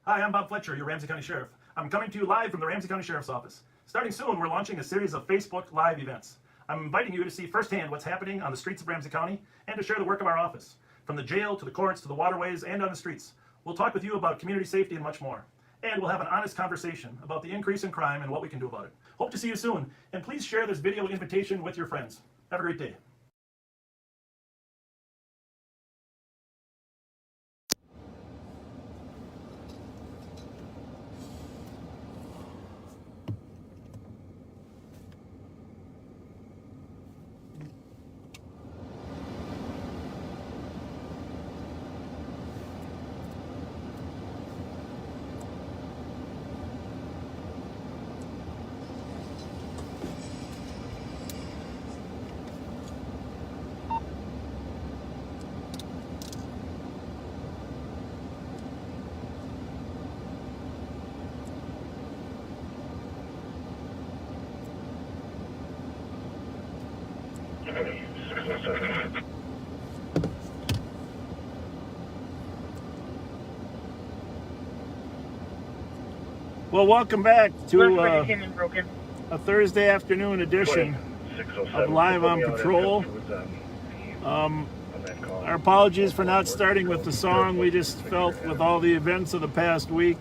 Hi, I'm Bob Fletcher, your Ramsey County Sheriff. I'm coming to you live from the Ramsey County Sheriff's Office. Starting soon, we're launching a series of Facebook Live events. I'm inviting you to see firsthand what's happening on the streets of Ramsey County and to share the work of our office. From the jail to the courts to the waterways and on the streets, we'll talk with you about community safety and much more. And we'll have an honest conversation about the increase in crime and what we can do about it. Hope to see you soon, and please share this video invitation with your friends. Have a great day. Well, welcome back to a Thursday afternoon edition of Live on Patrol. Our apologies for not starting with the song. We just felt with all the events of the past week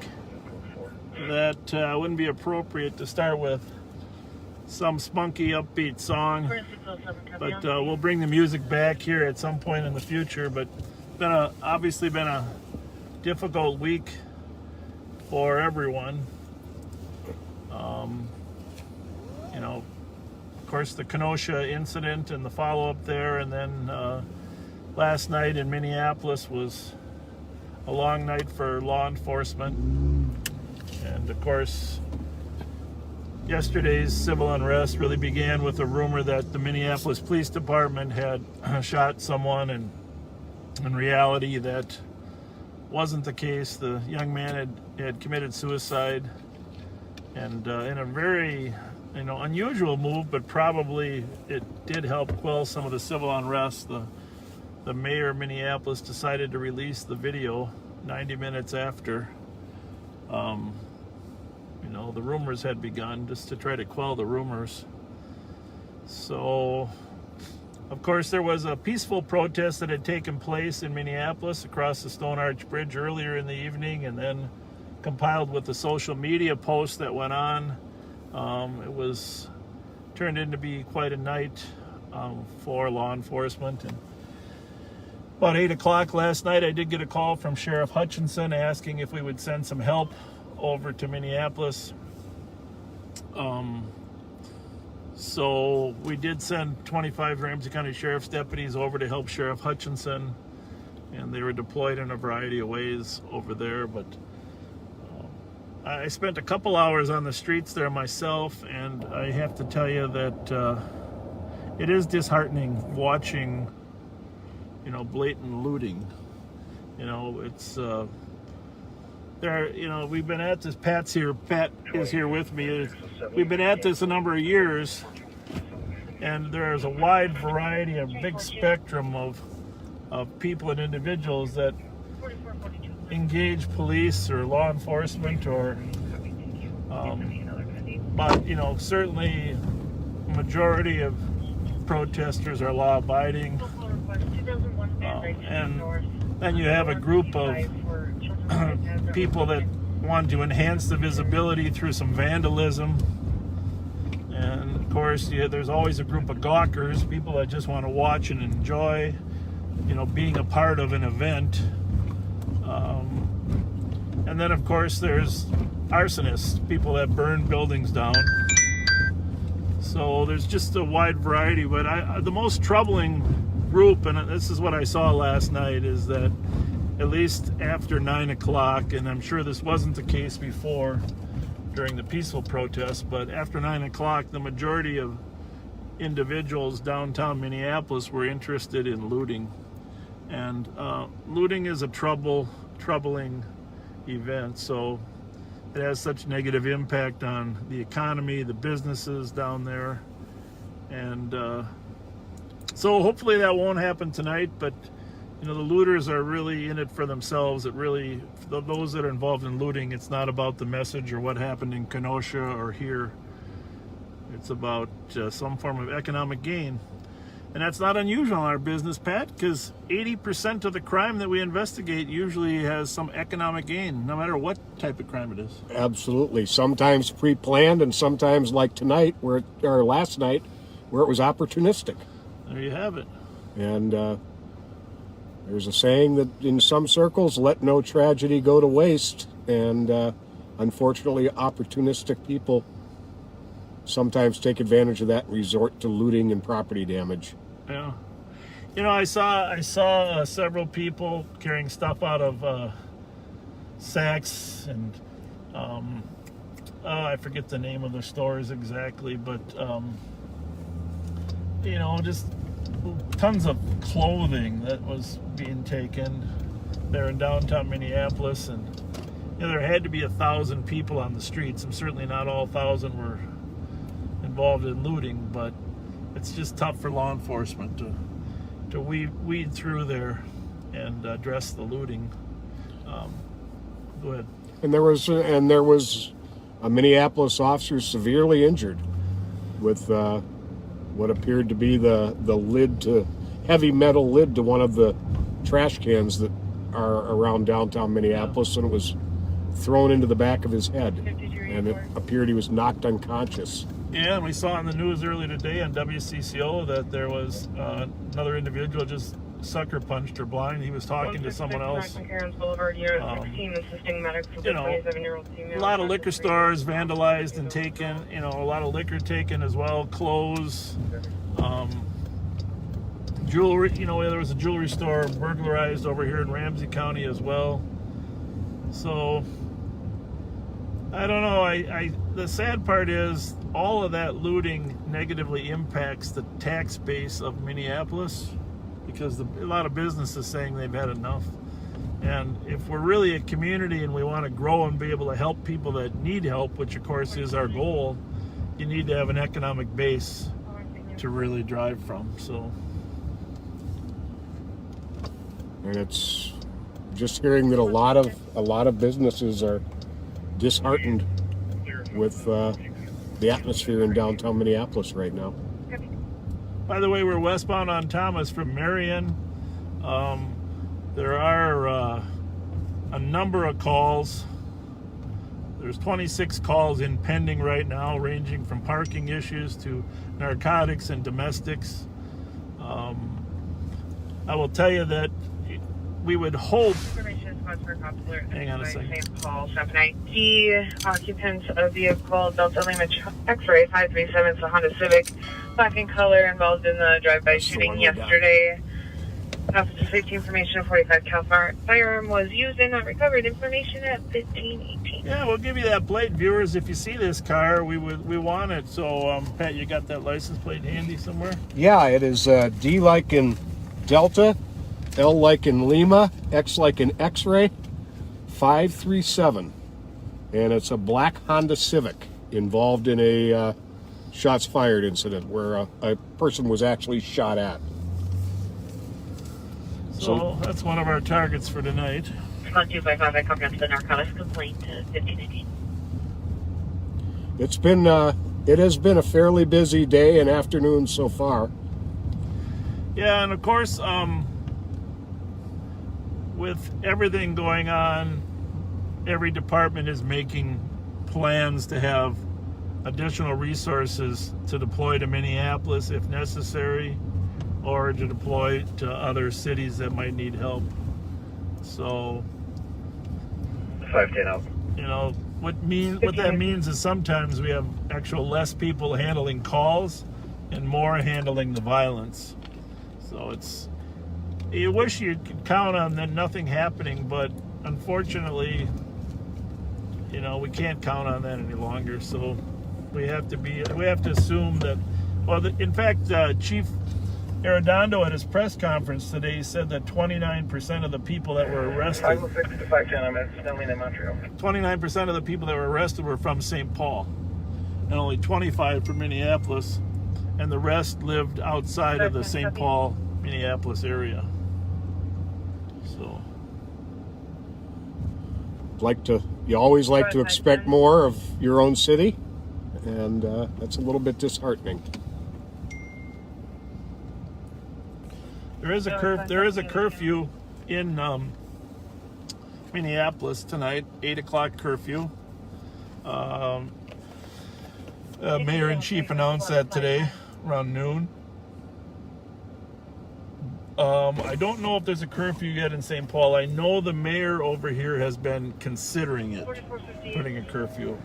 that wouldn't be appropriate to start with some spunky, upbeat song. But we'll bring the music back here at some point in the future. But it's obviously been a difficult week for everyone. You know, of course, the Kenosha incident and the follow-up there, and then last night in Minneapolis was a long night for law enforcement. And of course, yesterday's civil unrest really began with a rumor that the Minneapolis Police Department had shot someone, and in reality that wasn't the case. The young man had committed suicide, and in a very unusual move, but probably it did help quell some of the civil unrest. The mayor of Minneapolis decided to release the video 90 minutes after the rumors had begun, just to try to quell the rumors. So, of course, there was a peaceful protest that had taken place in Minneapolis across the Stone Arch Bridge earlier in the evening, and then compiled with the social media posts that went on. It was turned into be quite a night for law enforcement. And about 8 o'clock last night, I did get a call from Sheriff Hutchinson asking if we would send some help over to Minneapolis. So we did send 25 Ramsey County Sheriff's deputies over to help Sheriff Hutchinson, and they were deployed in a variety of ways over there. But I spent a couple hours on the streets there myself, and I have to tell you that it is disheartening watching, blatant looting. It's we've been at this. Pat is here with me. We've been at this a number of years, and there's a wide variety, a big spectrum of people and individuals that engage police or law enforcement, or but certainly a majority of protesters are law-abiding, and then you have a group of people that want to enhance the visibility through some vandalism. And of course, there's always a group of gawkers, people that just want to watch and enjoy being a part of an event. And then of course there's arsonists, people that burn buildings down. So there's just a wide variety. But the most troubling group, and this is what I saw last night, is that at least after 9 o'clock, and I'm sure this wasn't the case before during the peaceful protests, but after 9 o'clock, the majority of individuals downtown Minneapolis were interested in looting. And looting is a troubling event, so it has such negative impact on the economy, the businesses down there. And so hopefully that won't happen tonight, but you know, the looters are really in it for themselves. It really, those that are involved in looting, it's not about the message or what happened in Kenosha or here. It's about some form of economic gain. And that's not unusual in our business, Pat, because 80% of the crime that we investigate usually has some economic gain, no matter what type of crime it is. Absolutely. Sometimes pre-planned, and sometimes like tonight, or last night, where it was opportunistic. There you have it. And there's a saying that in some circles, let no tragedy go to waste. And unfortunately, opportunistic people sometimes take advantage of that and resort to looting and property damage. Yeah. You know, I saw several people carrying stuff out of sacks and I forget the name of the stores exactly, but you know, just tons of clothing that was being taken there in downtown Minneapolis. And you know, there had to be 1,000 people on the streets, and certainly not all 1,000 were involved in looting, but it's just tough for law enforcement to weed through there and address the looting. Go ahead. And there was a Minneapolis officer severely injured with what appeared to be the heavy metal lid to one of the trash cans that are around downtown Minneapolis, and it was thrown into the back of his head, and it appeared he was knocked unconscious. Yeah, and we saw in the news earlier today on WCCO that there was another individual just sucker punched or blind. He was talking to someone else. You know, a lot of liquor stores vandalized and taken. You know, a lot of liquor taken as well. Clothes, jewelry. You know, there was a jewelry store burglarized over here in Ramsey County as well. So I don't know. The sad part is all of that looting negatively impacts the tax base of Minneapolis, because a lot of businesses saying they've had enough. And if we're really a community and we want to grow and be able to help people that need help, which of course is our goal, you need to have an economic base to really drive from. So, and it's just hearing that a lot of businesses are disheartened with the atmosphere in downtown Minneapolis right now. By the way, we're westbound on Thomas from Marion. There are a number of calls. There's 26 calls in pending right now, ranging from parking issues to narcotics and domestics. I will tell you that we would hope. Hang on a second. St. Paul, 790. Occupants of vehicle Delta Lima X-ray 537, so Honda Civic, black in color, involved in the drive-by shooting yesterday. Officer safety information: a .45 cal firearm was used and not recovered. Information at 1518. Yeah, we'll give you that plate, viewers. If you see this car, we want it. So, Pat, you got that license plate handy somewhere? Yeah, it is D like in Delta, L like in Lima, X like in X-ray, 537. And it's a black Honda Civic involved in a shots fired incident where a person was actually shot at. So that's one of our targets for tonight. 1255, I covered up the narcotics complaint to 1518. It has been a fairly busy day and afternoon so far. Yeah, and of course, with everything going on, every department is making plans to have additional resources to deploy to Minneapolis if necessary, or to deploy to other cities that might need help. So, 510 out. You know, what that means is sometimes we have less people handling calls and more handling the violence. So you wish you could count on nothing happening, but unfortunately, you know, we can't count on that any longer. So we have to assume that. Well, in fact, Chief Arredondo at his press conference today said that 29% of the people that were arrested. 506 to 510. I'm at Snelling in Montreal. 29% of the people that were arrested were from St. Paul, and only 25 from Minneapolis, and the rest lived outside of the St. Paul, Minneapolis area. you always like to expect more of your own city, and that's a little bit disheartening. There is a curfew in Minneapolis tonight, 8 o'clock curfew. Mayor in chief announced that today around noon. I don't know if there's a curfew yet in St. Paul. I know the mayor over here has been considering it, putting a curfew.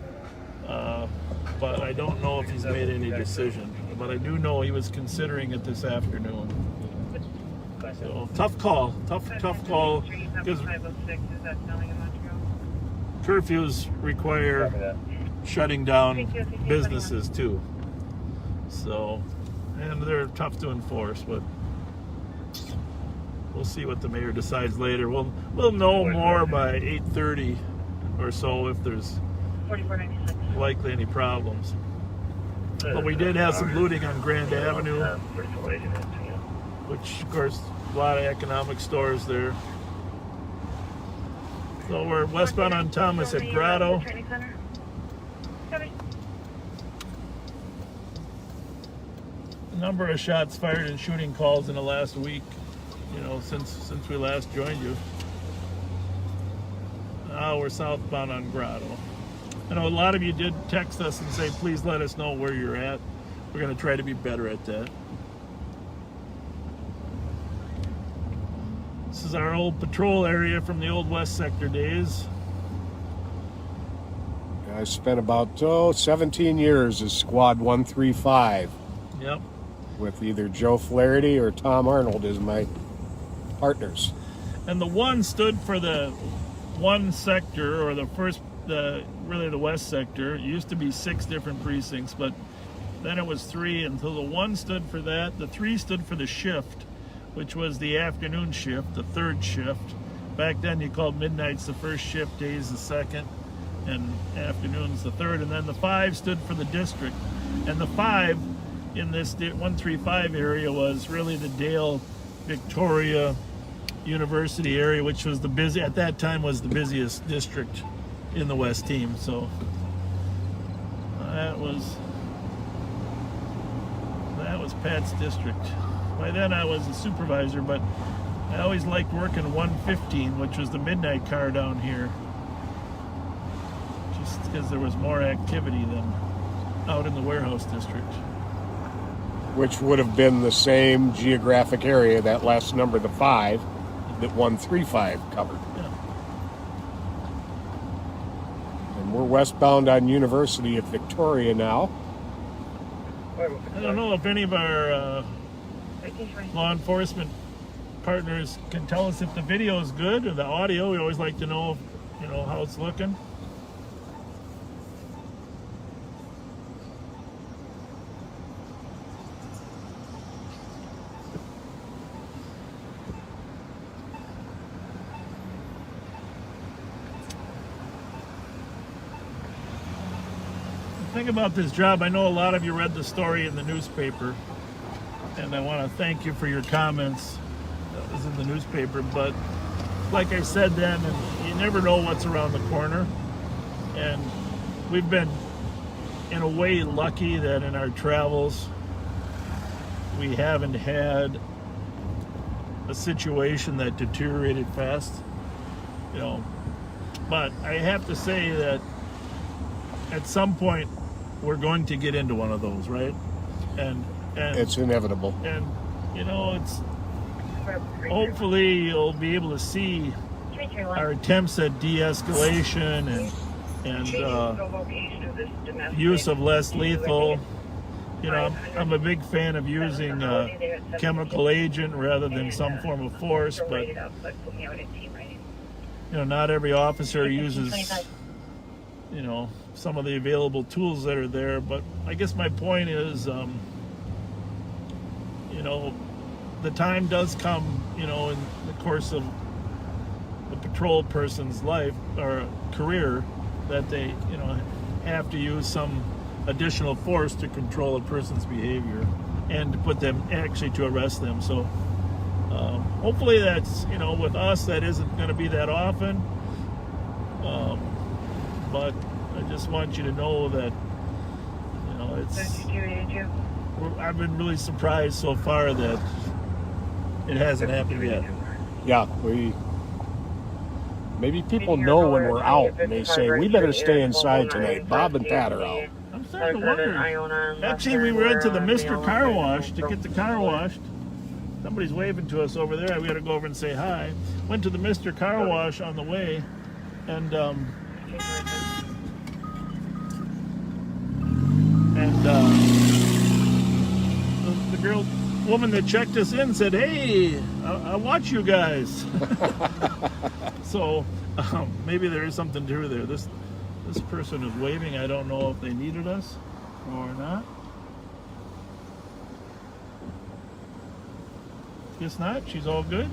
But I don't know if he's made any decision. But I do know he was considering it this afternoon. So tough call, tough call, because curfews require shutting down businesses too. So, and they're tough to enforce, but we'll see what the mayor decides later. We'll know more by 8:30 or so if there's likely any problems. But we did have some looting on Grand Avenue, which of course a lot of economic stores there. So we're westbound on Thomas at Grotto. A number of shots fired and shooting calls in the last week, since we last joined you. Now we're southbound on Grotto. I know a lot of you did text us and say, please let us know where you're at. We're going to try to be better at that. This is our old patrol area from the old West Sector days. I spent about 17 years as Squad 135. Yep. With either Joe Flaherty or Tom Arnold as my partners. And the one stood for the one sector, or the West Sector. It used to be 6 different precincts, but then it was 3 until the 1 stood for that. The 3 stood for the shift, which was the afternoon shift, the 3rd shift. Back then you called midnights the 1st shift, days the 2nd, and afternoons the 3rd. And then the 5 stood for the district. And the 5 in this 135 area was really the Dale Victoria University area, which was at that time was the busiest district in the West team. So that was Pat's district. By then I was a supervisor, but I always liked working 115, which was the midnight car down here, just because there was more activity than out in the warehouse district. Which would have been the same geographic area, that last number, the 5, that 135 covered. Yeah. And we're westbound on University at Victoria now. I don't know if any of our law enforcement partners can tell us if the video is good or the audio. We always like to know, how it's looking. The thing about this job, I know a lot of you read the story in the newspaper, and I want to thank you for your comments that was in the newspaper. But like I said then, and you never know what's around the corner, and we've been in a way lucky that in our travels we haven't had a situation that deteriorated fast, but I have to say that at some point we're going to get into one of those, right? And it's inevitable. And it's hopefully you'll be able to see our attempts at de-escalation and use of less lethal. I'm a big fan of using a chemical agent rather than some form of force, but not every officer uses some of the available tools that are there. But I guess my point is, the time does come, in the course of the patrol person's life or career, that they, have to use some additional force to control a person's behavior and to put them, actually to arrest them. So hopefully that's, with us, that isn't going to be that often. But I just want you to know that, I've been really surprised so far that it hasn't happened yet. Yeah, maybe people know when we're out and they say, we better stay inside tonight. Bob and Pat are out. I'm starting to wonder. Actually, we went to the Mr. Car Wash to get the car washed. Somebody's waving to us over there. We got to go over and say hi. Went to the Mr. Car Wash on the way, and the woman that checked us in said, "Hey, I watch you guys." So maybe there is something to there. This person is waving. I don't know if they needed us or not. Guess not. She's all good.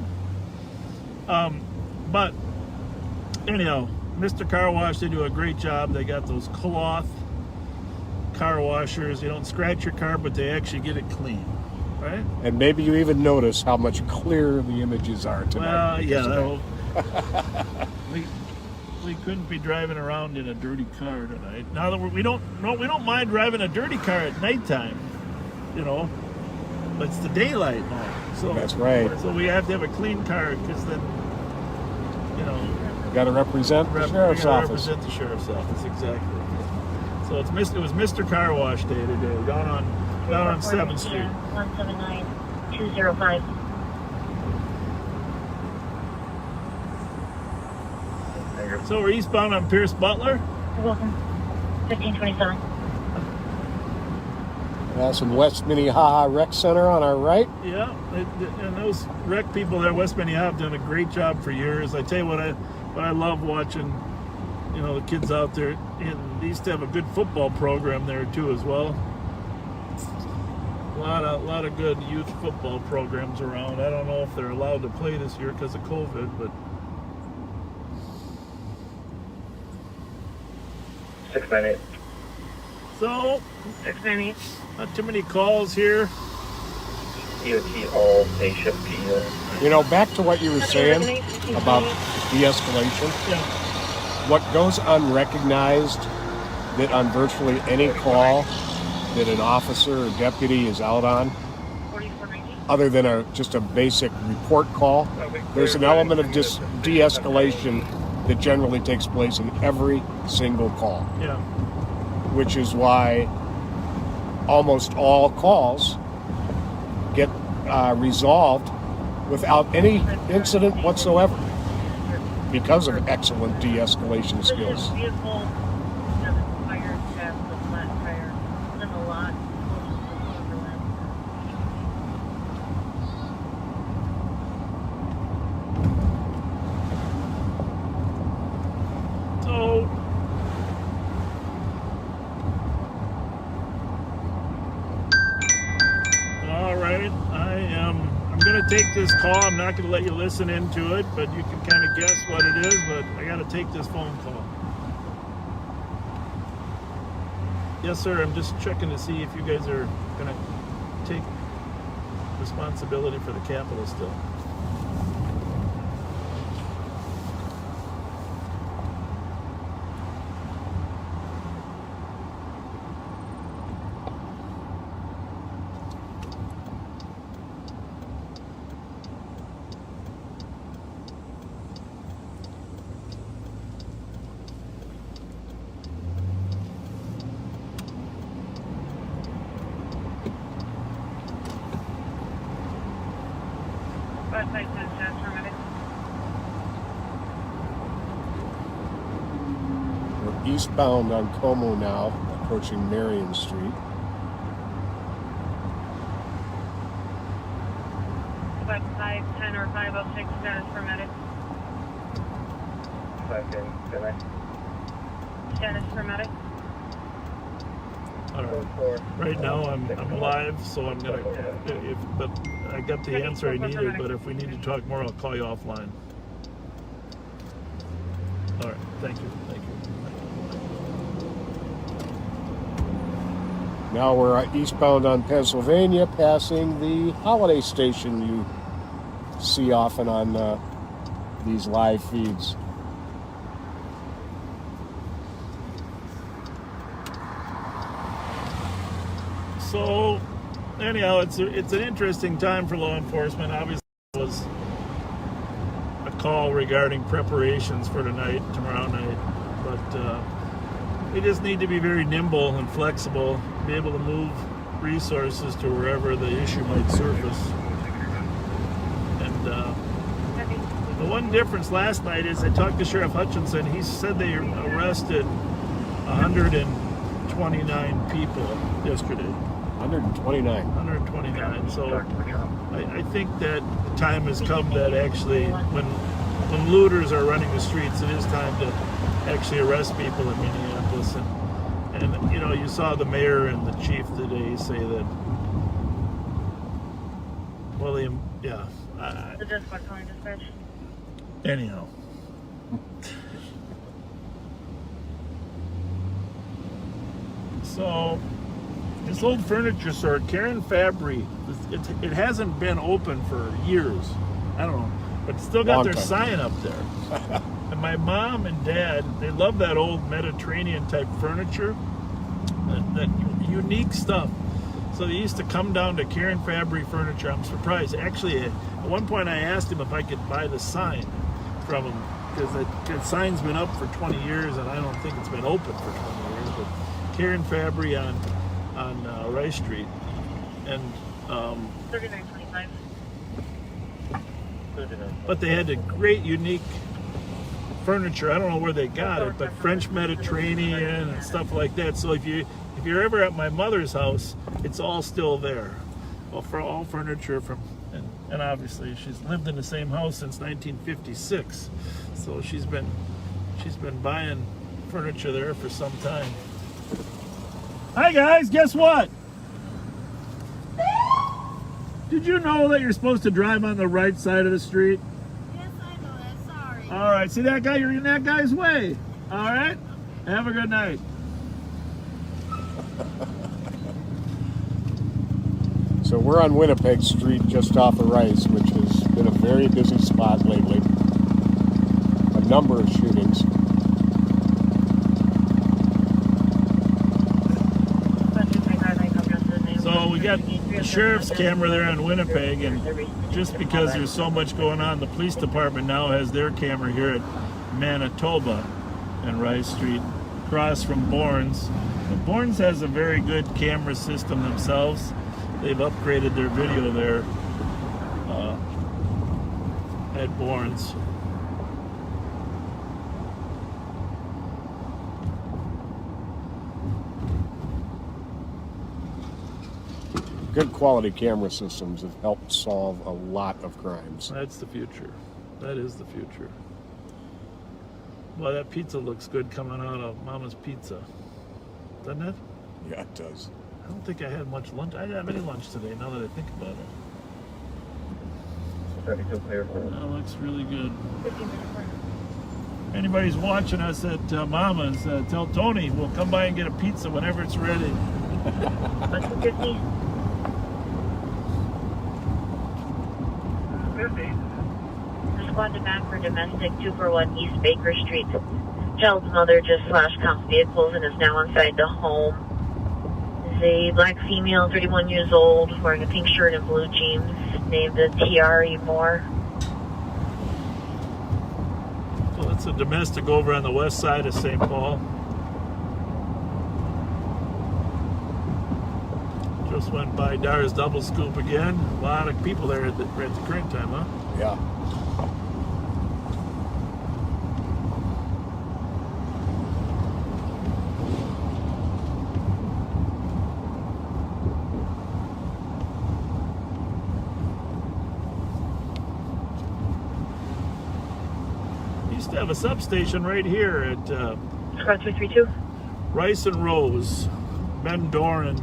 But anyhow, Mr. Car Wash, they do a great job. They got those cloth car washers. You don't scratch your car, but they actually get it clean, right? And maybe you even notice how much clearer the images are tonight. Well, yeah. We couldn't be driving around in a dirty car tonight. Now that we don't mind driving a dirty car at nighttime, but it's the daylight now. So that's right. So we have to have a clean car because then, got to represent the sheriff's office. Represent the sheriff's office, exactly. So it was Mr. Car Wash Day today down on 7th Street. 179205. So we're eastbound on Pierce Butler. You're welcome. 1527. That's in West Minnehaha Rec Center on our right. Yeah, and those rec people there, West Minnehaha, have done a great job for years. I tell you what I love watching, the kids out there. And they used to have a good football program there too, as well. A lot of good youth football programs around. I don't know if they're allowed to play this year because of COVID, but. 698. So, 698. not too many calls here. DOT all day shift PO. Back to what you were saying about de-escalation. Yeah. What goes unrecognized that on virtually any call that an officer or deputy is out on, other than just a basic report call, there's an element of de-escalation that generally takes place in every single call. Yeah. Which is why almost all calls get resolved without any incident whatsoever because of excellent de-escalation skills. Take this call. I'm not going to let you listen into it, but you can kind of guess what it is, but I got to take this phone call. Yes, sir. I'm just checking to see if you guys are going to take responsibility for the Capitol still. We're eastbound on Como now, approaching Marion Street. About 510 or 506 status for medic. 510, good night. Status for medic. All right. Right now I'm live, so I'm gonna. But I got the answer I needed. But if we need to talk more, I'll call you offline. All right. Thank you. Thank you. Now we're eastbound on Pennsylvania, passing the holiday station you see often on these live feeds. So, anyhow, it's an interesting time for law enforcement. Obviously, it was a call regarding preparations for tomorrow night. But we just need to be very nimble and flexible, be able to move resources to wherever the issue might surface. And the one difference last night is I talked to Sheriff Hutchinson. He said they arrested 129 people yesterday. 129. 129. So I think that the time has come that actually when looters are running the streets, it is time to actually arrest people in Minneapolis. And you know, you saw the mayor and the chief today say that, William, yeah. The dispatch calling dispatch. Anyhow. So, this old furniture store, Karen Fabry, it hasn't been open for years. I don't know, but still got their sign up there. And my mom and dad, they love that old Mediterranean type furniture, that unique stuff. So they used to come down to Karen Fabry Furniture. I'm surprised. Actually, at one point I asked him if I could buy the sign from him, because the sign's been up for 20 years and I don't think it's been open for 20 years. But Karen Fabry on Rice Street, and 3925. but they had a great unique furniture. I don't know where they got it, but French Mediterranean and stuff like that. So if you're ever at my mother's house, it's all still there. Well, for all furniture from, and obviously she's lived in the same house since 1956, so she's been buying furniture there for some time. Hi guys, guess what? Did you know that you're supposed to drive on the right side of the street? Yes, I know that. Sorry. All right, see that guy? You're in that guy's way. All right? Have a good night. So we're on Winnipeg Street, just off of Rice, which has been a very busy spot lately. A number of shootings. So we got the sheriff's camera there on Winnipeg, and just because there's so much going on, the police department now has their camera here at Manitoba and Rice Street, across from Bourne's. But Bourne's has a very good camera system themselves. They've upgraded their video there at Bourne's. Good quality camera systems have helped solve a lot of crimes. That's the future. That is the future. Well, that pizza looks good coming out of Mama's Pizza. Doesn't it? Yeah, it does. I don't think I had much lunch. I didn't have any lunch today, now that I think about it. 32 clear for That looks really good. If anybody's watching us at Mama's, tell Tony we'll come by and get a pizza whenever it's ready. 150. Responded back for domestic 241 East Baker Street. Child's mother just slashed cops' vehicles and is now inside the home. Is a black female, 31 years old, wearing a pink shirt and blue jeans, named T.R.E. Moore. So that's a domestic over on the west side of St. Paul. Just went by Dar's Double Scoop again. A lot of people there at the current time, huh? Yeah. Used to have a substation right here at Squad 232. Rice and Rose, Ben Doran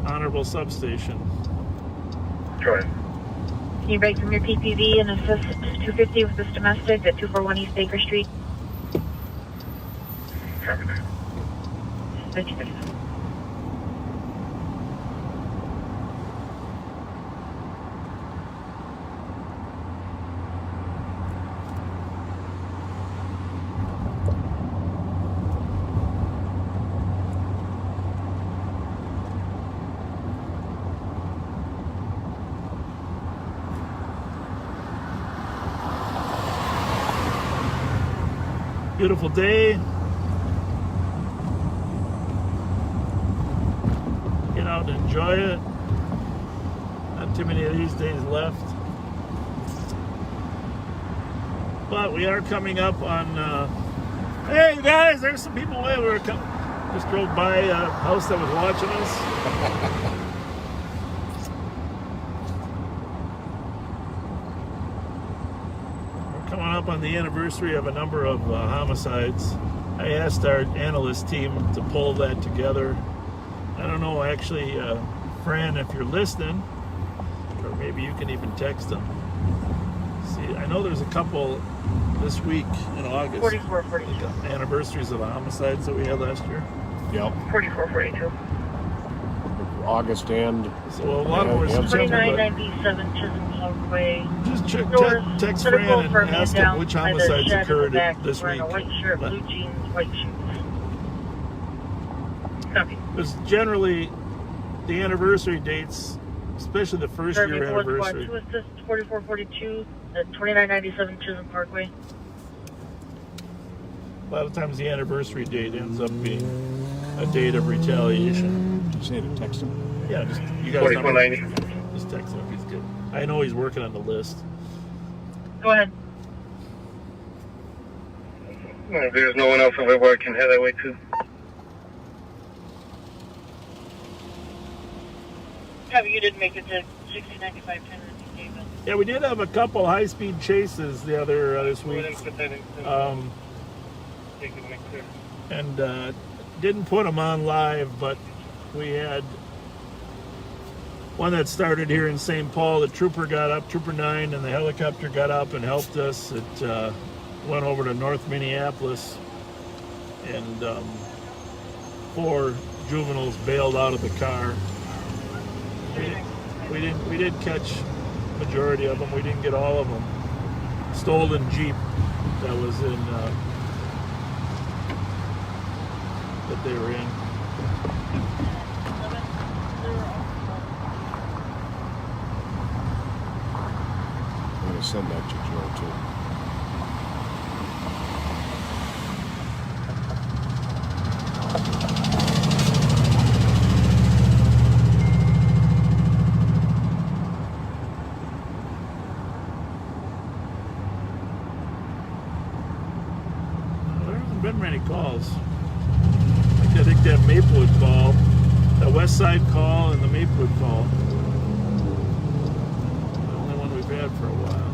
Honorable Substation. Troy. Can you break from your PPV and assist 250 with this domestic at 241 East Baker Street? Copy that. Thank you. Beautiful day. Get out and enjoy it. Not too many of these days left. But we are coming up on... hey, you guys, there's some people away. Just drove by a house that was watching us. Coming up on the anniversary of a number of homicides. I asked our analyst team to pull that together. I don't know, actually, Fran, if you're listening, or maybe you can even text them. See, I know there's a couple this week in August. 44, 42. Anniversaries of the homicides that we had last year. Yep. 44, 42. August and So a lot of them were September, 2997 Chisholm Parkway. but just North, text critical Fran for and man ask down him which by the homicides shed in the occurred back, this wearing week. a white shirt, blue jeans, white shoes. Copy. Because generally, the anniversary dates, especially the first year anniversary. 2 assist 4442 at 2997 Chisholm Parkway. A lot of times the anniversary date ends up being a date of retaliation. did you say to text him? Yeah, just you guys 4490. just text him. He's good. I know he's working on the list. Go ahead. If there's no one else over, I can head that way too. Copy, you didn't make it to 1695 Tennessee, but... Yeah, we did have a couple high-speed chases the other this week, and didn't put them on live, but we had one that started here in St. Paul. The trooper got up, Trooper 9, and the helicopter got up and helped us. It went over to North Minneapolis, and 4 juveniles bailed out of the car. We did catch majority of them. We didn't get all of them. Stolen Jeep that was in that they were in. I'm going to send that to Joe too. There hasn't been many calls. I think that Maplewood call, the West Side call, and the Maplewood call. The only one we've had for a while.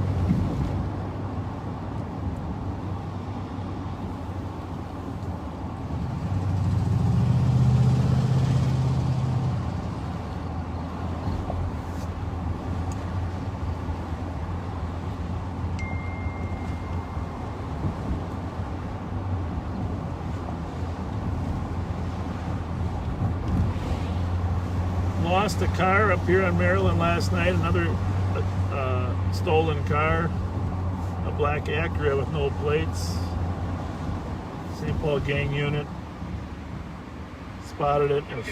Lost a car up here on Maryland last night. Another stolen car, a black Acura with no plates. St. Paul gang unit spotted it, was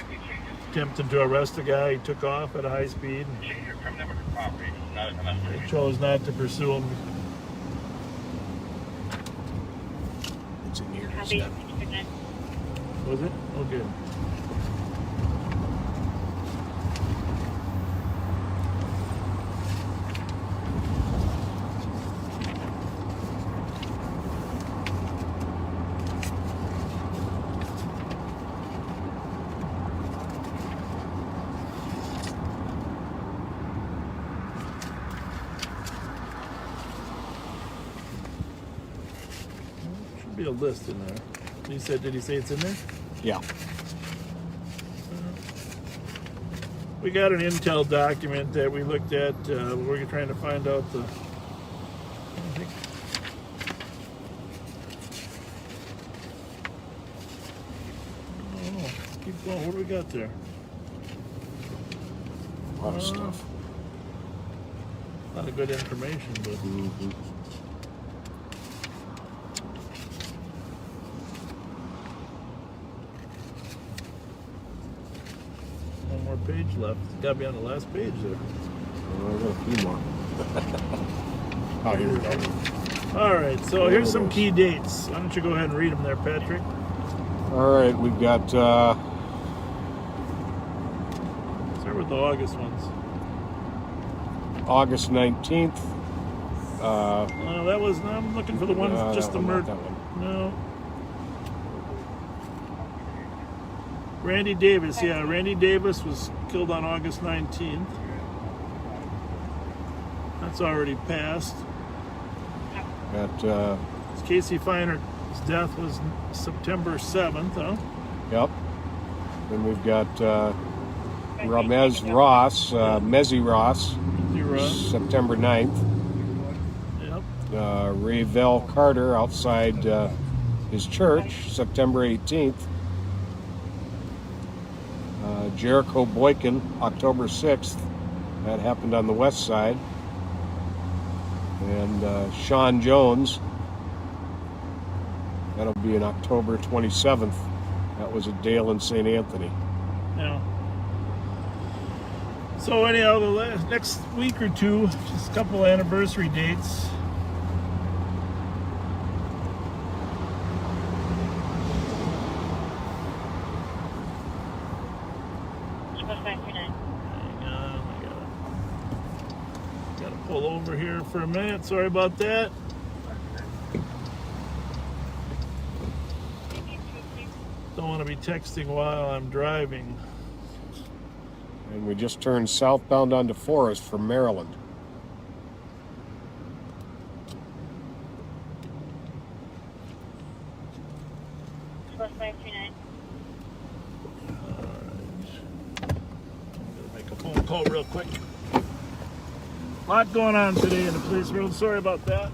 attempting to arrest a guy. He took off at a high speed. They chose not to pursue him. It's in here. Copy. Step. Was it? Oh, good. Should be a list in there. Did he say it's in there? Yeah. We got an intel document that we looked at. We're trying to find out the. I think, oh, keep going. What do we got there? A lot of stuff. A lot of good information, but Mm-hmm. one more page left. It's got to be on the last page there. I got a few more. Oh, here we go. All right, so here's some key dates. Why don't you go ahead and read them there, Patrick? All right, we've got Start with the August ones. August 19th. No, that was. I'm looking for the ones just the murder. That one. No. Randy Davis, yeah, Randy Davis was killed on August 19th. That's already passed. Got, Casey Finer's death was September 7th, huh? yep. Then we've got Mezzy Ross, Zero. September 9th. Yep. Rayvell Carter outside his church, September 18th. Jericho Boykin, October 6th. That happened on the west side. And Sean Jones, that'll be in October 27th. That was at Dale and St. Anthony. Yeah. So anyhow, the next week or two, just a couple anniversary dates. Pull over here for a minute. Sorry about that. Don't want to be texting while I'm driving. And we just turned southbound onto Forest from Maryland. Plus 539. I'm gonna make a phone call real quick. A lot going on today in the police road. Sorry about that.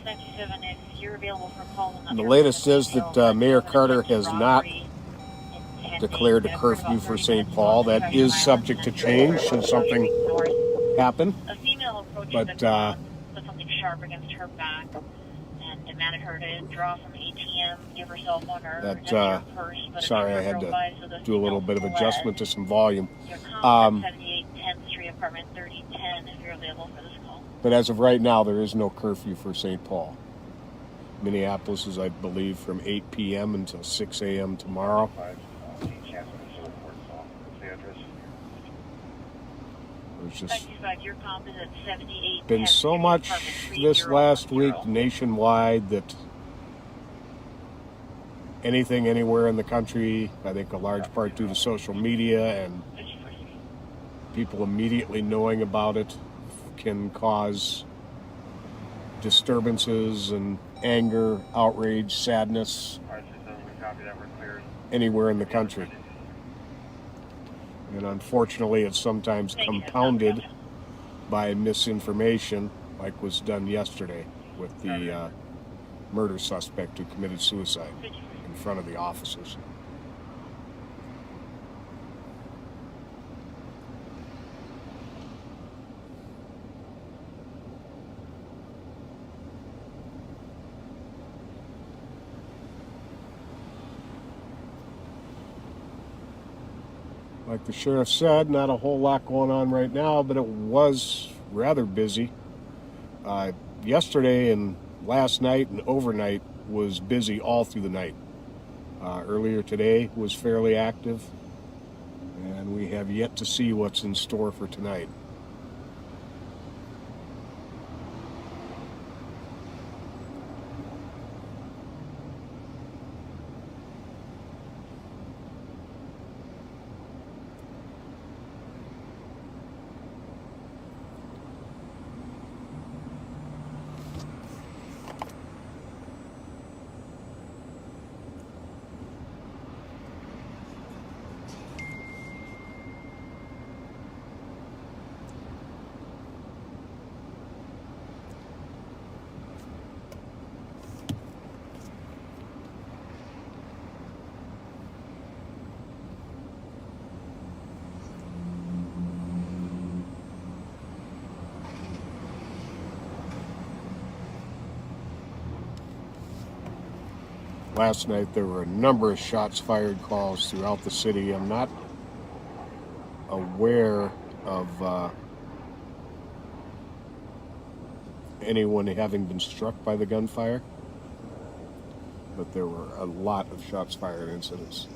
97, if you're available for call. The latest is that Mayor Carter has not declared a curfew for St. Paul. That is subject to change should something happen. A female approached But, the car, put something sharp against her back, and demanded her to draw from ATM, give her cell phone or That, purse. But sorry, I had to do a little bit of adjustment to some volume. Your call 78 10th Street, apartment 3010, if you're available for this call. But as of right now, there is no curfew for St. Paul. Minneapolis is, I believe, from 8 p.m. until 6 a.m. tomorrow. There's just your comp is at 78 been so much this last week nationwide that anything anywhere in the country, I think a large part due to social media and people immediately knowing about it, can cause disturbances and anger, outrage, sadness anywhere in the country. And unfortunately, it's sometimes compounded by misinformation, like was done yesterday with the murder suspect who committed suicide in front of the officers. Like the sheriff said, not a whole lot going on right now, but it was rather busy. Yesterday and last night and overnight was busy all through the night. Earlier today was fairly active, and we have yet to see what's in store for tonight. Last night there were a number of shots fired calls throughout the city. I'm not aware of anyone having been struck by the gunfire. But there were a lot of shots fired incidents.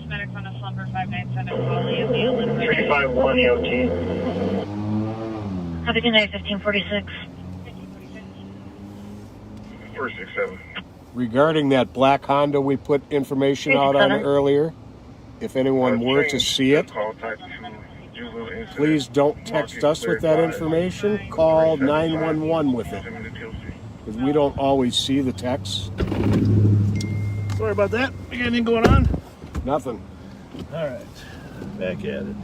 Medic on a slumber 597 Polly of the Illinois. 351 EOT. Have a good night, 1546. 467. Regarding that black Honda we put information out on 367. earlier, if anyone were to see it, please don't text us with that information. Call 911 with it, because we don't always see the texts. Sorry about that. You got anything going on? Nothing. All right, back at it.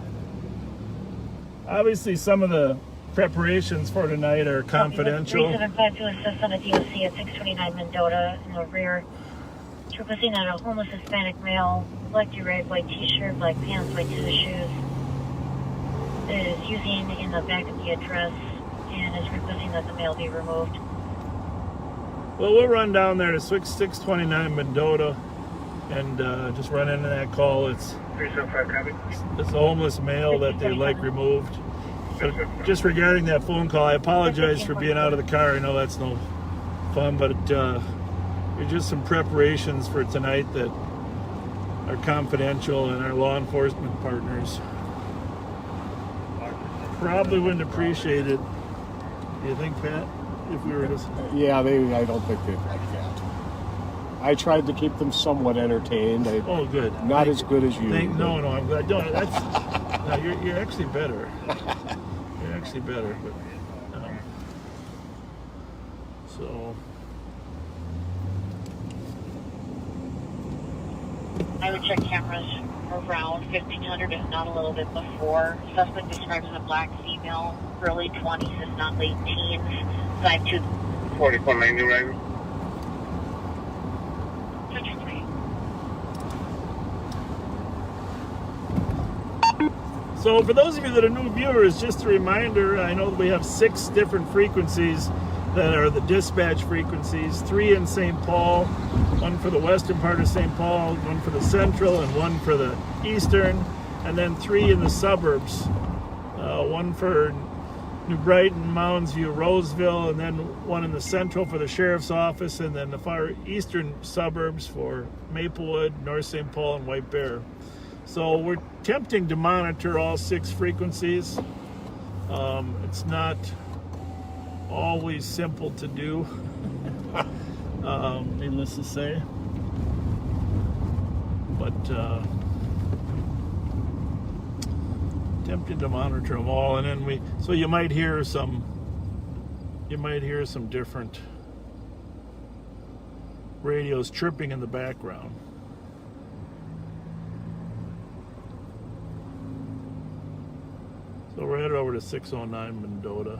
Obviously, some of the preparations for tonight are confidential. 375 to assist on a DOC at 629 Mendota in the rear. Requesting that a homeless Hispanic male, black red, white t-shirt, black pants, white tennis shoes, is using in the back of the address and is requesting that the male be removed. Well, we'll run down there to 629 Mendota and just run into that call. It's 375 copy. a homeless male that they like removed. But just regarding that phone call, I apologize for being out of the car. I know that's no fun, but there's just some preparations for tonight that are confidential, and our law enforcement partners probably wouldn't appreciate it. Do you think, Pat? If we were just... Yeah, I don't think they'd like that. I tried to keep them somewhat entertained. Oh, good. Not as good as you. No, I'm glad. No, you're actually better. You're actually better. But, so... I would check cameras around 1500, if not a little bit before. Suspect describes as a black female, early 20s, if not late teens. 52. 4490 right? So for those of you that are new viewers, just a reminder, I know that we have 6 different frequencies that are the dispatch frequencies, 3 in St. Paul, 1 for the western part of St. Paul, 1 for the central, and 1 for the eastern, and then 3 in the suburbs, 1 for New Brighton, Mounds View, Roseville, and then 1 in the central for the sheriff's office, and then the far eastern suburbs for Maplewood, North St. Paul, and White Bear. So we're attempting to monitor all 6 frequencies. It's not always simple to do, needless to say. But attempting to monitor them all, and then so you might hear some different radios chirping in the background. So we're headed over to 609 Mendota.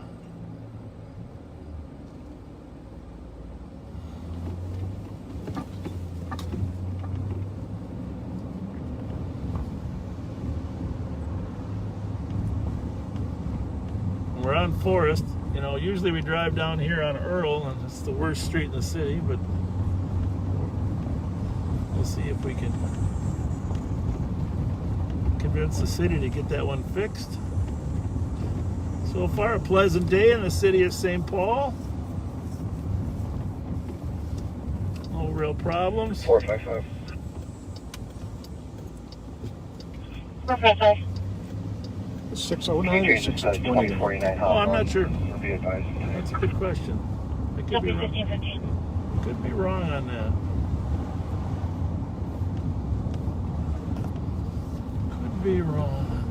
We're on Forest. You know, usually we drive down here on Earl, and it's the worst street in the city, but we'll see if we can convince the city to get that one fixed. So far, a pleasant day in the city of St. Paul. No real problems. 455. 455. 609 or 620? 2049. Oh, I'm not sure. Be advised. That's a good question. I could Copy be wrong. 1515. Could be wrong on that. Could be wrong on that.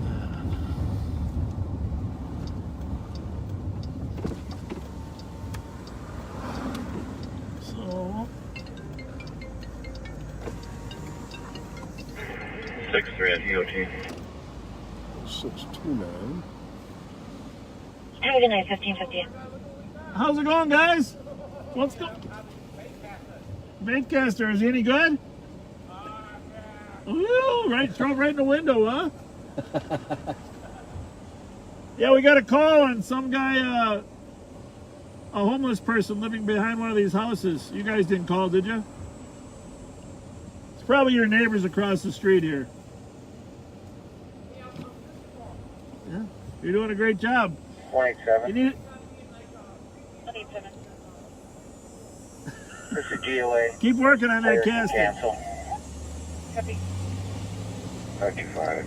So 63 at EOT. 629. Have a good night, 1550. how's it going, guys? What's going? Baitcaster, is he any good? Ooh, right, throw it right in the window, huh? Yeah, we got a call on some guy, a homeless person living behind one of these houses. You guys didn't call, did you? It's probably your neighbors across the street here. Yeah, you're doing a great job. 187. You need 187. This is GLA. keep working on that Players can casting. cancel. Copy. 95.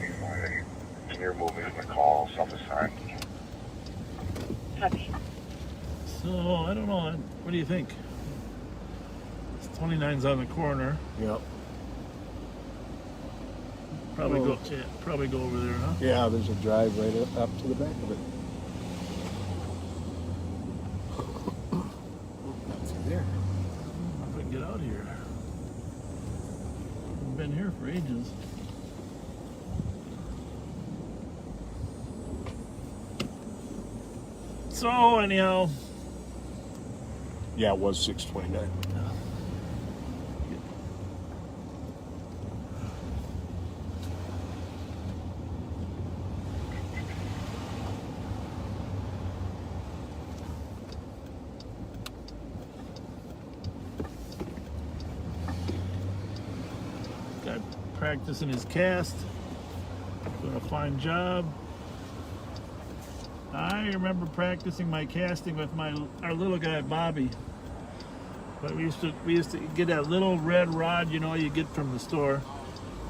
Engineer moving my call, self-assigned. Copy. So I don't know. What do you think? It's 29's on the corner. Yep. Probably Oh. probably go over there, huh? Yeah, there's a drive right up to the back of it. Not through there. I don't know if I can get out of here. I've been here for ages. So anyhow, Yeah, it was 629. got practicing his cast. Doing a fine job. I remember practicing my casting with our little guy Bobby. But we used to get that little red rod, you know, you get from the store.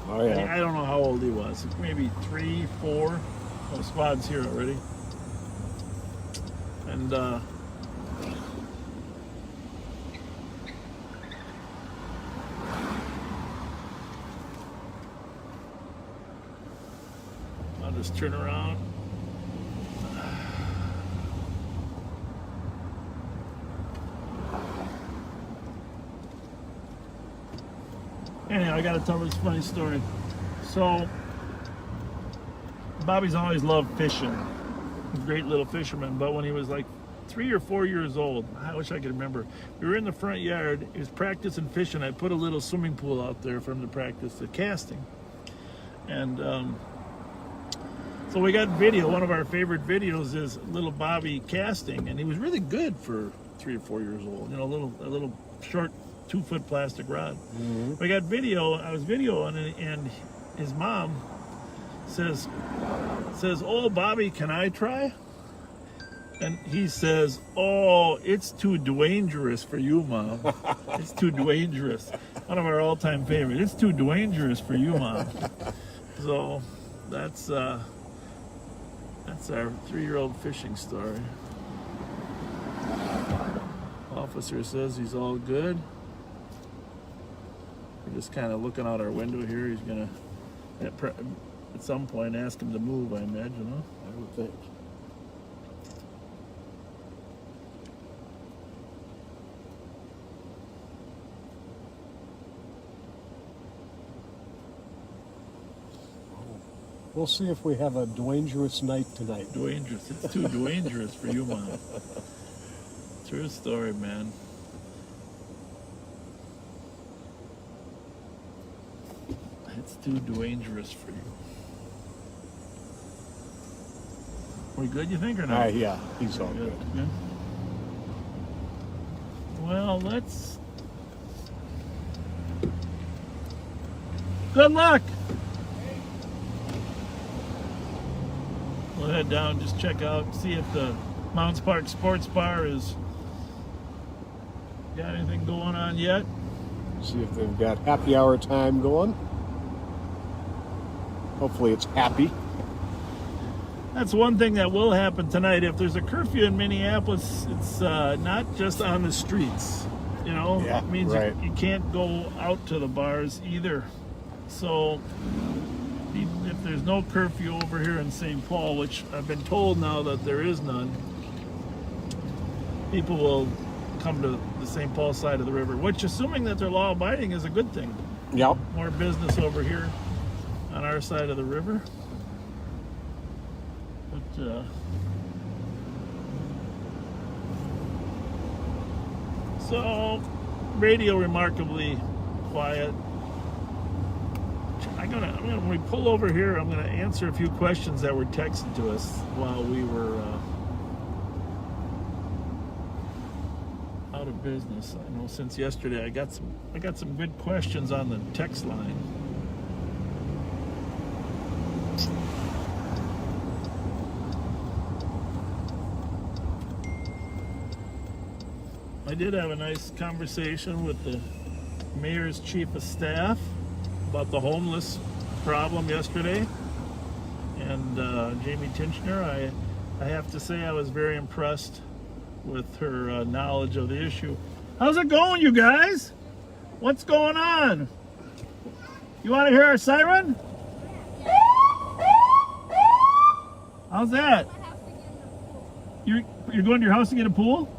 Oh, yeah. I don't know how old he was. Maybe 3, 4. Oh, squad's here already. And I'll just turn around. Anyhow, I gotta tell this funny story. So, Bobby's always loved fishing. He's a great little fisherman, but when he was like 3 or 4 years old, I wish I could remember, we were in the front yard, he was practicing fishing. I put a little swimming pool out there for him to practice the casting. And so we got video. One of our favorite videos is little Bobby casting, and he was really good for 3 or 4 years old. You know, a little short 2-foot plastic rod. We got video. I was videoing, and his mom says, "Oh, Bobby, can I try?" And he says, "Oh, it's too dangerous for you, Mom. It's too dangerous." One of our all-time favorites. It's too dangerous for you, Mom. So that's our 3-year-old fishing story. Officer says he's all good. We're just kind of looking out our window here. He's gonna at some point ask him to move, I imagine, huh? I would think. We'll see if we have a dangerous night tonight. Dangerous. It's too dangerous for you, Mom. True story, man. It's too dangerous for you. We good, you think, or not? Yeah, he's all good. Good. Well, let's... Good luck! We'll head down, just check out, see if the Mounts Park Sports Bar is got anything going on yet. See if they've got happy hour time going. Hopefully it's happy. That's one thing that will happen tonight. If there's a curfew in Minneapolis, it's not just on the streets. You know, Yeah, it means right. you can't go out to the bars either. So if there's no curfew over here in St. Paul, which I've been told now that there is none, people will come to the St. Paul side of the river, which, assuming that they're law abiding, is a good thing. Yep. More business over here on our side of the river. But so radio remarkably quiet. when we pull over here, I'm gonna answer a few questions that were texted to us while we were out of business. I know since yesterday I got some good questions on the text line. I did have a nice conversation with the mayor's chief of staff about the homeless problem yesterday, and Jamie Tinchner. I have to say I was very impressed with her knowledge of the issue. How's it going, you guys? What's going on? You want to hear our siren? How's that? You're going to your house to get a pool?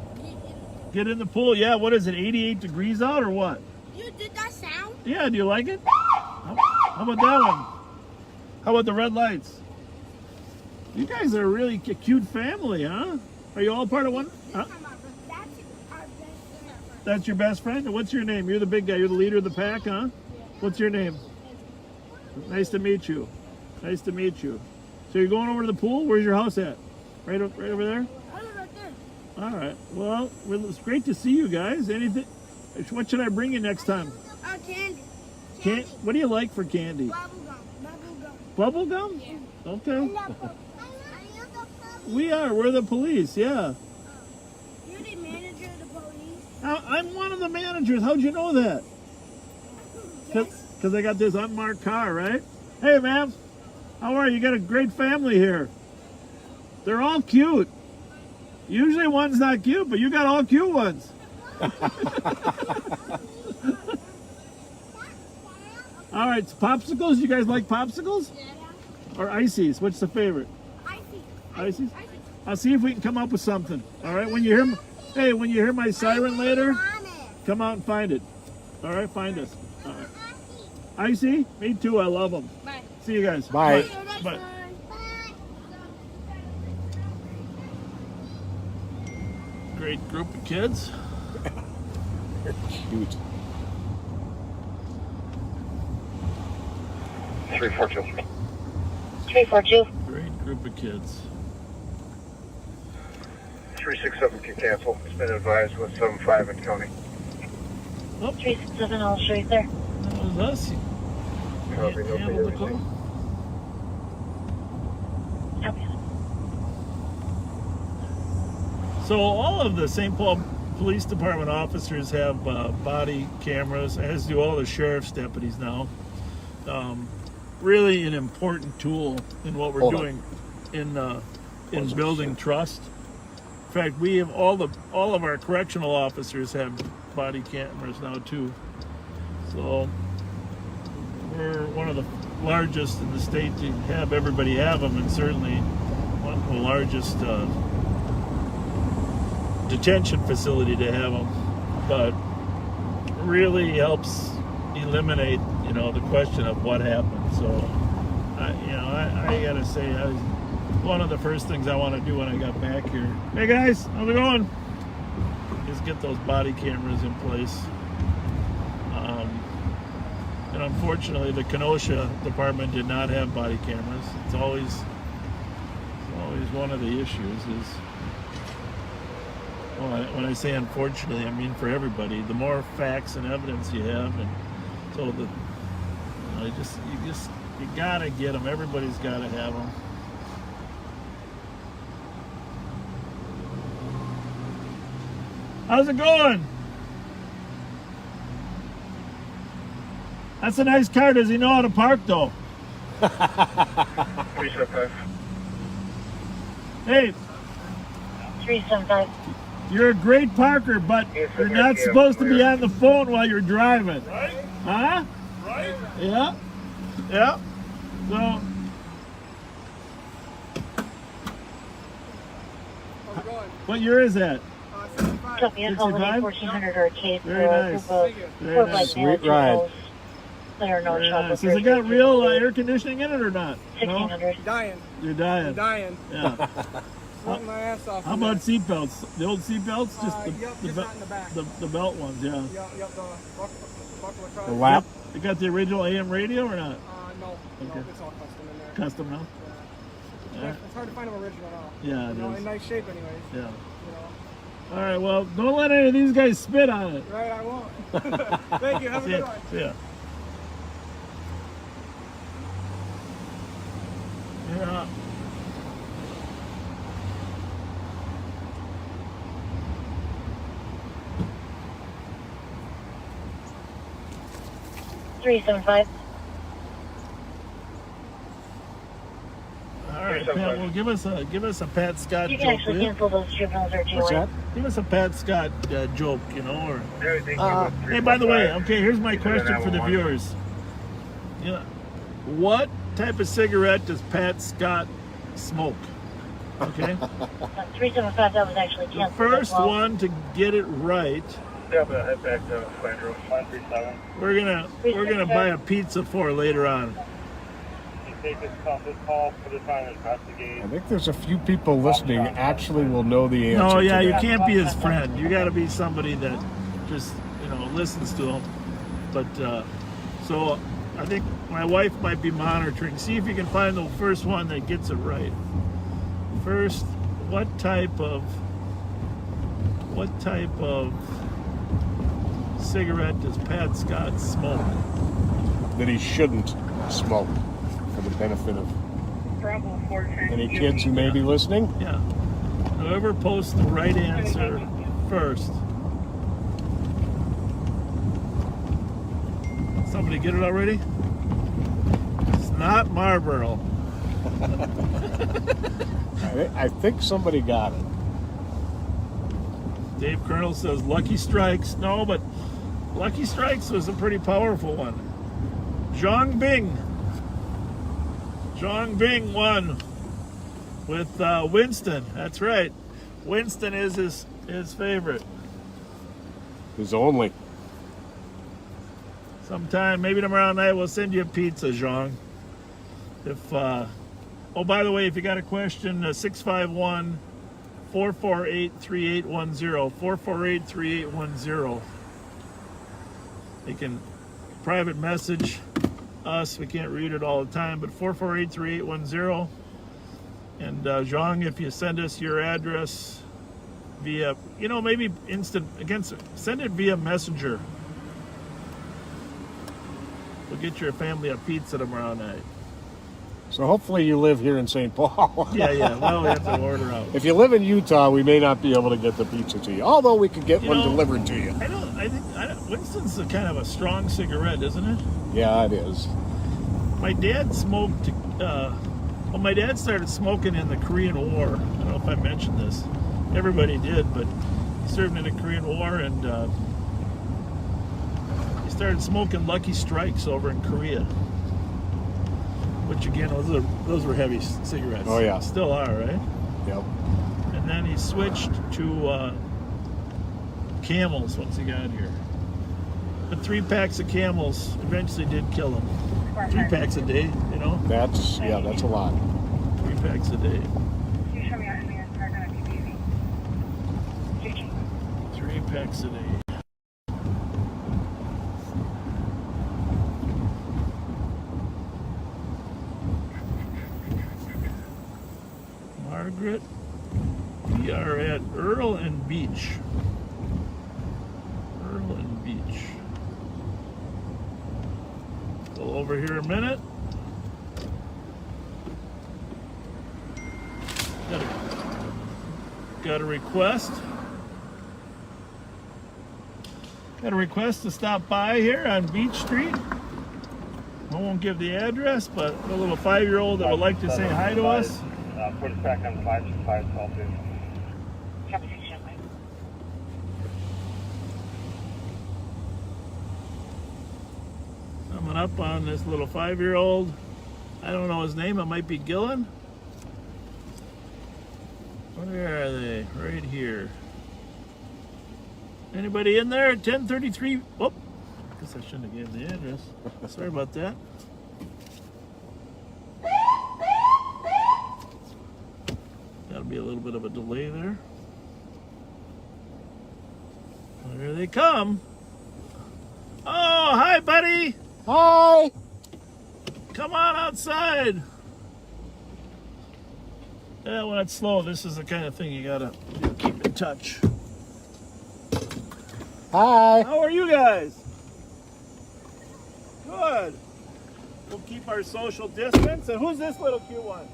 Get in the pool? Yeah. What is it? 88 degrees out or what? You did that sound? Yeah. Do you like it? How about that one? How about the red lights? You guys are a really cute family, huh? Are you all part of one? Huh? That's your best friend? What's your name? You're the big guy. You're the leader of the pack, huh? What's your name? Nice to meet you. Nice to meet you. So you're going over to the pool? Where's your house at? Right over there? I live right there. All right. Well, it's great to see you guys. Anything? What should I bring you next time? Candy. What do you like for candy? Bubble gum. Bubble gum? Yeah. Okay. We're the police, yeah. You're the manager of the police? I'm one of the managers. How'd you know that? Because I got this unmarked car, right? Hey, ma'am. How are you? You got a great family here. They're all cute. Usually one's not cute, but you got all cute ones. All right, popsicles. You guys like popsicles? Yeah. Or ices? What's the favorite? Icy. Ices? I'll see if we can come up with something. All right, when you hear my siren later, come out and find it. All right, find us. All right. Icy? Me too. I love them. Bye. See you guys. Bye. Bye. Great group of kids. Cute. 342. 342. Great group of kids. 367 can cancel. It's been advised with 75 in county. 367, I'll show you there. That was us. Copy, no Handled the pay call. Copy. So all of the St. Paul Police Department officers have body cameras, as do all the sheriff's deputies now. Really an important tool in what we're doing in building trust. In fact, we have all of our correctional officers have body cameras now too. So we're one of the largest in the state to have everybody have them, and certainly one of the largest detention facility to have them. But really helps eliminate, the question of what happened. So, I gotta say, one of the first things I want to do when I got back here. Hey guys, how's it going? Is get those body cameras in place. And unfortunately, the Kenosha department did not have body cameras. It's always one of the issues. When I say unfortunately, I mean for everybody. The more facts and evidence you have, and so you gotta get them. Everybody's gotta have them. How's it going? That's a nice car. Does he know how to park though? 375. Hey, 375. you're a great parker, but you're not supposed to be on the phone while you're driving. Right? Huh? Right? Yeah. Yeah. So, How's it going? what year is that? 65. Copy, I'm calling 65? 1400 arcade for Very a nice. group of Very four nice. black male Sweet ride. juveniles that are no Very trouble. nice. Has it got real air conditioning in it or not? No? 1600. Dying. You're dying. Dying. Yeah. Sweating my ass off. How in about there. seatbelts? The old seatbelts? Just Yep, just not in the back. the belt ones, yeah. Yep, the buckle across. The lap. You got the original AM radio or not? No, No, Okay. it's all custom in there. Custom now? Yeah. It's hard to find them original now. Yeah, it You know, is. in nice shape anyways. Yeah. You know. All right, well, don't let any of these guys spit on it. Right, I won't. Thank you. Have a See good ya. one. See ya. Yeah. Three 7-5. All right, Pat. Well, give us a Pat Scott You can joke, actually will you? cancel those juveniles or What's that? Give us a Pat Scott joke, you know, or Everything hey, by the way, okay, here's my question for the viewers. Yeah, what type of cigarette does Pat Scott smoke? Okay, 375, that was actually the canceled. first as well. one to get it right, Yeah, but head back to Fletcher. 137. we're gonna buy a pizza for later on. Take this call, put it on investigate. I think there's a few people listening actually will know the answer. No, yeah, to you that. can't be his friend. You got to be somebody that just, listens to him. But so I think my wife might be monitoring. See if you can find the first one that gets it right. First, what type of cigarette does Pat Scott smoke? That he shouldn't smoke, for the benefit of Bravo 410. any kids who may be listening. Yeah. Whoever posts the right answer first. Somebody get it already? It's not Marlboro. I think somebody got it. Dave Colonel says Lucky Strikes. No, but Lucky Strikes was a pretty powerful one. Zhang Bing won with Winston. That's right. Winston is his favorite. His only. Sometime, maybe tomorrow night, we'll send you a pizza, Zhang. If oh, by the way, if you got a question, 651-448-3810, 448-3810. You can private message us. We can't read it all the time, but 448-3810. And Zhang, if you send us your address via, maybe send it via messenger. We'll get your family a pizza tomorrow night. So hopefully you live here in St. Paul. Yeah. Well, we have to order out. If you live in Utah, we may not be able to get the pizza to you. Although we could get one delivered to you. I think Winston's a kind of a strong cigarette, isn't it? Yeah, it is. My dad smoked. My dad started smoking in the Korean War. I don't know if I mentioned this. Everybody did, but he served in the Korean War, and he started smoking Lucky Strikes over in Korea. Which again, those were heavy cigarettes. Oh yeah, still are, right? Yep. And then he switched to Camels once he got here. But 3 packs of Camels eventually did kill him. 3 packs a day, That's a lot. 3 packs a day. You show me our engineer's car gonna be easy. 3 packs a day. Margaret, we are at Earl and Beach. Earl and Beach. Go over here a minute. Got a request. Got a request to stop by here on Beach Street. I won't give the address, but a little 5-year-old that would like to say hi to us. Put it back on 512. Coming up on this little 5-year-old. I don't know his name. It might be Gillen. Where are they? Right here. Anybody in there at 1033? Oh, I guess I shouldn't have gave the address. Sorry about that. That'll be a little bit of a delay there. Here they come. Oh, hi, buddy. Hi. Come on outside. Yeah, when it's slow, this is the kind of thing you gotta keep in touch. Hi. How are you guys? Good. We'll keep our social distance. And who's this little cute one?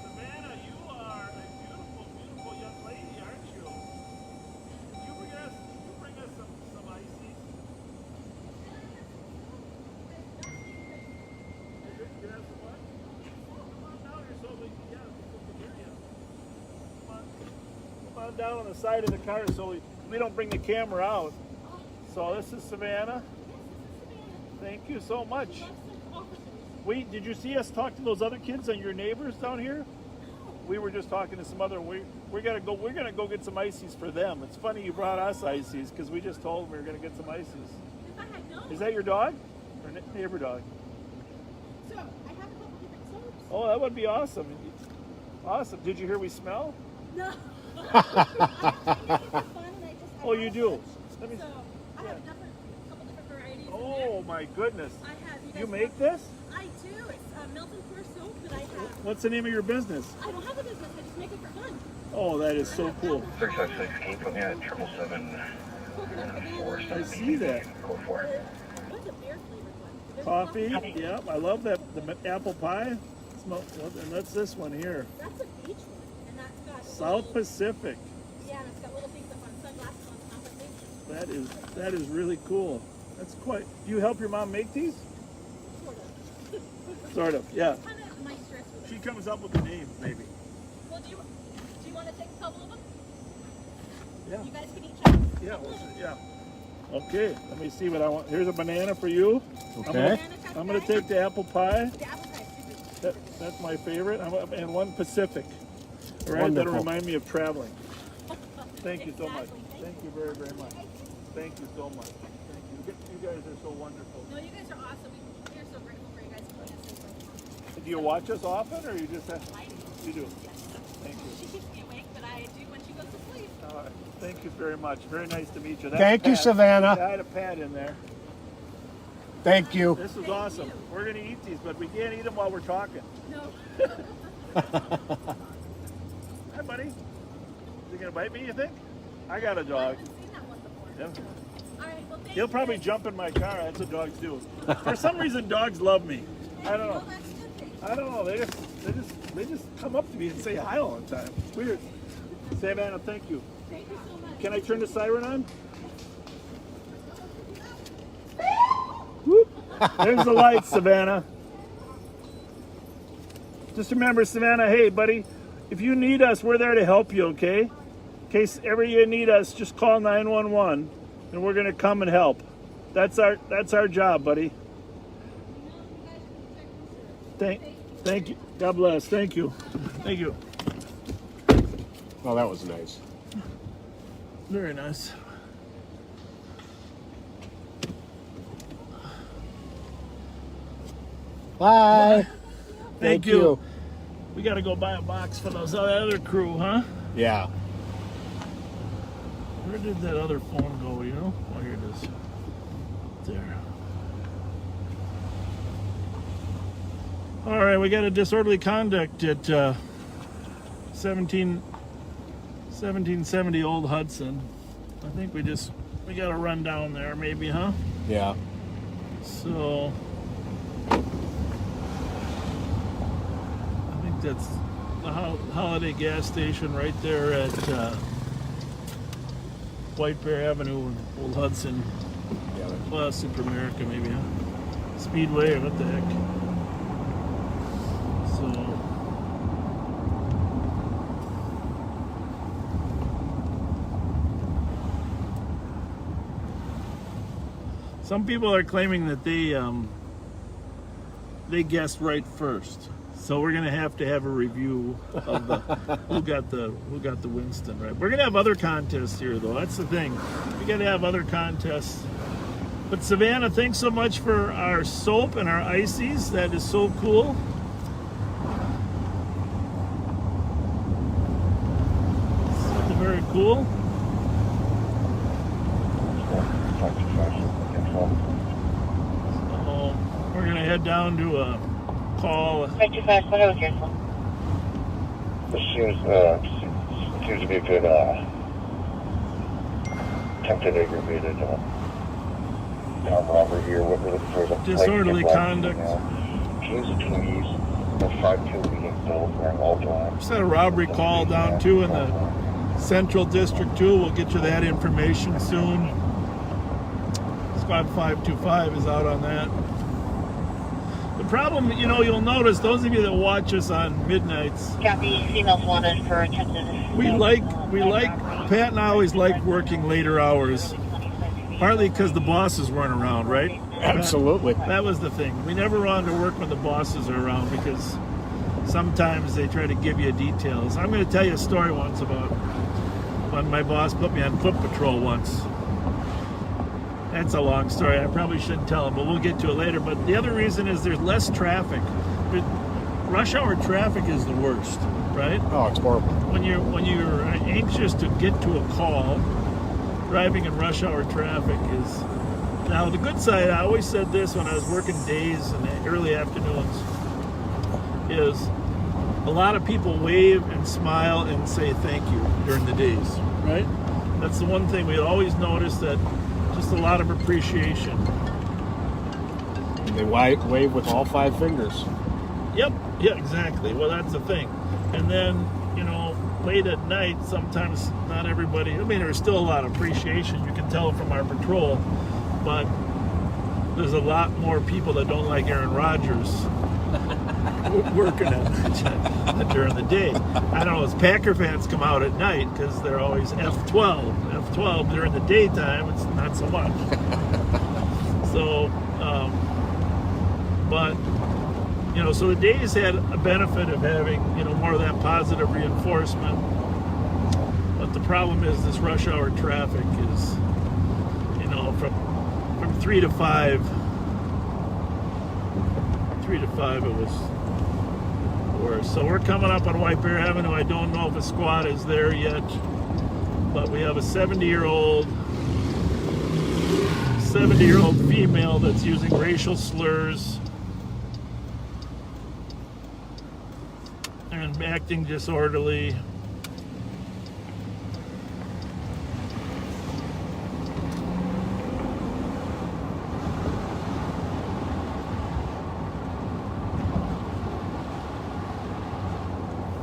Savannah, you are a beautiful, beautiful young lady, aren't you? You bring us some ices. You have some what? Come on down here so we can hear you. Come on down on the side of the car so we don't bring the camera out. So this is Savannah. Thank you so much. Wait, did you see us talk to those other kids and your neighbors down here? We were just talking to some other. We're gonna go get some ices for them. It's funny you brought us ices because we just told them we were gonna get some ices. Is that your dog or neighbor dog? So, I have a couple different soaps. Oh, that would be awesome. Awesome. Did you hear we smell? No. I fun and I Oh, you do. Let me. So, I have couple different varieties. Oh my goodness. I have. You make this? I do. It's Milton Core soap that I have. What's the name of your business? I don't have a business. I just make it for fun. Oh, that is so cool. 656, can you put me at 777 I see that. Code 4. What's a beer flavored one? Coffee, yep, I love that. The apple pie. And that's this one here. That's a beach one, and that's got South little, Pacific. yeah, and it's got little things up on sunglasses on top of it. That is really cool. That's quite. Do you help your mom make these? Sort of. Sort of, yeah. Kind of my stress with She it. comes up with the names, maybe. Well, do you want to take a couple of them? Yeah. You guys can each have. Yeah. Okay, let me see what I want. Here's a banana for you. Okay. I'm gonna take the apple pie. The apple pie is super. That's my favorite. And one Pacific. All right, Wonderful. that'll remind me of traveling. Thank you so much. Exactly. Thank you very, very much. Thank you so much. Thank you. You guys are so wonderful. No, you guys are awesome. We're so grateful for you guys for putting us in. Do you watch us often, or you just have? I do. You do. Yes. Thank you. She keeps me awake, but I do when she goes to sleep. All right. Thank you very much. Very nice to meet you. That's Thank you, Pat. Savannah. I had a pad in there. Thank you. This is awesome. We're gonna eat these, but we can't eat them while we're talking. No. Hi, buddy. Is he gonna bite me? You think? I got a I dog. haven't seen that one before. Yeah. All right, well, thank He'll you probably guys. jump in my car. That's what dogs do. For some reason, dogs love me. I don't know. Well, that's a good thing. I don't know. They just come up to me and say hi all the time. It's weird. Savannah, thank you. Thank you so much. Can I turn the siren on? Whoop. There's the lights, Savannah. Just remember, Savannah, hey, buddy, if you need us, we're there to help you, okay? In case ever you need us, just call 911, and we're going to come and help. That's our job, buddy. Thank you. God bless. Thank you. Thank you. Well, that was nice. Very nice. Bye. Thank you. We got to go buy a box for those other crew, huh? Yeah. Where did that other phone go, you know? Oh, here it is. There. All right, we got a disorderly conduct at 1770 Old Hudson. I think we got to run down there maybe, huh? Yeah. So I think that's the Holiday gas station right there at White Bear Avenue and Old Hudson. Yeah. Well, Super America maybe, huh? Speedway or what the heck? So some people are claiming that they guessed right first. So we're gonna have a review of the who got the Winston right. We're gonna have other contests here though. That's the thing. We gotta have other contests. But Savannah, thanks so much for our soap and our ices. That is so cool. That's very cool. We're gonna head down to a call. 525, what was your info? This seems to be a good, attempted aggravated, armed robbery here. What we're looking for is a Disorderly conduct. Kings of Keys, the 5-2 being built, wearing all black. Just had a robbery call down too in the Central District too. We'll get you that information soon. Squad 525 is out on that. The problem, you know, you'll notice, those of you that watch us on midnights, Copy, females wanted for attempted. we like, Pat and I always like working later hours, partly because the bosses weren't around, right? Absolutely. That was the thing. We never wanted to work when the bosses are around because sometimes they try to give you details. I'm going to tell you a story once about when my boss put me on foot patrol once. That's a long story. I probably shouldn't tell him, but we'll get to it later. But the other reason is there's less traffic. Rush hour traffic is the worst, right? Oh, it's horrible. When you're anxious to get to a call, driving in rush hour traffic is. Now the good side, I always said this when I was working days and early afternoons, is a lot of people wave and smile and say thank you during the days, right? That's the one thing we always noticed, that just a lot of appreciation. And they wave with all 5 fingers. Yep, yeah, exactly. Well, that's the thing. And then, you know, late at night, sometimes not everybody, I mean, there's still a lot of appreciation. You can tell from our patrol, but there's a lot more people that don't like Aaron Rodgers working at during the day. I don't know, as Packer fans come out at night because they're always F12 during the daytime, it's not so much. So, but, you know, so the days had a benefit of having, you know, more of that positive reinforcement. But the problem is this rush hour traffic is, you know, from 3 to 5 it was worse. So we're coming up on White Bear Avenue. I don't know if a squad is there yet, but we have a 70-year-old female that's using racial slurs and acting disorderly.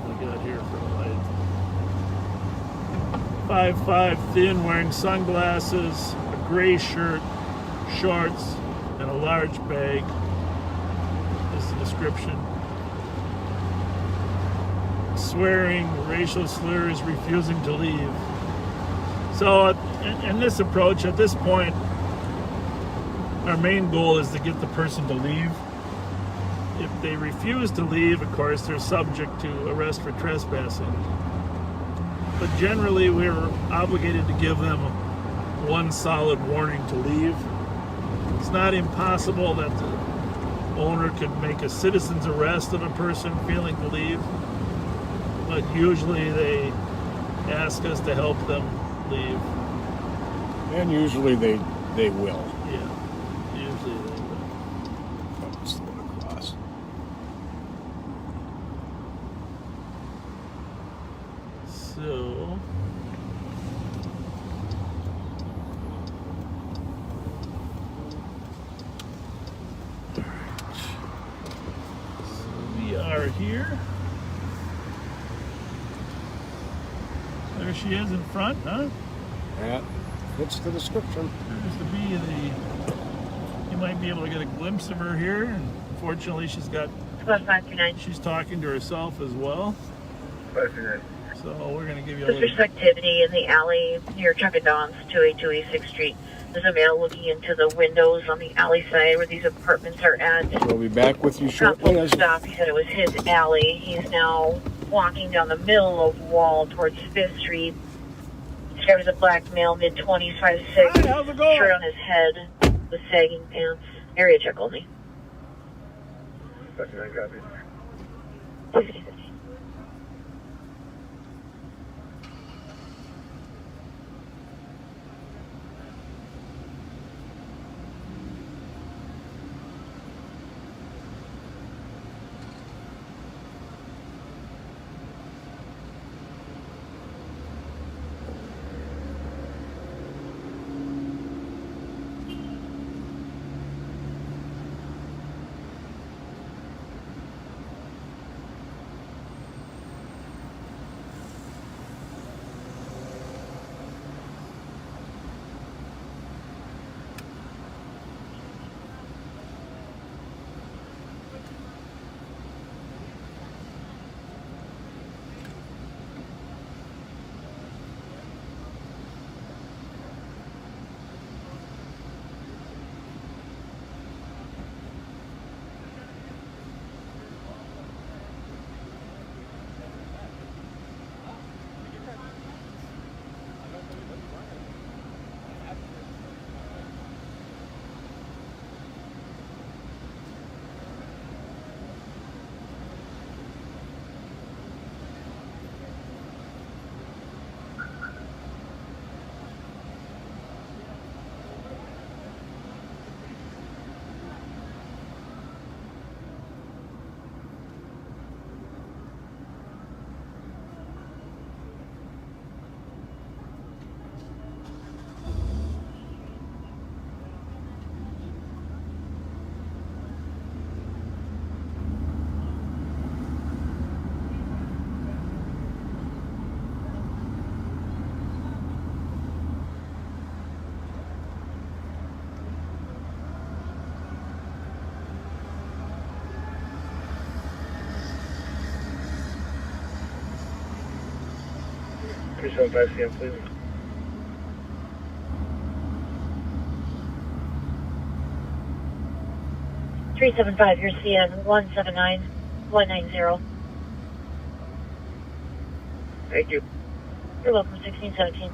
We got here for a light. 5'5", thin, wearing sunglasses, a gray shirt, shorts, and a large bag. This is the description. Swearing, racial slurs, refusing to leave. So in this approach, at this point, our main goal is to get the person to leave. If they refuse to leave, of course, they're subject to arrest for trespassing. But generally, we're obligated to give them one solid warning to leave. It's not impossible that the owner could make a citizen's arrest of a person failing to leave, but usually they ask us to help them leave. And usually they will. Yeah, usually they will. Just look across. So, we are here. There she is in front, huh? That fits the description. There's the B of the. You might be able to get a glimpse of her here. And unfortunately, she's talking to herself as well. 539. So we're going to give you a Suspicious little. activity in the alley near Chuck and Don's, 282 East 6th Street. There's a male looking into the windows on the alley side where these apartments are at. We'll be back with you Not shortly. supposed to stop. He said it was his alley. He's now walking down the middle of Wall towards 5th Street. Described as a black male, mid-20s, 5'6", Hi, how's it going? shirt on his head with sagging pants. Area check only. 539 copy. 50-50. 375 CM, please. Your CN 179190. Thank you. You're welcome, 1617.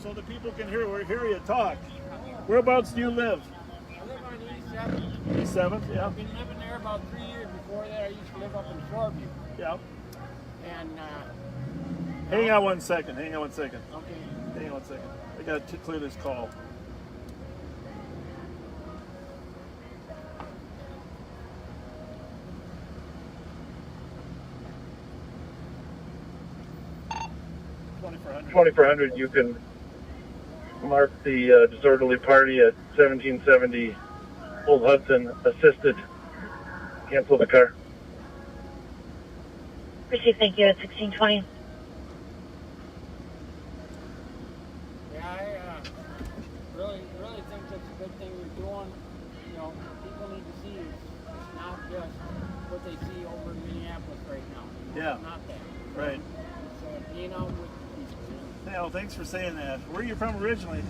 So the people can hear you talk. Whereabouts do you live? I live on East 7th. East 7th, yeah. I've been living there about 3 years. Before that, I used to live up in Shoreview. Yeah. And, Hang on one second. okay. Hang on one second. I got to clear this call. $2400, you can mark the disorderly party at 1770 Old Hudson, assisted. Cancel the car. Received, thank you, at 1620. Yeah, I really think that's a good thing you're doing. You know, people need to see it's not just what they see over in Minneapolis right now. You know, Yeah. It's not that. Right. It's being out with people. Hey, well, thanks for saying that. Where are you from originally?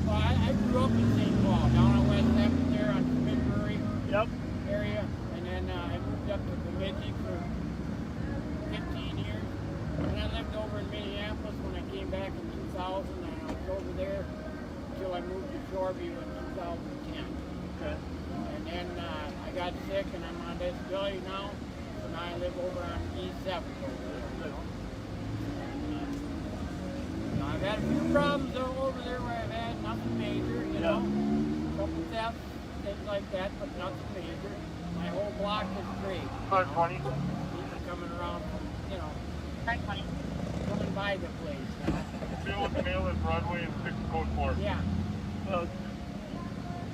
Well, I grew up in St. Paul, down on West 7th there on Midbury Yep. area, and then I moved up to Bemidji for 15 years. And I lived over in Minneapolis when I came back in 2000, and I was over there until I moved to Shoreview in 2010. Okay. And then I got sick, and I'm on disability now, so now I live over on East 7th over there. I've had a few problems over there where I've had nothing major, you know, couple thefts, things like that, but nothing major. My whole block is great. 520. People coming around, you know, 520. coming by the place. You know? Deal with the mail at Broadway and fix code 4. Yeah. Well,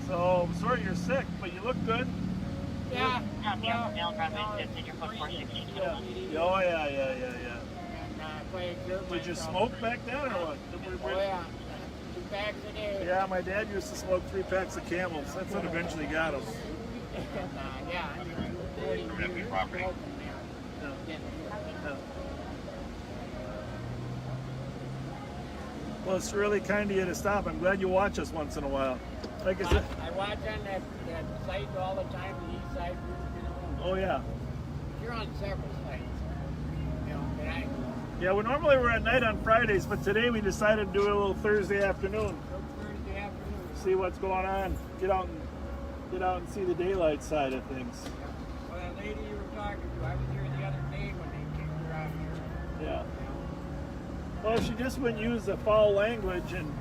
so I'm sorry you're sick, but you look good. Yeah. Oh yeah. And if I exert Did you myself- smoke back then or what? Oh yeah. 2 packs a day. Yeah, my dad used to smoke 3 packs of Camels. That's what eventually got him. Yeah. I mean, 40 years property. smoking Yeah. there. Getting Yeah. Well, it's really kind of you to stop. I'm glad you watch us once in a while. Like I said, I watch on that site all the time, the east side, you know. oh yeah. You're on several sites, you know, that I go on. Yeah, well, normally we're at night on Fridays, but today we decided to do a little Thursday afternoon. Thursday afternoon. See what's going on. Get out and see the daylight side of things. Well, that lady you were talking to, I was here the other day when they kicked her out here. Yeah. Well, she just wouldn't use the foul language and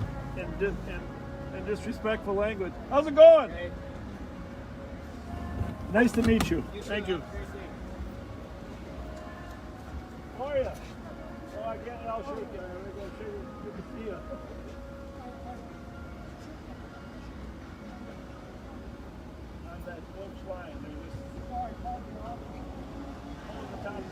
disrespectful language. How's it going? Okay. Nice to meet you. You Thank too. you. How are you? Oh, I can't. I'll shake you. I'm going to shake you. Good to see you. On that Volkswagen, there's this. Oh, the top.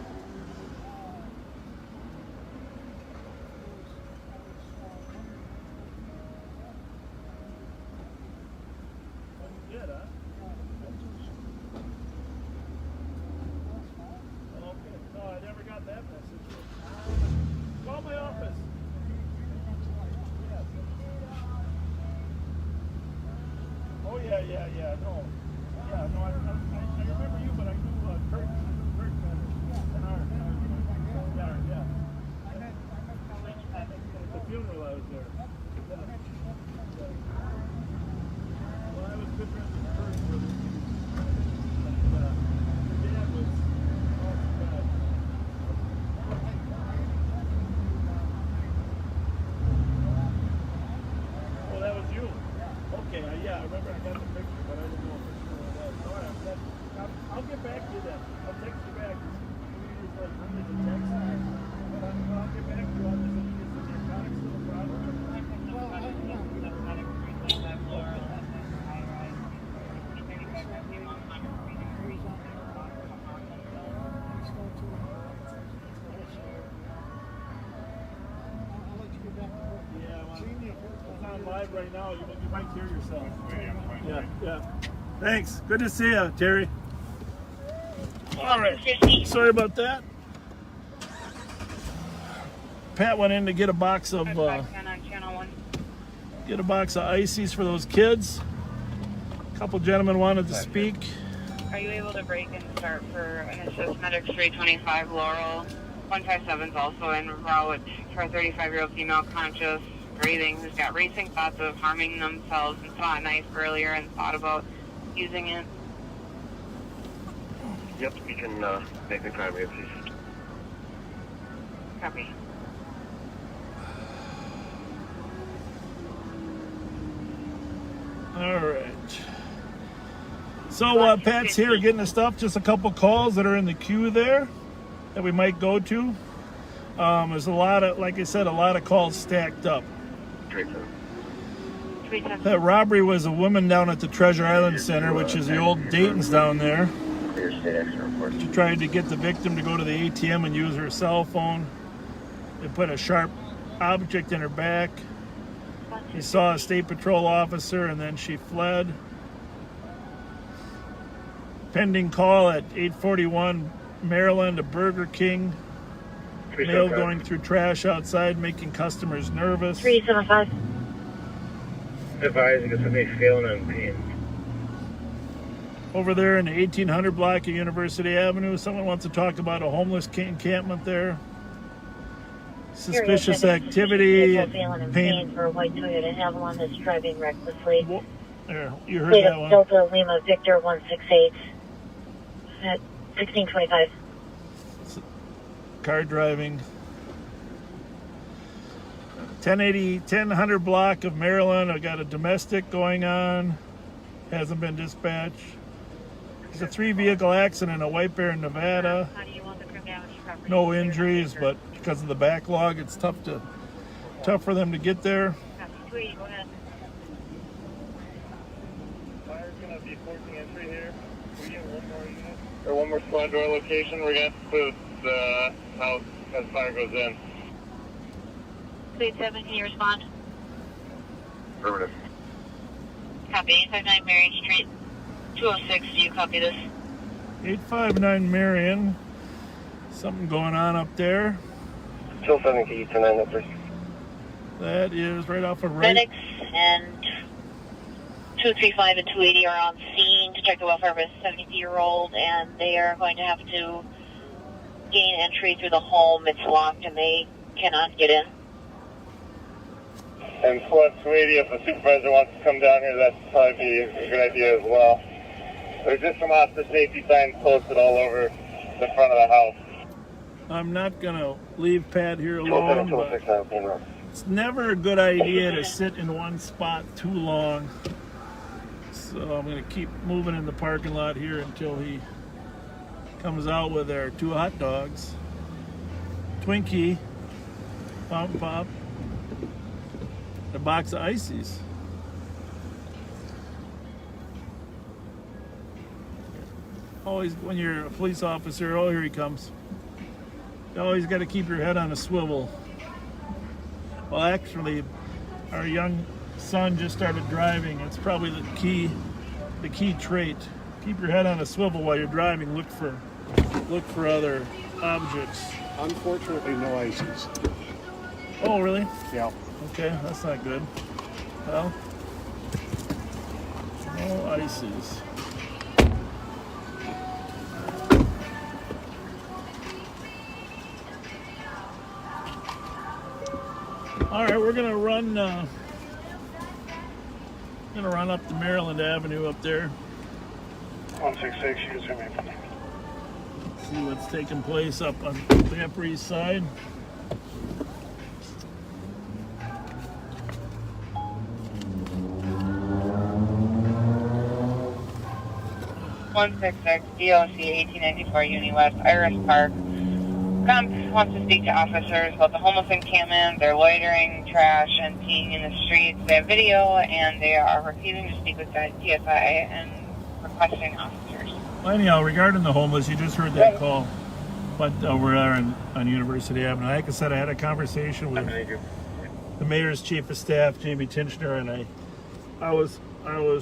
yeah, no. Yeah, no, I remember you, but I knew Kurt better. And our, yeah. At the funeral I was there. Yeah. Well, I was good friends with Kurt for the dad was awesome guy. Oh, that was you. Okay, yeah, I remember I got the picture, but I didn't know for sure what that was. All right, I'll get back to you then. I'll text you back. You just like bring me the text. But I'll get back to you. I'll just get some narcotics to the problem. Yeah, well, it's on live right now. You might hear yourself. Yeah. Thanks. Good to see you, Terry. All right. Sorry about that. Pat went in to get a box of ices for those kids. A couple gentlemen wanted to speak. Are you able to break and start for an assist medic 325 Laurel? 157 is also en route for a 35-year-old female conscious, breathing, who's got racing thoughts of harming themselves and saw a knife earlier and thought about using it. Yep, we can make the crime here, please. Copy. All right. So Pat's here getting the stuff. Just a couple calls that are in the queue there that we might go to. There's a lot of, like I said, a lot of calls stacked up. That robbery was a woman down at the Treasure Island Center, which is the old Dayton's down there. She tried to get the victim to go to the ATM and use her cell phone. They put a sharp object in her back. She saw a state patrol officer and then she fled. Pending call at 841 Maryland, a Burger King. Male going through trash outside, making customers nervous. 375. Advising if somebody's feeling in pain. Over there in the 1800 block of University Avenue, someone wants to talk about a homeless encampment there. Suspicious activity. Pain for a white Toyota Avalon that's driving recklessly. There, you heard that one. Delta Lima Victor 168 at 1625. Car driving. 1000 block of Maryland. I got a domestic going on. Hasn't been dispatched. There's a 3-vehicle accident in White Bear, Nevada. No injuries, but because of the backlog, it's tough for them to get there. Go ahead. Fire's gonna be forcing entry here. We get one more unit. Or one more squad to our location. We're gonna put the house as fire goes in. 37, can you respond? Affirmative. Copy, 859 Marion Street, 206, do you copy this? 859 Marion. Something going on up there. Still 70 to 9 numbers. That is right off of right. Medics and 235 and 280 are on scene to check the welfare of a 72-year-old, and they are going to have to gain entry through the home. It's locked and they cannot get in. And plus 280, if the supervisor wants to come down here, that's probably a good idea as well. There's just some officer safety signs posted all over the front of the house. I'm not going to leave Pat here alone, but it's never a good idea to sit in one spot too long. So I'm going to keep moving in the parking lot here until he comes out with our 2 hot dogs, Twinkie, Fountain Pop, a box of ices. Always, when you're a police officer, oh, here he comes. You always got to keep your head on a swivel. Well, actually, our young son just started driving. It's probably the key trait. Keep your head on a swivel while you're driving. Look for other objects. Unfortunately, no ices. Oh, really? Yeah. Okay, that's not good. Well, No ices. All right, we're gonna run up the Maryland Avenue up there. 166, use him. See what's taking place up on the Upper East Side. (166) DOC 1894 Uni West Iris Park. Comp wants to speak to officers about the homeless encampment. They're loitering, trash, and peeing in the streets. They have video, and they are refusing to speak with TSI and requesting officers. Well, anyhow, regarding the homeless, you just heard that call, but we're on University Avenue. Like I said, I had a conversation with the mayor's chief of staff, Jamie Tinchner, and I was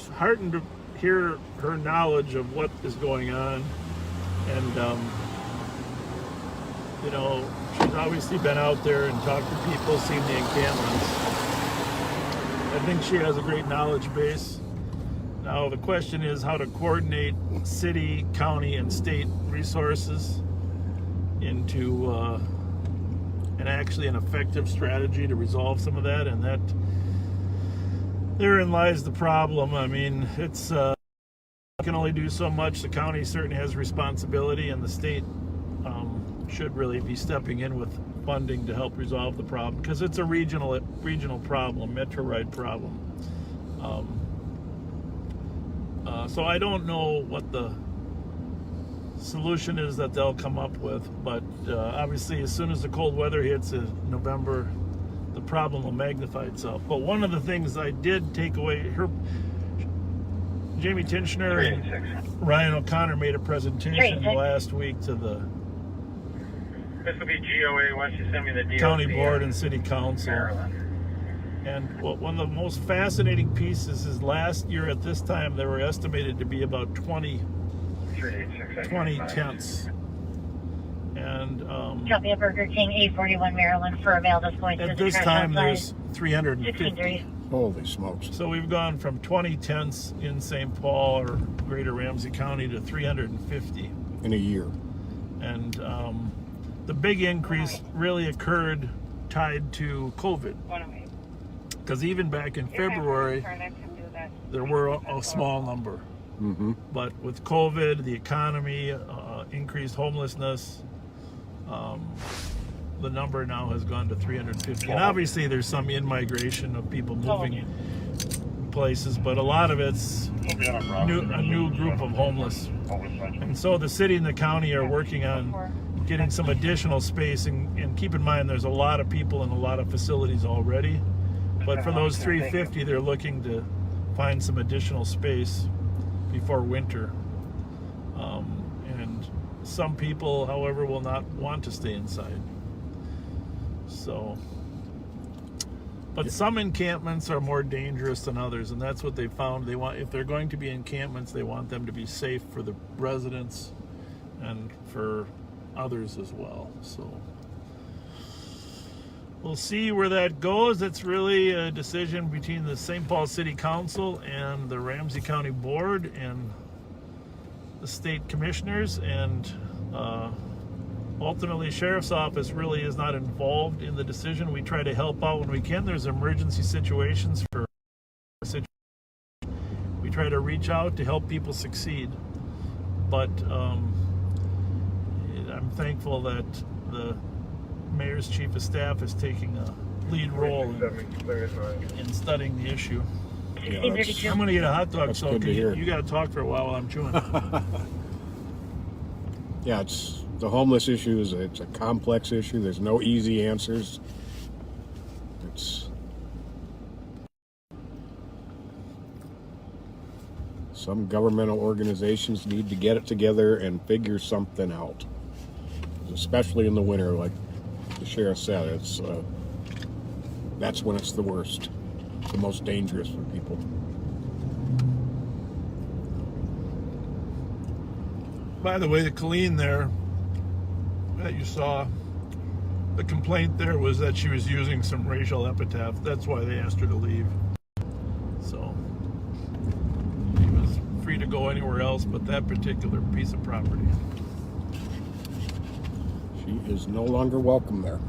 heartened to hear her knowledge of what is going on, and you know, she's obviously been out there and talked to people, seen the encampments. I think she has a great knowledge base. Now the question is how to coordinate city, county, and state resources into an effective strategy to resolve some of that, and that therein lies the problem. I mean, it's can only do so much. The county certainly has responsibility, and the state should really be stepping in with funding to help resolve the problem, because it's a regional problem, metro-wide problem. So I don't know what the solution is that they'll come up with, but obviously as soon as the cold weather hits in November, the problem will magnify itself. But one of the things I did take away, Jamie Tinchner and Ryan O'Connor made a presentation last week to the This will be GOA once you send me the DOC. County Board and City Council. Maryland. And one of the most fascinating pieces is last year at this time there were estimated to be about 20 tents. And Copy of Burger King, 841 Maryland for a mail that's going at to the this trash time outside. there's 350. Holy smokes. So we've gone from 20 tents in St. Paul or greater Ramsey County to 350 in a year. And the big increase really occurred tied to COVID, because even back in February there were a small number. Mm-hmm. But with COVID, the economy, increased homelessness, the number now has gone to 350. And obviously there's some in-migration of people moving places, but a lot of it's a new group of homeless. And so the city and the county are working on getting some additional space, and keep in mind there's a lot of people in a lot of facilities already. But for those 350, they're looking to find some additional space before winter. And some people, however, will not want to stay inside. So, but some encampments are more dangerous than others, and that's what they found. They want, if they're going to be encampments, they want them to be safe for the residents and for others as well. So we'll see where that goes. It's really a decision between the St. Paul City Council and the Ramsey County Board and the state commissioners, and ultimately Sheriff's Office really is not involved in the decision. We try to help out when we can. There's emergency situations we try to reach out to help people succeed, but I'm thankful that the mayor's chief of staff is taking a lead role in studying the issue. Yeah, I'm going to get a hot dog, so you got to talk for a while I'm chewing. Yeah, it's the homeless issue it's a complex issue. There's no easy answers. Some governmental organizations need to get it together and figure something out, especially in the winter, like the sheriff said. That's when it's the worst. It's the most dangerous for people. By the way, the Colleen there that you saw, the complaint there was that she was using some racial epithet. That's why they asked her to leave. So, anyway. go anywhere else but that particular piece of property. She is no longer welcome there.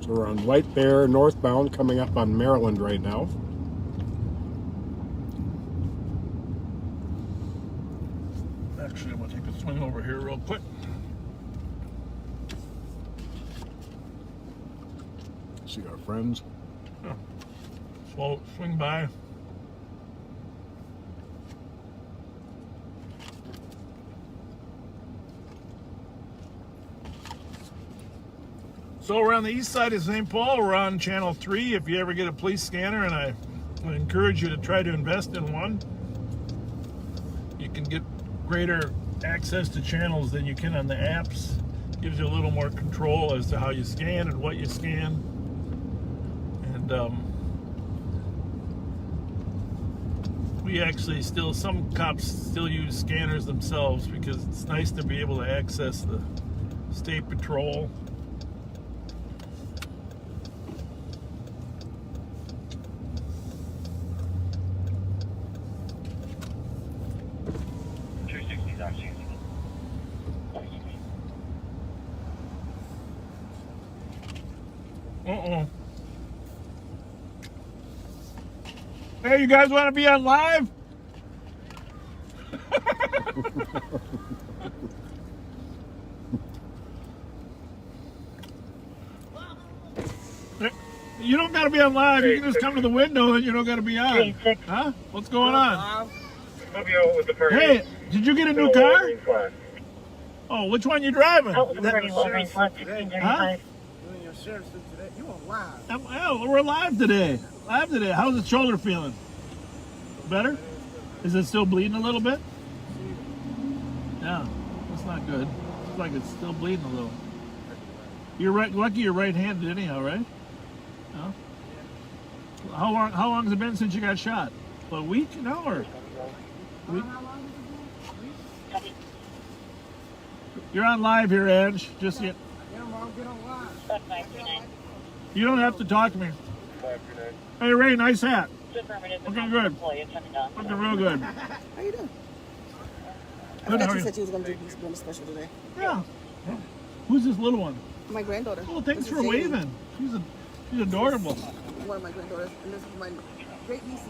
So we're on White Bear northbound, coming up on Maryland right now. Actually, I'm gonna take a swing over here real quick. See our friends. Swing by. So we're on the east side of St. Paul. We're on Channel 3. If you ever get a police scanner, and I would encourage you to try to invest in one, you can get greater access to channels than you can on the apps. Gives you a little more control as to how you scan and what you scan. And we actually still, some cops still use scanners themselves because it's nice to be able to access the state patrol. Hey, you guys want to be on live? You don't got to be on live. You can just come to the window and you don't got to be on. Huh? What's going on? Hey, did you get a new car? Oh, which one you driving? Oh, the party will ring flat 1635. You on live? Oh, we're live today. How's the shoulder feeling? Better? Is it still bleeding a little bit? Yeah, that's not good. Looks like it's still bleeding a little. You're right. Lucky you're right-handed anyhow, right? No? How long has it been since you got shot? A week now, or a week? You're on live here, Edge. Just get. Yeah, Mom, get on live. You don't have to talk to me. Hey, Ray, nice hat. Looking good. Looking real good. How you doing? I Good, how thought are you you? said you was going to do something special today. Yeah. Who's this little one? My granddaughter. Oh, thanks This for is Jamie. waving. She's adorable. One of my granddaughters. And this is my great niece.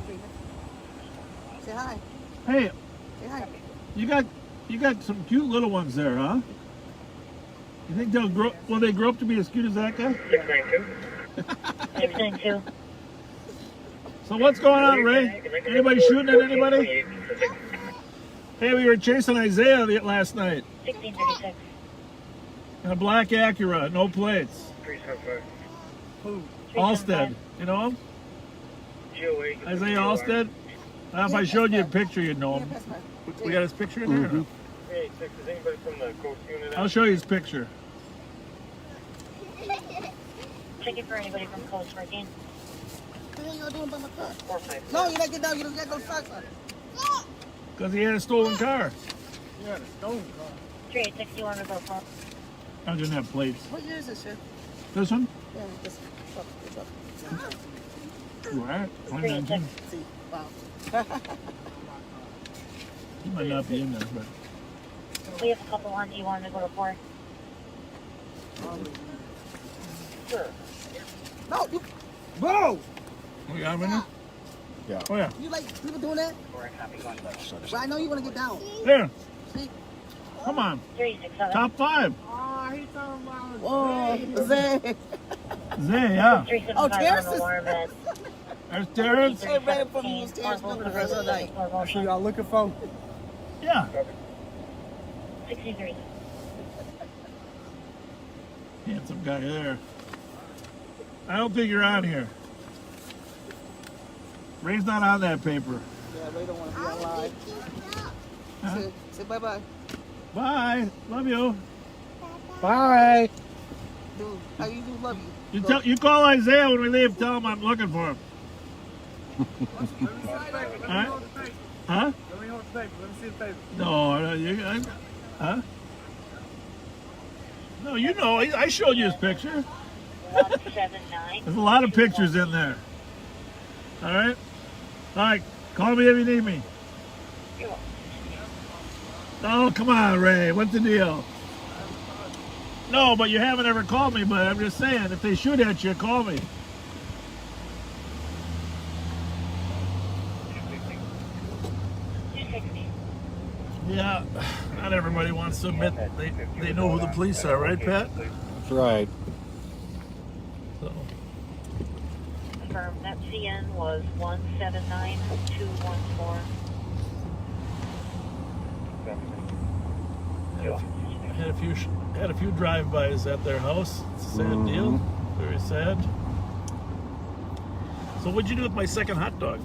Say hi. Hey, Say hi. you got some cute little ones there, huh? You think they'll grow? Will they grow up to be as cute as that guy? 692. So what's going on, Ray? Anybody shooting at anybody? Hey, we were chasing Isaiah last night 1636. in a black Acura, no plates. Who? Allstead, you know him? Isaiah Allstead? If I showed you a picture, you'd know Yeah, him. pass my. We got his picture in there? or no? I'll show you his picture. Checking for anybody from Coast 14. What are you doing by my car? 456. No, you gotta get down. You don't get those socks on. Because he had a stolen car. You had a stone car. 3860, you want to go front? I didn't have plates. What year is this shit? This one? Yeah, this truck. Right. 2019. See, wow. He might not be in there, but. We have a couple on. Do you want to go to 4? Sure. No, you. Whoa! We got him in there? Yeah. Oh, yeah. You like people doing that? But I know you want to get down. There. See? Come on. 367. Top 5. Oh, he talking about Whoa, Zay. Zay, yeah. 375 Oh, on Terrace the is- alarm at There's Terrence. Hey, ran from you was Terrence looking for us all night. That's what y'all looking for? Yeah. 63. Handsome guy there. I don't think you're on here. Ray's not on that paper. Yeah, Ray don't want to be on live. Huh? Say bye-bye. Bye. Love you. Bye. Dude, how you do love you. You call Isaiah when we leave. Tell him I'm looking for him. Huh? Huh? Let me hold the paper. Let me see the paper. No. Huh? No, you know, I showed you his picture. 179. There's a lot of pictures in there. All right? All right, call me if you need me. Oh, come on, Ray. What's the deal? No, but you haven't ever called me, but I'm just saying, if they shoot at you, call me. Yeah, not everybody wants to admit they know who the police are, right, Pat? That's right. So, Confirm that CN was 179214. had a few drive-bys at their house. It's a sad deal. Very sad. So what'd you do with my second hot dog?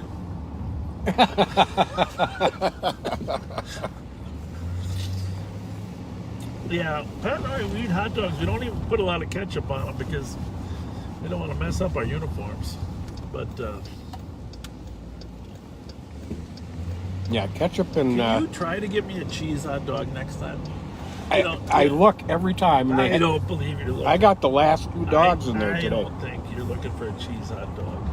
Yeah, Pat and I, we eat hot dogs. We don't even put a lot of ketchup on them because we don't want to mess up our uniforms. But Yeah, ketchup and. can you try to get me a cheese hot dog next time? I look every time. And I don't believe you look. I got the last 2 dogs in there I today. don't think you're looking for a cheese hot dog.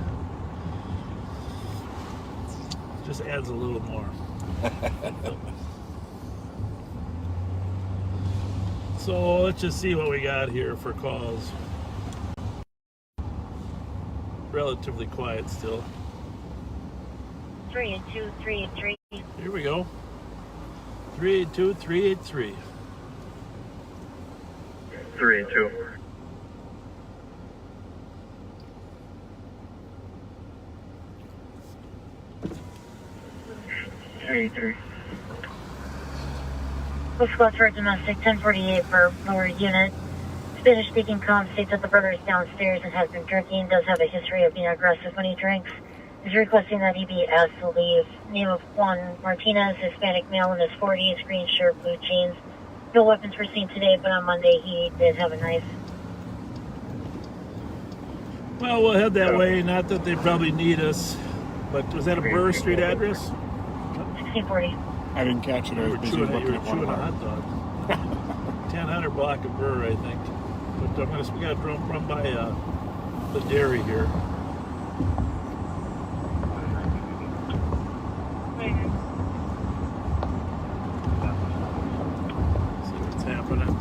Just adds a little more. So let's just see what we got here for calls. Relatively quiet still. 382-383. Here we go. 382-383. 382. Squad for domestic 1048 for lower unit. Spanish-speaking comm states that the brother is downstairs and has been drinking. Does have a history of being aggressive when he drinks. Is requesting that he be asked to leave. Name of Juan Martinez, Hispanic male in his 40s, green shirt, blue jeans. No weapons were seen today, but on Monday he did have a knife. Well, we'll head that way. Not that they probably need us, but was that a Burr Street address? 1640. I didn't catch it. I was busy You looking were at chewing a one. hot dog. 1000 block of Burr, I think. But we got to run by the dairy here. See what's happening.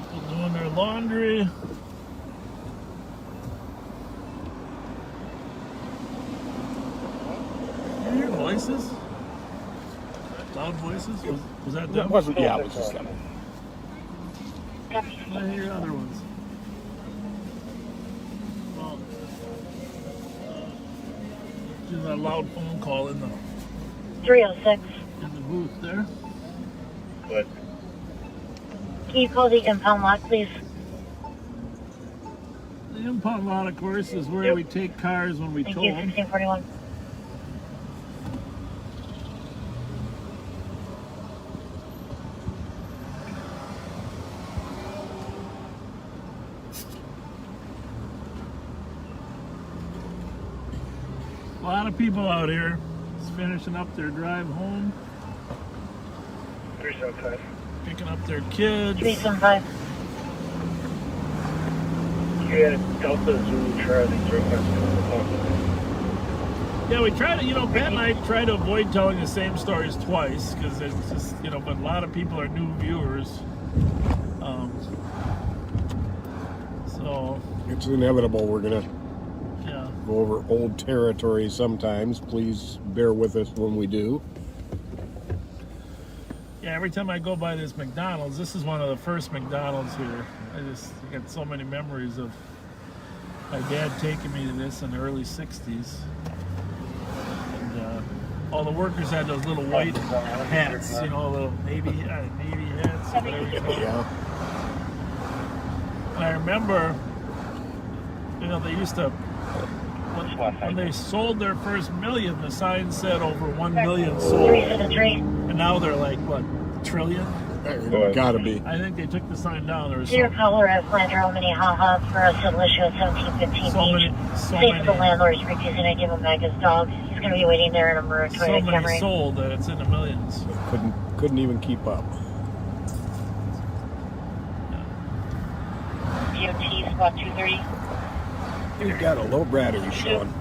People doing their laundry. You hear voices? Loud voices? Was that them? It wasn't. Yeah, it was just them. I hear other ones. Well, just a loud phone call in the 306. booth there. But Can you call the impound lot, please? The impound lot, of course, is where we take cars when we Thank tow you, them. 1641. A lot of people out here just finishing up their drive home, 375. picking up their kids. 375. Yeah, Delta Zulu Charlie 0. Yeah, we try to, Pat and I try to avoid telling the same stories twice because it's just, but a lot of people are new viewers. So, It's inevitable. We're gonna yeah. go over old territory sometimes. Please bear with us when we do. Yeah, every time I go by this McDonald's, this is one of the first McDonald's here. I got so many memories of my dad taking me to this in the early 60s. And all the workers had those little white hats, little Navy hats. Whatever you call them. Yeah. And I remember, they used to, when they sold their first million, the sign said over 1 million sold. 373. And now they're like, what, trillion? Gotta be. I think they took the sign down. There was Dear so, caller at Fletcher, Minnehaha for a civil issue at 1715 so Beach. many, Say the landlord's refusing to give him back his dog. He's going to be waiting there in a Maroon so Toyota many Camry. sold that it's in the millions. Couldn't even keep up. DOT spot 230. You got a low battery, Sean.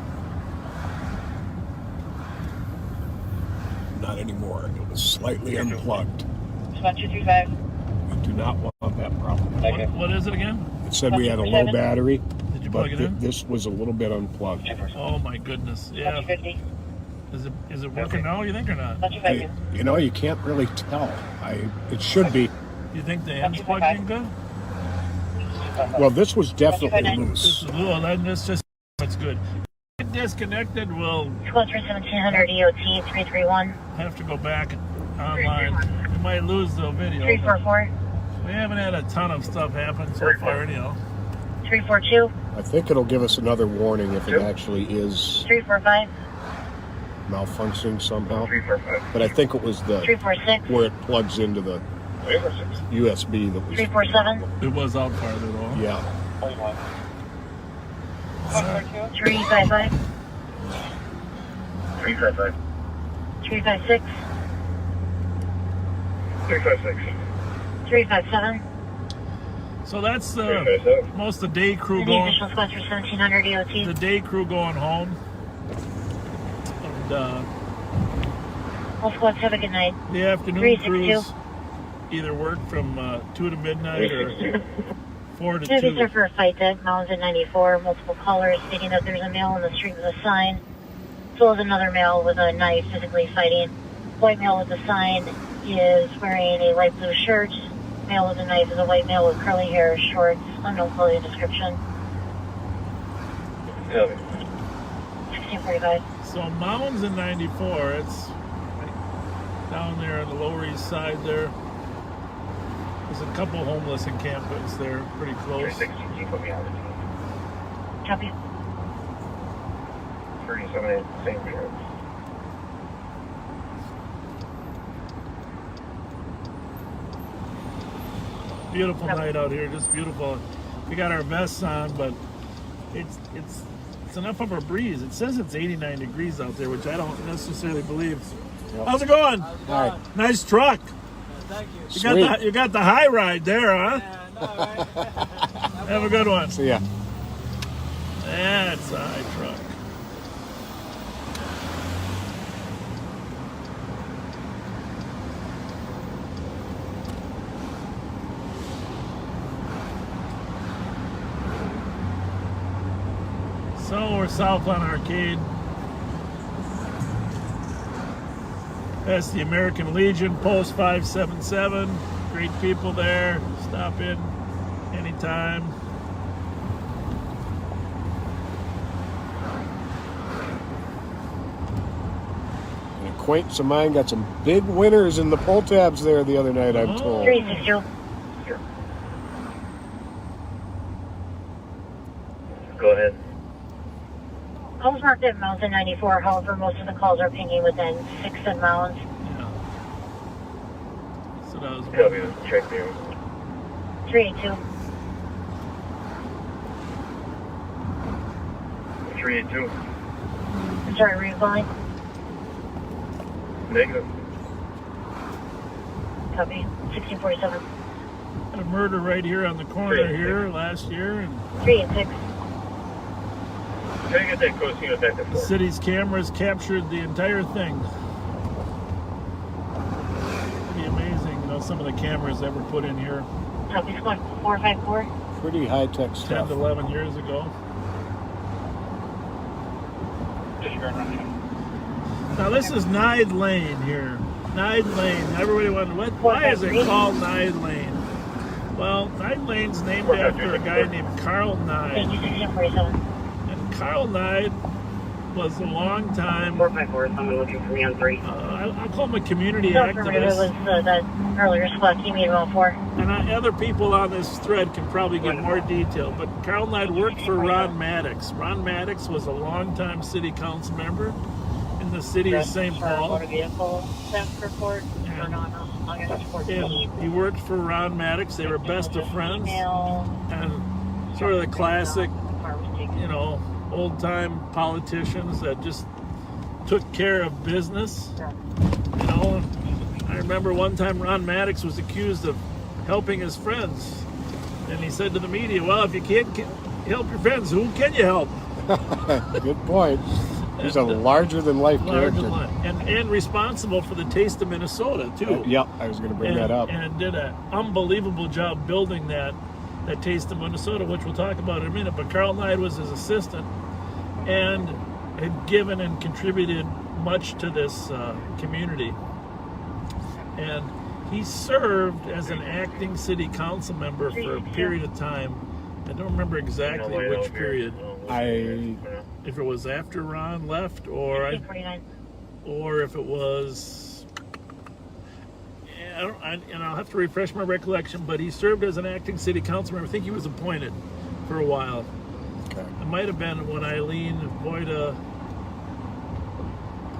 Not anymore. It was slightly unplugged. Spot 235. We do not want that problem. What is it again? It said we had a low battery, Did you but plug it in? this was a little bit unplugged. Oh my goodness. Yeah. 250. Is it working now, you think, or not? Spot 250. You know, you can't really tell. It should be. You think the end's plugged in good? Well, this was definitely This loose. is well, then it's just it's good. Get disconnected, we'll Squad 1700 EOT 331. have to go back online. We might lose the video. but 344. We haven't had a ton of stuff happen so far, anyhow. 342. I think it'll give us another warning if it actually is 345. malfunctioning somehow. 345. But I think it was the 346. where it plugs into the USB that was. 347. It was out farther though. Yeah. 355. 355. 356. 356. 357. So that's 357. most of the day crew Any going. additional squads for 1700 The EOT? day crew going home. And All squads have a good night. the afternoon 362. crews either work from 2 to midnight or 4 to Gonna be 2. there for a fight at Mountain 94. Multiple callers stating that there's a male on the street with a sign, as well as another male with a knife physically fighting. White male with the sign is wearing a light blue shirt. Male with a knife is a white male with curly hair, shorts, unknown clothing description. 1645. So Mounds in 94, it's right down there on the Lower East Side there. There's a couple homeless encampments there, pretty close. 360. Put me out. Copy. 37. Same here. Beautiful night out here, just beautiful. We got our vests on, but it's enough of a breeze. It says it's 89 degrees out there, which I don't necessarily believe. How's it going? All right. Nice truck. Thank you. You got the high ride there, huh? Have a good one. So yeah. That's a high truck. So we're south on Arcade. That's the American Legion, Post 577. Great people there. Stop in anytime. An acquaintance of mine got some big winners in the pull tabs there the other night, I'm told. 362. Go ahead. I was marked at Mountain 94, however, most of the calls are pinging within 6 and Mounds. Yeah. So that was W. Check there. 382. 382. I'm sorry, were you calling? Negative. Copy. 1647. a murder right here on the corner here last year, and 386. Try to get that close unit back to the 4. city's cameras captured the entire thing. Pretty amazing, you know, some of the cameras that were put in here Copy squad 454. Pretty high-tech 10 stuff. to 11 years ago. Now this is Nide Lane here. Nide Lane. Everybody wondered, why is it called Nide Lane? Well, Nide Lane's named after a guy named Carl Nide. Thank you, 1647. And Carl Nide was a long time, 454, someone looking for me on 3. I'll call him a community So affirmative, it was activist. that earlier squad team meeting about 4. And other people on this thread can probably give more detail. But Carl Nide worked for Ron Maddox. Ron Maddox was a longtime city council member in the city of St. Paul. Motor vehicle theft report. And August 14th. And he worked for Ron Maddox. They were best of friends. And sort of the classic, you know, old-time politicians that just took care of business. You know, I remember one time Ron Maddox was accused of helping his friends. And he said to the media, well, if you can't help your friends, who can you help? Good point. He's a larger-than-life character. And responsible for the Taste of Minnesota, too. Yep, I was going to bring that up. And did an unbelievable job building that Taste of Minnesota, which we'll talk about in a minute. But Carl Knight was his assistant and had given and contributed much to this community. And he served as an acting city council member for a period of time. I don't remember exactly which period. If it was after Ron left, or if it was, and I'll have to refresh my recollection. But he served as an acting city council member. I think he was appointed for a while. Okay. It might have been when Eileen Boyda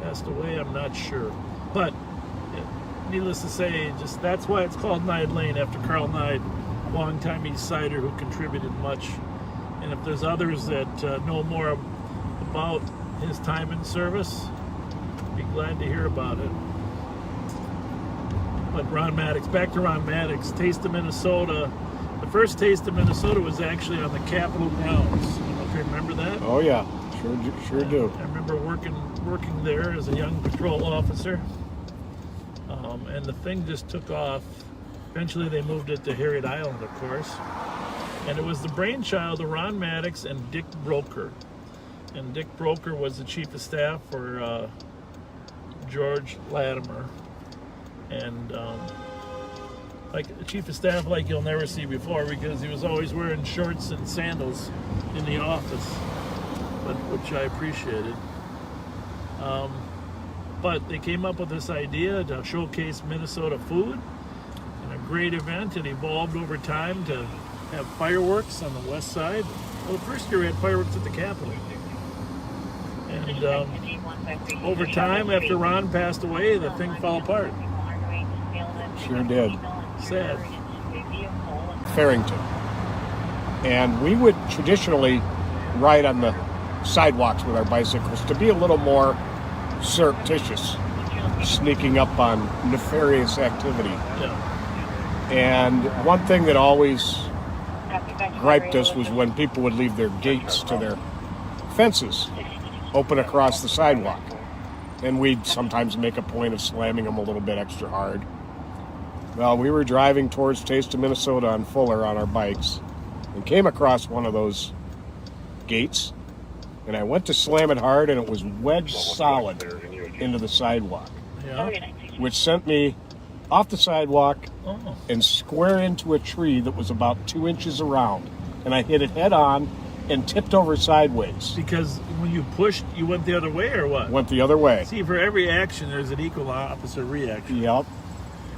passed away. I'm not sure, but needless to say, just that's why it's called Knight Lane, after Carl Knight, longtime East Sider who contributed much. And if there's others that know more about his time in service, be glad to hear about it. But Ron Maddox, back to Ron Maddox, Taste of Minnesota. The first Taste of Minnesota was actually on the Capitol grounds. I don't know if you remember that. Oh yeah, sure do. I remember working there as a young patrol officer. And the thing just took off. Eventually they moved it to Harriet Island, of course. And it was the brainchild of Ron Maddox and Dick Broker. And Dick Broker was the chief of staff for George Latimer. And like a chief of staff like you'll never see before, because he was always wearing shorts and sandals in the office, but which I appreciated. But they came up with this idea to showcase Minnesota food, and a great event. It evolved over time to have fireworks on the west side. Well, the first year we had fireworks at the Capitol. And over time, after Ron passed away, the thing fell apart. Sure did. Sad. Farrington. And we would traditionally ride on the sidewalks with our bicycles to be a little more surreptitious, sneaking up on nefarious activity. Yeah. And one thing that always griped us was when people would leave their gates to their fences open across the sidewalk. And we'd sometimes make a point of slamming them a little bit extra hard. Well, we were driving towards Taste of Minnesota on Fuller on our bikes and came across one of those gates, and I went to slam it hard, and it was wedged solid into the sidewalk, Yeah. which sent me off the sidewalk and square into a tree that was about 2 inches around, and I hit it head on and tipped over sideways. Because when you pushed, you went the other way, or what? Went the other way. See, for every action, there's an equal opposite reaction. Yep.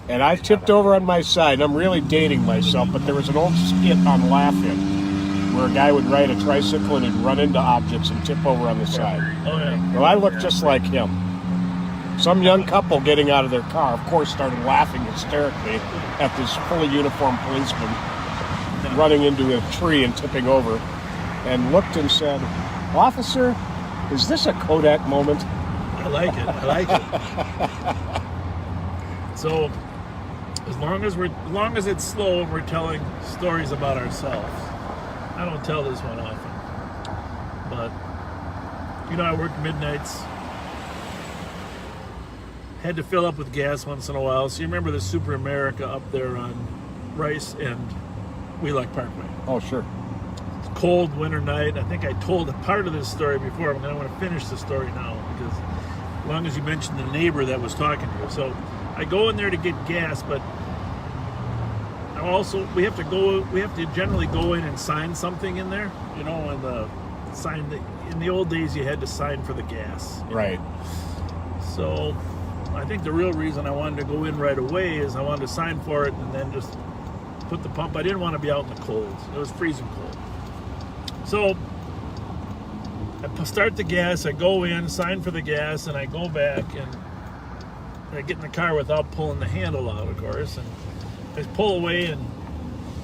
And I tipped over on my side. I'm really dating myself, but there was an old skit on Laugh-In where a guy would ride a tricycle and he'd run into objects and tip over on the side. Oh, yeah. Well, I looked just like him. Some young couple getting out of their car, of course, started laughing hysterically at this fully uniformed policeman running into a tree and tipping over, and looked and said, "Officer, is this a Kodak moment?" I like it. I like it. So, as long as it's slow and we're telling stories about ourselves. I don't tell this one often, but I worked midnights. Had to fill up with gas once in a while. So you remember the Super America up there on Rice and Wheelock Parkway? Oh, sure. Cold winter night. I think I told a part of this story before, but I want to finish the story now, because as long as you mentioned the neighbor that was talking to you. So I go in there to get gas, but also we have to generally go in and sign something in there, and in the old days you had to sign for the gas. Right. So I think the real reason I wanted to go in right away is I wanted to sign for it and then just put the pump. I didn't want to be out in the cold. It was freezing cold. So I start the gas, I go in, sign for the gas, and I go back, and I get in the car without pulling the handle out, of course, and I pull away and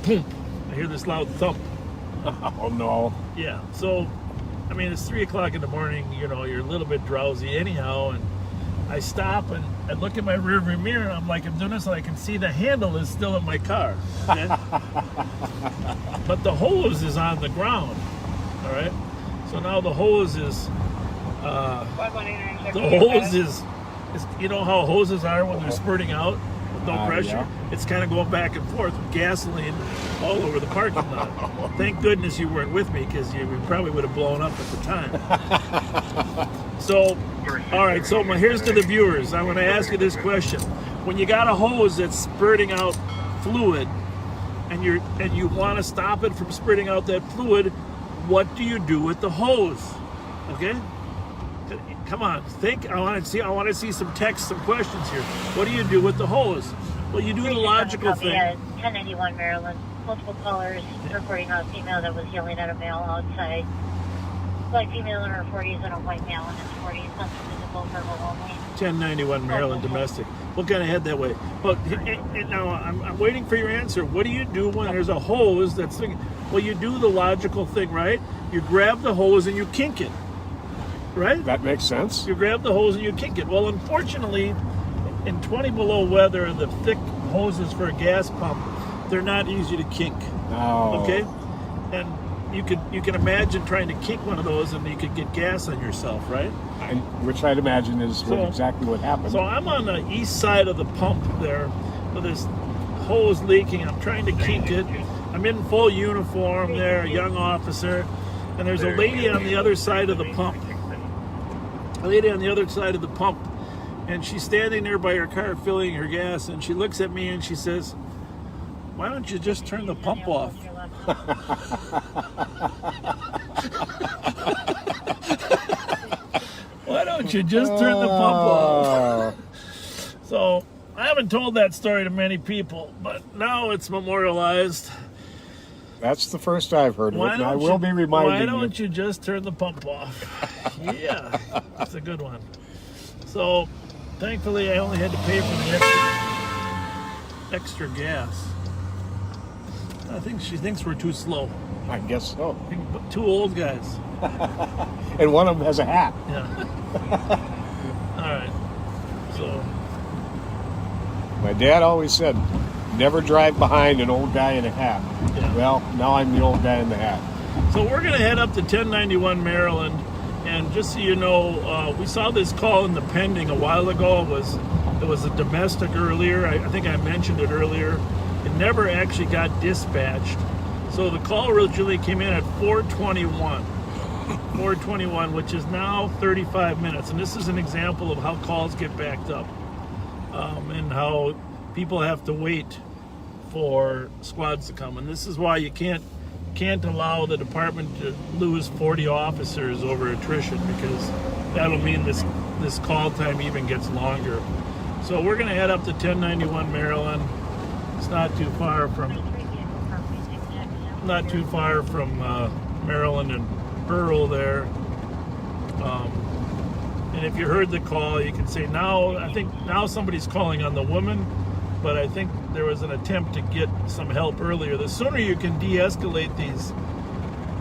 boom, I hear this loud thump. Oh no. Yeah, so, I mean, it's 3 o'clock in the morning, you know, you're a little bit drowsy anyhow, and I stop and I look at my rearview mirror and I'm like, I'm doing this so I can see the handle is still in my car. Okay? But the hose is on the ground, all right? So now the hose is, you know how hoses are when they're spurting out with no pressure? Yeah. It's kind of going back and forth with gasoline all over the parking lot. Thank goodness you weren't with me because you probably would have blown up at the time. So, all right, so here's to the viewers. I'm going to ask you this question. When you got a hose that's spurting out fluid and you want to stop it from spurting out that fluid, what do you do with the hose? Okay? Come on, think. I want to see some text, some questions here. What do you do with the hose? Well, you do the logical thing. 1091 Maryland. Multiple callers reporting a female that was yelling at a male outside. Black female in her 40s and a white male in his 40s. Nothing visible, verbal only. 1091 Maryland domestic. We'll kind of head that way. But now I'm waiting for your answer. What do you do when there's a hose that's thinking? Well, you do the logical thing, right? You grab the hose and you kink it. Right? That makes sense. You grab the hose and you kink it. Well, unfortunately, in 20 below weather, the thick hoses for a gas pump, they're not easy to kink. Oh. Okay? And you can imagine trying to kink one of those and you could get gas on yourself, right? Which I'd imagine is exactly what happened. So I'm on the east side of the pump there with this hose leaking. I'm trying to kink it. I'm in full uniform there, a young officer, and there's a lady on the other side of the pump. A lady on the other side of the pump, and she's standing there by her car filling her gas, and she looks at me and she says, "Why don't you just turn the pump off?" Why don't you just turn the pump off? So I haven't told that story to many people, but now it's memorialized. That's the first I've heard of it, and I will be reminding you. Why don't you just turn the pump off? Yeah, that's a good one. So, thankfully, I only had to pay for the extra gas. I think she thinks we're too slow. I guess so. Two old guys. And one of them has a hat. Yeah. All right. So, my dad always said, never drive behind an old guy in a hat. Yeah. Well, now I'm the old guy in the hat. So we're going to head up to 1091 Maryland, and just so you know, we saw this call in the pending a while ago. It was a domestic earlier. I think I mentioned it earlier. It never actually got dispatched. So the call originally came in at 4:21, which is now 35 minutes. And this is an example of how calls get backed up, and how people have to wait for squads to come. And this is why you can't allow the department to lose 40 officers over attrition, because that'll mean this call time even gets longer. So we're going to head up to 1091 Maryland. It's not too far from Maryland and Burrell there. And if you heard the call, you can say I think now somebody's calling on the woman, but I think there was an attempt to get some help earlier. The sooner you can de-escalate these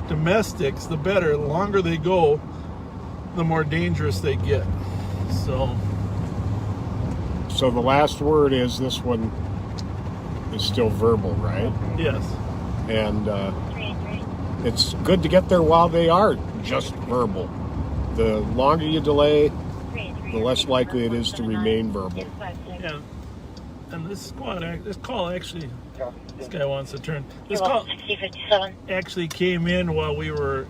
domestics, the better. The longer they go, the more dangerous they get. So the last word is this one is still verbal, right? Yes. And it's good to get there while they are just verbal. The longer you delay, the less likely it is to remain verbal. Yeah. And this call actually, this guy wants to turn. This call actually came in while we were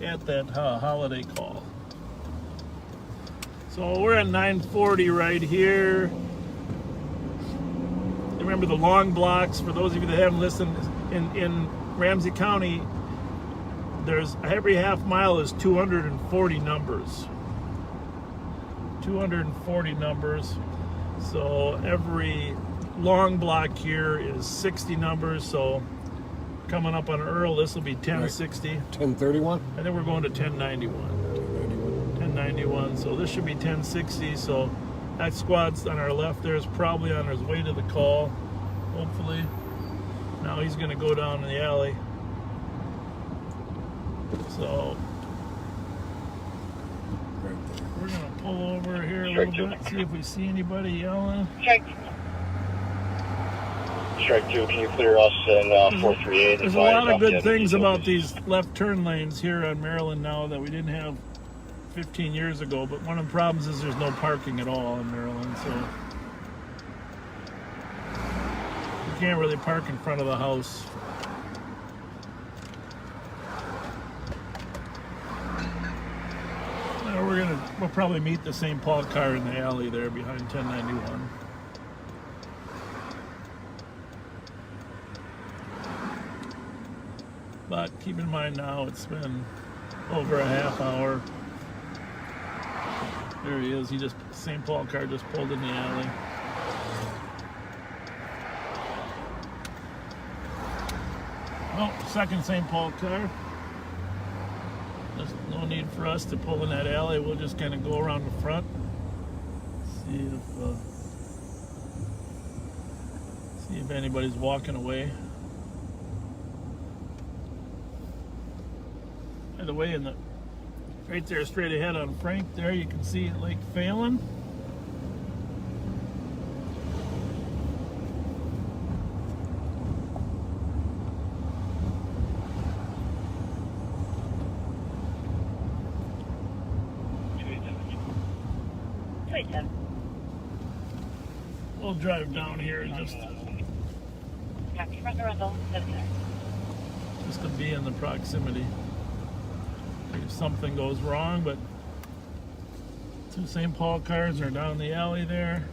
at that holiday call. So we're at 940 right here. Remember the long blocks, for those of you that haven't listened, in Ramsey County, there's every half mile is 240 numbers. 240 numbers. So every long block here is 60 numbers. So coming up on Earl, this will be 1060. 1031? I think we're going to 1091. 1091. So this should be 1060. So That squad's on our left there is probably on his way to the call, hopefully. Now he's going to go down in the alley. So we're going to pull over here a little bit, see if we see anybody yelling. Strike 2, can you clear us in 438? There's a lot of good things about these left turn lanes here on Maryland now that we didn't have 15 years ago, but one of the problems is there's no parking at all in Maryland, so you can't really park in front of the house. We'll probably meet the St. Paul car in the alley there behind 1091. But keep in mind now it's been over a half hour. There he is. St. Paul car just pulled in the alley. Oh, second St. Paul car. There's no need for us to pull in that alley. We'll just kind of go around the front. See if anybody's walking away. By the way, right there, straight ahead on Frank, there you can see Lake Phelan. We'll drive down here just to be in the proximity. If something goes wrong, but two St. Paul cars are down the alley there.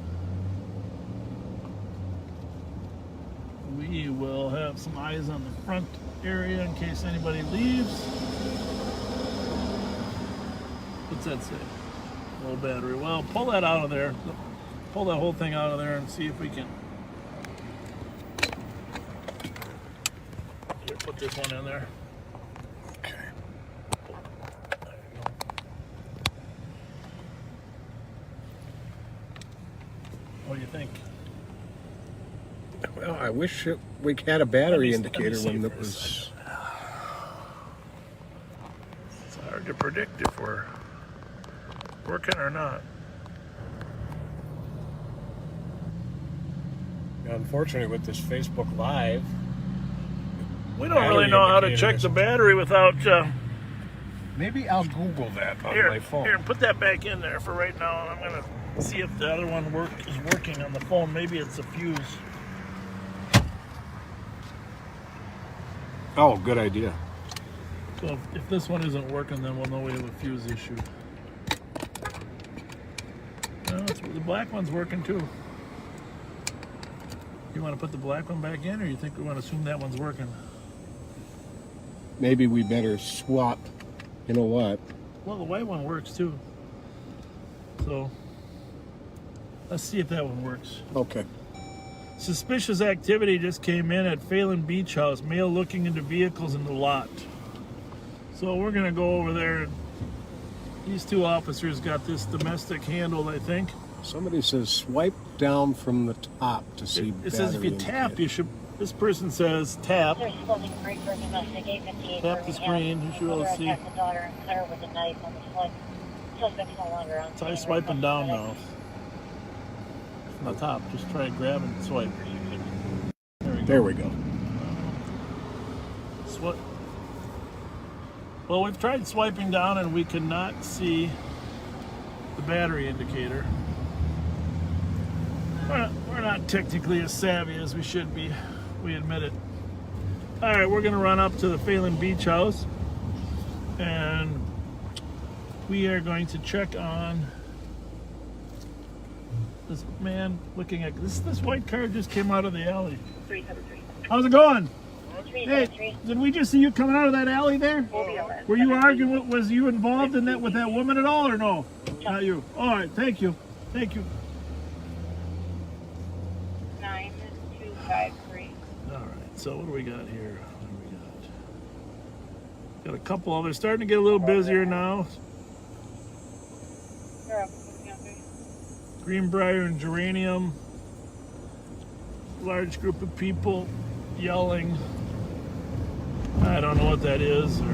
We will have some eyes on the front area in case anybody leaves. What's that say? Low battery. Well, pull that out of there. Pull that whole thing out of there and see if we can. Here, put this one in there. What do you think? Well, I wish we had a battery indicator when it was. It's hard to predict if we're working or not. Unfortunately, with this Facebook Live, we don't really know how to check the battery without. Maybe I'll Google that on my phone. Here, put that back in there for right now, and I'm gonna see if the other one is working on the phone. Maybe it's a fuse. Oh, good idea. So if this one isn't working, then we'll know we have a fuse issue. No, the black one's working too. You want to put the black one back in, or you think we want to assume that one's working? Maybe we better swap. You know what? Well, the white one works too. So let's see if that one works. Okay. Suspicious activity just came in at Phelan Beach House. Male looking into vehicles in the lot. So we're going to go over there. These two officers got this domestic handled, I think. Somebody says swipe down from the top to see. It says if you tap, you should. This person says tap. Tap the screen. You should be able to see. Try swiping down now. From the top, just try and grab and swipe. There we go. Well, we've tried swiping down and we cannot see the battery indicator. We're not technically as savvy as we should be. We admit it. All right, we're going to run up to the Phelan Beach House and we are going to check on this man looking at this white car just came out of the alley. 373. How's it going? Hey, did we just see you coming out of that alley there? Were you arguing? Was you involved in that with that woman at all, or no? Not you. All right, thank you. Thank you. 9253. All right, so what do we got here? What do we got? Got a couple of. They're starting to get a little busier now. Greenbrier and geranium. Large group of people yelling. I don't know what that is. Or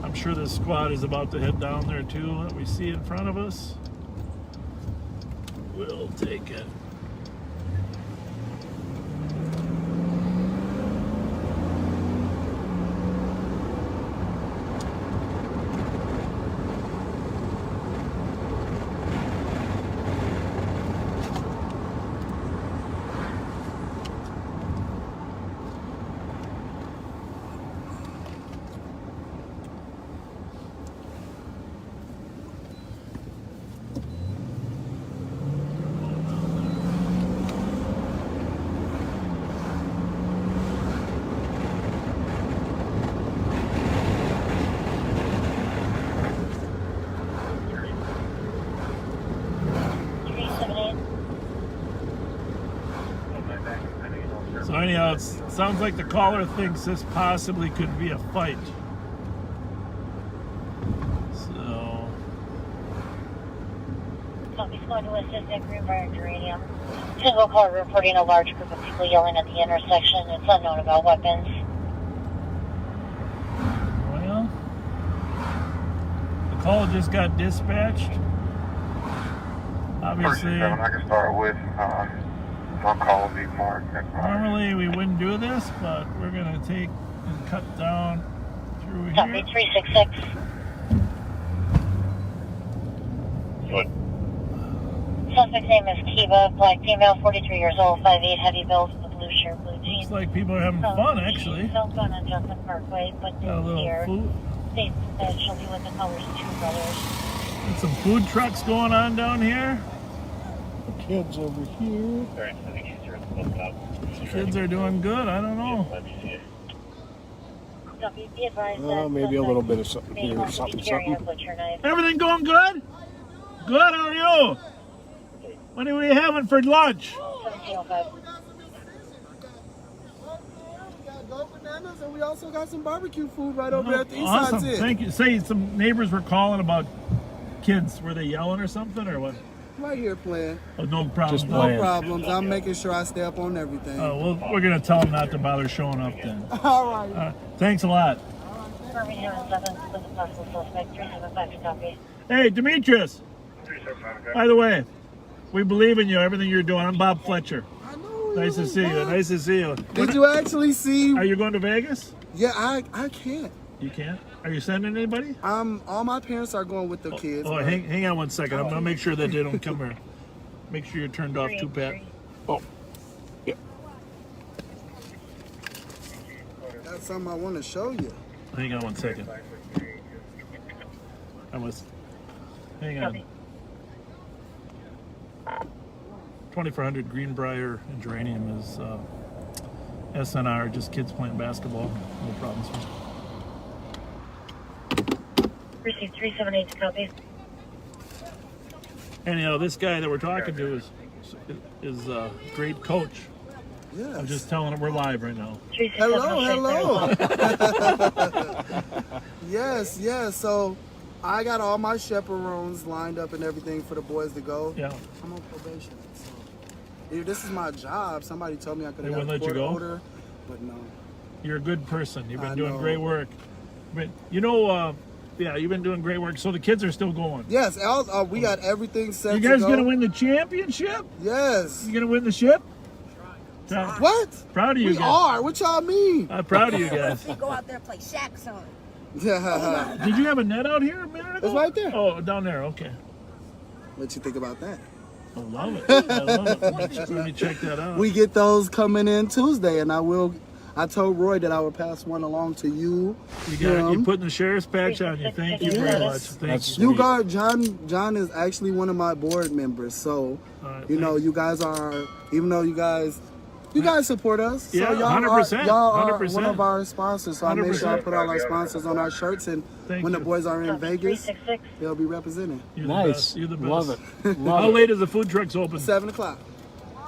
I'm sure this squad is about to head down there too. That we see in front of us. We'll take it. So anyhow, it sounds like the caller thinks this possibly could be a fight. So... Copy, squad to assist at Greenbrier and Geranium. Cisco caller reporting a large group of people yelling at the intersection. It's unknown about weapons. Well, the call just got dispatched. Obviously, I can start with. I'll call me more. normally we wouldn't do this, but we're gonna take and cut down through Copy, here. 366. Good. Suspect's name is Kiva, black female, 43 years old, 5'8", heavy build, with blue shirt, blue jeans. Looks like people are having fun, actually. Southbound on Johnson Parkway, but Got a this little here food. states that she'll be with the colors Two Brothers. Got some food trucks going on down here. The kids over here. Kids are doing good. I don't know. Copy, be advised Well, that maybe a little bit of suspect something may here, also be something, carrying a something. butcher knife. Everything going good? Good. How are you? What are we having for lunch? 1705. We got goat bananas and we also got some barbecue food right over there at the east side Awesome. tent. Thank you. Say some neighbors were calling about kids. Were they yelling or something or what? Right here playing. Oh, no problem. Just No playing. problems. I'm making sure I stay up on everything. Oh, well, we're gonna tell them not to bother showing up then. All right. Thanks a lot. Birmingham 7 with a possible suspect. 375 to copy. Hey, Demetrius. By the way, we believe in you. Everything you're doing. I'm Bob Fletcher. I know. Nice to see you. Nice to see you. Did you actually see? Are you going to Vegas? Yeah, I can't. You can't. Are you sending anybody? All my parents are going with the kids. Oh, but- hang on one second. I'm gonna make sure that they don't come here. Make sure you're turned off too, Pat. Oh, yeah. That's something I want to show you. Hang on one second. I was. Hang on. 2400 Greenbrier and Geranium is SNR, just kids playing basketball. No problems. Received 378 to copy. Anyhow, this guy that we're talking to is a great coach. Yes. I'm just telling him we're live right now. Hello. Yes. So I got all my chaperones lined up and everything for the boys to go. Yeah. I'm on probation. So if this is my job. Somebody told me I could They have got a wouldn't let you court go? order, but no. You're a good person. You've been I doing know. great work. But you know, yeah, you've been doing great work. So the kids are still going. Yes, we got everything set You to guys go. gonna win the championship? Yes. You gonna win the ship? What? Proud of you We guys. are. What y'all mean? I'm proud of you guys. They go out there and play Shaq song. Yeah. Did you have a net out here a minute ago? It's right there. Oh, down there. Okay. What you think about that? I love it. I love it. Let me check that out. We get those coming in Tuesday, and I told Roy that I would pass one along to you. You're putting the sheriff's patch on you. Thank you very much. Yes. Thank That's you. You got John is actually one of my board members, so All right, you know thanks. you guys are, even though you guys support us. Yeah, so y'all 100%, y'all are 100%. one of our sponsors. So I make sure I 100%. put all our sponsors on our shirts, and Thank when you. the boys are in Vegas, 366. they'll be representing. You're the Nice. best. You're the best. Love it. How Love it. late is the food trucks open? 7 o'clock.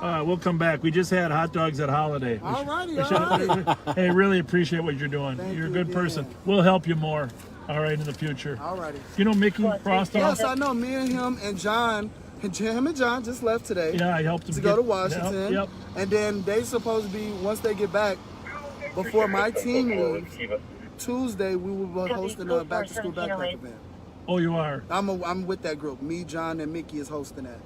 We'll come back. We just had hot dogs at Holiday. Alrighty. Hey, really appreciate what you're doing. Thank You're a you good again. person. We'll help you more. All right, in the future. Alrighty. You know Mickey Frostoff? Yes, I know. Me and him and John Him and John just left today. Yeah, I helped him to go to Washington. Yep. And then they supposed to be, once they get back, before my team leaves, Tuesday we will be hosting a back to school backpack event. Oh, you are I'm with that group. Me, John, and Mickey is hosting that.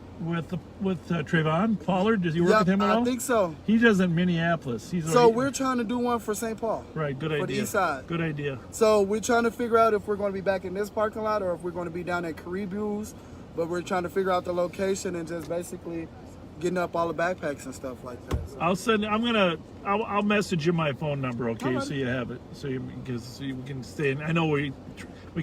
with Trayvon Pollard. Does he work with him at all? I think so. He does in Minneapolis. So we're trying to do one for St. Paul. Right, good idea. For the east side. Good idea. So we're trying to figure out if we're going to be back in this parking lot or if we're going to be down at Caribou's. But we're trying to figure out the location and just basically getting up all the backpacks and stuff like that. So. I'll message you my phone number, okay, Alright. so you have it, so you can stay in. I know we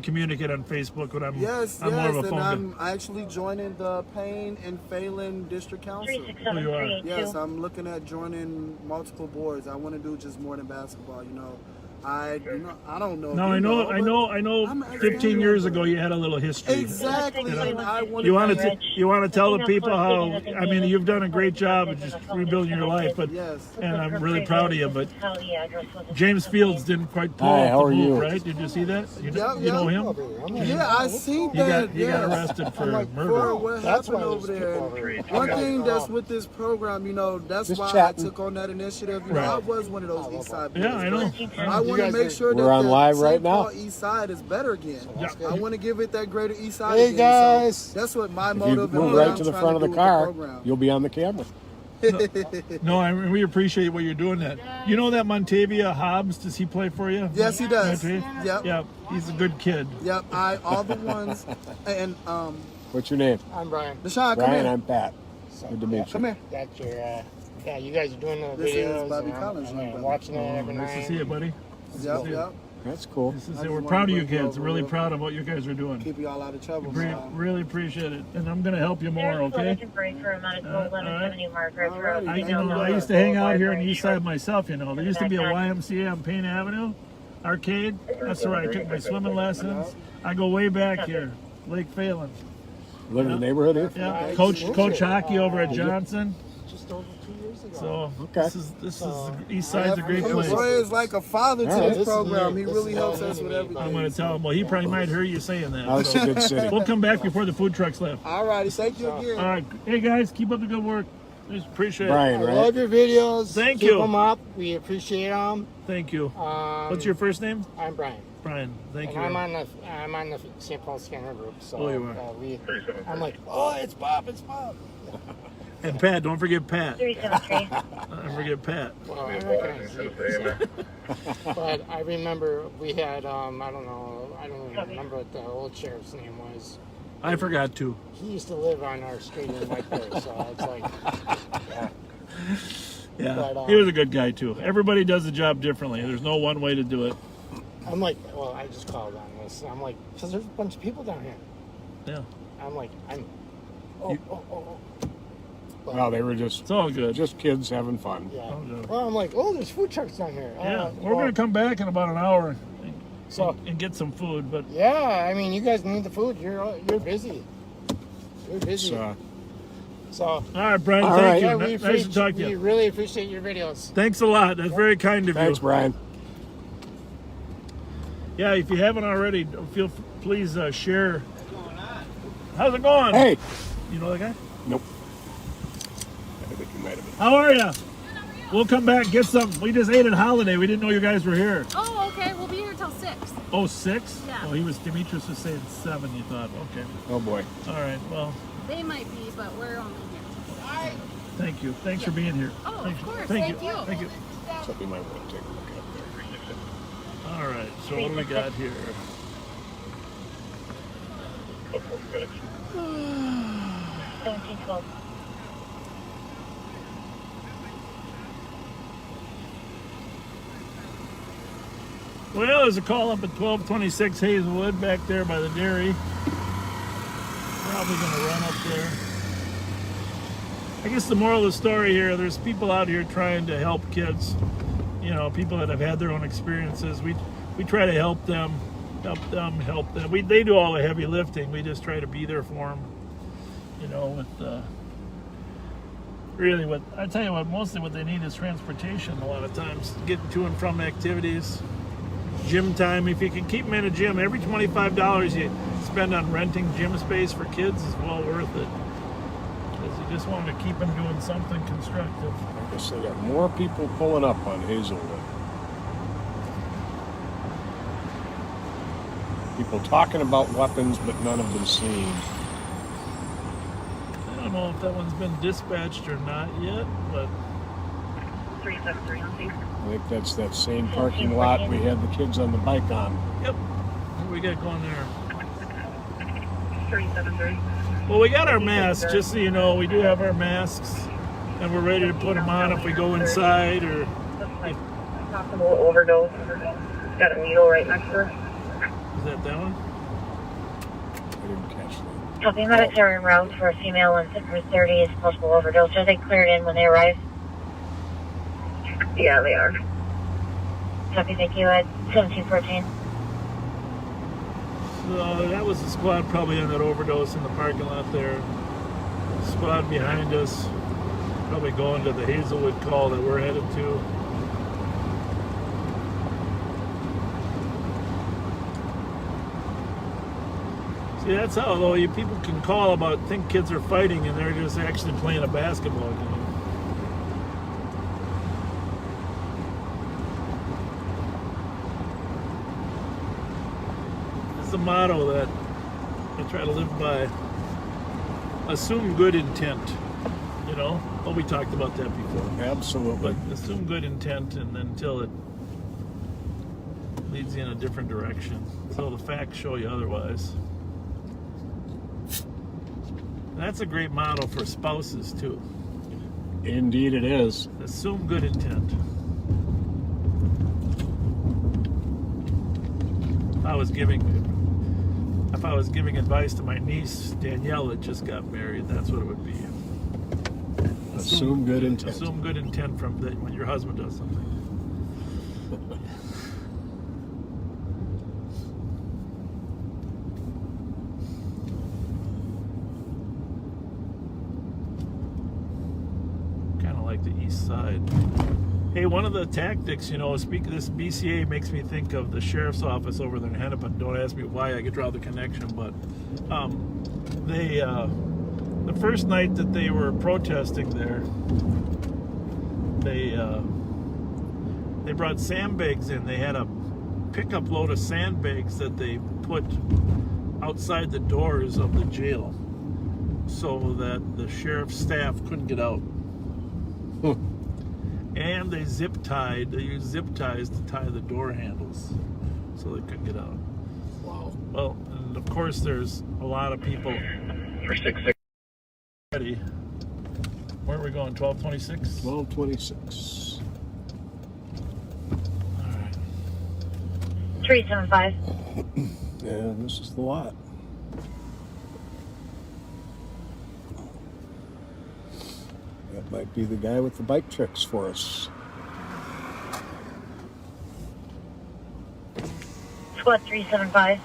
communicate on Facebook, but I'm more of a phone guy. I'm actually joining the Payne and Phelan District Council. Oh, you are? Yes, I'm looking at joining multiple boards. I want to do just more than basketball, you know. I don't know. No, I know. 15 years ago, you had a little history. Exactly. You know? I want You want to tell the people how? I mean, you've done a great job of just rebuilding your life, but and I'm really proud of you. But James Fields didn't quite pull off the move, right? Did you see that? You know him? Yeah, I seen that. He got arrested for murder. What happened over there? One thing that's with this program, you know, that's why I took on that initiative. You know, I was one of those East Side boys. Yeah, I know. I want to make sure that We're on live right now. East Side is better again. I want to give it that greater East Side. Hey again. guys, so that's what my if you motive. move right to the front of the car, you'll be on the camera. We appreciate what you're doing. That you know that Montavia Hobbs, does he play for you? Yes, he does. Yep. Yeah, he's a good kid. Yep. All the ones and What's your name? I'm Brian. Deshaun, come Brian, here. I'm Pat. Good to meet you. Come here. That's your, yeah, you guys are doing the This videos. is Bobby and Collins, I'm young brother. watching it every night. Nice to see you, buddy. Yep. That's cool. We're proud of you kids. Really proud of what you guys are doing. Keep you all out of trouble. Really appreciate it, and I'm going to help you more. Okay. I used to hang out here on the east side myself. You know, there used to be a YMCA on Payne Avenue, arcade. That's where I took my swimming lessons. I go way back here, Lake Phelan. Live in the neighborhood here? Yeah, coach hockey over at Johnson. Just over 2 years ago. So okay. this is East Side's a great place. Troy is like a father to this program. He really helps us with everything. I'm going to tell him. Well, he probably might hear you saying that. Oh, it's a good city. We'll come back before the food trucks left. All righty, thank you again. All right, hey guys, keep up the good work. Just appreciate Brian, it. right? I love your videos. Thank Keep you. them up. We appreciate them. Thank you. What's your first name? I'm Brian. Brian. Thank you. I'm on the St. Paul Scanner group. So Oh, you are. I'm like, oh, it's Bob. And Pat, don't forget Pat. 373. Don't forget Pat. Well, I recognize you. But I remember we had, I don't even remember what the old sheriff's name was. I forgot to. He used to live on our street in Whitehorse, so it's like, Yeah, But, he was a good guy too. Everybody does the job differently. There's no one way to do it. I'm like, well, I just called on this. I'm like, because there's a bunch of people down here. Yeah. I'm like, But, Well, they were just It's all good. just kids having fun. yeah. Oh, good. Well, I'm like, oh, there's food trucks down here. Yeah, we're going to come back in about an hour So, and get some food. But yeah, I mean, you guys need the food. You're busy. You're busy. So, all right, Brian. All Thank right. you. yeah, we Nice to talk to we you. really appreciate your videos. Thanks a lot. That's very kind of Thanks, you. Brian. Yeah, if you haven't already, please share. How's it going? Hey. You know that guy? Nope. I think you might have been. How are you? We'll come back and get some. We just ate at Holiday. We didn't know you guys were here. Oh, okay. We'll be here till 6. Oh, 6? Yeah. Oh, Demetrius was saying 7, you thought. Okay. Oh, boy. All right. Well, They might be, but we're only here. thank you. Thanks for being here. Oh, Thank of you. course. Thank Thank you. Thank you. Something you might want to take a look at there. All right. So what do we got here? 1712. Well, there's a call up at 1226 Hazelwood back there by the dairy. Probably going to run up there. I guess the moral of the story here, there's people out here trying to help kids, you know, people that have had their own experiences. We try to help them. They do all the heavy lifting. We just try to be there for them, you know, with really what, I tell you what, mostly what they need is transportation a lot of times, getting to and from activities. Gym time, if you can keep them in a gym, every $25 you spend on renting gym space for kids is well worth it. Just wanted to keep them doing something constructive. I guess they got more people pulling up on Hazelwood. People talking about weapons, but none of them seen. I don't know if that one's been dispatched or not yet, but 373 on scene. I think that's that same parking lot we had the kids on the bike on. yep. What do we got going there? 373. Well, we got our masks, just so you know. We do have our masks, and we're ready to put them on if we go inside or. Looks like possible overdose. Got a needle right next to her. Is that one? I didn't catch that. Copy, medics are en route for a female on September 30th, possible overdose. Are they cleared in when they arrive? Yeah, they are. Copy, thank you. At 1714. So that was the squad probably on that overdose in the parking lot there. Squad behind us, probably going to the Hazelwood call that we're headed to. See, that's how, though, you people can call about, think kids are fighting, and they're just actually playing a basketball game. It's the motto that I try to live by. Assume good intent, you know? Well, we talked about that before. Absolutely. But assume good intent, and then until it leads you in a different direction. So the facts show you otherwise. That's a great motto for spouses, too. Indeed it is. Assume good intent. If I was giving advice to my niece, Danielle, that just got married, that's what it would be. Assume good intent. Assume good intent from when your husband does something. The east side. Hey, one of the tactics, you know, speak of this BCA makes me think of the sheriff's office over there in Hennepin. Don't ask me why, I could draw the connection, but they the first night that they were protesting there, they brought sandbags in. They had a pickup load of sandbags that they put outside the doors of the jail so that the sheriff's staff couldn't get out. And they used zip ties to tie the door handles so they couldn't get out. Wow. Well, and of course there's a lot of people For 6-6. ready. Where are we going, 1226? 1226. All right. 375. Yeah, this is the lot. That might be the guy with the bike tricks for us. Squad 375.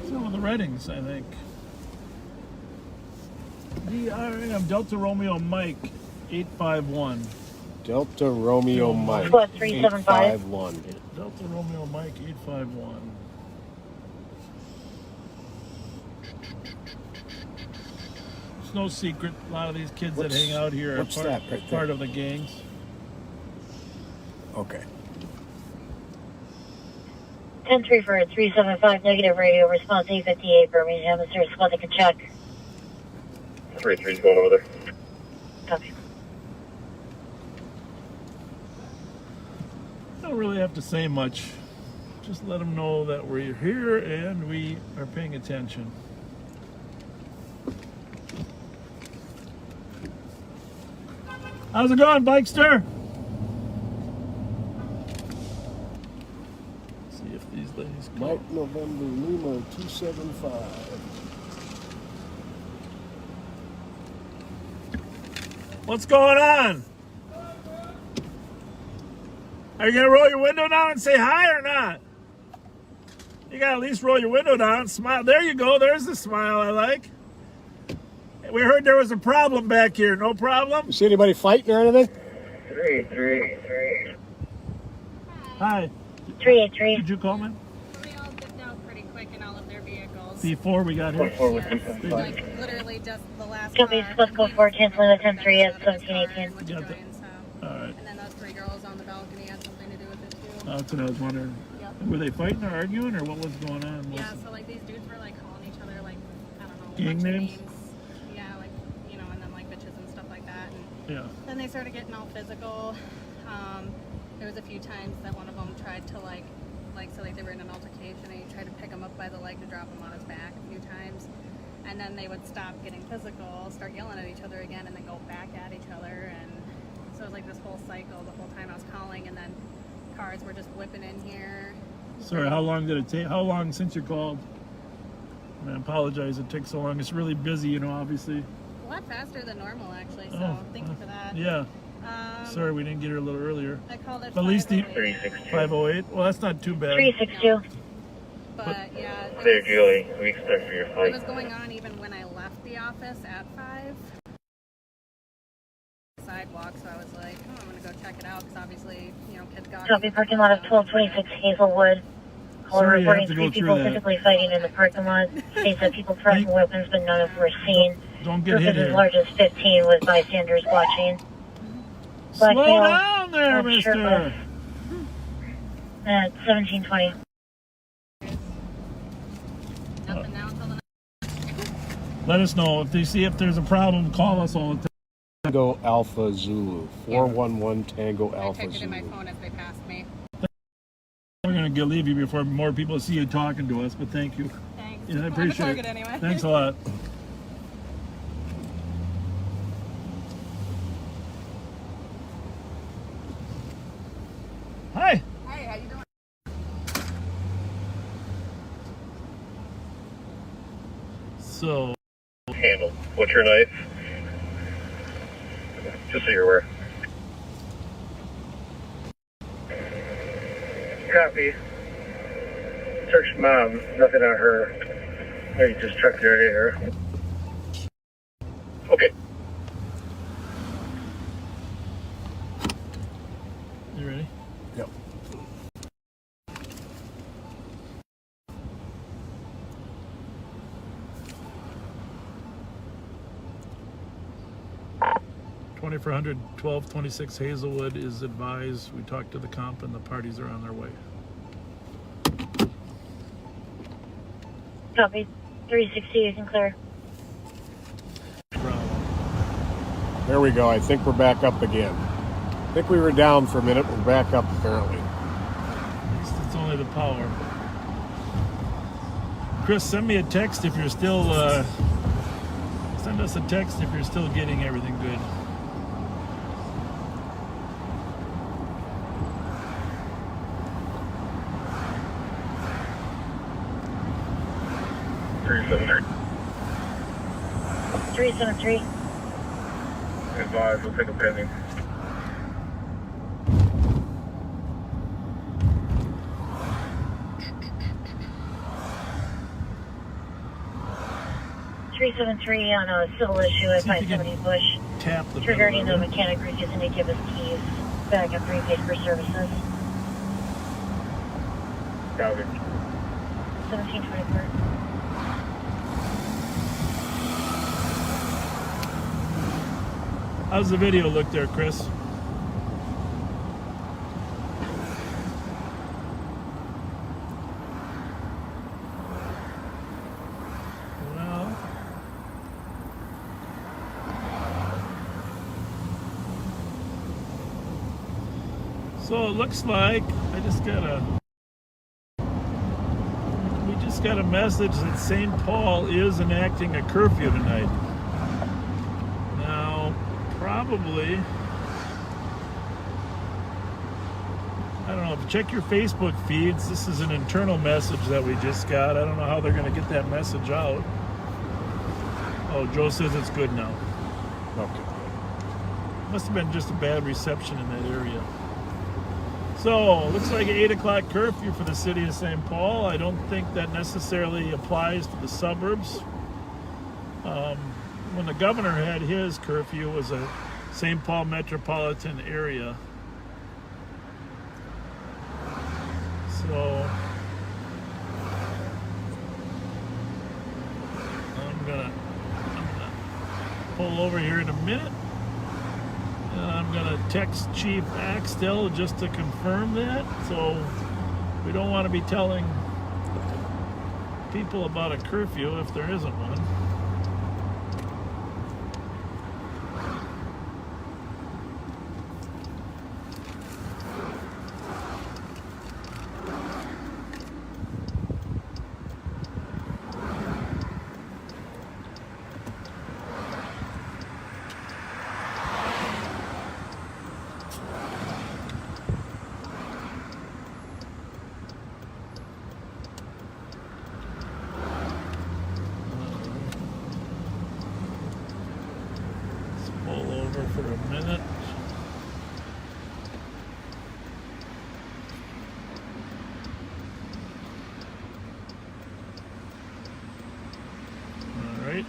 Some of the Reddings, I think. DRM, Delta Romeo Mike, 851. Delta Romeo Mike. Squad 375. 851. Delta Romeo Mike, 851. It's no secret. A lot of these kids that hang out here are what's that right there? part of the gangs. Okay. 10-3 for 375, negative radio response 858 Birmingham. Is there a squad that can check? 3-3's going over there. Copy. I don't really have to say much. Just let them know that we're here and we are paying attention. How's it going, Bikester? See if these ladies go. Mike November Lima 275. What's going on? Are you gonna roll your window down and say hi or not? You gotta at least roll your window down and smile. There you go. There's the smile I like. We heard there was a problem back here. No problem? You see anybody fighting or anything? 3-3. Hi. 383. Did you call me? They all dipped out pretty quick in all of their vehicles. before we got here. Yeah, like literally just the last Copy, car. let's go forward, cancel the 10-3 at 17-18. What you Got that. doing, so. All right. And then those 3 girls on the balcony had something to do with it too. That's what I was wondering. Yep. Were they fighting or arguing, or what was going on? Yeah, so like these dudes were like calling each other like, I don't know, a Gang bunch of names? Yeah, like, you know, and then like bitches and stuff like that. And Yeah. then they started getting all physical. There was a few times that one of them tried to so like they were in an altercation and he tried to pick him up by the leg to drop him on his back a few times. And then they would stop getting physical, start yelling at each other again, and then go back at each other. And so it was like this whole cycle the whole time I was calling, and then cars were just whipping in here. Sorry, how long did it take? How long since you called? I apologize it took so long. It's really busy, you know, obviously. A lot faster than normal, actually, so thank you for that. Yeah. Sorry we didn't get here a little earlier. I called it But at least the 508. 508. Well, that's not too bad. 362. But yeah, There, Julie. We expect for your it flight. was going on even when I left the office at 5. Sidewalk, so I was like, oh, I'm gonna go check it out because obviously, you know, kids got. Copy, parking lot of 1226 Hazelwood. Caller Sorry, you have reporting to 3 go through people that. physically fighting in the parking lot. States that people threatened weapons, but none of them were seen. Don't get Group hit is as here. large as 15 with bystanders watching. Slow Black male, down there, mister. shirtless. At 1720. Nothing now until the Let us know if they see if there's a problem. Call us all the time. Tango Alpha Zulu. 411 Tango I Alpha typed it in my Zulu. phone as they passed me. We're gonna leave you before more people see you talking to us. But thank you. Thanks. Yeah, I I'm a appreciate target it. anyway. Thanks a lot. Hi. Hey, how you doing? So, Handled. What's your knife? Just so you're aware. Copy. Searched mom. Nothing on her. Maybe just check the area here. Okay. you ready? Yep. $2400 1226 Hazelwood is advised. We talked to the comp and the parties are on their way. Copy. 360, you can clear. There we go. I think we're back up again. I think we were down for a minute. We're back up apparently. At least it's only the power. Chris, send me a text if you're still send us a text if you're still getting everything good. $373. 373. Advise, we'll take a pending. On a civil issue at See if you can 570 Bush. Tap the It's regarding the bell. mechanic refusing to give his keys back after he paid for services. Copy. 1724. How's the video look there, Chris? Well, so it looks like we just got a message that St. Paul is enacting a curfew tonight. Now, probably, I don't know, if you check your Facebook feeds, this is an internal message that we just got. I don't know how they're going to get that message out. Oh, Joe says it's good now. Okay. Must have been just a bad reception in that area. So, looks like an 8 o'clock curfew for the city of St. Paul. I don't think that necessarily applies to the suburbs. When the governor had his curfew, it was a St. Paul metropolitan area. So, pull over here in a minute. And I'm going to text Chief Axtell just to confirm that. So we don't want to be telling people about a curfew if there isn't one. For a minute. All right.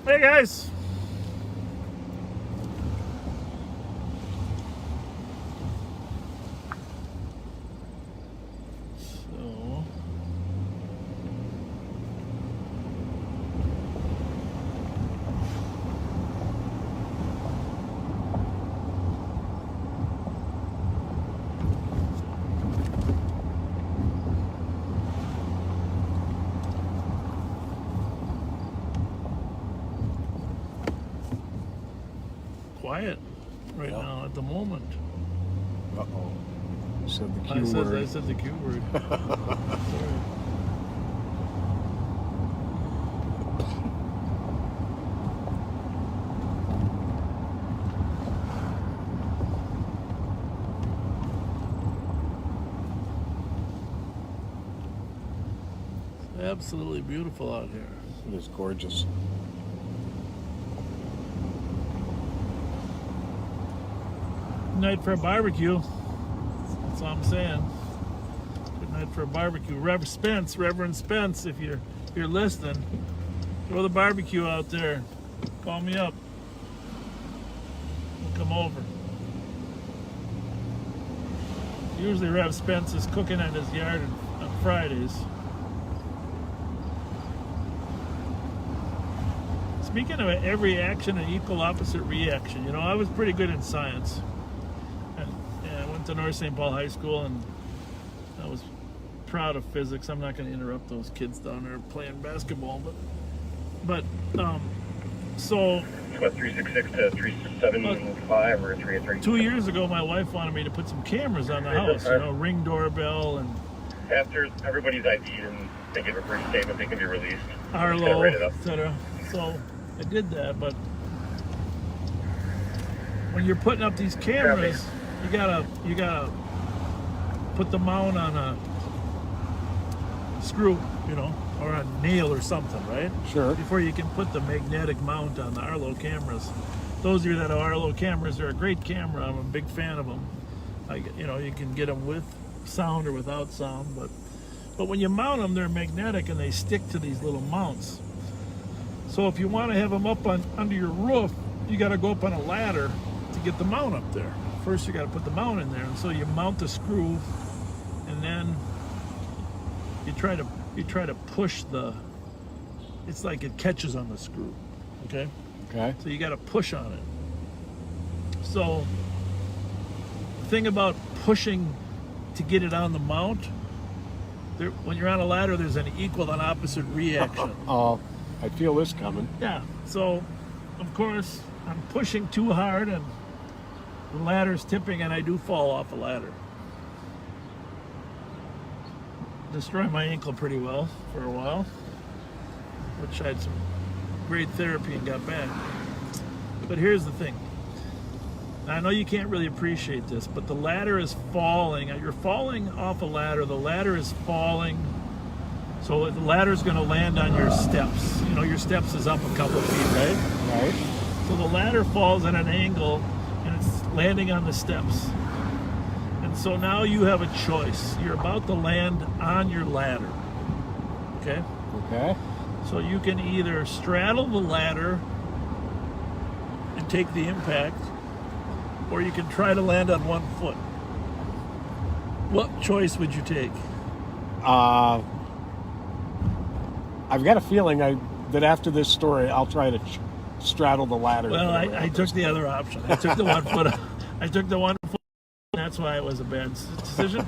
Hey guys. Quiet right now at the moment. Uh-oh. Said the Q I word. said the Q word. Sorry. It's absolutely beautiful out here. It is gorgeous. Night for a barbecue. That's all I'm saying. Good night for a barbecue. Reverend Spence, if you're listening, throw the barbecue out there. Call me up. We'll come over. Usually Rev Spence is cooking at his yard on Fridays. Speaking of every action and equal opposite reaction, you know, I was pretty good in science. To North St. Paul High School, and I was proud of physics. I'm not going to interrupt those kids down there playing basketball, but so what, 366 to 375 or 383? 2 years ago, my wife wanted me to put some cameras on the house, you know, Ring doorbell and after everybody's ID'd and they give a brief statement, they can be released. Arlo, etc. So I did that, but when you're putting up these cameras, you gotta put the mount on a screw, you know, or a nail or something, right? Sure. Before you can put the magnetic mount on the Arlo cameras. Those of you that have Arlo cameras, they're a great camera. I'm a big fan of them. You know, you can get them with sound or without sound, but when you mount them, they're magnetic and they stick to these little mounts. So if you want to have them up under your roof, you got to go up on a ladder to get the mount up there. First you got to put the mount in there, and so you mount the screw, and then you try to push the. It's like it catches on the screw, okay? Okay. So you got to push on it. So the thing about pushing to get it on the mount, when you're on a ladder, there's an equal and opposite reaction. Oh, I feel this coming. Yeah. So of course I'm pushing too hard and the ladder's tipping, and I do fall off a ladder. Destroyed my ankle pretty well for a while, which I had some great therapy and got back. But here's the thing. I know you can't really appreciate this, but the ladder is falling. You're falling off a ladder. The ladder is falling. So the ladder's going to land on your steps. You know, your steps is up a couple feet, right? Right. So the ladder falls at an angle, and it's landing on the steps. And so now you have a choice. You're about to land on your ladder. Okay? Okay. So you can either straddle the ladder and take the impact, or you can try to land on one foot. What choice would you take? I've got a feeling that after this story, I'll try to straddle the ladder. Well, I took the other option. I took the 1 foot. I took the 1 foot. That's why it was a bad decision.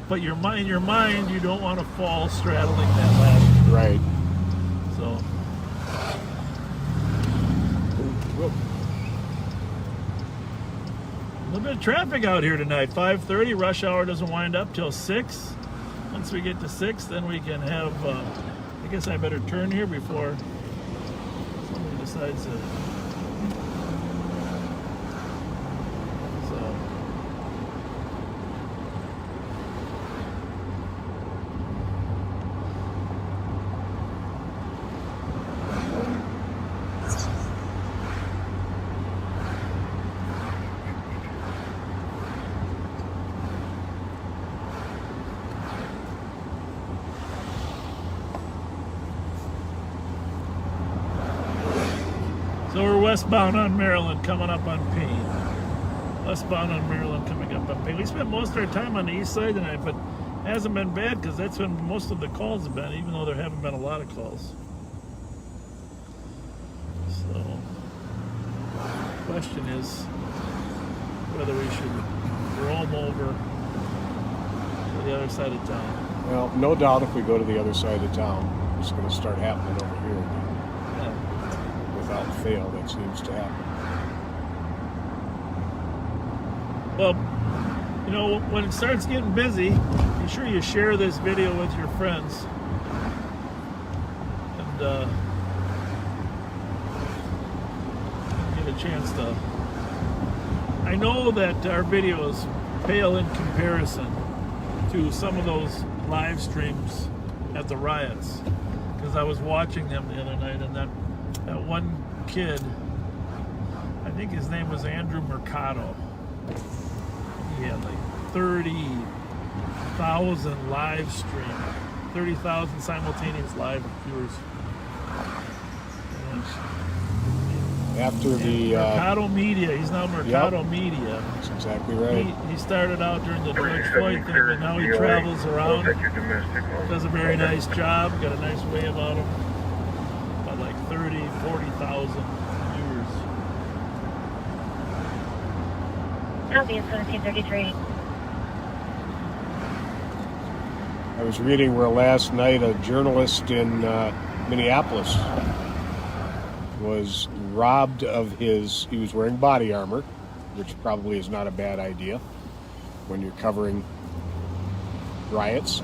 But in your mind, you don't want to fall straddling that ladder. Right. So. A little bit of traffic out here tonight. 5:30. Rush hour doesn't wind up till 6. Once we get to 6, then we can have. I guess I better turn here before somebody decides to. So. So we're westbound on Maryland, coming up on Payne. Westbound on Maryland, coming up on Payne. We spent most of our time on the east side tonight, but it hasn't been bad because that's when most of the calls have been, even though there haven't been a lot of calls. So, the question is whether we should roam over to the other side of town. Well, no doubt if we go to the other side of town, it's going to start happening over here again. Without fail, that seems to happen. Well, you know, when it starts getting busy, be sure you share this video with your friends. And get a chance to... I know that our videos pale in comparison to some of those live streams at the riots, because I was watching them the other night, and that one kid, I think his name was Andrew Mercado, he had like 30,000 live stream, 30,000 simultaneous live viewers. After the Mercado Media, he's now Mercado Yep. Media. That's exactly right. He started out during the George Floyd thing, but now he travels around, does a very nice job, got a nice way about him. About like 30, 40,000 viewers. Copy, 1733. I was reading where last night a journalist in Minneapolis was robbed of he was wearing body armor, which probably is not a bad idea when you're covering riots,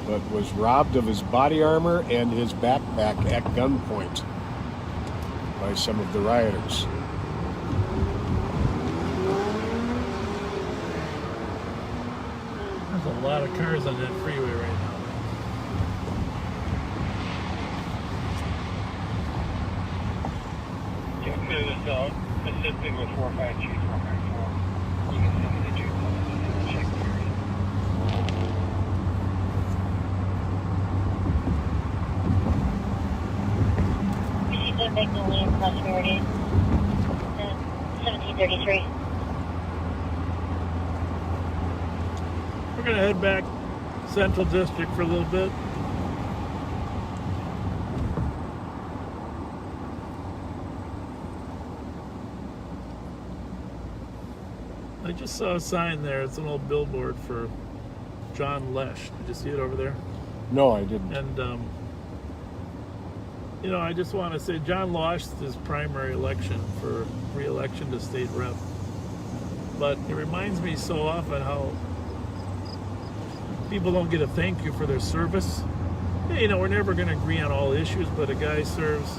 but was robbed of his body armor and his backpack at gunpoint by some of the rioters. There's a lot of cars on that freeway right now. Assisting with 453 454. You can send me the juice on this and check the area. She's going to make the lane prosperity. 1733. We're going to head back Central District for a little bit. I just saw a sign there. It's an old billboard for John Lesh. Did you see it over there? No, I didn't. And, you know, I just want to say John lost his primary election for re-election to state rep. But it reminds me so often how people don't get a thank you for their service. Hey, you know, we're never going to agree on all issues, but a guy serves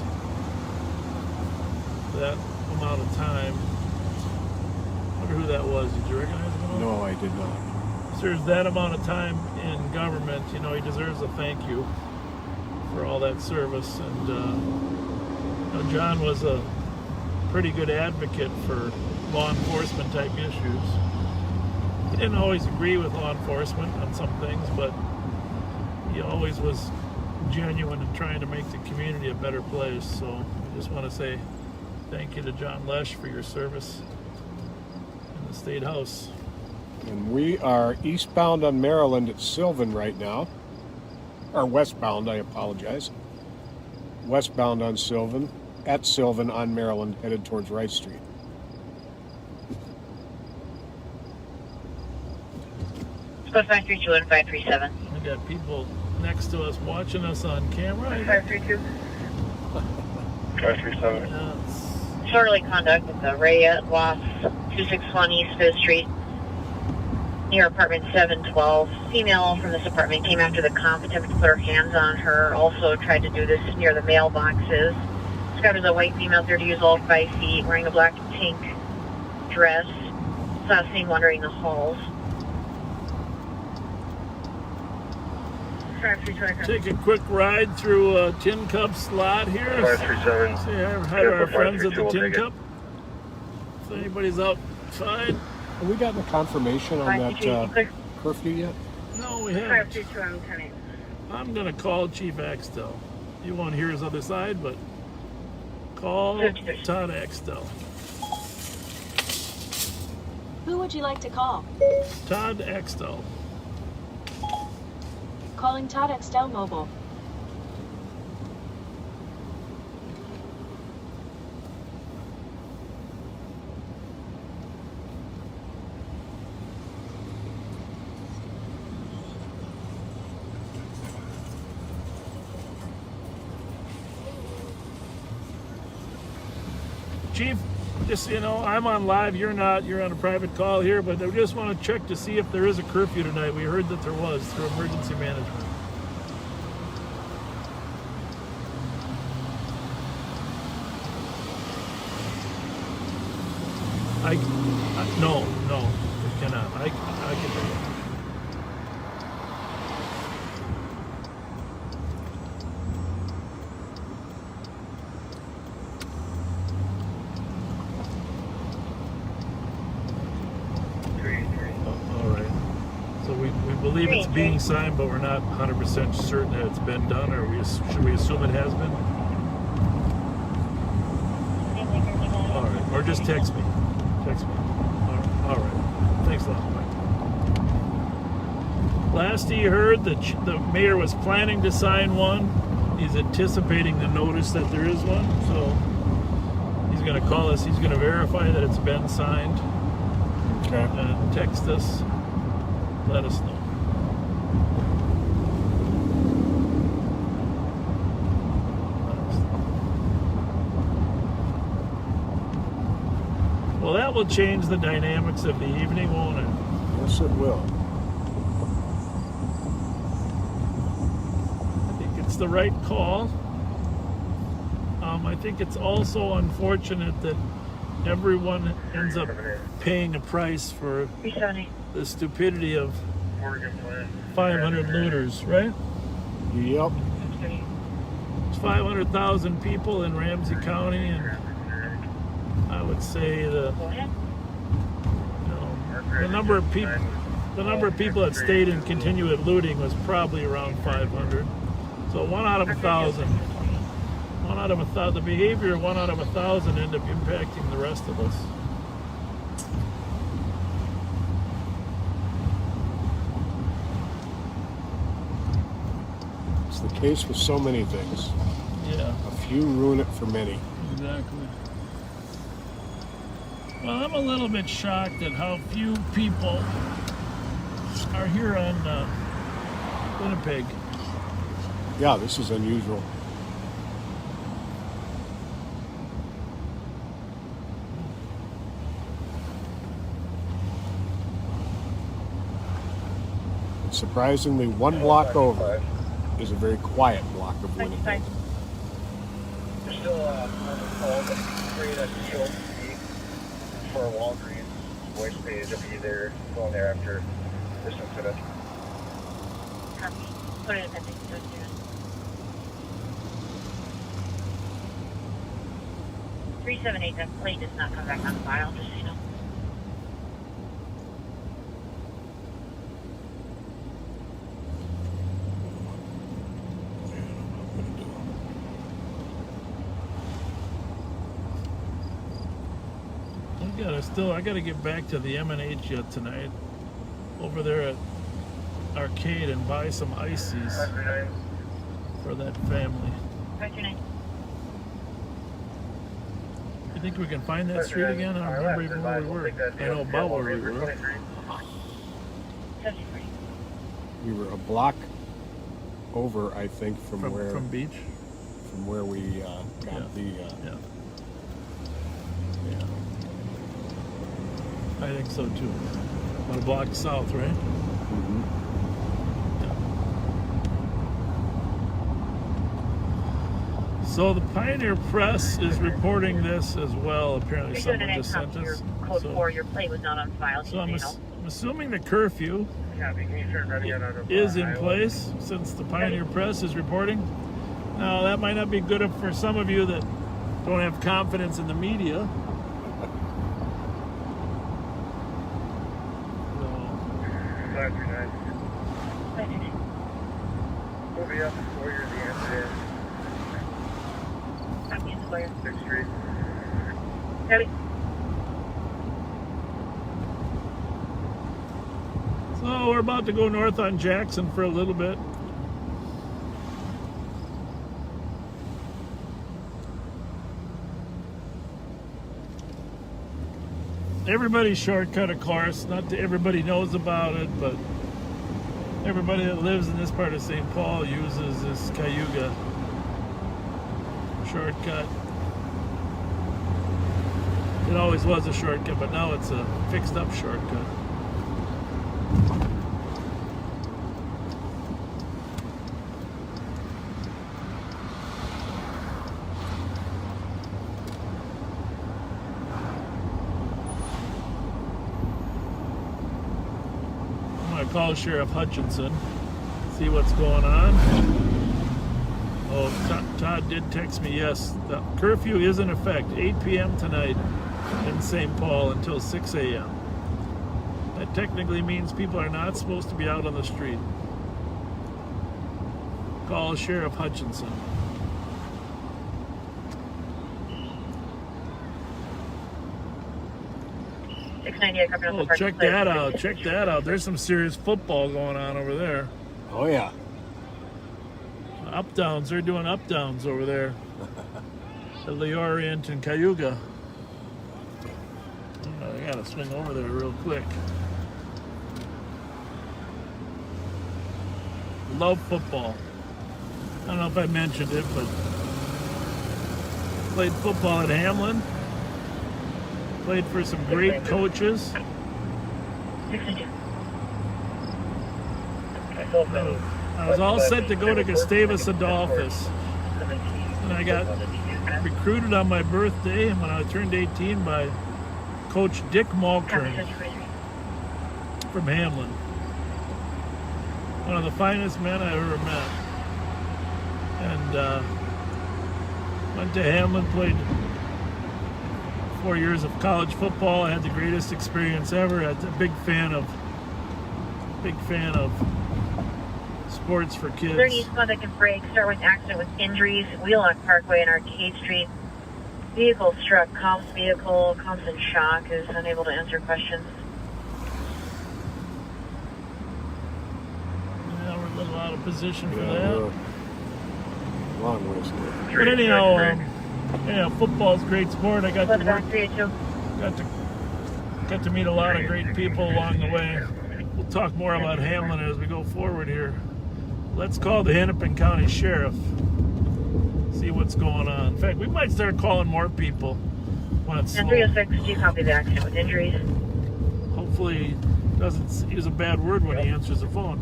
that amount of time. I wonder who that was. Did you recognize him at all? No, I did not. Serves that amount of time in government, you know, he deserves a thank you for all that service. And you know, John was a pretty good advocate for law enforcement type issues. He didn't always agree with law enforcement on some things, but he always was genuine in trying to make the community a better place. So I just want to say thank you to John Lesh for your service in the State House. And we are eastbound on Maryland at Sylvan right now. Or westbound, I apologize. westbound on Sylvan, at Sylvan on Maryland, headed towards Rice Street. Squad 532-1537. We got people next to us watching us on camera. 532. 537. Yeah, it's- Disorderly conduct at the Rayette Loft, 261 East 5th Street, near apartment 712. Female from this apartment came after the comp, attempted to put her hands on her. Also tried to do this near the mailboxes. Described as a white female, 30 years old, 5 feet, wearing a black and pink dress. Saw seen wandering the halls. Take a quick ride through Tin Cup's lot here. 537. Say hi to our friends at the Tin Cup. If anybody's outside. Have we gotten a confirmation on that curfew yet? No, we haven't. 532 on 10. I'm going to call Chief Axtell. You won't hear his other side, but call Todd Axtell. Who would you like to call? Todd Axtell. Calling Todd Axtell Mobile. Chief, just so you know, I'm on live. You're not. You're on a private call here, but I just want to check to see if there is a curfew tonight. We heard that there was through emergency management. No, we cannot. I can do it. All right. So we believe it's being signed, but we're not 100% certain that it's been done, or should we assume it has been? All right. Or just text me. Text me. All right. Thanks a lot. Bye. Last he heard, the mayor was planning to sign one. He's anticipating the notice that there is one, so he's going to call us. He's going to verify that it's been signed. Okay. And text us. Let us know. Well, that will change the dynamics of the evening, won't it? Yes, it will. I think it's the right call. I think it's also unfortunate that everyone ends up paying a price for 370. the stupidity of 500 looters, right? Yep. It's 500,000 people in Ramsey County, and I would say the number of people that stayed and continued looting was probably around 500. So 1 out of 1,000. 1 out of 1,000. The behavior of 1 out of 1,000 end up impacting the rest of us. It's the case with so many things. Yeah. A few ruin it for many. Exactly. Well, I'm a little bit shocked at how few people are here on Winnipeg. Yeah, this is unusual. Surprisingly, one block over is a very quiet block of Winnipeg. There's still on the call that create a deal for a Walgreens voice page. I'll be there, going there after this incident. Put it in the next one. 378, that plate does not come back on the file, just so you know. I gotta get back to the M&H yet tonight. Over there at Arcade and buy some ices for that family. 529. You think we can find that street again? I don't remember even where we were. I know about where we were. We were a block over, I think, from beach. From where we got the. Yeah. I think so too. About a block south, right? Mm-hmm. So the Pioneer Press is reporting this as well. Apparently, someone just sent us. Code 4, your plate was not on file. So I'm assuming the curfew is in place since the Pioneer Press is reporting. Now that might not be good for some of you that don't have confidence in the media. We'll be up before you're the incident. 6th Street. So we're about to go north on Jackson for a little bit. Everybody's shortcut, of course. Not that everybody knows about it, but everybody that lives in this part of St. Paul uses this Cayuga shortcut. It always was a shortcut, but now it's a fixed up shortcut. I'm going to call Sheriff Hutchinson, see what's going on. Oh, Todd did text me, yes, the curfew is in effect, 8 p.m. tonight in St. Paul until 6 a.m. That technically means people are not supposed to be out on the street. Call Sheriff Hutchinson. Oh, check that out. Check that out. There's some serious football going on over there. Oh, yeah. Up-downs. They're doing up-downs over there. At the Orient and Cayuga. I gotta swing over there real quick. Love football. I don't know if I mentioned it, but played football at Hamlin. Played for some great coaches. I was all set to go to Gustavus Adolphus. And I got recruited on my birthday when I turned 18 by Coach Dick Malkern from Hamlin. One of the finest men I ever met. And went to Hamlin, played 4 years of college football. I had the greatest experience ever. I'm a big fan of sports for kids. 30 East Conduct break. Start with accident with injuries. Wheelock Parkway and Arcade Street. Vehicle struck Cobb's vehicle. Cobb's in shock. Is unable to answer questions. Yeah, we're a little out of position for that. Long ways. But anyhow, football's a great sport. I got to meet a lot of great people along the way. We'll talk more about Hamlin as we go forward here. Let's call the Hennepin County Sheriff. See what's going on. In fact, we might start calling more people when it's slow. 306, do you copy the accident with injuries? Hopefully he doesn't use a bad word when he answers the phone.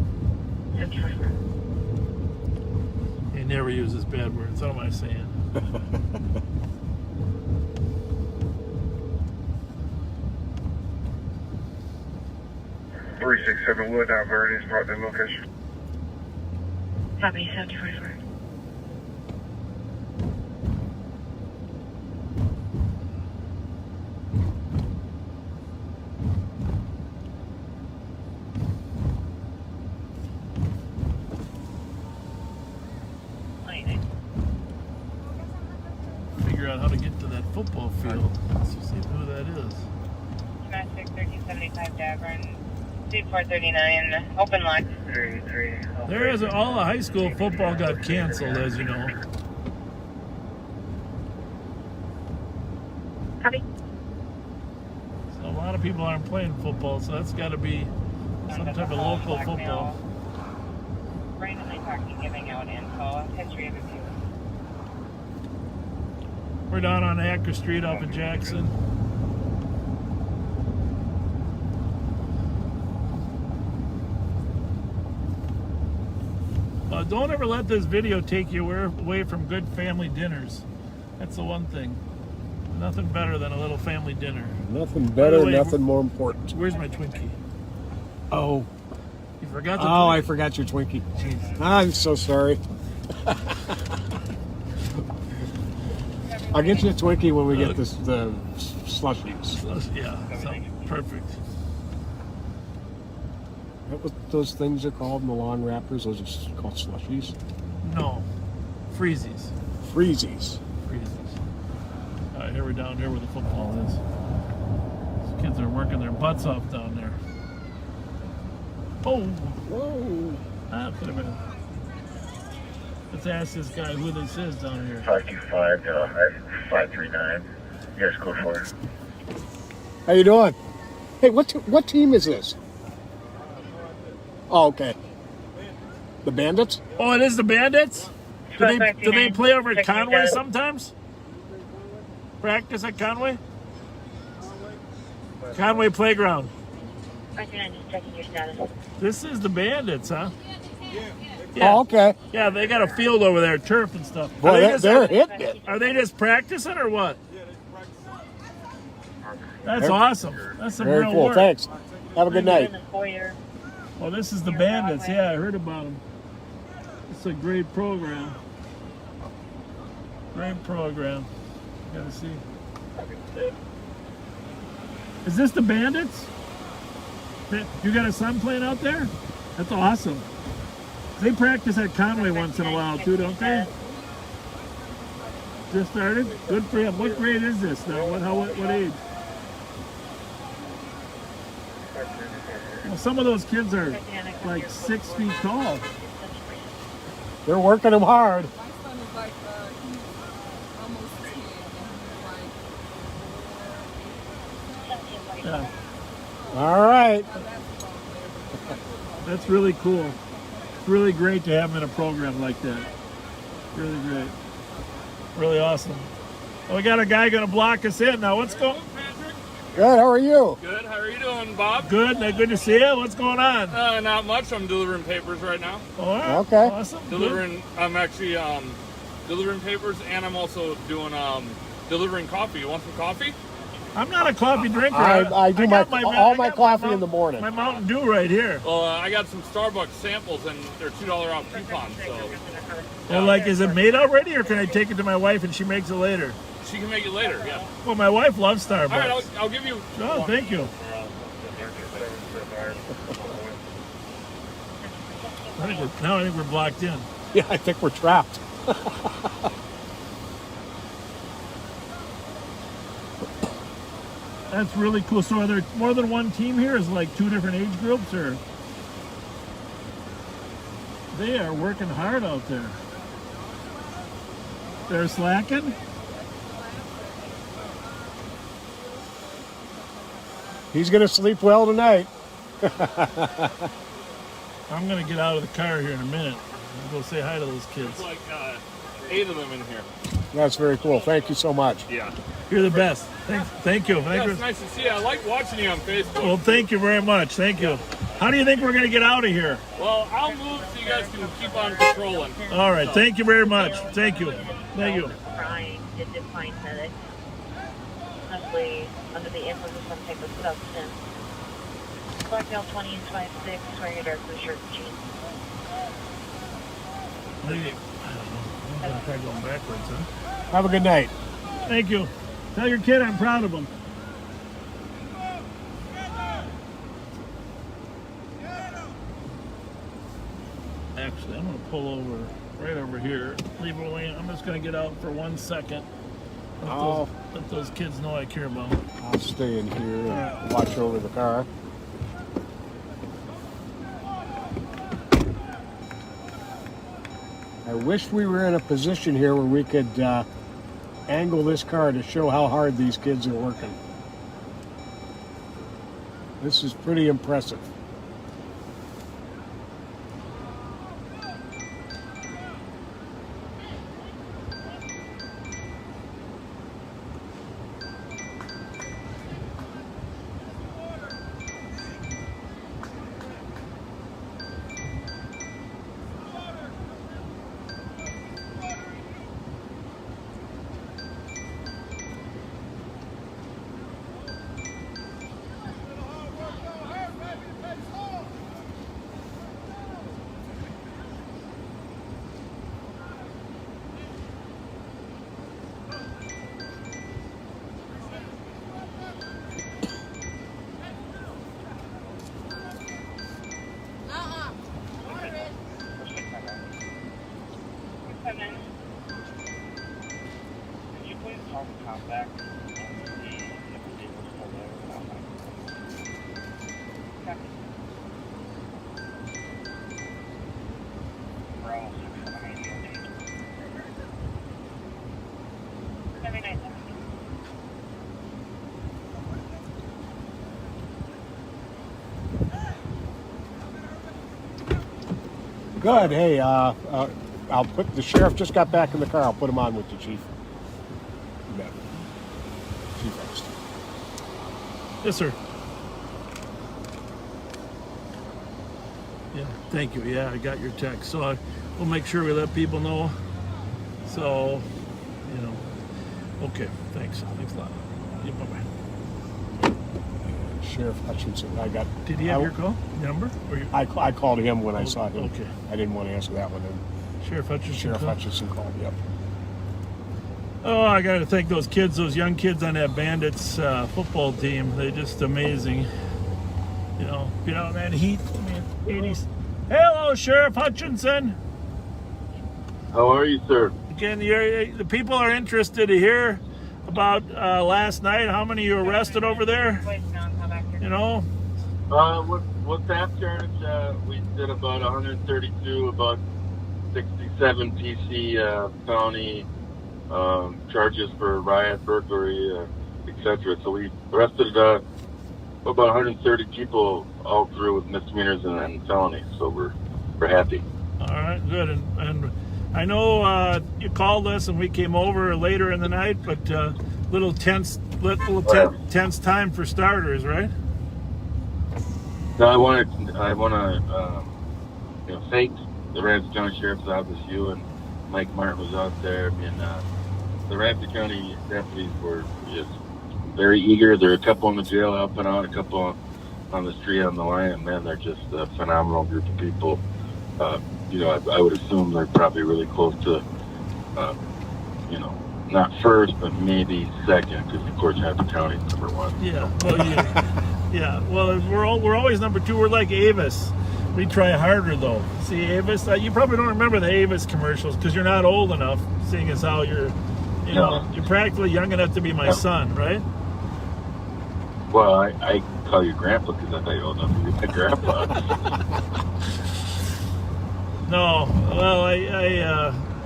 He never uses bad words. What am I saying? 367 Wood, Alberta is brought to location. Copy, 7044. Figure out how to get to that football field. Let's see who that is. Domestic 1375 Davern. Street 439, open line. There is all the high school football got canceled, as you know. lot of people aren't playing football, so that's got to be some type of local football. Randomly talking, giving out info, history of abuse. We're down on Hacker Street off of Jackson. Don't ever let this video take you away from good family dinners. That's the one thing. Nothing better than a little family dinner. Nothing better, way, nothing more important. Where's my Twinkie? Oh. You forgot the Oh, Twinkie? I forgot your Twinkie. Jeez. I'm so sorry. I'll get you a Twinkie when we get the slushies. Yeah, so, perfect. Is that what those things are called in the long wrappers? Those are called slushies? No. Freezies. Freezies. Freezies. All right, here we're down here where the football is. These kids are working their butts off down there. Oh! Whoa! That could have been. Let's ask this guy who this is down here. 525 539. You guys go for it. How you doing? Hey, what team is this? Oh, okay. The Bandits? Oh, it is the Bandits? Do they play over at Conway sometimes? Practice at Conway? Conway Playground. Just checking your status. This is the Bandits, huh? Yeah. Oh, okay. Yeah, they got a field over there, turf and stuff. Boy, they're hitting it. Are they just practicing or what? That's awesome. That's some Very real cool. work. Thanks. Have a good night. Well, this is the Bandits. Yeah, I heard about them. It's a great program. Great program. Gotta see. Is this the Bandits? You got a son playing out there? That's awesome. They practice at Conway once in a while too, don't they? Just started? Good for him. What grade is this now? What age? Well, some of those kids are like 6 feet tall. They're working them hard. My son is like, he's almost 10 and he's like, Yeah. All right. That's really cool. It's really great to have them in a program like that. Really great. Really awesome. Well, we got a guy going to block us in now. What's going on? Good. How are you? Good. How are you doing, Bob? Good. Good to see you. What's going on? Not much. I'm delivering papers right now. All right. Okay. Awesome. Delivering. I'm actually delivering papers, and I'm also doing delivering coffee. You want some coffee? I'm not a coffee drinker. I do got all my coffee in the morning. My Mountain Dew right here. Well, I got some Starbucks samples, and they're $2 off coupons. So. Well, like, is it made already, or can I take it to my wife and she makes it later? She can make it later. Yeah. Well, my wife loves Starbucks. All right. I'll give you. Oh, thank you. I think we're blocked in. Yeah, I think we're trapped. That's really cool. So are there more than one team here? Is it like 2 different age groups, or? They are working hard out there. They're slacking? He's going to sleep well tonight. I'm going to get out of the car here in a minute and go say hi to those kids. There's like 8 of them in here. That's very cool. Thank you so much. Yeah. You're the best. Thank you. Yeah, it's nice to see you. I like watching you on Facebook. Well, thank you very much. Thank you. How do you think we're going to get out of here? Well, I'll move so you guys can keep on patrolling. All right. Thank you very much. Thank you. Thank you. Crying, did define medic. Possibly under the influence of some type of substance. Black male 20-5-6, wearing a dark blue shirt and jeans. I don't know. I'm going to try going backwards, huh? Have a good night. Thank you. Tell your kid I'm proud of him. Actually, I'm going to pull over right over here. Leave it away. I'm just going to get out for 1 second. Let those kids know I care about them. I'll stay in here and watch over the car. I wish we were in a position here where we could angle this car to show how hard these kids are working. This is pretty impressive. Could you please call the contact and see if the vehicle's still there without my We're almost 678. Every night. Good. Hey, I'll put the sheriff just got back in the car. I'll put him on with the chief. Yeah. Chief next. Yes, sir. Yeah, thank you. Yeah, I got your text. So we'll make sure we let people know. So, you know, okay, thanks. Thanks a lot. Yeah, bye-bye. Sheriff Hutchinson, I got. Did he have your call number? Or your, I called him when I saw him. Okay. I didn't want to answer that one. And Sheriff Hutchinson? Sheriff Hutchinson called, yep. Oh, I got to thank those kids, those young kids on that Bandits football team. They're just amazing. You know, that heat. I mean, 80s. Hello, Sheriff Hutchinson. How are you, sir? Again, the people are interested to hear about last night. How many you arrested over there? You know? What's that charge? We did about 132, about 67 PC felony charges for riot, burglary, etc. So we arrested about 130 people all through with misdemeanors and felonies. So we're happy. All right, good. And I know you called us and we came over later in the night, but little tense time for starters, right? No, I want to thank the Ramsey County Sheriff's Office, you and Mike Martin was out there, and the Ramsey County deputies were just very eager. There are a couple in the jail helping out, a couple on the street on the line, and man, they're just a phenomenal group of people. I would assume they're probably really close to, not first, but maybe second, because of course Ramsey County is number one. Yeah, well, yeah. Well, we're always number two. We're like Avis. We try harder though. See, Avis, you probably don't remember the Avis commercials because you're not old enough, seeing as how you're practically young enough to be my son, right? Well, I call you grandpa because I thought you were old enough to be my grandpa. No, well,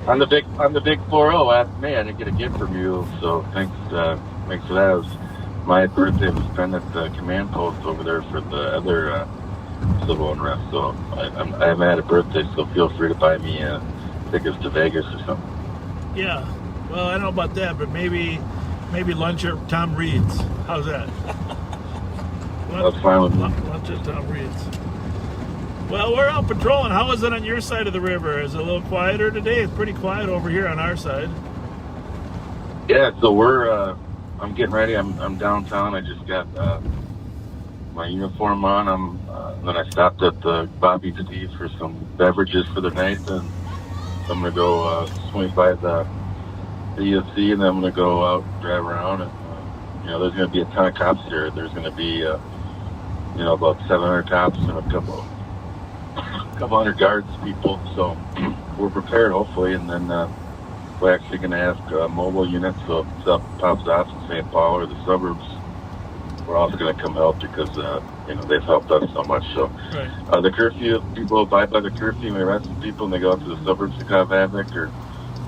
on the big 4-0, ask me. I didn't get a gift from you, so thanks for that. It was my birthday was spent at the command post over there for the other civil unrest. So I haven't had a birthday, so feel free to buy me tickets to Vegas or something. Yeah, well, I don't know about that, but maybe lunch at Tom Reed's. How's that? That's fine with me. Lunch at Tom Reed's. Well, we're out patrolling. How is it on your side of the river? Is it a little quieter today? It's pretty quiet over here on our side. Yeah, so I'm getting ready. I'm downtown. I just got my uniform on. Then I stopped at the Bobby Steve for some beverages for the night, and I'm gonna go swing by the UFC, and then I'm gonna go out and drive around. And there's gonna be a ton of cops here. There's gonna be about 700 cops and a couple hundred guards people, so we're prepared hopefully, and then we're actually going to have mobile units, so if stuff pops off in St. Paul or the suburbs, we're also going to come help because they've helped us so much. So right. The curfew, people abide by the curfew. We arrest some people and they go out to the suburbs to cause havoc or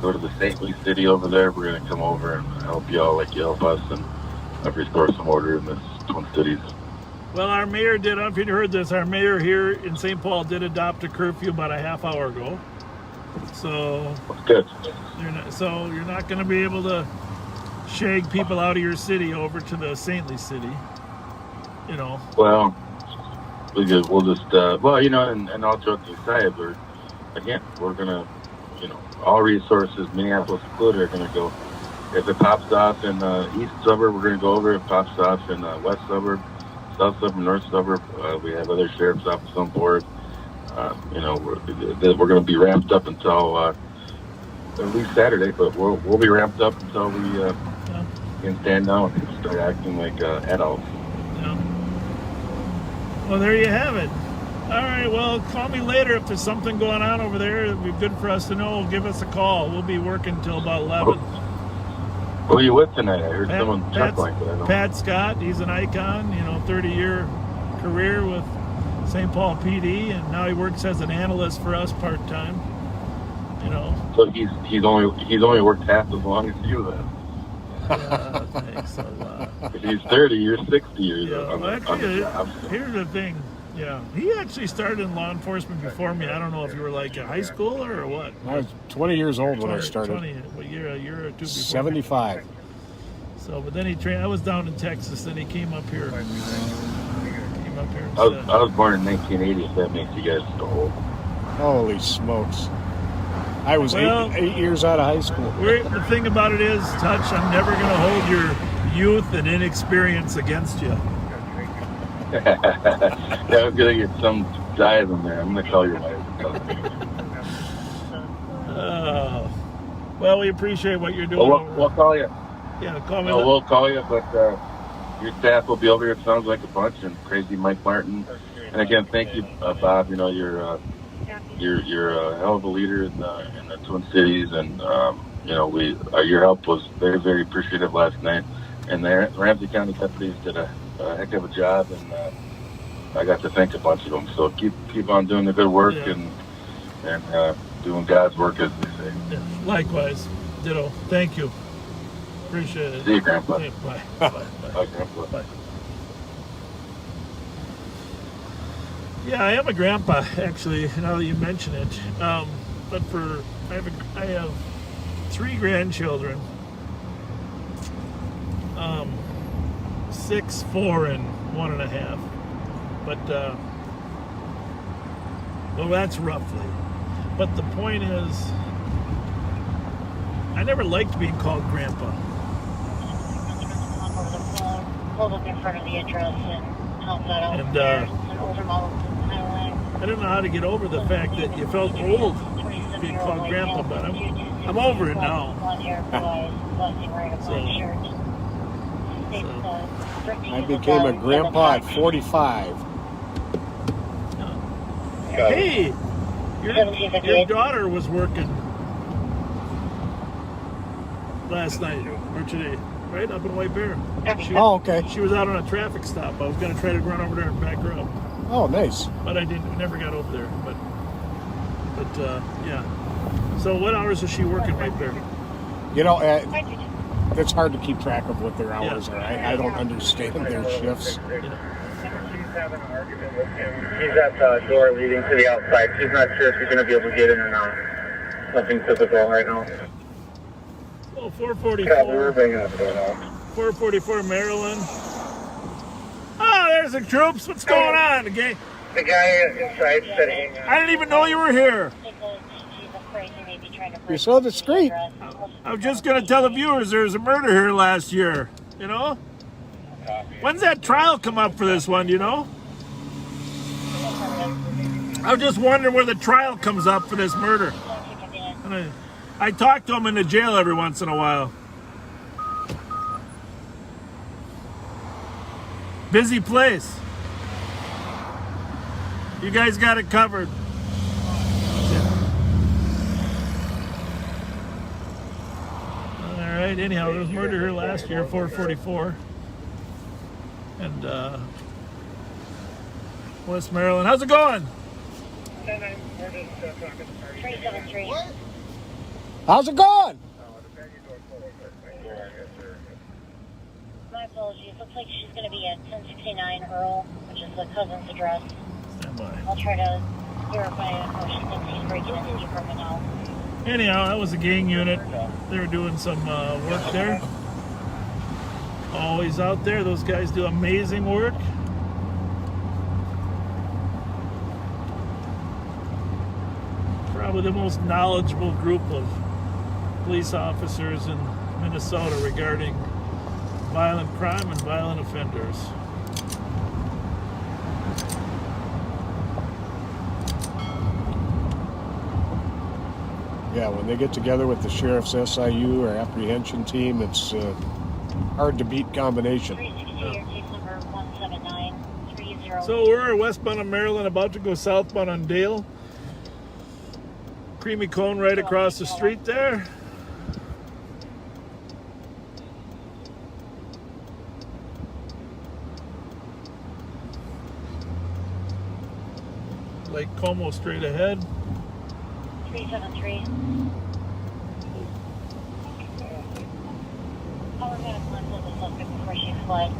go to the St. Louis city over there. We're going to come over and help y'all like you help us and restore some order in this Twin Cities. Well, our mayor did, I don't know if you heard this, our mayor here in St. Paul did adopt a curfew about a half hour ago. So, Good. you're not going to be able to shag people out of your city over to the saintly city, you know. Well, we'll just, well, you know, and all jokes aside, we're going to, you know, all resources, Minneapolis included, are going to go. If it pops off in the east suburb, we're going to go over. If it pops off in the west suburb, south suburb, north suburb, we have other sheriff's offices on board. You know, we're going to be ramped up until at least Saturday, but we'll be ramped up until we can stand down and start acting like adults. Yeah. Well, there you have it. All right, well, call me later if there's something going on over there. It'd be good for us to know. Give us a call. We'll be working till about 11. Who are you with tonight? I heard someone chuckling. Pat Scott, he's an icon, you know, 30-year career with St. Paul PD, and now he works as an analyst for us part-time, you know. So he's only worked half as long as you then. Yeah, thanks. So, if he's 30, you're 60 years old. Well, actually, here's the thing. Yeah, he actually started in law enforcement before me. I don't know if you were like a high schooler or what. I was 20 years old when I started. 20, what year? A year or two before. 75. So, but then he trained. I was down in Texas, then he came up here. I was born in 1980, if that makes you guys so old. Holy smokes. I was 8 years out of high school. The thing about it is, Touch, I'm never going to hold your youth and inexperience against you. Yeah, I'm going to get some dive in there. I'm going to call your wife. Well, we appreciate what you're doing. We'll call you. Yeah, call me. We'll call you, but your staff will be over here. It sounds like a bunch, and crazy Mike Martin. And again, thank you, Bob. You know, you're a hell of a leader in the Twin Cities, and you know, your help was very, very appreciative last night. And the Ramsey County deputies did a heck of a job, and I got to thank a bunch of them. So keep on doing the good work and doing God's work, as they say. Yeah. Likewise, ditto. Thank you. Appreciate it. See you, Grandpa. Yeah, bye. Bye. Bye, Grandpa. Bye. Yeah, I am a grandpa, actually, now that you mention it. But I have 3 grandchildren. 6, 4, and 1.5. But, well, that's roughly. But the point is, I never liked being called grandpa. Hold up in front of the address and help that out. And I don't know how to get over the fact that you felt old being called grandpa, but I'm over it now. I became a grandpa at 45. Hey, your daughter was working last night or today, right up in White Bear. Okay. She was out on a traffic stop. I was going to try to run over there and back her up. Oh, nice. But I didn't. Never got over there. But yeah. So what hours is she working right there? You know, it's hard to keep track of what their hours are. I don't understand their shifts. She's having an argument with him. He's at the door leading to the outside. She's not sure if she's going to be able to get in or not. Nothing typical right now. Oh, 444. Yeah, we're bringing up right now. 444 Maryland. Oh, there's the troops. What's going on? The guy inside said hang on. I didn't even know you were here. You're so discreet. I was just going to tell the viewers there was a murder here last year. You know? When's that trial come up for this one, do you know? I was just wondering where the trial comes up for this murder. I talk to him in the jail every once in a while. Busy place. You guys got it covered. All right, anyhow, there was murder here last year, 444. And West Maryland. How's it going? 373. How's it going? My apologies. Looks like she's going to be at 1069 Earl, which is the cousin's address. Stand by. I'll try to verify it, or she thinks he's breaking into the apartment now. Anyhow, that was a gang unit. They were doing some work there. Always out there. Those guys do amazing work. Probably the most knowledgeable group of police officers in Minnesota regarding violent crime and violent offenders. Yeah, when they get together with the sheriff's SIU or apprehension team, it's hard to beat combination. 360, your case number 17930. So we're westbound on Maryland, about to go southbound on Dale. Creamy cone right across the street there. Lake Como straight ahead. 373. Power got a glimpse of the suspect before she fled.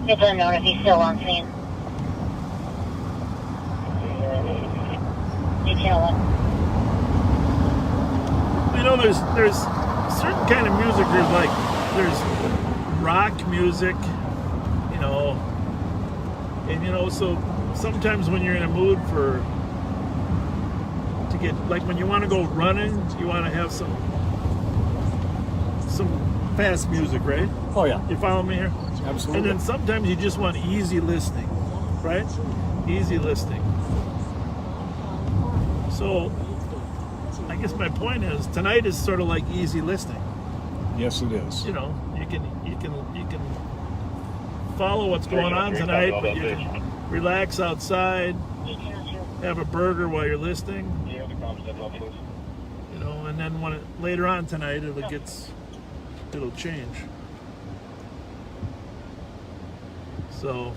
It's unknown if he's still on scene. Detail 1. You know, there's certain kind of music. There's rock music, you know, and you know, so sometimes when you're in a mood to get, like when you want to go running, you want to have some fast music, right? Oh yeah. You follow me here? Absolutely. And then sometimes you just want easy listening, right? Easy listening. So I guess my point is tonight is sort of like easy listening. Yes, it is. You know, you can follow what's going on tonight, but you can relax outside, have a burger while you're listening. You know, and then later on tonight it'll change. So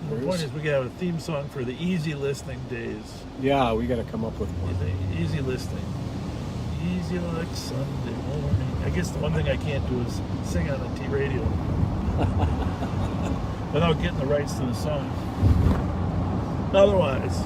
the point is we gotta have a theme song for the easy listening days. Yeah, we got to come up with one. Easy listening. Easy like Sunday morning. I guess the one thing I can't do is sing on the T radio without getting the rights to the song. Otherwise.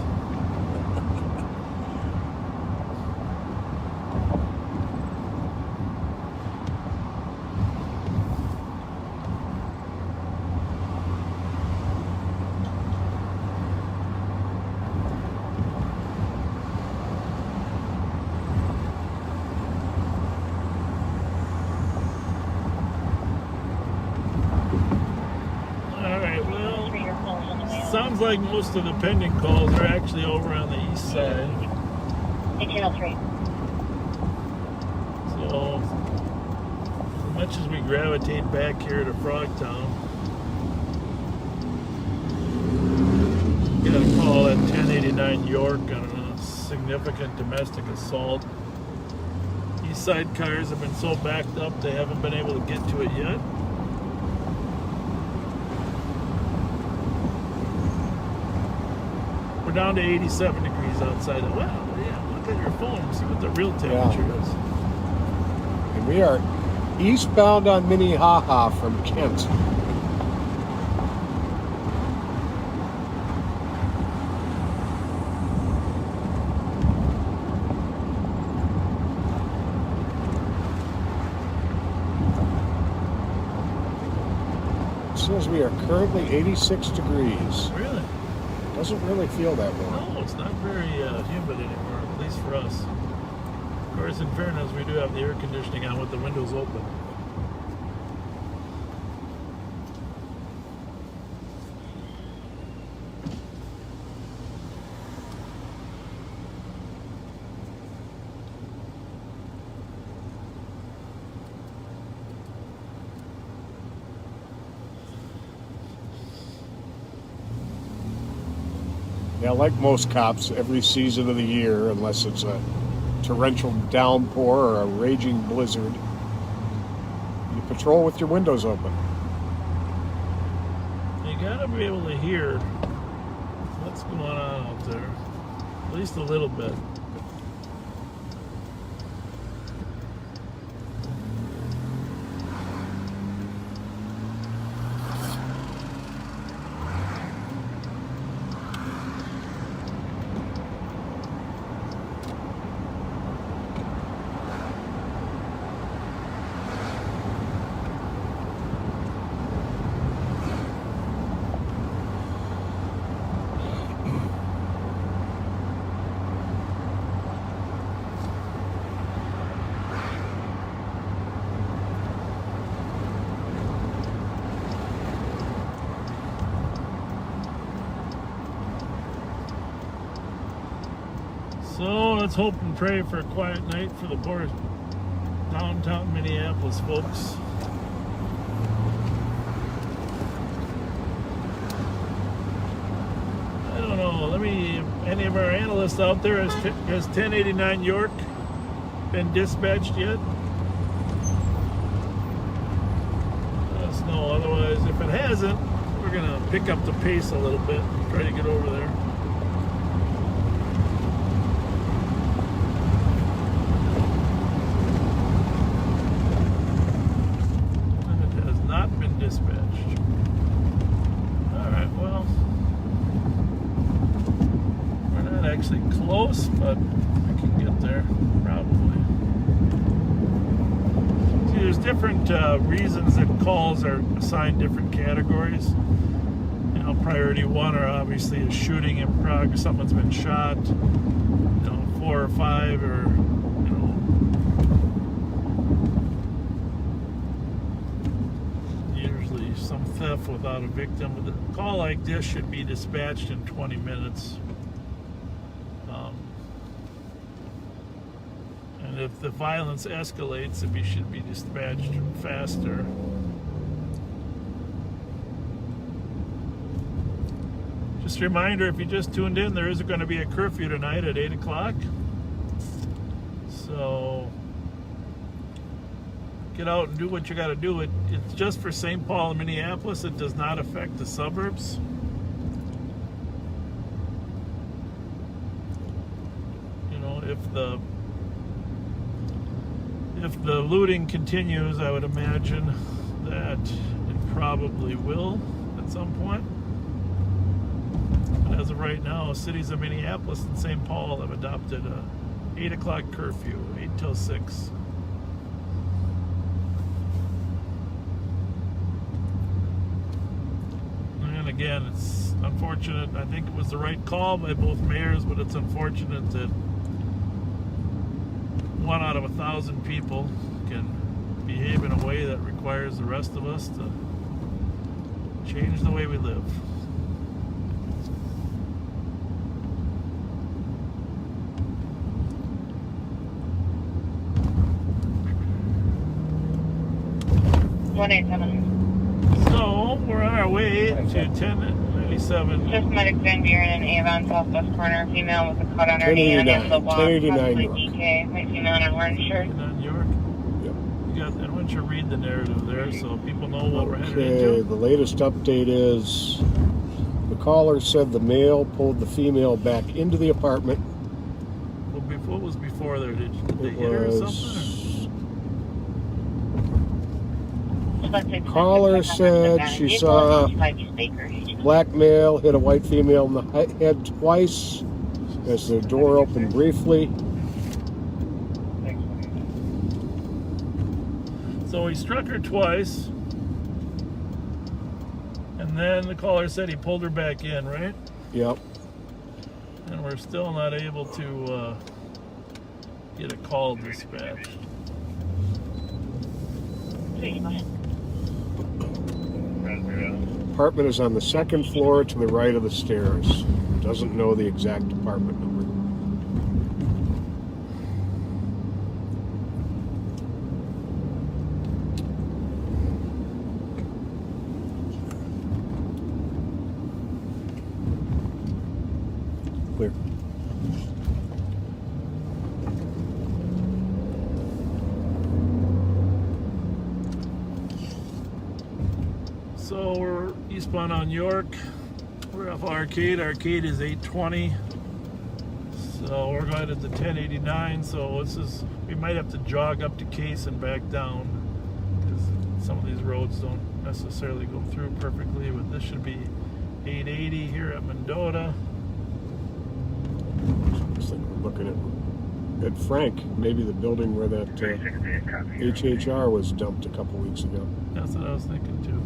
Sounds like most of the pending calls are actually over on the east side. 1803. So, as much as we gravitate back here to Frogtown, got a call at 1089 York on a significant domestic assault. East side cars have been so backed up they haven't been able to get to it yet. We're down to 87 degrees outside. Wow, yeah, look at your phone and see what the real temperature is. And we are eastbound on Minnehaha from Kent. It says we are currently 86 degrees. Really? Doesn't really feel that warm. No, it's not very humid anymore, at least for us. Of course, in fairness, we do have the air conditioning on with the windows open. Yeah, like most cops, every season of the year, unless it's a torrential downpour or a raging blizzard, you patrol with your windows open. You gotta be able to hear what's going on out there, at least a little bit. let's hope and pray for a quiet night for the poor downtown Minneapolis folks. I don't know. Any of our analysts out there, has 1089 York been dispatched yet? Let us know. Otherwise, if it hasn't, we're going to pick up the pace a little bit, try to get over there. Dispatched. Alright, well, we're not actually close, but I can get there, probably. See, there's different reasons that calls are assigned different categories. You know, priority 1 are obviously a shooting in progress, someone's been shot. You know, 4 or 5 are, some theft without a victim. But a call like this should be dispatched in 20 minutes. And if the violence escalates, it should be dispatched faster. Just a reminder, if you just tuned in, there is going to be a curfew tonight at 8 o'clock. So get out and do what you got to do. It's just for St. Paul and Minneapolis. It does not affect the suburbs. You know, if the looting continues, I would imagine that it probably will at some point. But as of right now, cities of Minneapolis and St. Paul have adopted a 8 o'clock curfew, 8 till 6. Again, it's unfortunate. I think it was the right call by both mayors, but it's unfortunate that 1 out of 1,000 people can behave in a way that requires the rest of us to change the way we live. So we're on our way to 1097. Just met Van Buren and Avon, southwest corner. Female with a cut underneath and in the walk. 1089 DK. White female in an orange shirt. York. Yep. I want you to read the narrative there so people know what we're headed Okay, into. the latest update is the caller said the male pulled the female back into the apartment. Well, what was before there? Did they hit her or something? Caller said she saw a black male hit a white female in the head twice as the door opened briefly. So he struck her twice, and then the caller said he pulled her back in, right? Yep. And we're still not able to get a call dispatched. Apartment is on the second floor to the right of the stairs. Doesn't know the exact apartment number. Clear. So we're eastbound on York. We're off Arcade. Arcade is 820. So we're going at the 1089. So we might have to jog up to Case and back down because some of these roads don't necessarily go through perfectly. But this should be 880 here at Mendota. Looks like we're looking at Frank, maybe the building where that HHR was dumped a couple weeks ago. That's what I was thinking too.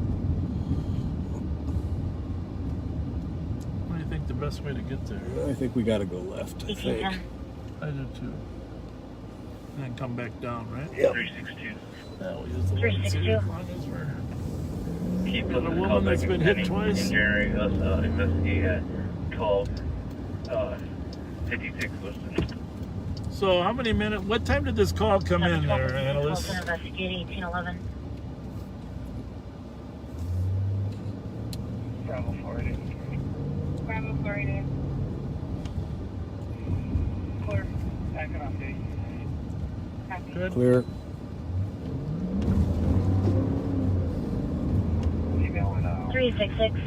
What do you think the best way to get there? I think we got to go left. I think. I do too. And then come back down, right? Yep. 362. Yeah, we'll use the one too, as long as we're got a woman that's been hit twice. Engineering us investigate at 12 56 listed. So how many minutes? What time did this call come in there, analyst? Investigate 1811. Bravo 480. Bravo 480. Clear. Backing off D. Copy. Good. Clear. Emailing 366.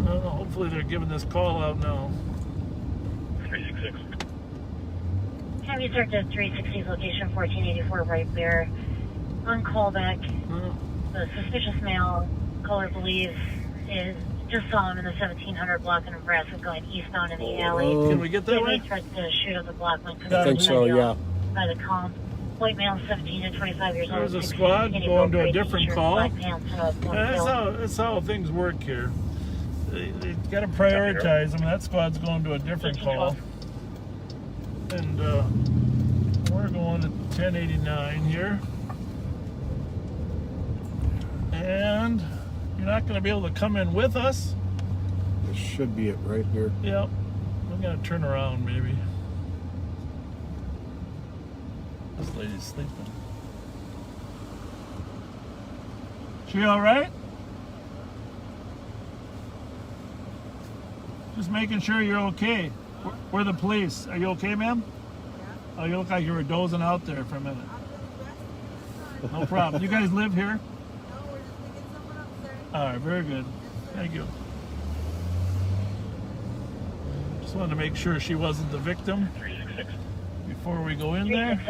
Hopefully they're giving this call out now. 366. Have you searched at 360's location 1484 right there. On callback, the suspicious male, caller believes, is just saw him in the 1700 block in Nebraska going eastbound in the alley. Can we get that He way? tried to shoot up the block when I think so, yeah. by the comp. White male, 17 to 25 years old. There's a squad going to a different call. Black pants, That's how things work here. They got to prioritize them. That squad's going to a different call. And we're going to 1089 here. And you're not going to be able to come in with us. This should be it right here. Yep. I'm going to turn around maybe. This lady's sleeping. She all right? Just making sure you're okay. We're the police. Are you okay, ma'am? Oh, you look like you were dozing out there for a minute. No problem. You guys live here? All right, very good. Thank you. Just wanted to make sure she wasn't the victim before we go in there.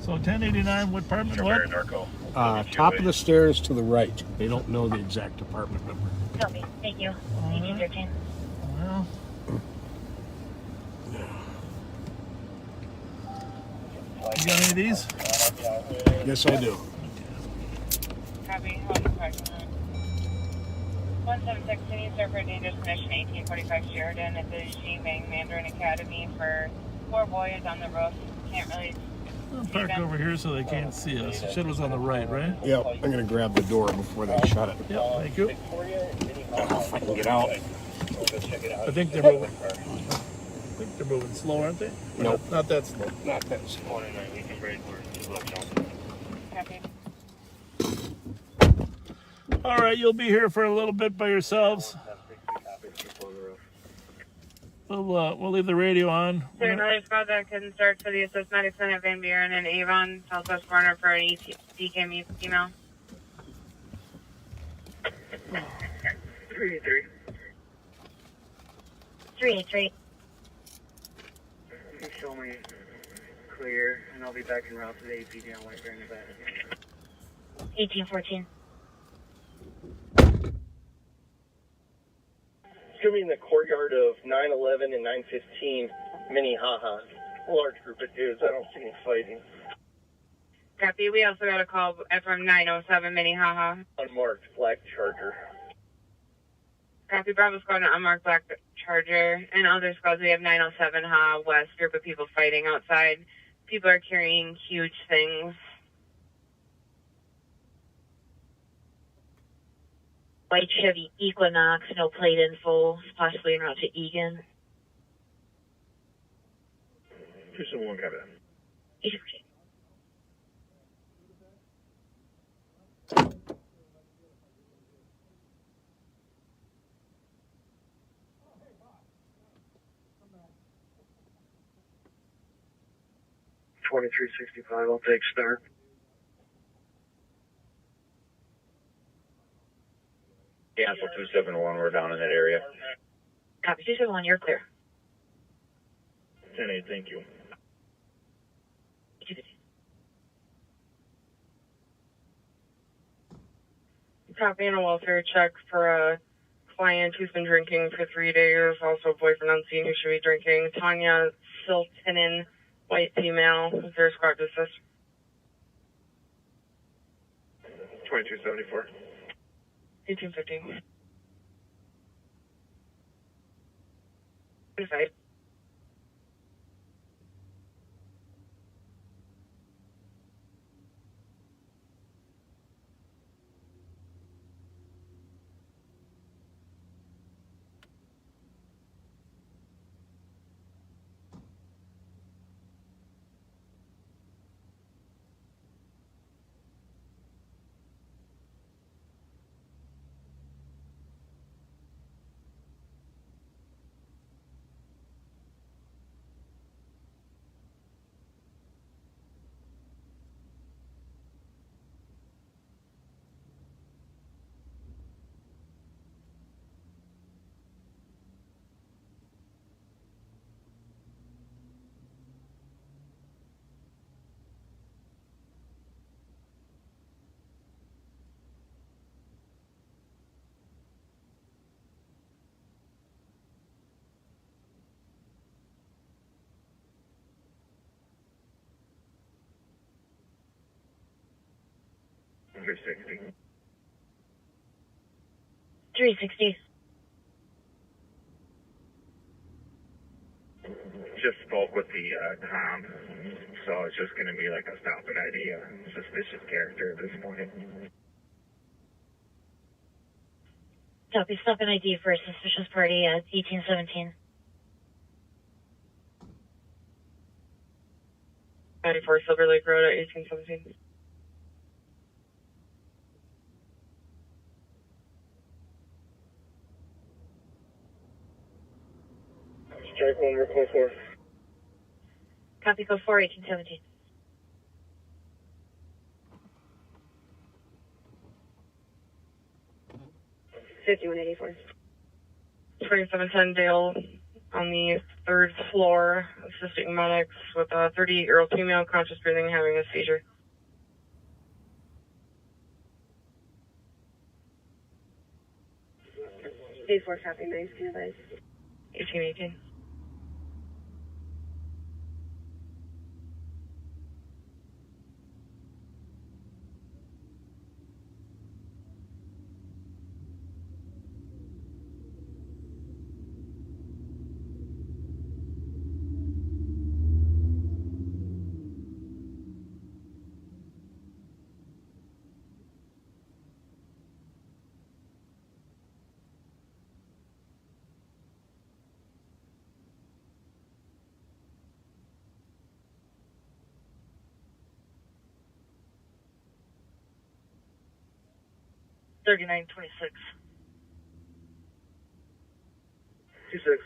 So 1089, what apartment? What? Top of the stairs to the right. They don't know the exact apartment number. Copy. Thank you. 1813. Well, you got any of these? Yes, I do. Copy. 176, can you serve for dangerous condition 1845 Sheridan at the Shebang Mandarin Academy for 4 boys on the roof? Can't really. I'll park over here so they can't see us. Shit was on the right, right? Yep, I'm going to grab the door before they shut it. Yep, thank you. If I can get out. I think they're moving. I think they're moving slow, aren't they? Nope. Not that slow. Not that slow. Copy. All right, you'll be here for a little bit by yourselves. We'll leave the radio on. Is there another squad that can start for the assist medicine at Van Buren and Avon, Southwest corner for an DK email? 383. 383. You show me clear, and I'll be back en route to the APD on White Bear in the back. 1814. It's going to be in the courtyard of 911 and 915 Minnehaha. Large group of dudes. I don't see any fighting. Copy. We also got a call from 907 Minnehaha. Unmarked black Charger. Copy. Bravo squad, an unmarked black Charger. And other squads, we have 907 Ha West. Group of people fighting outside. People are carrying huge things. White Chevy Equinox, no plate info, possibly en route to Egan. 271, copy that. 1814. I'll take start. Yeah, so 271, we're down in that area. Copy. 271, you're clear. 10-8, thank you. 1815. Copy and a welfare check for a client who's been drinking for 3 days. Also, boyfriend on scene who should be drinking. Tanya Siltinen, white female. Is there a squad to assist? 2274. 1815. 25. 360. 360. Just spoke with the com, so it's just going to be like a stop and ID, suspicious character at this point. Copy. Stop and ID for a suspicious party at 1817. 94 Silver Lake Road at 1817. Strike 1, report 4. Copy. Code 4, 1817. $51.84. 2710 Dale on the 3rd floor, assisting medics with a 38-year-old female conscious breathing having a seizure. A4 copy, nice, can advise. 1818. $39.26. 26.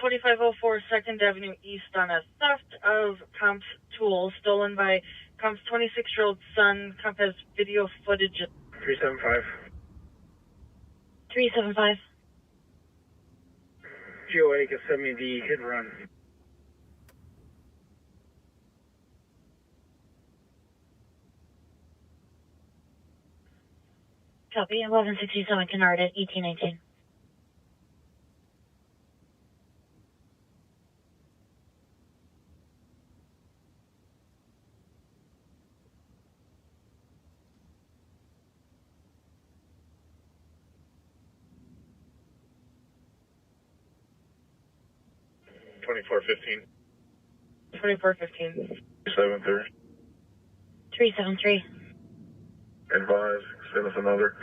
2504 2nd Avenue East on a theft of Comp's tools stolen by Comp's 26-year-old son. Comp has video footage. 375. 375. GOA can send me the hit and run. Copy. 1167 Kennard at 1819. $24.15. 2415. 730. 373. Advise. Send us another.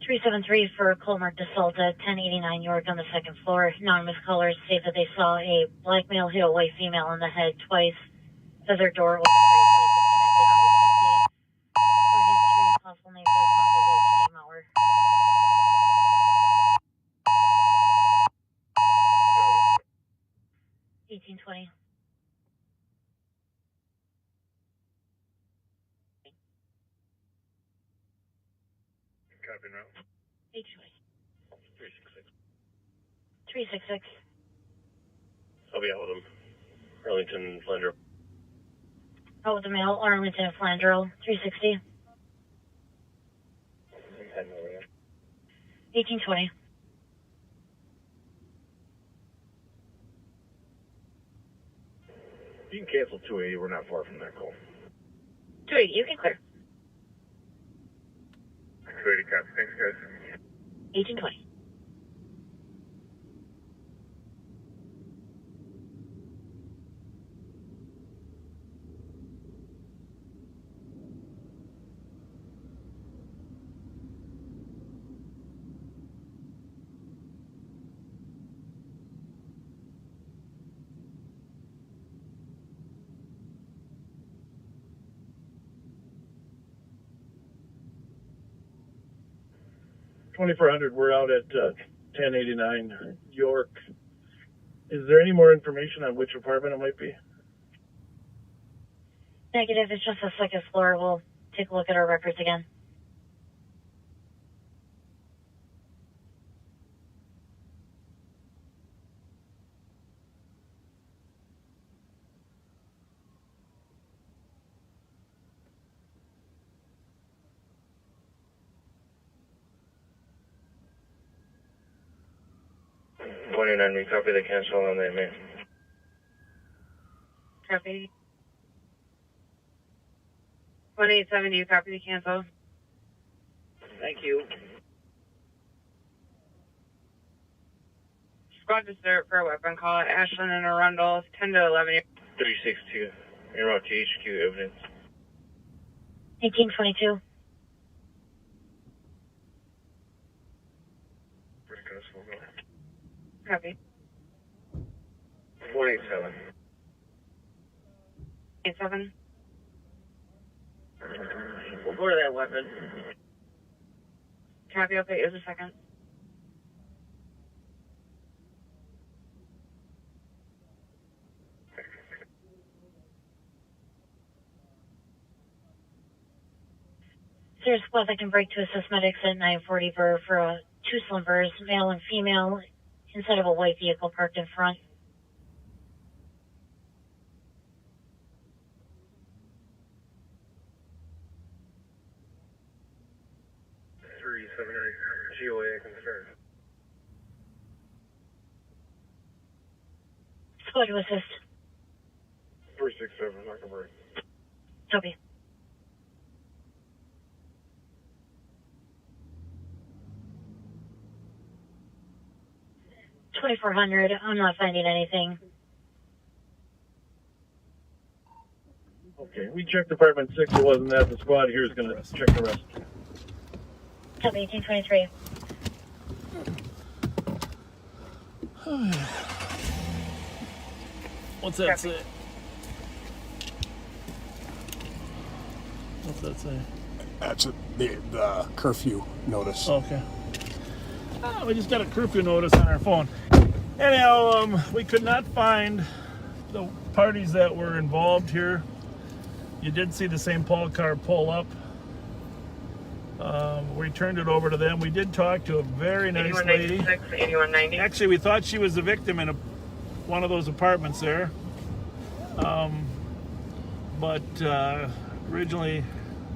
Three 373 for Colmark assault at 1089 York on the 2nd floor. Anonymous callers state that they saw a black male hit a white female in the head twice as their door was briefly disconnected on the PC. For history, possible names of conflict name hour. 1820. Copy now. 820. 366. 366. I'll be out with him. Arlington, Fletcher. Out with the mail, Arlington, Flandreau, 360. 1820. You can cancel 280. We're not far from that call. 280, you can clear. 280 copy. Thanks, guys. 1820. $2,400. We're out at 1089 York. Is there any more information on which apartment it might be? Negative, it's just the 2nd floor. We'll take a look at our records again. 1829, we copy the cancel on that, man. Copy. 187, do you copy the cancel? Thank you. Squad to start for a weapon call at Ashland and Arundel, 10 to 11. 362, en route to HQ evidence. 1822. Copy. 187. 87. We'll go to that weapon. Copy, okay, is a second. There's squad that can break to assist medics at 940 for 2 slumbers, male and female, inside of a white vehicle parked in front. GOA concern. Squad to assist. 367, Zuckerberg. Copy. $2,400. I'm not finding anything. Okay, we checked Department 6. It wasn't that. The squad here is going to check the rest. Copy. 1823. What's that say? What's that say? That's the curfew notice. Okay. Oh, we just got a curfew notice on our phone. Anyhow, we could not find the parties that were involved here. You did see the St. Paul car pull up. We turned it over to them. We did talk to a very nice lady. 8190. Actually, we thought she was the victim in one of those apartments there. But originally,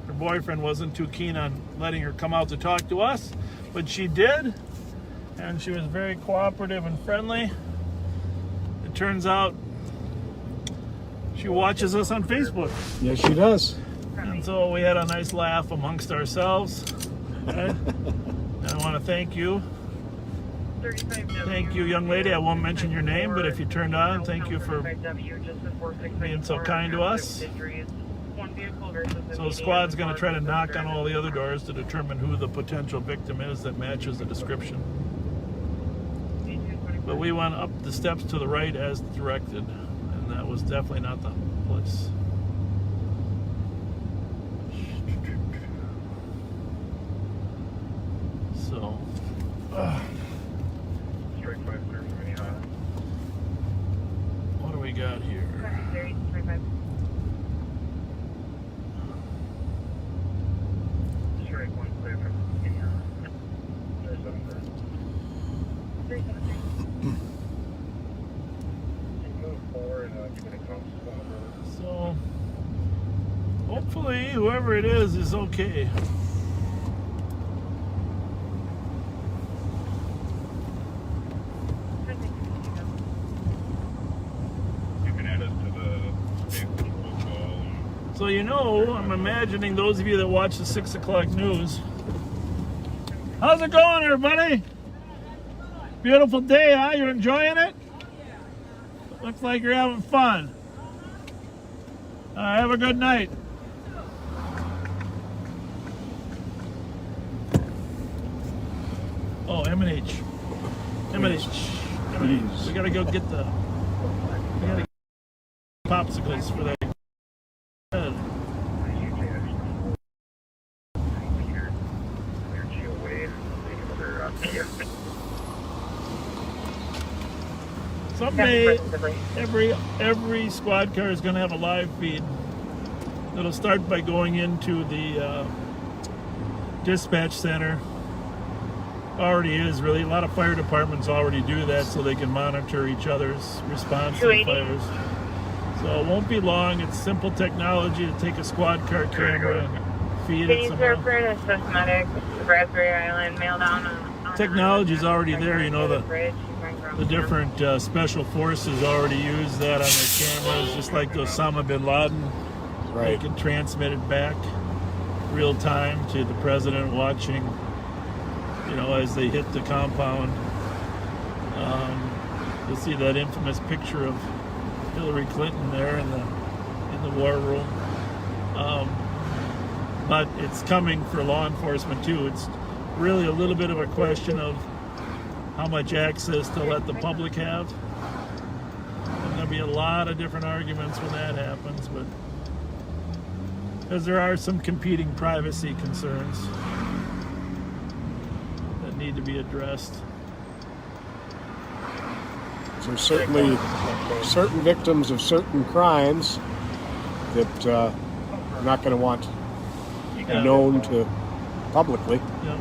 her boyfriend wasn't too keen on letting her come out to talk to us, but she did, and she was very cooperative and friendly. It turns out she watches us on Facebook. Yes, she does. And so we had a nice laugh amongst ourselves. Okay? And I want to thank you. Thank you, young lady. I won't mention your name, but if you turned on, thank you for being so kind to us. So the squad's going to try to knock on all the other doors to determine who the potential victim is that matches the description. But we went up the steps to the right as directed, and that was definitely not the place. So, what do we got here? So, hopefully, whoever it is okay. So I'm imagining those of you that watch the 6 o'clock news. How's it going, everybody? Beautiful day, huh? You enjoying it? Looks like you're having fun. Have a good night. Oh, M&H. M&H. We gotta go get the popsicles for that. Someday, every squad car is going to have a live feed. It'll start by going into the dispatch center. Already is, really. A lot of fire departments already do that so they can monitor each other's response to the fires. So it won't be long. It's simple technology to take a squad car camera and feed it somehow. Medic, Raspberry Island, mail down. Technology's already there, the The different special forces already use that on their cameras, just like the Osama bin Laden. Right. They can transmit it back real time to the president watching, as they hit the compound. You'll see that infamous picture of Hillary Clinton there in the war room. But it's coming for law enforcement too. It's really a little bit of a question of how much access to let the public have. And there'll be a lot of different arguments when that happens, but because there are some competing privacy concerns that need to be addressed. There's certainly certain victims of certain crimes that are not going to want known to publicly. Yeah.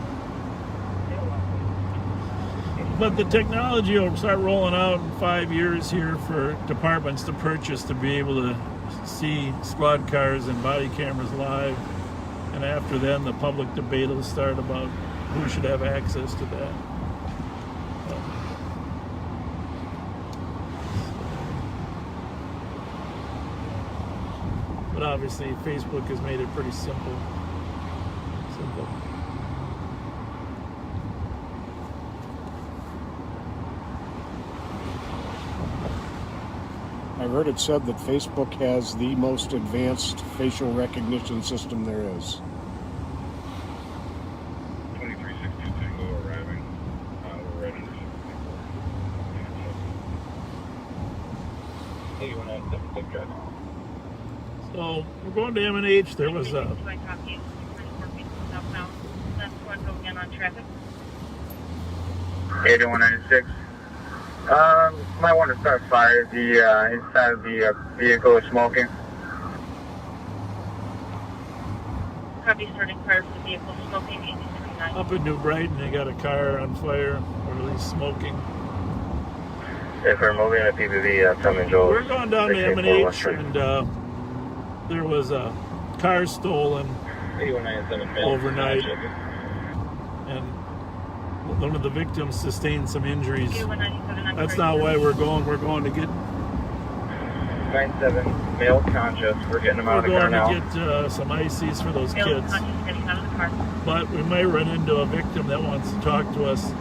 But the technology will start rolling out in 5 years here for departments to purchase to be able to see squad cars and body cameras live. And after then, the public debate will start about who should have access to that. But obviously, Facebook has made it pretty simple. I heard it said that Facebook has the most advanced facial recognition system there is. 2362 Tango arriving. We're ready to shoot. So we're going to M&H. There was a... Eight 196. Might want to start fire. The inside of the vehicle is smoking. Copy, starting fire for the vehicle, smoking, 1829. Up in New Brighton, they got a car on fire, or at least smoking. If we're moving a PPV, tell me, Joel. We're going down to M&H, and there was a car stolen overnight, and one of the victims sustained some injuries. That's not why we're going. We're going to get 97 male conscious. We're getting them out of the car now. We're going to get some ICs for those kids. But we might run into a victim that wants to talk to us.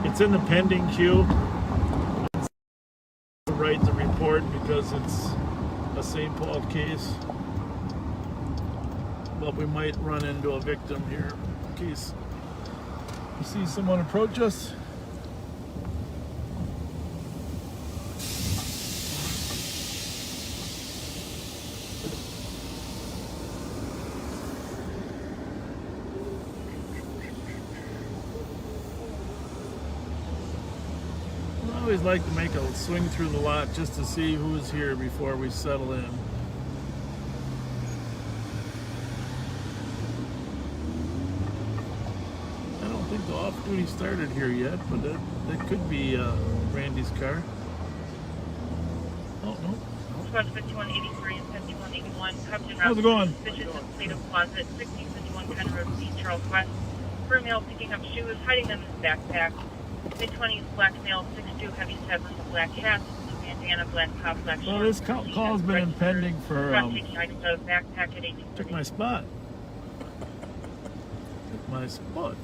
It's in the pending queue. Write the report because it's a St. Paul case. But we might run into a victim here in case we see someone approach us. I always like to make a swing through the lot just to see who's here before we settle in. I don't think the off-duty started here yet, but that could be Randy's car. Oh, no. Squad 5183 and 5181. How's it going? Suspicious in Plato Closet, 1651 Penn Road, East Charles West. For a male picking up shoes, hiding them in his backpack. Mid-20s, black male, 6'2", heavy set with a black hat, bandana, black top, black Well, shorts. this call's been impending for, taking items out of backpack at 18. took my spot. Took my spot.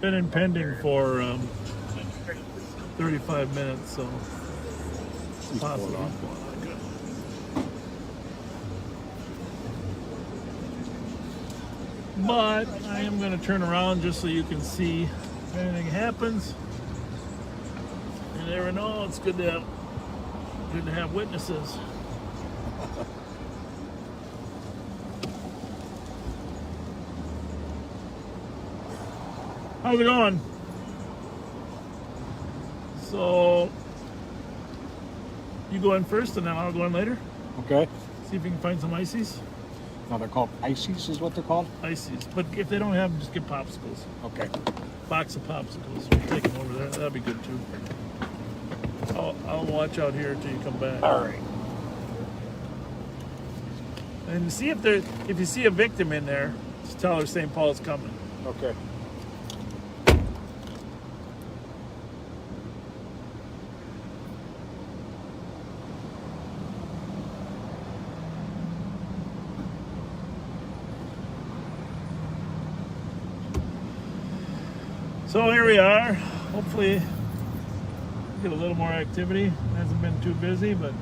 Been impending for 35 minutes, so it's possible. But I am going to turn around just so you can see if anything happens. You never know. It's good to have witnesses. How's it going? So you go in first, and then I'll go in later. Okay. See if we can find some ices. Now they're called ices, is what they're called? Ices. But if they don't have them, just get popsicles. Okay. Box of popsicles. We'll take them over there. That'd be good too. I'll watch out here until you come back. All right. And see if you see a victim in there, just tell her St. Paul's coming. Okay. So here we are. Hopefully get a little more activity. Hasn't been too busy, but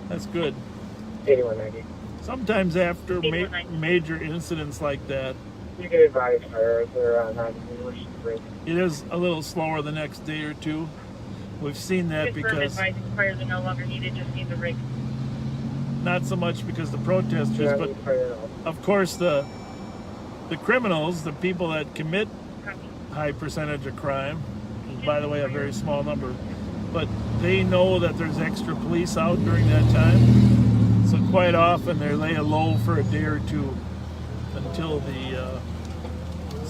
that's good. 8190. Sometimes after major incidents like that, You can advise fires or not great. it is a little slower the next day or two. We've seen that because advising fires are no longer needed, just need the rig. not so much because the protesters, but of course the criminals, the people that commit high percentage of crime, and by the way a very small number, but they know that there's extra police out during that time, so quite often they lay low for a day or two until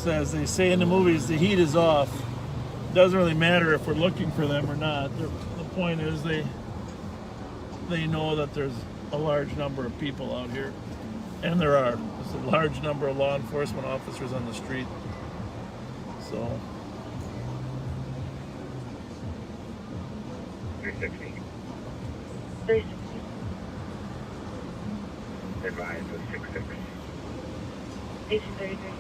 as they say in the movies, the heat is off. Doesn't really matter if we're looking for them or not. The point is they know that there's a large number of people out here, and there's a large number of law enforcement officers on the street. So 360. 360. Advise with 66. 1833.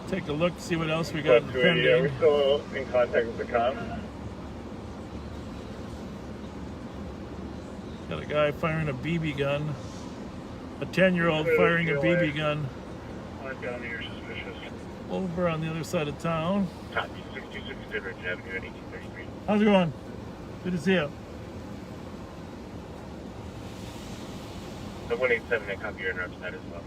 take a look, see what else we got in the pending. Are we still in contact with the cops? Got a guy firing a BB gun. A 10-year-old firing a BB gun I'm down here suspicious. over on the other side of town. Copy 66 Goodrich Avenue at 1833. How's it going? Good to see you. The 187, I copy your interrupt that as well.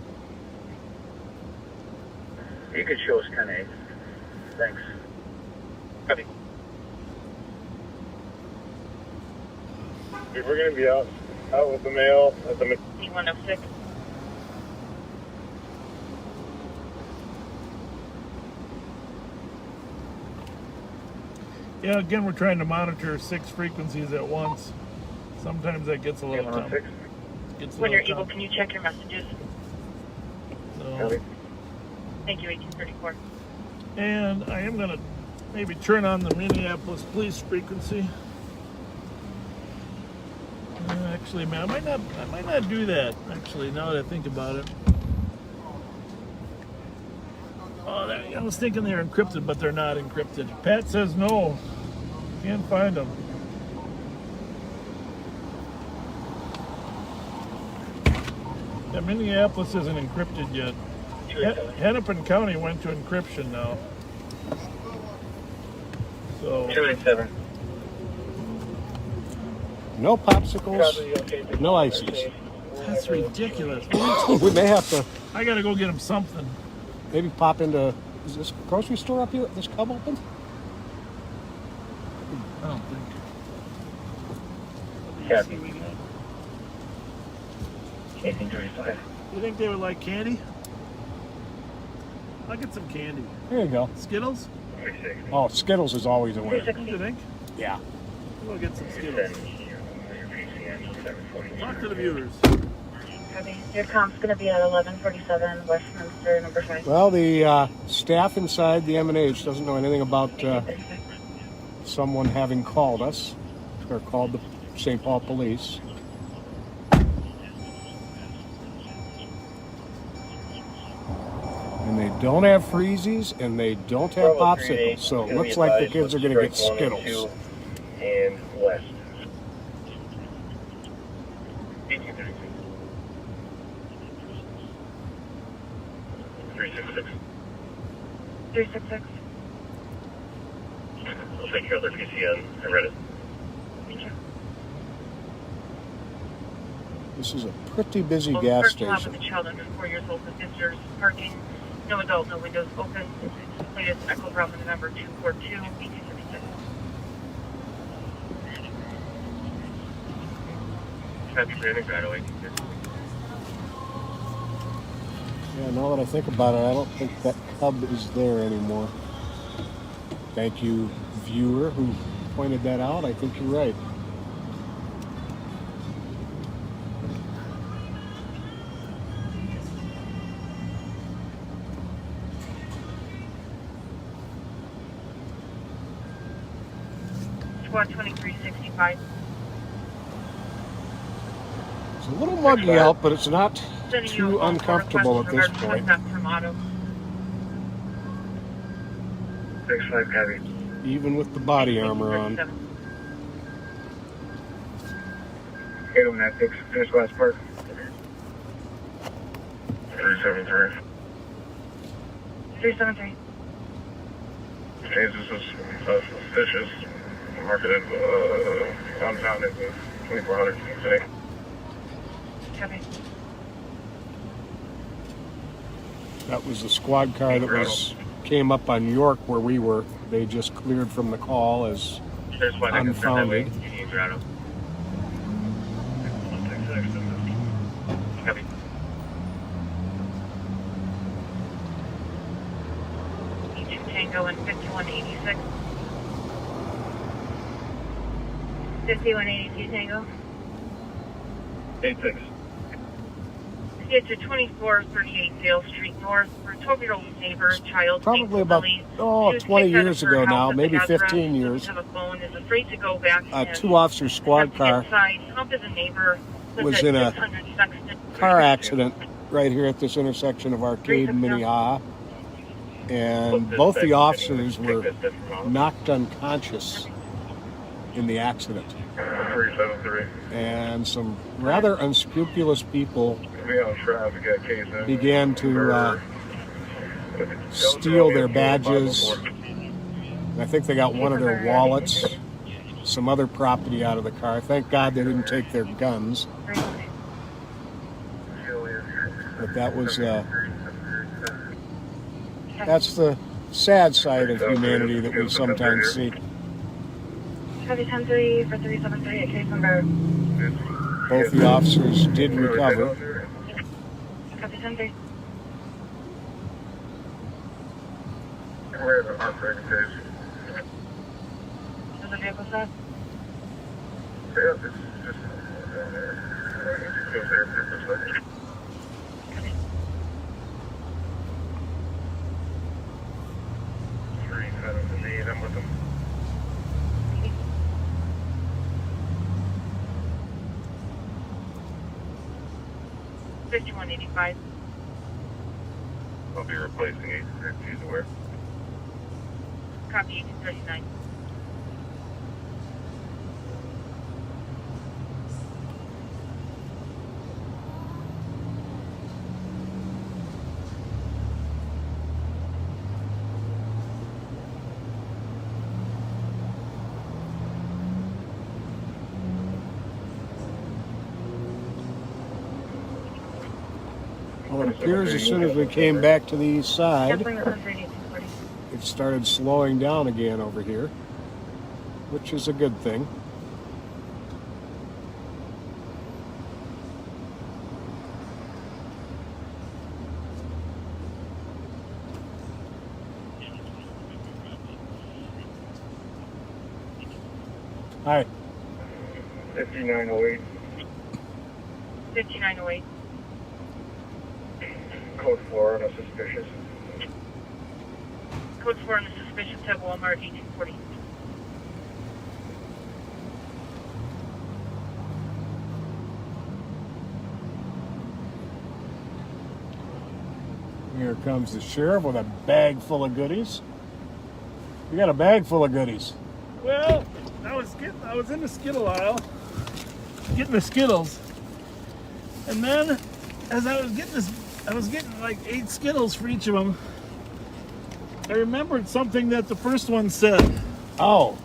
You could show us 10-8. Thanks. Copy. If we're going to be out with the mail at the... P106. Yeah, again, we're trying to monitor 6 frequencies at once. Sometimes that gets a little tough. When you're able, can you check your messages? So, Thank you, 1834. and I am going to maybe turn on the Minneapolis police frequency. Actually, man, I might not do that. Actually, now that I think about it. Oh, I was thinking they were encrypted, but they're not encrypted. Pat says no. Can't find them. Yeah, Minneapolis isn't encrypted yet. Hennepin County went to encryption now. So 287. No popsicles, no ices. that's ridiculous. We may have to I gotta go get them something. maybe pop into, is this grocery store up here, this club open? I don't think. Yeah. 1835. You think they would like candy? I'll get some candy. There you go. Skittles? 360. Oh, Skittles is always a winner. What do you think? Yeah. We'll get some Skittles. Talk to the viewers. Copy. Your comp's going to be at 1147 Westminster, number 5. Well, the staff inside the M&H doesn't know anything about someone having called us, or called the St. Paul police. And they don't have freezies, and they don't have popsicles, so it looks like the kids are going to get Skittles. And west. 1833. 366. 366. I'll take care of their PCN. I read it. Thank you. This is a pretty busy Well, gas parking lot station. with the child under 4 years old with visitors parking. No adult, no windows open. Latest Echo Bravo November 242 1836. Happy Brandon graduate. Yeah, now that I think about it, I don't think that hub is there anymore. Thank you, viewer, who pointed that out. I think you're right. Squad 2365. It's a little muggy out, but it's not Sending you too a phone call uncomfortable at request this in point. regards to from Auto. 6-5 copy. Even with the body armor on. 809-6, finish last part. 373. 373. James, this is suspicious. Marketed downtown at 2400 today. Copy. That was the squad car that came up on York where we were. They just cleared from the call as unfounded. Copy. Tango and 5186. 5182 Tango. 86. Get to 2438 Dale Street North for a 12-year-old neighbor, child. Probably about 20 years ago now, maybe 15 years. Have a phone, is afraid to go back. A 2-officer squad car was in a car accident right here at this intersection of Arcade and Minnehaha. And both the officers were knocked unconscious in the accident. 373. And some rather unscrupulous people began to steal their badges. I think they got one of their wallets, some other property out of the car. Thank God they didn't take their guns. But that was, that's the sad side of humanity that we sometimes see. Copy 10-3 for 373 at case number. Both the officers did recover. Copy 10-3. Where are the heartbreaking days? Does the vehicle stop? Yeah, it's just goes there for a second. Copy. 378, I'm with them. 5185. I'll be replacing 86, he's aware. Copy 1839. Well, it appears as soon as we came back to the east side, Definitely with 138. it started slowing down again over here, which is a good thing. Hi. 5908. 5908. Code 4 on a suspicious. Code 4 on the suspicious at Walmart 1840. Here comes the sheriff with a bag full of goodies. You got a bag full of goodies. Well, I was in the Skittle aisle, getting the Skittles, and then as I was getting like 8 Skittles for each of them. I remembered something that the first one said. Oh,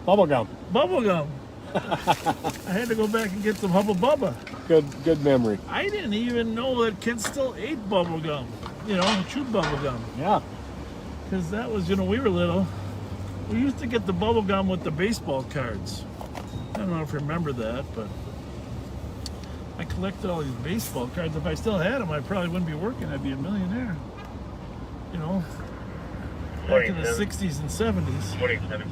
bubblegum. Bubblegum. I had to go back and get some Hubba Bubba. Good memory. I didn't even know that kids still ate bubblegum. You know, chewed bubblegum. Yeah. Because that was, we were little. We used to get the bubblegum with the baseball cards. I don't know if you remember that, but I collected all these baseball cards. If I still had them, I probably wouldn't be working. I'd be a millionaire. Back in the 60s and 70s. 27.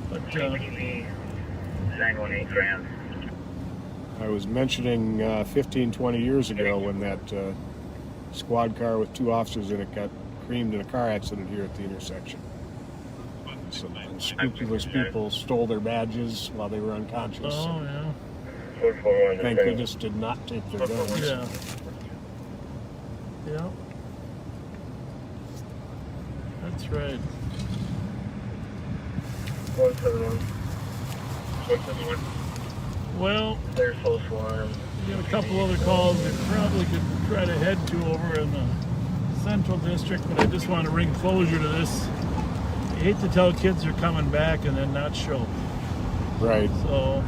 But, 918 grand. I was mentioning 15, 20 years ago when that squad car with 2 officers in it got creamed in a car accident here at the intersection. Some unscrupulous people stole their badges while they were unconscious. Oh, yeah. Thank goodness did not take their guns. Yeah. Yeah. That's right. 171. 171. Well, There's full swarm. we got a couple other calls we probably could try to head to over in the Central District, but I just want to bring closure to this. I hate to tell kids they're coming back and then not show. Right. So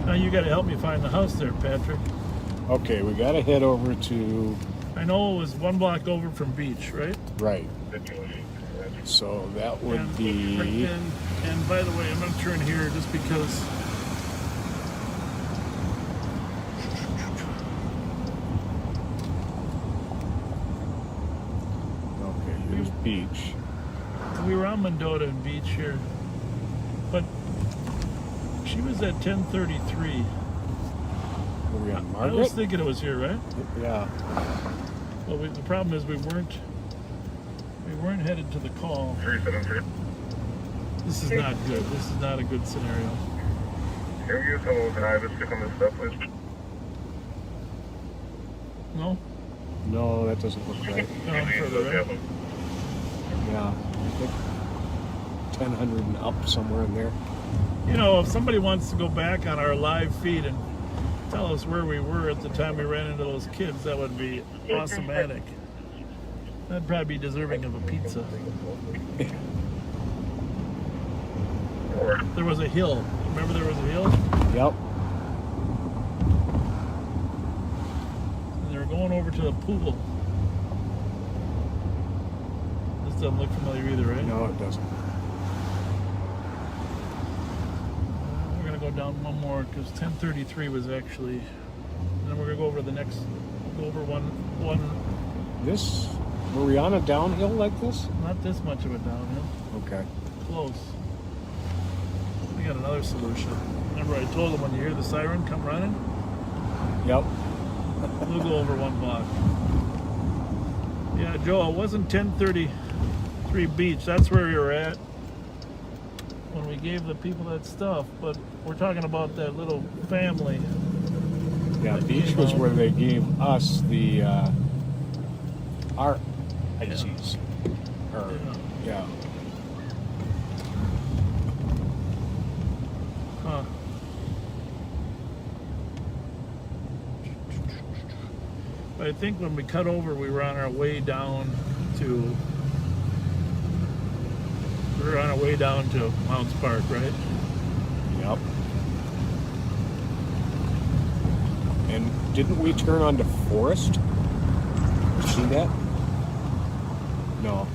now you got to help me find the house there, Patrick. Okay, we got to head over to... I know it was 1 block over from Beach, right? Right. So that would be... And by the way, I'm going to turn here just because... Okay, here's Beach. We were on Mendota and Beach here. But she was at 1033. Were we on I Margaret? was thinking it was here, right? Yeah. Well, the problem is we weren't headed to the call. 373. This is not good. This is not a good scenario. Can we use someone with an IBIS to come and stuff, please? No? No, that doesn't look right. No, further, right? Yeah, I think 1000 and up somewhere in there. You know, if somebody wants to go back on our live feed and tell us where we were at the time we ran into those kids, that would be awesome-matic. That'd probably be deserving of a pizza. There was a hill. Remember there was a hill? Yep. And they were going over to the pool. This doesn't look familiar either, right? No, it doesn't. We're going to go down one more because 1033 was actually... And then we're going to go over to the next... Go over one... This... Were we on a downhill like this? Not this much of a downhill. Okay. Close. We got another solution. Remember I told them when you hear the siren, come running? Yep. We'll go over 1 block. Yeah, Joe, it wasn't 1033 Beach. That's where we were at when we gave the people that stuff. But we're talking about that little family. Yeah, Beach was where they gave us the our ICs. Yeah. Huh. But I think when we cut over, we were on our way down to... We were on our way down to Mounts Park, right? Yep. And didn't we turn onto Forest? Did you see that? No.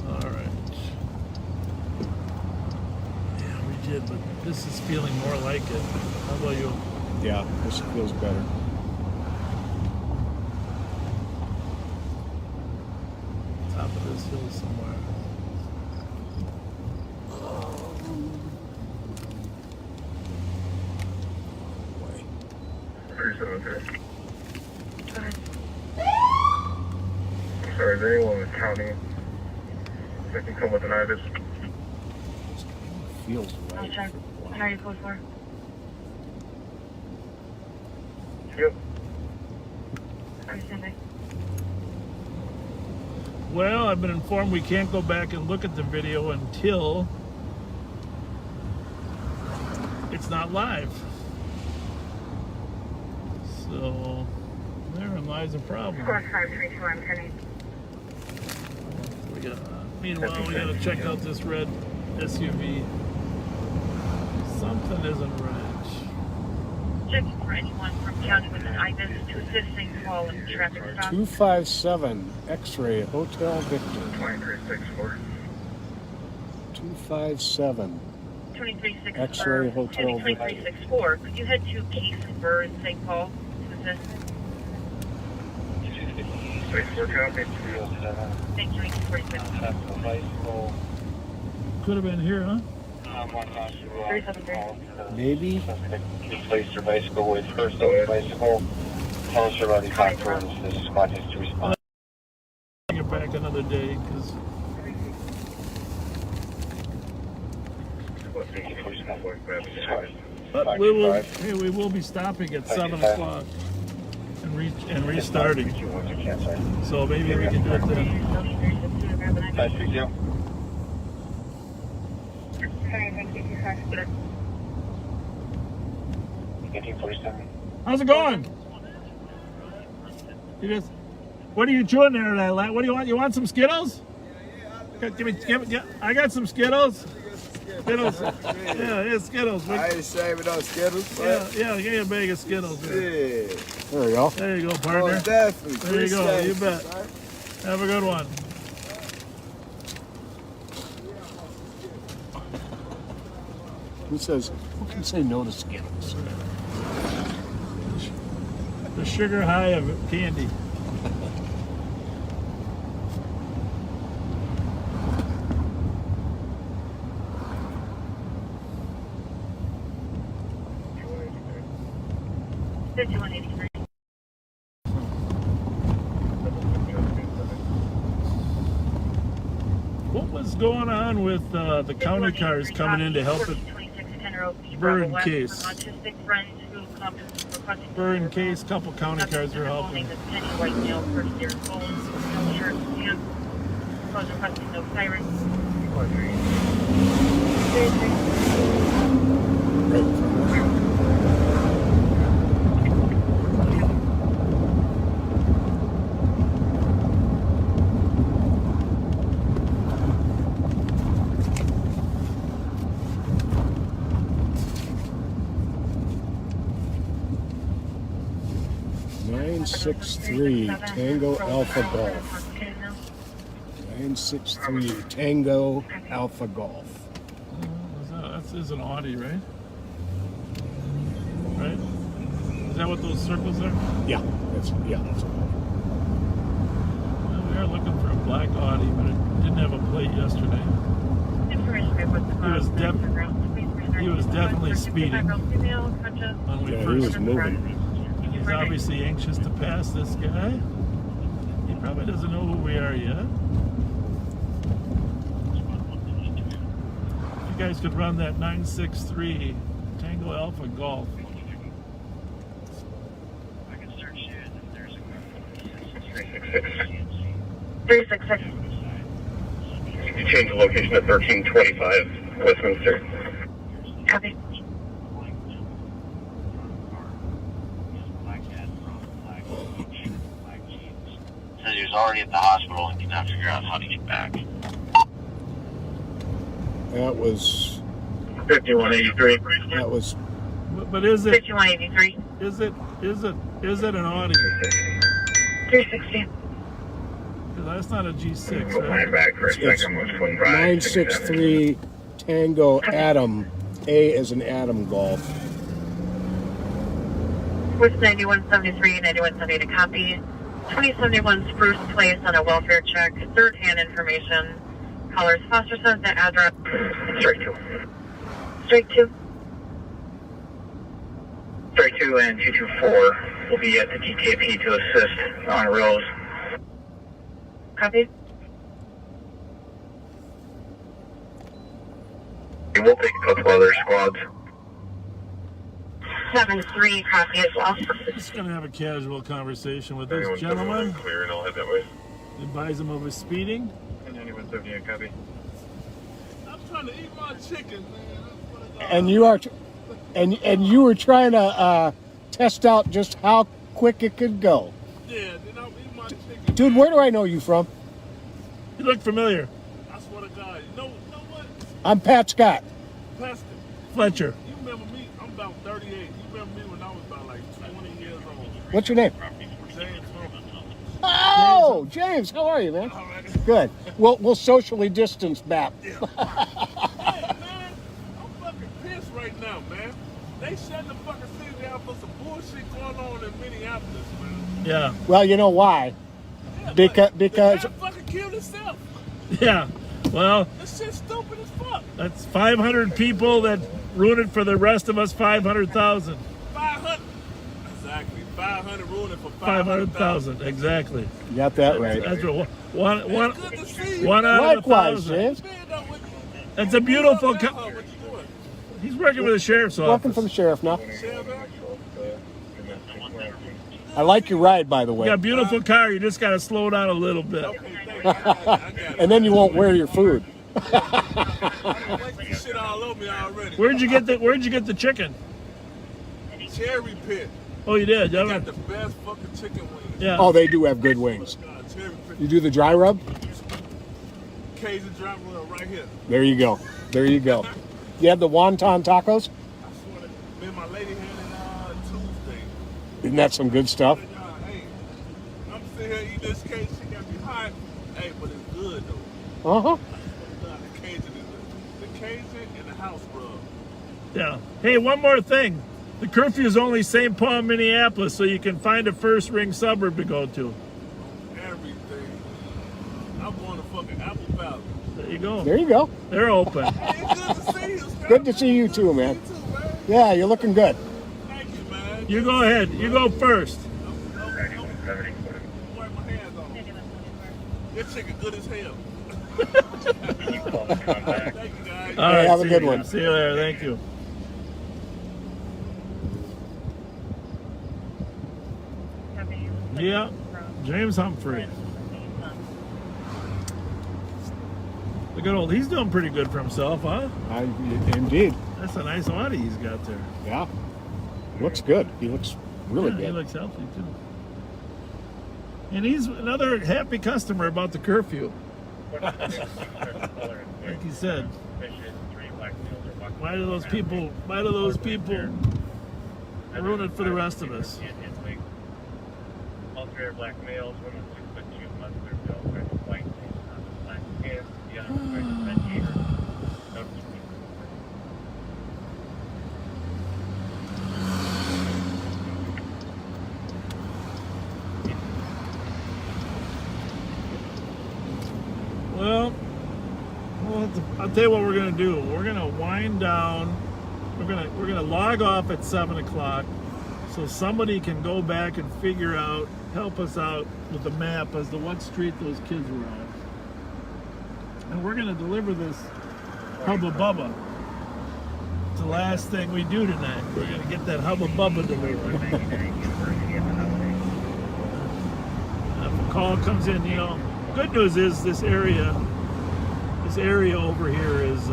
All right. Yeah, we did, but this is feeling more like it. How about you? Yeah, this feels better. Top of this hill somewhere. Sorry, is there anyone in the county that can come with an IBIS? Feels I'll right. check. How are you close for? Yep. I'm standing. Well, I've been informed we can't go back and look at the video until it's not live. So, therein lies a problem. Course 532, I'm turning. Meanwhile, we gotta check out this red SUV. Something isn't right. Checking for anyone from county with an IBIS to assisting while in traffic stop. 257 X-Ray Hotel Victor. 2364. 257 2364. X-Ray Hotel Victor. 2364. Could you head to Case and Burr in St. Paul to assist? 64 copy. Thank you, 846. Could have been here, huh? 373. Maybe. Replace your bicycle with first owned bicycle. Tell us about the contours. This squad needs to respond. Bring it back another day, because But we will be stopping at 7 o'clock and restarting. So maybe we can do it then. 1847. How's it going? What are you chewing there, lad? What do you want? You want some Skittles? Give me, yeah, I got some Skittles. Skittles. Yeah, Skittles. I ain't saving those Skittles. Yeah, give me a bag of Skittles. Yeah. There you go. There you go, partner. Oh, definitely. There you go. You bet. Sir. Have a good one. Who can say no to Skittles? The sugar high of candy. What was going on with the county cars coming in to help it burn case? Burn case, couple county cars are helping. (963) Tango Alpha Golf. 963 Tango Alpha Golf. That is an Audi, right? Right? Is that what those circles are? Yeah, that's Well, we are looking for a black Audi, but it didn't have a plate yesterday. He was definitely speeding when we he first was moving. He's obviously anxious to pass this guy. He probably doesn't know who we are yet. If you guys could run that 963 Tango Alpha Golf. I can search it if there's a 366. You change the location to 1325 Westminster. Copy. Says he was already at the hospital and cannot figure out how to get back. That was 5183. that was But is it 5183. is it an Audi? 360. That's not a G6, Go right? back for a It's second. Let's go 963 Tango Adam. A as an Adam Golf. With 9173, 9170 to copy. 2071 Spruce Place on a welfare check. Third-hand information. Callers Foster says the address. Straight 2. Straight 2. Straight 2 and 224 will be at the DKP to assist on Rose. Copy. We'll take a couple other squads. 7-3 copy as well. Just gonna have a casual conversation with this gentleman. Clear and I'll head that way. Advise him of his speeding. And 9178 copy. I'm trying to eat my chicken, man. And you are, and you were trying to test out just how quick it could go. Yeah, then I'll eat my chicken. Dude, where do I know you from? You look familiar. I swear to God. You know what? I'm Pat Scott. Pastor, Fletcher. you remember me? I'm about 38. You remember me when I was about like 20 years old. What's your name? James. Oh, James, how are you, man? Good. We'll socially distance back. Hey, man, I'm fucking pissed right now, man. They shutting the fucking city down for some bullshit going on in Minneapolis, man. Yeah. Well, you know why? Yeah, Because the guy fucking killed himself. Yeah. Well, This shit's stupid as fuck. that's 500 people that ruined it for the rest of us. 500,000. 500. Exactly. 500 ruining for 500,000. Exactly. you got that right. That's what one Good to see you. one out Likewise, of 1,000. James. Man, though, what- That's a beautiful. What you doing? He's working with the sheriff's Working office. for the sheriff now. I like your ride, by the You way. got a beautiful car. You just got to slow down a little bit. And then you won't wear your food. Shit all over me already. Where'd you get the chicken? Cherry Pit. Oh, you did. They got the best fucking chicken wings. Yeah. Oh, they do have good wings. God, Cherry Pit. You do the dry rub? Cajun dry rub right here. There you go. There you go. You have the wonton tacos? I swear to me and my lady had it Tuesday. Isn't that some good stuff? Hey, I'm sitting here eating this cake. She got me hot. Hey, but it's good though. Uh-huh. The Cajun is the Cajun and the house rub. Yeah. Hey, one more thing. The curfew is only St. Paul, Minneapolis, so you can find a first ring suburb to go to. Everything. I'm going to fucking Apple Valley. There you go. There you go. They're open. Hey, it's good to see you. Good to see you too, man. Yeah, you're looking good. Thank you, man. You go ahead. You go first. Wipe my hands off. Your chicken good as hell. Thank you, guys. All right, have a good one. See you later. Thank you. Yeah, James Humphrey. The good old, he's doing pretty good for himself, huh? Indeed. That's a nice Audi he's got there. Yeah. Looks good. He looks really Yeah, good. he looks healthy too. And he's another happy customer about the curfew. Like he said. Why do those people ruin it for the rest of us? All three are black males, women 6'2", muscular build, wearing white things on the black skin, young, wearing red shirt, no keeping. Well, I'll tell you what we're gonna do. We're gonna wind down. We're gonna log off at 7 o'clock, so somebody can go back and help us out with the map as to what street those kids were on. And we're gonna deliver this Hubba Bubba. It's the last thing we do tonight. We're gonna get that Hubba Bubba delivered. If a call comes in, good news is this area over here is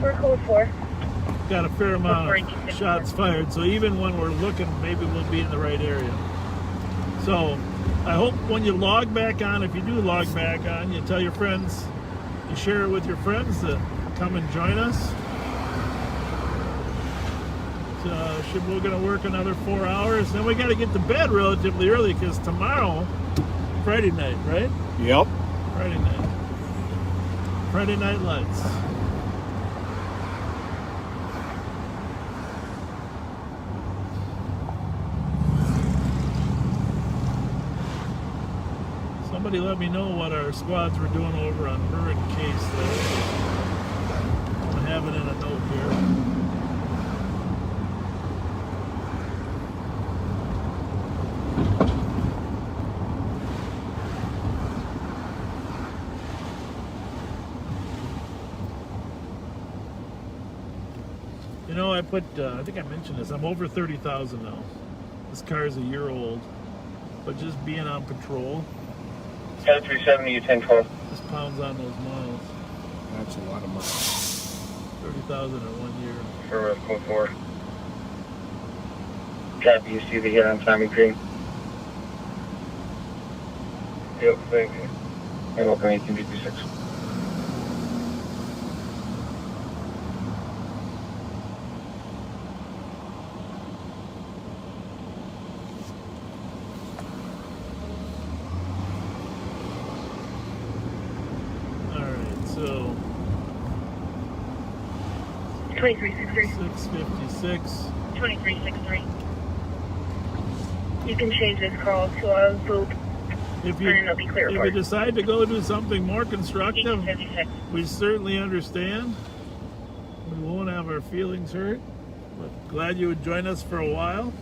We're code 4. got a fair amount of shots fired. So even when we're looking, maybe we'll be in the right area. So I hope when you log back on, if you do log back on, you tell your friends, you share it with your friends to come and join us. We're going to work another 4 hours. Then we got to get to bed relatively early because tomorrow, Friday night, right? Yep. Friday night. Friday Night Lights. Somebody let me know what our squads were doing over on Burren Case there. I'm having it in a note here. I think I mentioned this, I'm over 30,000 now. This car is a year old, but just being on patrol. 370, you 1012. Just pounds on those miles. That's a lot of money. 30,000 in 1 year. For code 4. Copy, you see the hit on Tommy Green. Yep, thank you. And welcome 1856. So 2363. 656. 2363. You can change this call to a loop. If and it'll be clear for you decide to go do something more constructive, we certainly understand. We won't have our feelings hurt. But glad you would join us for a while.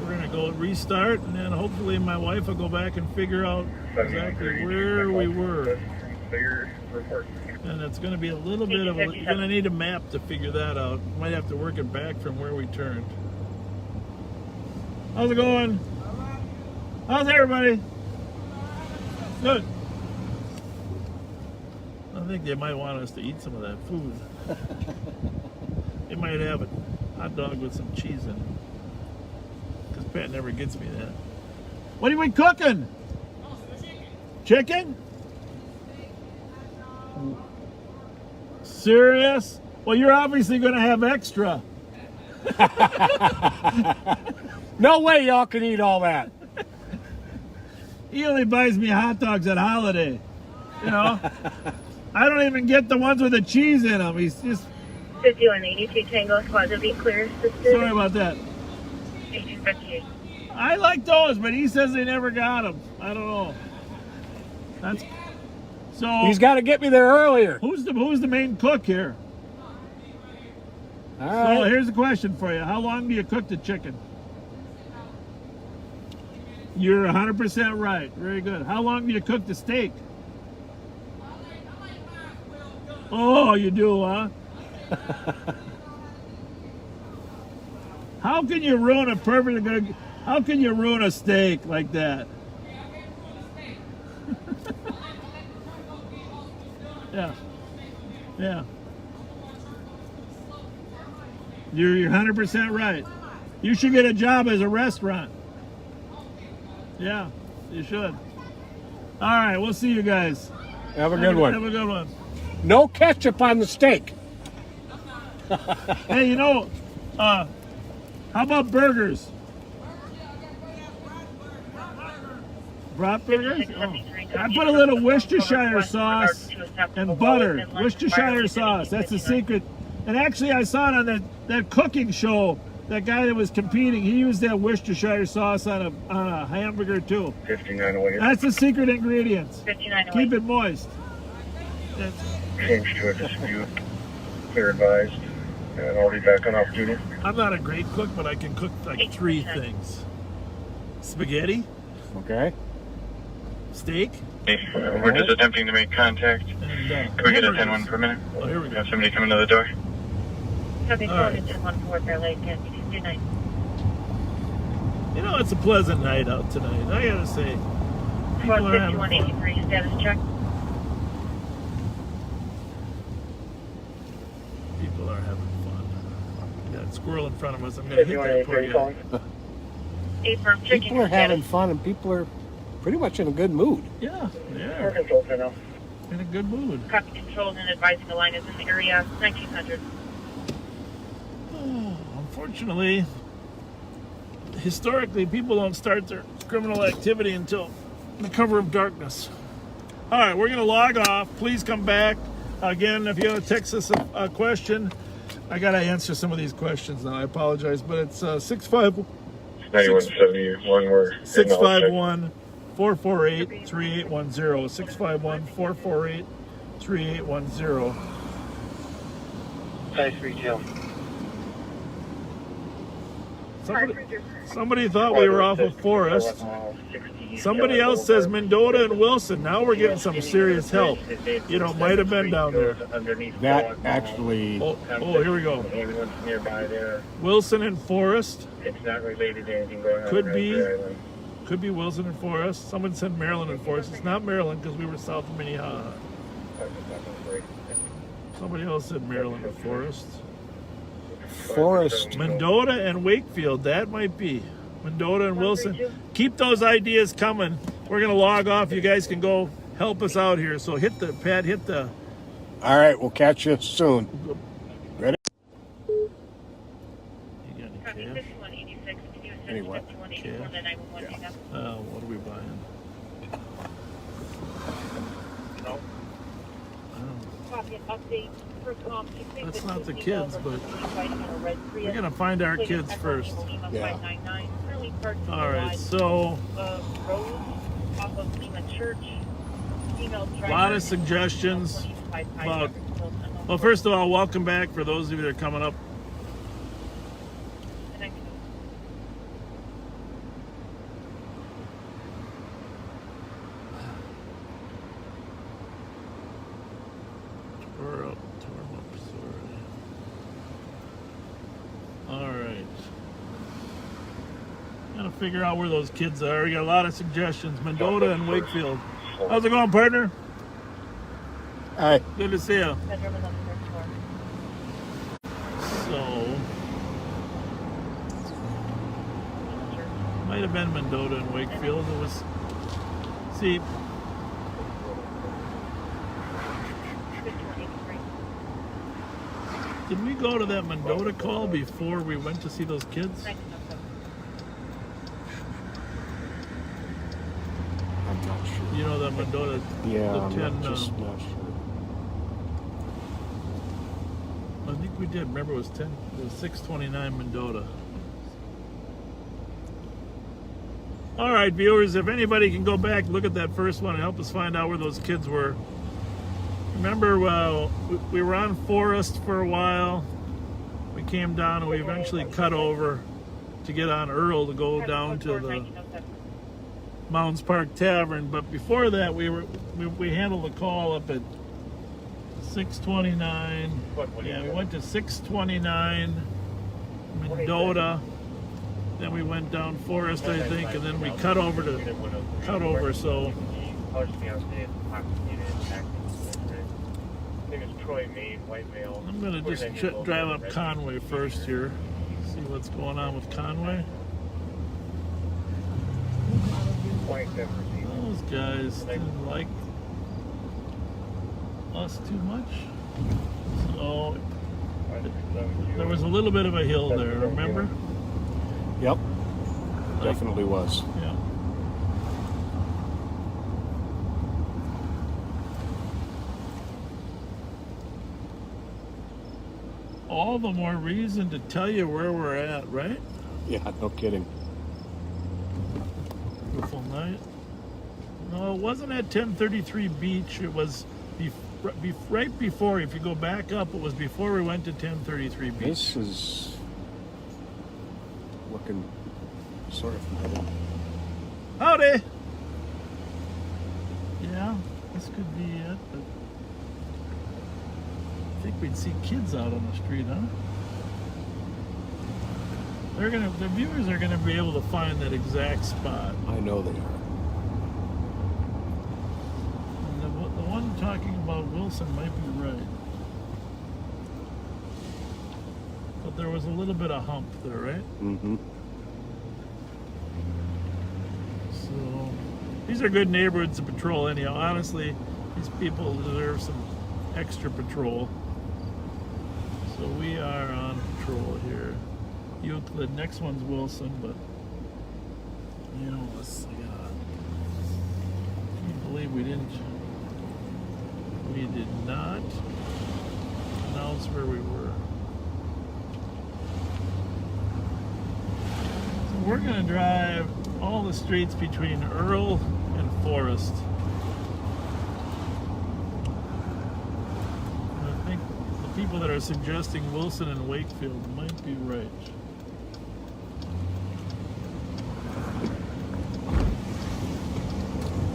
We're gonna go restart, and then hopefully my wife will go back and figure out exactly where we were. clear report. And it's going to be a little bit of a, you're going to need a map to figure that out. Might have to work it back from where we turned. How's it going? How's everybody? Good. I think they might want us to eat some of that food. They might have a hot dog with some cheese in it. Because Pat never gets me that. What are we cooking? Chicken? Serious? Well, you're obviously going to have extra. No way y'all can eat all that. He only buys me hot dogs at holiday. You know? I don't even get the ones with the cheese in them. He's just... 5182 Tango, Squad to be clear. Sorry about that. 1858. I like those, but he says they never got them. I don't know. That's... So... He's got to get me there earlier. Who's the main cook here? All right. So here's a question for you. How long do you cook the chicken? You're 100% right. Very good. How long do you cook the steak? Oh, you do, huh? How can you ruin a perfectly good... How can you ruin a steak like that? Yeah. Yeah. You're 100% right. You should get a job as a restaurant. Yeah, you should. All right, we'll see you guys. Have a good one. Have a good one. No ketchup on the steak. Hey, you know, how about burgers? Brat burgers? Oh. I put a little Worcestershire sauce and butter. Worcestershire sauce. That's the secret. And actually, I saw it on that cooking show. That guy that was competing, he used that Worcestershire sauce on a hamburger too. 5908. That's the secret ingredient. 5908. Keep it moist. Change to a dispute. Clear advised. And I'll be back on off duty. I'm not a great cook, but I can cook like 3 things. Spaghetti. Okay. Steak. We're just attempting to make contact. And, Can we get a 10-1 per minute? Oh, here we go. Have somebody coming to the door. Copy, All right. 1014 Fair Lake, 229. You know, it's a pleasant night out tonight. I gotta say. Squad People are having fun. 5183, status check. People are having fun. We got a squirrel in front of us. I'm gonna hit that poor guy. 8 firm checking People are having fun and people are pretty much in a good mood. Yeah, We're yeah. control for now. In a good mood. Copy controlled and advising the line is in the area, 1900. Unfortunately, historically, people don't start their criminal activity until the cover of darkness. All right, we're going to log off. Please come back. Again, if you want to text us a question, I got to answer some of these questions now. I apologize, but it's 9171. We're 651 448 3810. 651 448 3810. Nice retail. Somebody thought we were off of Forest. Somebody else says Mendota and Wilson. Now we're getting some serious help. You know, might have been down there. That actually... Oh, here we go. Everyone's nearby there. Wilson and Forest. It's not related to anything going on. Could around be. the island. Could be Wilson and Forest. Someone said Maryland and Forest. It's not Maryland because we were south of Minnehaha. Somebody else said Maryland and Forest. Forest. Mendota and Wakefield. That might be. Mendota and Wilson. Keep those ideas coming. We're going to log off. You guys can go help us out here. So hit the... All right, we'll catch you soon. Ready? You got Copy, any cash? 5186, Anyway. 5184, the 911 pickup. What are we buying? Copy, update. That's not the kids, but we're going to find our kids first. Yeah. All right, so a lot of suggestions about, well, first of all, welcome back for those of you that are coming up. figure out where those kids are. We got a lot of suggestions. Mendota and Wakefield. How's it going, partner? Hi. Good to see you. Bedroom is on the third floor. So, might have been Mendota and Wakefield. It was, see, did we go to that Mendota call before we went to see those kids? I'm not sure. You know that Mendota, Yeah, the I'm 10, just not sure. I think we did. Remember, it was 629 Mendota. All right, viewers, if anybody can go back, look at that first one and help us find out where those kids were. Remember, we were on Forest for a while. We came down and we eventually cut over to get on Earl to go down to the Mounds Park Tavern. But before that, we handled the call up at 629. Yeah, we went to 629 Mendota. Then we went down Forest, I think, and then we cut over. So I'm gonna just drive up Conway first here. See what's going on with Conway. Those guys didn't like us too much. So there was a little bit of a hill there, remember? Yep. Definitely was. Yeah. All the more reason to tell you where we're at, right? Yeah, no kidding. Beautiful night. No, it wasn't at 1033 Beach. It was right before. If you go back up, it was before we went to 1033 Beach. This is looking sort of familiar. Howdy! Yeah, this could be it, but I think we'd see kids out on the street, huh? The viewers are gonna be able to find that exact spot. I know they are. And the one talking about Wilson might be right. But there was a little bit of hump there, right? Mm-hmm. So these are good neighborhoods to patrol anyhow. Honestly, these people deserve some extra patrol. So we are on patrol here. Euclid, next one's Wilson, but you know, I can't believe we did not announce where we were. So we're gonna drive all the streets between Earl and Forest. And I think the people that are suggesting Wilson and Wakefield might be right.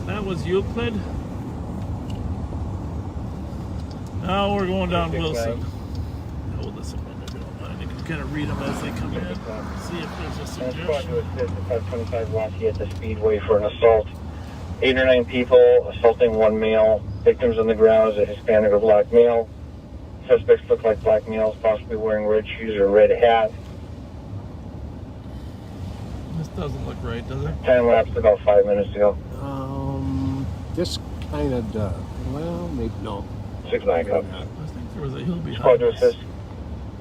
That was Euclid. Now we're going down Wilson. Hold this a minute, if you don't mind. You can kind of read them as they come in. See if there's a suggestion. To assist at 525 Rocky at the Speedway for an assault. 8 or 9 people assaulting 1 male. Victims on the ground is a Hispanic or black male. Suspects look like black males, possibly wearing red shoes or red hat. This doesn't look right, does it? Time lapsed about 5 minutes ago. This kind of does. Well, maybe no. 6-9 cops. I think there was a hill Squad behind to us. assist.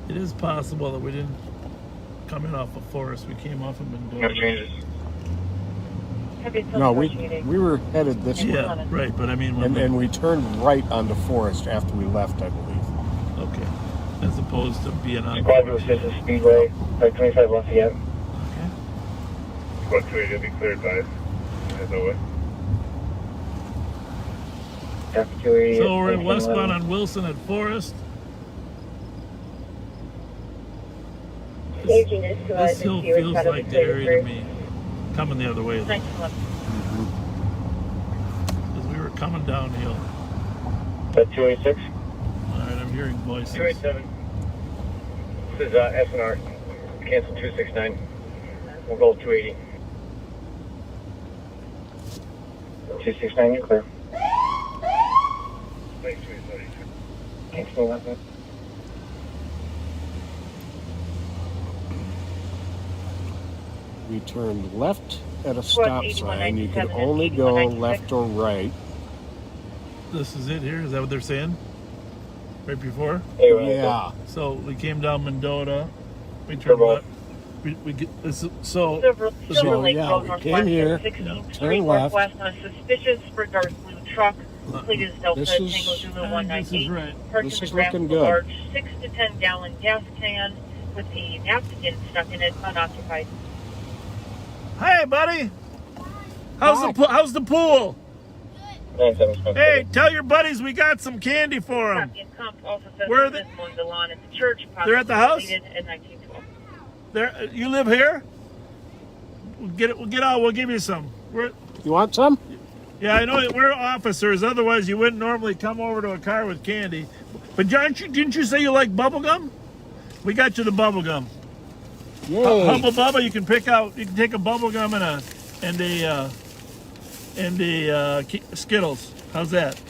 It is possible that we didn't come in off of Forest. We came off of No Mendota. changes. No, we were headed this way. Yeah, right. But I mean, when And we turned right onto Forest after we left, I believe. okay, as opposed to being on. Squad to assist at Speedway, 525 Lafayette. Okay. Squad 280 will be cleared by as always. After 280. So we're westbound on Wilson at Forest. This hill feels like the area to me. Coming the other way. Because we were coming downhill. At 286. Alright, I'm hearing voices. 287. This is SNR. Cancel 269. We'll go 280. 269, you're clear. Thanks, sweet buddy. Thanks for that. We turned left at a stop sign. You could only go left or right. This is it here. Is that what they're saying? Right before? Yeah. So we came down Mendota. We turned left. We get this. So Silver Lake yeah, Road we northwest came here, of 16th turn Street left. northwest on a suspicious red dark blue truck. Fleet is Delta This Tango is- Zulu 198. right. Purchased This is a looking Ramsey good. large 6 to 10 gallon gas can with a napkin stuck in it, unoccupied. Hey, buddy. How's the pool? Hey, tell your buddies we got some candy for them. Captain Kump also says Where are this they? mowing the lawn at the church. They're at the house? Completed in 1912. There, you live here? We'll get out. We'll give you some. You want some? Yeah, I know we're officers. Otherwise, you wouldn't normally come over to a car with candy. But didn't you say you like bubble gum? We got you the bubble gum. Yay. Hubba Bubba, you can pick out. You can take a bubble gum and a Skittles. How's that?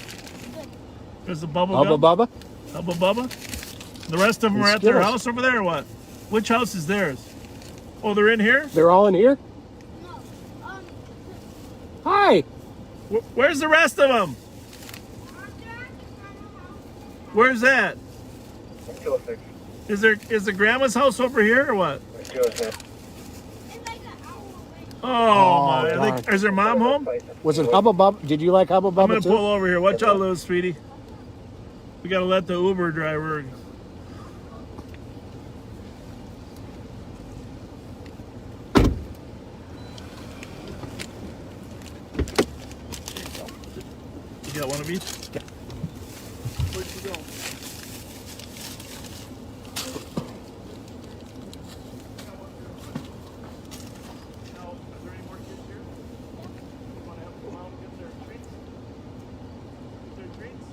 There's the bubble Hubba gum. Bubba? Hubba Bubba. The rest of them And are at their Skittles. house over there, or what? Which house is theirs? Oh, they're in here? They're all in here? Hi. Where's the rest of them? Where's that? Is the grandma's house over here or what? Oh my! darn. Is her mom home? Was it Hubba Bubba? Did you like Hubba I'm Bubba gonna too? pull over here. Watch out, little sweetie. We gotta let the Uber driver. You got one of each? Where'd you go? Now, is there any more kids here? You wanna have them come out and get their treats? Get their treats?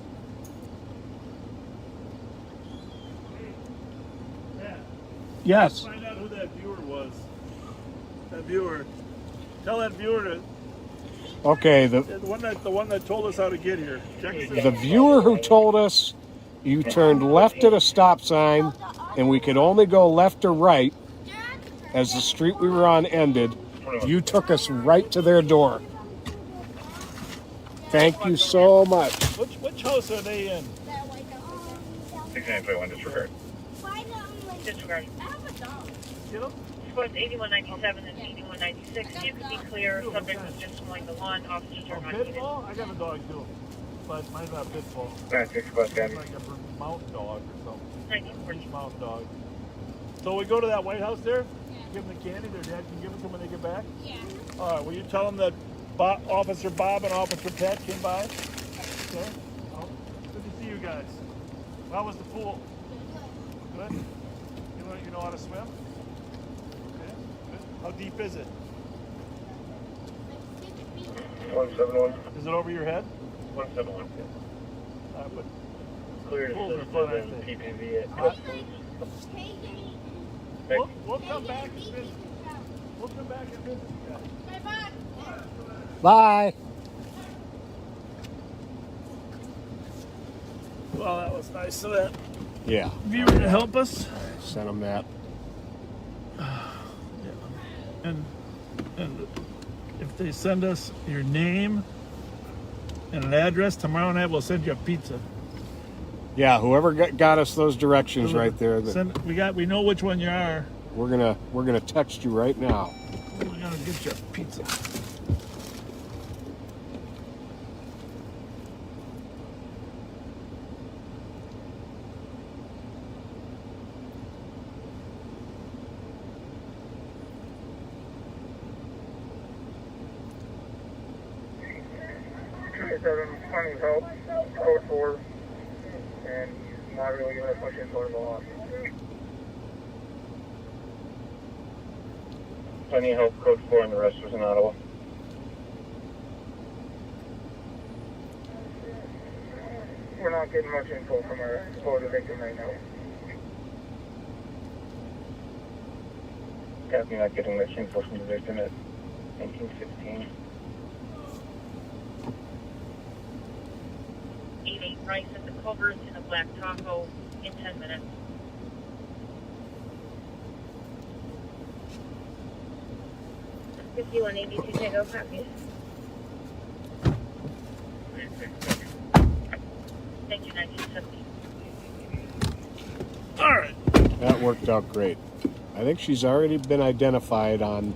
Hey, Dad, Yes. find out who that viewer was. That viewer. Tell that viewer to Okay, the the one that told us how to get here. Check the viewer who told us you turned left at a stop sign and we could only go left or right as the street we were on ended, you took us right to their door. Thank you so much. Which house are they in? 6921, disregard. Disregard. Get them? Both 8197 and 8196. You can be clear. Subject was just mowing the lawn. Officers are not needed. Pitbull? I got a dog too, but mine's not pitbull. Alright, It's like a mountain dog or something. British mountain dog. So we go to that White House there. Give them the candy. Their dad can give it to them when they get back. Yeah. All right. Will you tell them that Officer Bob and Officer Pat came by? Okay. Oh, good to see you guys. How was the pool? Good. You know how to swim? Okay. Good. How deep is it? 171. Is it over your head? 171. But Clear pools are assisted fun, aren't and they? PPV at Huh? Hey. We'll come back and visit. We'll come back and visit you guys. Bye. Well, that was nice of that Yeah. viewer to help us. Sent them that. And if they send us your name and an address, tomorrow night we'll send you a pizza. Yeah, whoever got us those directions right there, We know which one you are. we're gonna text you right now. We're gonna get you a pizza. Plenty of help. Code 4. And he's not really giving us much info at all. Plenty of help, code 4, and the rest was in Ottawa. We're not getting much info from our supposed victim right now. Copy, not getting much info from the victim at 1916. rice at the Culver's in a black taco in 10 minutes. pt1 ABC Tango, copy. Thank you, 1970. All right. That worked out great. I think she's already been identified on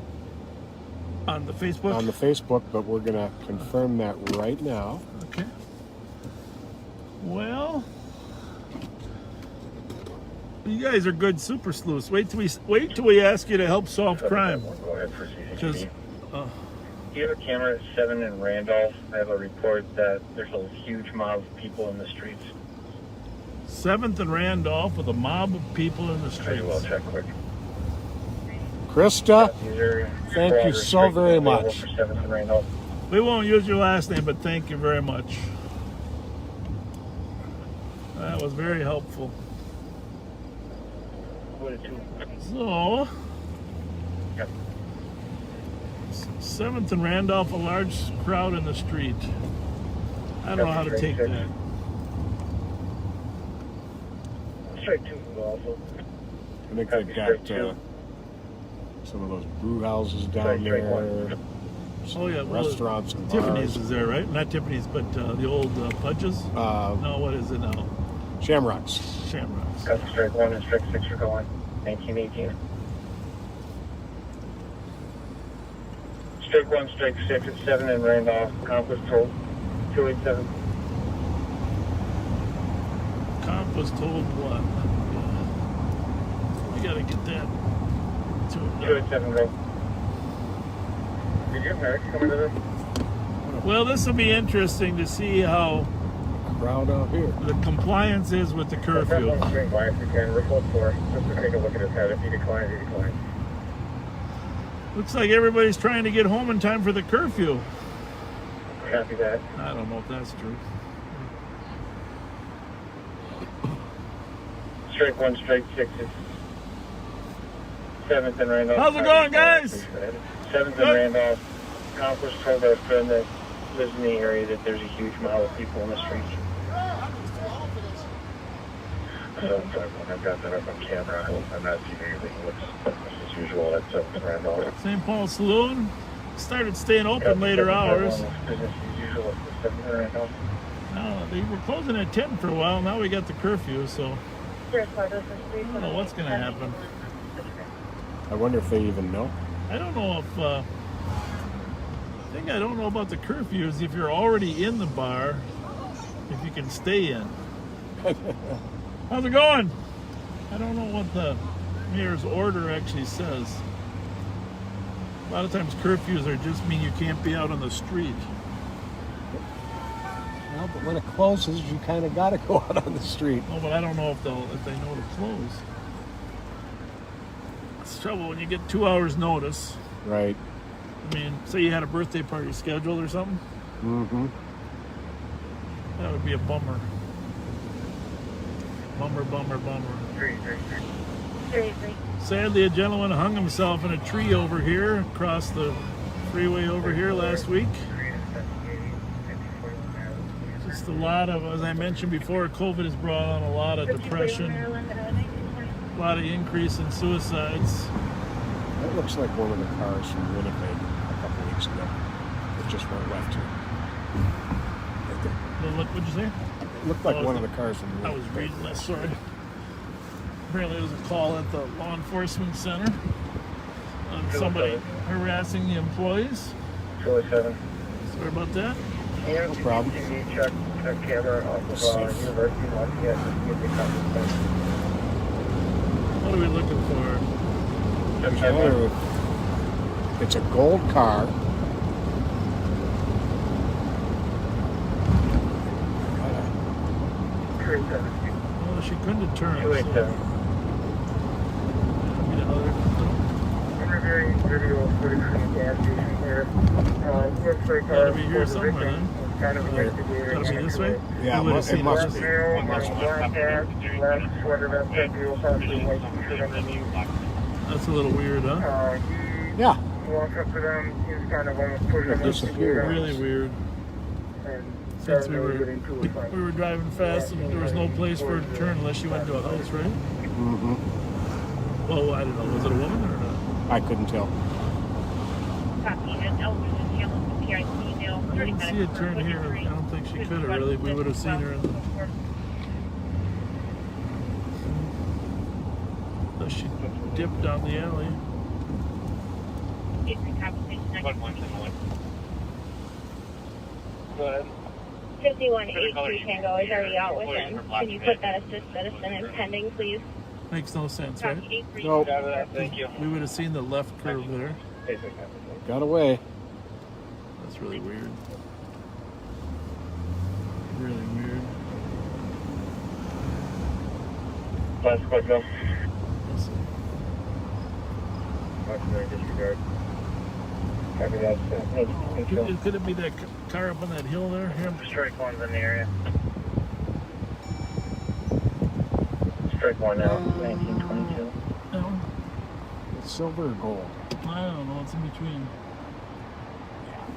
the Facebook. But we're gonna confirm that right now. Okay. Well, you guys are good super sleuths. Wait till we ask you to help solve crime. Go ahead for CCTV. Because Do you have a camera at 7 in Randolph? I have a report that there's a huge mob of people in the streets. 7th and Randolph with a mob of people in the I streets. will check quick. Krista, thank you so very much. For 7th and Randolph. We won't use your last name, but thank you very much. That was very helpful. So, 7th and Randolph, a large crowd in the street. I don't know how to take that. Strike 2 also. I think they've got some of those brew houses down there. Oh yeah, restaurants and Tiffany's bars. is there, right? Not Tiffany's, but the old Pudges. No, what is it now? Shamrocks. Shamrocks. Got strike 1 and strike 6 are going. 1918. Strike 1, strike 6 at 7 in Randolph. Comp was told 287. Comp was told what? We gotta get that. 287 go. Did you have Merrick coming to this? Well, this will be interesting to see how crowd out here. The compliance is with the curfew. Swing by if you can. Report 4. Just to take a look at his head. If he declines, he declines. Looks like everybody's trying to get home in time for the curfew. Copy that. I don't know if that's true. Strike 1, strike 6 is 7th and Randolph. How's it going, guys? 7th and Randolph. Comp was told our friend that lives in the area that there's a huge mob of people in the streets. I've got that up on camera. I'm not seeing anything that looks as usual at 7th and Randolph. St. Paul Saloon started staying open later hours. Business as usual at 7th and Randolph. No, they were closing at 10 for a while. Now we got the curfew, so I don't know what's going to happen. I wonder if they even know. I don't know if the thing I don't know about the curfew is if you're already in the bar, if you can stay in. How's it going? I don't know what the mayor's order actually says. A lot of times curfews are just mean you can't be out on the street. Well, but when it closes, you kind of got to go out on the street. Oh, but I don't know if they know to close. It's trouble when you get 2 hours notice. Right. I mean, say you had a birthday party scheduled or something. Mm-hmm. That would be a bummer. Bummer. Sadly, a gentleman hung himself in a tree over here, across the freeway over here last week. Just a lot of, as I mentioned before, COVID has brought on a lot of depression, a lot of increase in suicides. That looks like one of the cars from Winnipeg a couple weeks ago. It just went left here. Right there. What'd you say? It looked like one of the cars from I was reading that, sorry. Apparently there was a call at the law enforcement center on somebody harassing the employees. 207. Sorry about that. No problem. Check camera off of University of Lafayette. What are we looking for? It's a gold car. Well, she couldn't have turned. 287. Interviewing video footage from the gas station here. Looks like Gotta be here somewhere then. kind of investigating. Gotta be this way? Yeah, You would have it seen must this. be. Black hat, black sweater vest, you'll possibly white t-shirt underneath. That's a little weird, huh? Yeah. Walk up to them, he was kind of almost pushing them. Disappeared. Really weird. And since we were driving fast and there was no place for her to turn unless you went to a house, right? Mm-hmm. Well, I don't know. Was it a woman or not? I couldn't tell. I didn't see a turn here. I don't think she could have really. We would have seen her. Unless she dipped down the alley. Go ahead. 5183 Tango is already out with him. Can you put that assist citizen in pending, please? Makes no sense, right? Nope. Thank you. We would have seen the left curve there. Got away. That's really weird. Really weird. Last quick go. Let's see. Disregard. Copy that. Could it be that car up on that hill there? Here? Strike one's in the area. Strike one now. 1922. No. It's silver or gold? I don't know. It's in between.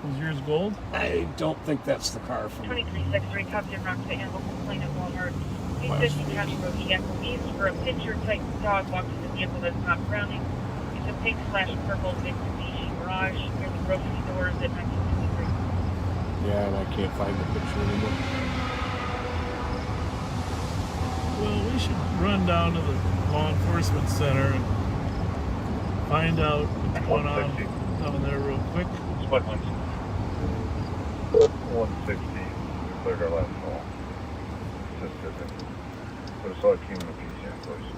Was yours gold? I don't think that's the car from 2363 Captain Ramsey and local complaint at Walmart. 850 County Road EXE for a picture-type dog walks in the vehicle that's not browning. It's a pink/purple Mitsubishi Mirage near the grocery stores at 1923. Yeah, and I can't find the picture anymore. Well, we should run down to the law enforcement center and find out what's going on down there real quick. Split ones. 160. We cleared our last call. Put a solid team in the piece in, please.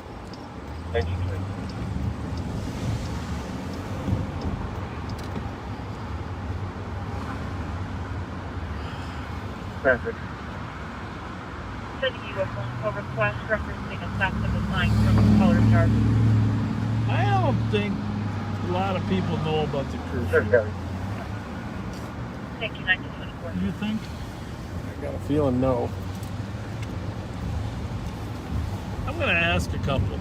Thank you. Traffic. Sending you a phone call request referencing a theft of a sign from the color chart. I don't think a lot of people know about the curfew. Thank you, 1924. Do you think? I got a feeling no. I'm going to ask a couple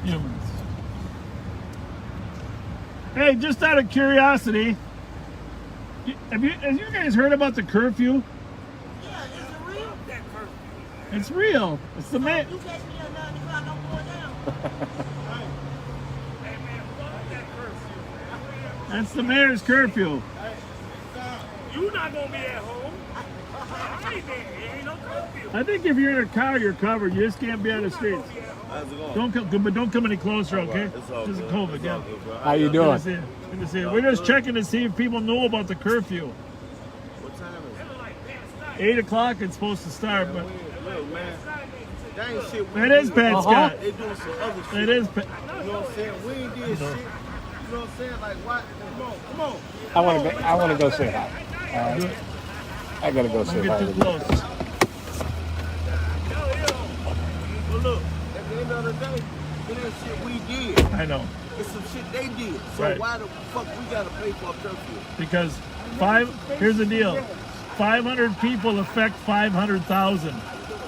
humans. Hey, just out of curiosity, have you guys heard about the curfew? Yeah, it's a real that curfew. It's real. It's the man. You catch me at 9 o'clock, I'm going down. Hey man, fuck that curfew. That's the mayor's curfew. You not gonna be at home. I ain't there. There ain't no curfew. I think if you're in a car, you're covered. You just can't be on the streets. How's it going? Don't come any closer, okay? It's all Just good. COVID, It's yeah. all good, bro. How you doing? Good to see you. We're just checking to see if people know about the curfew. What time is it? 8 o'clock it's supposed to start, but Look, man. That ain't shit. it is Pat Scott. They doing some other shit. It is. You know what I'm saying? We ain't did shit. You know what I'm saying? Like, what? Come on. I want to go say hi. All right. I gotta go say Don't hi. get too close. But look, at the end of the day, it ain't shit we did. I know. It's some shit they did. So Right. why the fuck we gotta pay for a curfew? Because here's the deal. 500 people affect 500,000.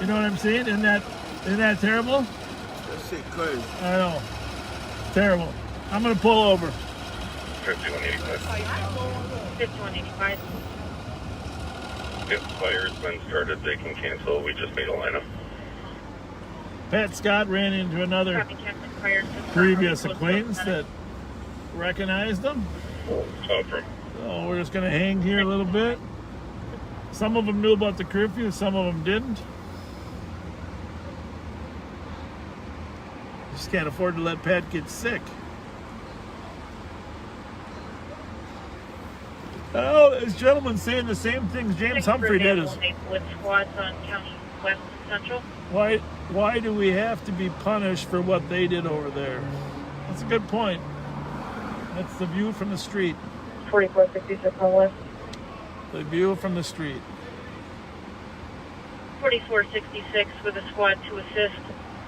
You know what I'm saying? Isn't that terrible? That shit crazy. I know. Terrible. I'm gonna pull over. 5185. 5185. If fire's been started, they can cancel. We just made a lineup. Pat Scott ran into another Copy, Captain. Fire system. previous acquaintance that recognized him. From So we're just gonna hang here a little bit. Some of them knew about the curfew, some of them didn't. Just can't afford to let Pat get sick. Oh, this gentleman's saying the same things James Humphrey did. With squads on County West Central. Why do we have to be punished for what they did over there? That's a good point. That's the view from the street. 4456 on West. The view from the street. 4466 with a squad to assist.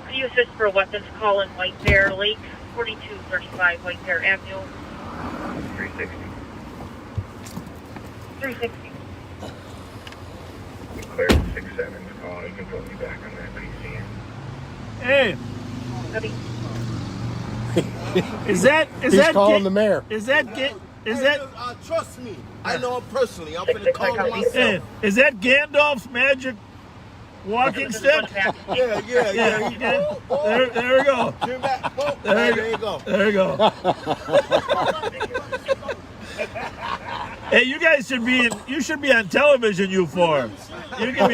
Could you assist for a weapons call in White Bear Lake? 4235 White Bear Avenue. 360. 360. We cleared 67's call. You can put me back on that PC. Hey, Copy. He's calling the mayor. Is that Is that? Trust me. I know him personally. I'm finna call him myself. Hey, is that Gandalf's magic walking stick? Yeah. There we go. Turn back. Oh, There you go. There you go. Hey, you guys should be on television, you four. You can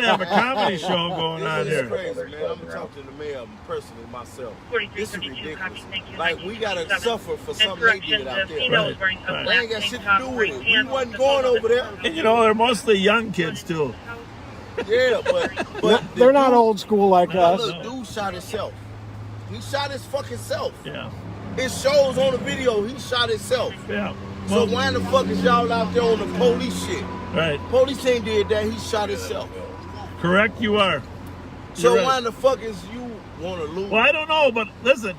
have a comedy show going on This is here. crazy, man. I'm talking to the mayor personally myself. This is ridiculous. Like, we gotta suffer for something they did out there. Right. They ain't got shit to do with it. We wasn't going over there. And you know, they're mostly young kids too. Yeah, but They're not old school like us. The dude shot himself. He shot his fucking self. Yeah. It shows on the video he shot himself. Yeah. So why the fuck is y'all out there on the police shit? Right. Police ain't did that. He shot himself. Correct, you are. So You're right. why the fuck is you want to lose? Well, I don't know, but listen,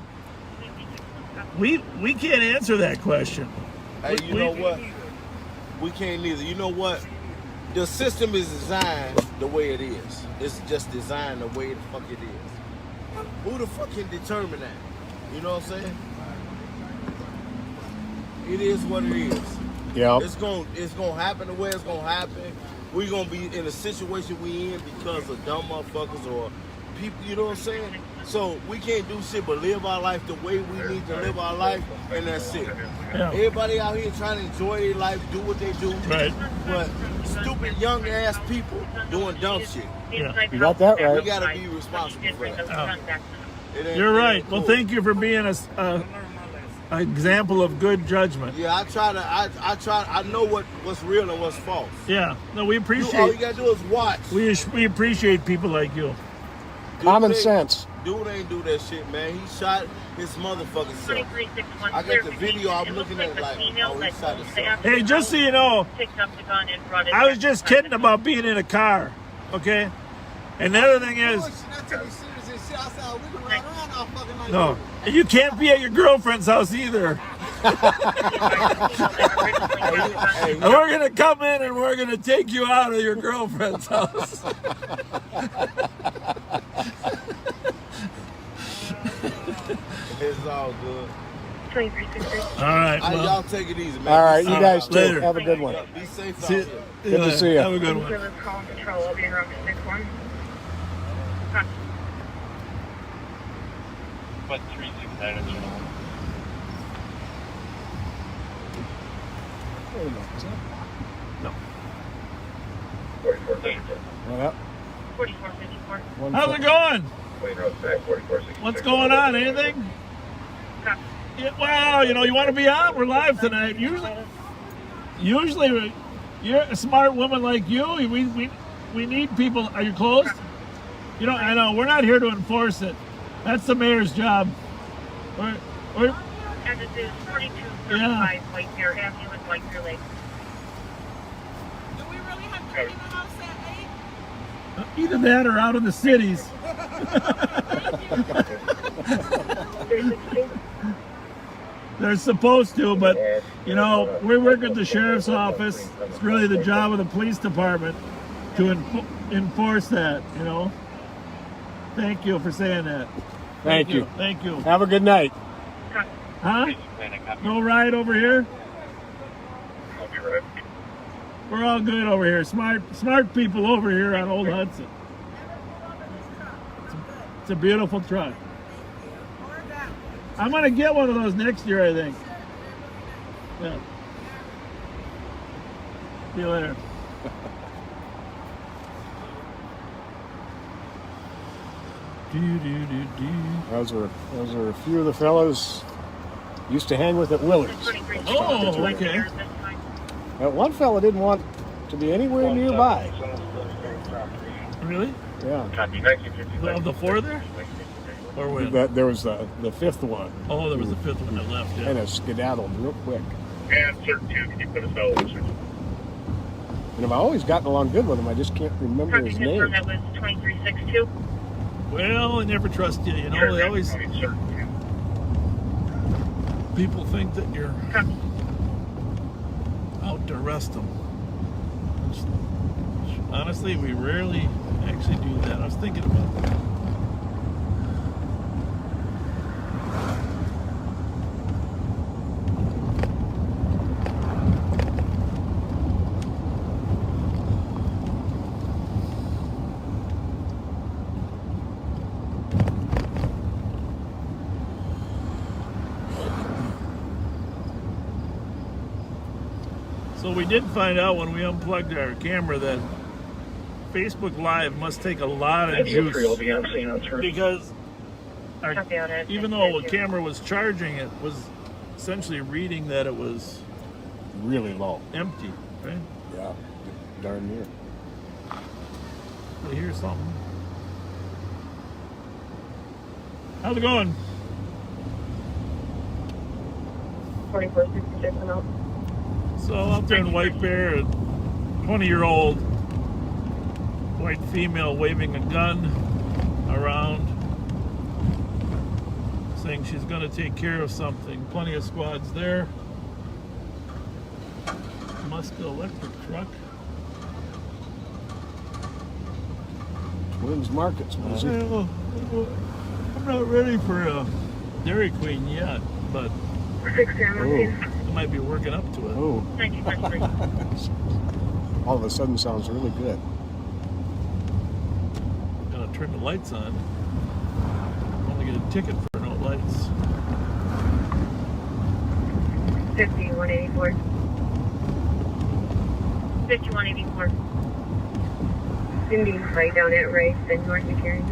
we can't answer that question. Hey, you know what? We can't either. You know what? The system is designed the way it is. It's just designed the way the fuck it is. Who the fuck can determine that? You know what I'm saying? It is what it is. Yeah. It's gonna happen the way it's gonna happen. We're gonna be in a situation we in because of dumb motherfuckers or people, you know what I'm saying? So we can't do shit but live our life the way we need to live our life, and that's it. Yeah. Everybody out here trying to enjoy their life, do what they do. Right. But stupid young ass people doing dumb shit. Yeah. You got that right. We gotta be responsible for that. You're right. Well, thank you for being an example of good judgment. Yeah, I know what's real and what's false. Yeah. No, we appreciate. All you gotta do is watch. We appreciate people like you. Common sense. Dude ain't do that shit, man. He shot his motherfucking self. I got the video. I'm looking at it like, oh, he shot himself. Hey, just so you know, I was just kidding about being in a car, okay? And the other thing is, no, you can't be at your girlfriend's house either. And we're gonna come in and we're gonna take you out of your girlfriend's house. It's all good. All right. Well, Well, y'all take it easy, man. All right, you guys too. Later. Have a good one. Be safe out see, here. Good to see you. Have a good one. Control over your 61. But 369 is No. 4454. Well, 4454. How's it going? Wayne Road back 4466. What's going on? Anything? Yeah, well, you know, you want to be on? We're live tonight. Usually, you're a smart woman like you. We need people. Are you closed? You know, I know we're not here to enforce it. That's the mayor's job. We're And this is 4235 White Bear Avenue in White Bear Lake. Do we really have to be in the house at 8? either that or out in the cities. They're supposed to, but you know, we work at the sheriff's office. It's really the job of the police department to enforce that, you know. Thank you for saying that. Thank you. Thank you. Have a good night. Huh? No ride over here? I'll be right. We're all good over here. Smart people over here on Old Hudson. It's a beautiful truck. I'm gonna get one of those next year, I think. Yeah. See you later. Those are a few of the fellas used to hang with at Willard's. Oh, okay. That one fella didn't want to be anywhere nearby. Really? Yeah. Of the four there? Or when? There was the fifth one. Oh, there was a fifth one that left, yeah. And it skedaddled real quick. And certain two, can you put a fellow? And I've always gotten along good with him. I just can't remember his name. That was 2362. Well, I never trust you. You know, they always. People think that you're out to arrest them. Honestly, we rarely actually do that. I was thinking about that. So we did find out when we unplugged our camera that Facebook Live must take a lot of juice, because even though the camera was charging, it was essentially reading that it was really low, empty, right? Yeah, darn near. I hear something. How's it going? 4466 and up. So out there in White Bear, a 20-year-old white female waving a gun around, saying she's going to take care of something. Plenty of squads there. Muska electric truck. Twins Markets, was it? Well, I'm not ready for a Dairy Queen yet, but I might be working up to it. Oh. All of a sudden sounds really good. Gotta turn the lights on. I'm only get a ticket for no lights. 5184. 5184. Cindy, right down at Rice and North McCarran.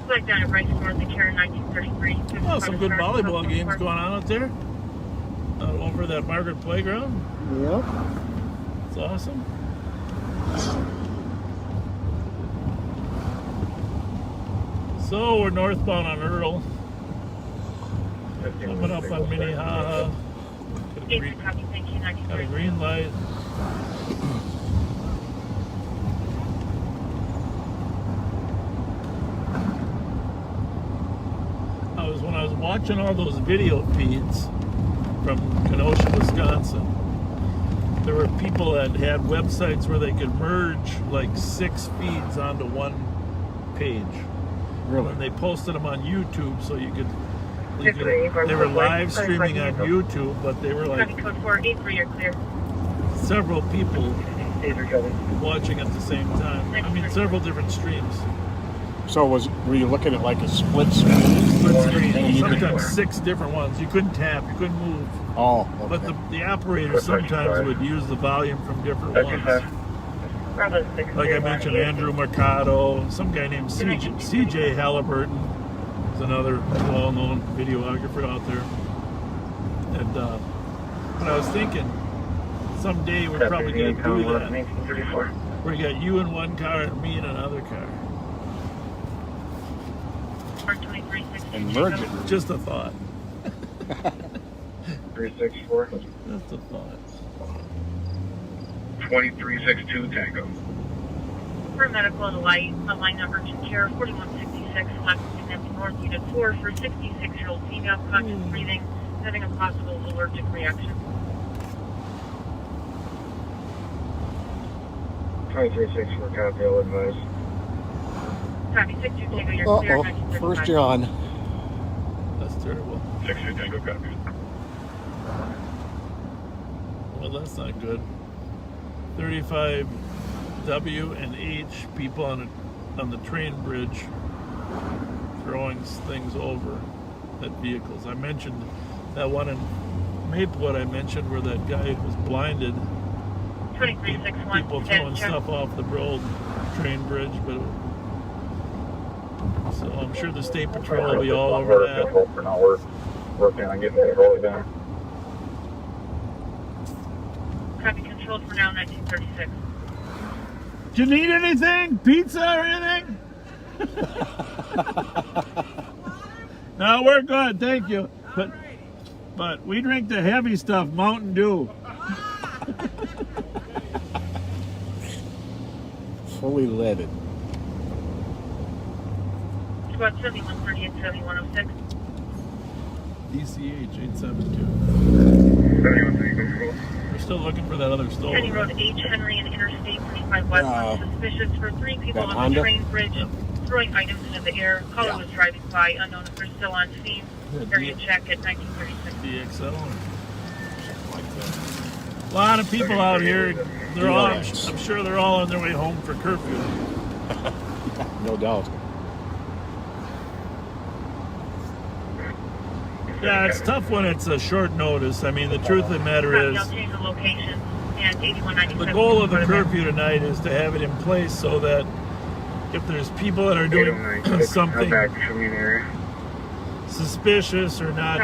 Right down at Rice and North McCarran, 1933. Oh, some good volleyball games going on out there. Over that Margaret Playground. Yep. It's awesome. So we're northbound on Earl. Coming up on Minnehaha. Got a green light. When I was watching all those video feeds from Kenosha, Wisconsin, there were people that had websites where they could merge like 6 feeds onto one page. Really? And they posted them on YouTube, so you could they were live streaming on YouTube, but they were like several people watching at the same time. I mean, several different streams. So were you looking at like a split screen? Split screen. Sometimes 6 different ones. You couldn't tap, you couldn't move. Oh, okay. But the operator sometimes would use the volume from different ones. Like I mentioned, Andrew Mercado, some guy named CJ Halliburton is another well-known videographer out there. And but I was thinking, someday we're probably going to do that, where you got you in one car and me in another car. And merge it. Just a thought. 364. Just a thought. 2362 Tango. For medical and light, on line number 2 care, 4166, Lexington North Unit 4 for 66-year-old female, conscious breathing, having a possible allergic reaction. 2364 copy, I'll advise. Copy, 62 Tango, you're clear. 1935. First John. That's terrible. 62 Tango copy. Well, that's not good. 35 W and H people on the train bridge throwing things over at vehicles. I mentioned that one in Maplewood. I mentioned where that guy was blinded. 2361. People throwing stuff off the old train bridge, but. So I'm sure the state patrol will be all over that. For now, we're working on getting it rolling down. Copy controlled for now, 1936. Do you need anything? Pizza or anything? No, we're good, thank you. But we drink the heavy stuff, Mountain Dew. Fully leaded. Squad 7130 and 7106. DCH 872. We're still looking for that other stolen. County Road H. Henry and Interstate 25 West on suspicious for 3 people on Honda? the train bridge throwing items into the air. Caller was driving by, unknown if they're still on scene. Area check at 1936. DXL or something like that. A lot of people out here. They're all. I'm sure they're all on their way home for curfew. No doubt. Yeah, it's tough when it's a short notice. I mean, the truth of the matter is, I'll change the location. And 8197. the goal of the curfew tonight is to have it in place so that if there's people that are doing something suspicious or not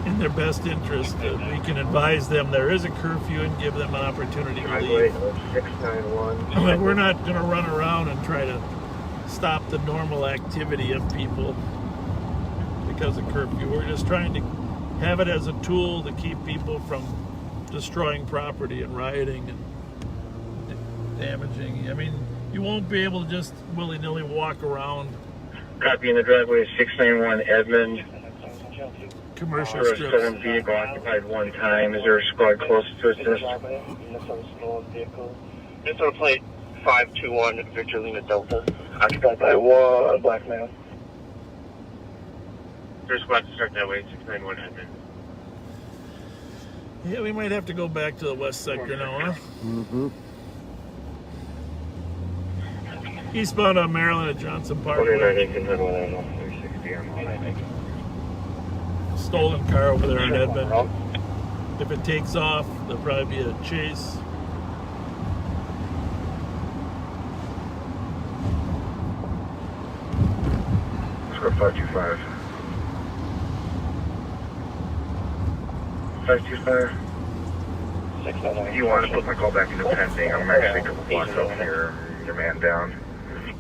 in their best interest, we can advise them there is a curfew and give them an opportunity to leave. 691. I mean, we're not going to run around and try to stop the normal activity of people because of curfew. We're just trying to have it as a tool to keep people from destroying property and rioting and damaging. I mean, you won't be able to just willy-nilly walk around Copy in the driveway is 691 Edmund. commercial For a strips. stolen vehicle occupied one time. Is there a squad close to assist? This on plate 521 Victor Lima Delta. Occupied by one black male. There's a squad to start that way, 691 Edmund. Yeah, we might have to go back to the west sector now, huh? Mm-hmm. Eastbound on Maryland at Johnson Parkway. Stolen car over there in Edmond. If it takes off, there'll probably be a chase. Let's go 525. 525. If you want to put my call back into pending, I'm actually a couple blocks over here. Your man down.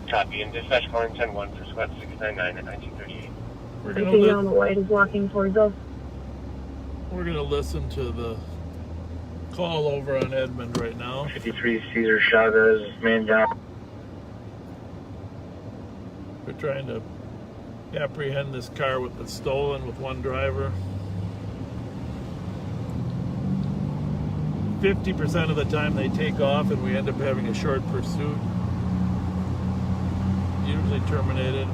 Copy. And dispatch calling 10-1 for squad 699 at 1938. We're Okay, on the white is walking towards us. We're gonna listen to the call over on Edmond right now. 53 Cesar Chavez, man down. We're trying to apprehend this car that's stolen with one driver. 50% of the time they take off and we end up having a short pursuit. Usually terminated.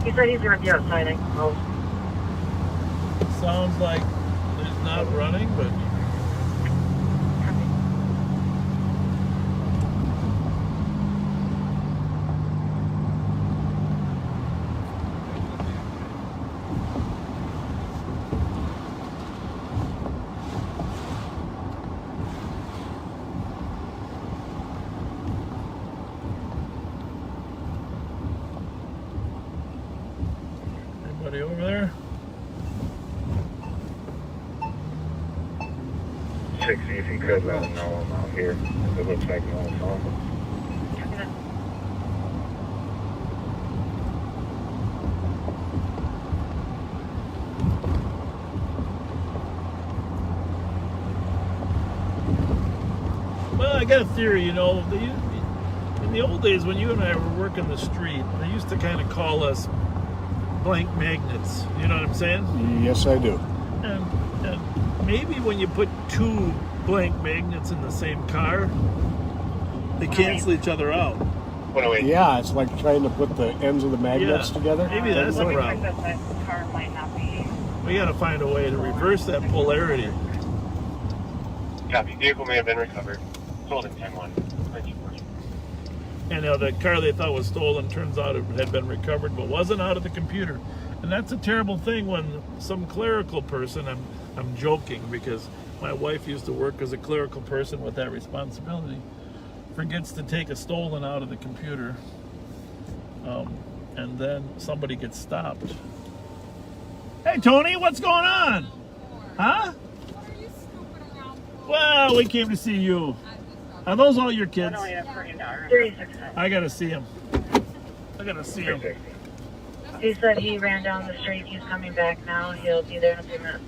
He said he's going to be outside. Oh. Sounds like he's not running, but anybody over there? 60, if you could let him know I'm out here. It looks like no phone. Well, I got a theory, you know. In the old days when you and I were working the street, they used to kind of call us blank magnets. You know what I'm saying? Yes, I do. And maybe when you put two blank magnets in the same car, they cancel each other out. Yeah, it's like trying to put the ends of the magnets together. Maybe that's the problem. Car might not be. We got to find a way to reverse that polarity. Copy. Vehicle may have been recovered. Sold in 10-1. And the car they thought was stolen turns out it had been recovered, but wasn't out of the computer. And that's a terrible thing when some clerical person, I'm joking because my wife used to work as a clerical person with that responsibility, forgets to take a stolen out of the computer, and then somebody gets stopped. Hey Tony, what's going on? Huh? Well, we came to see you. Are those all your kids? I gotta see him. I gotta see him. He said he ran down the street. He's coming back now. He'll be there in a few minutes.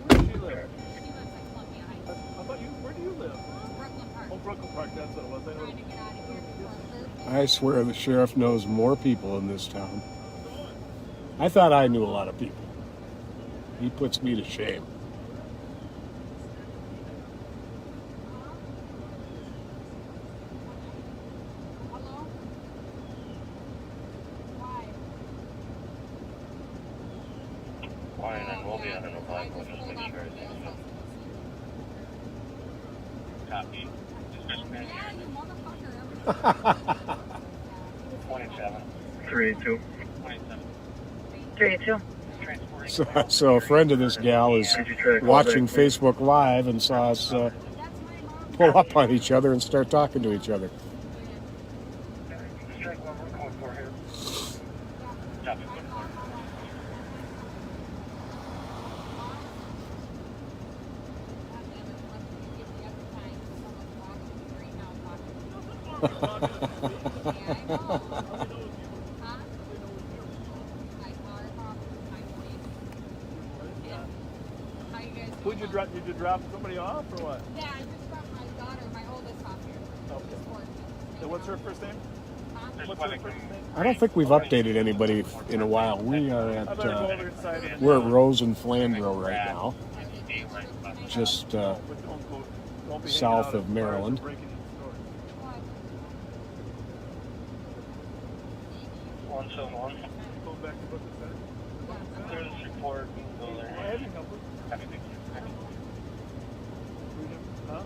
Where do you live? Oh, Brooklyn Park, that's what it was. I swear the sheriff knows more people in this town. I thought I knew a lot of people. He puts me to shame. Why, and I will be on an o'clock. We'll just make sure that Copy. 27. 382. 382. So a friend of this gal is watching Facebook Live and saw us pull up on each other and start talking to each other. Did you drop somebody off or what? Yeah, I just dropped my daughter, my oldest, off here. Okay. So what's her first name? What's her first name? I don't think we've updated anybody in a while. We are at we're at Rose and Flandreau right now, just south of Maryland. 171. Go back to book the Clear this report. Go there. I have your number. Huh?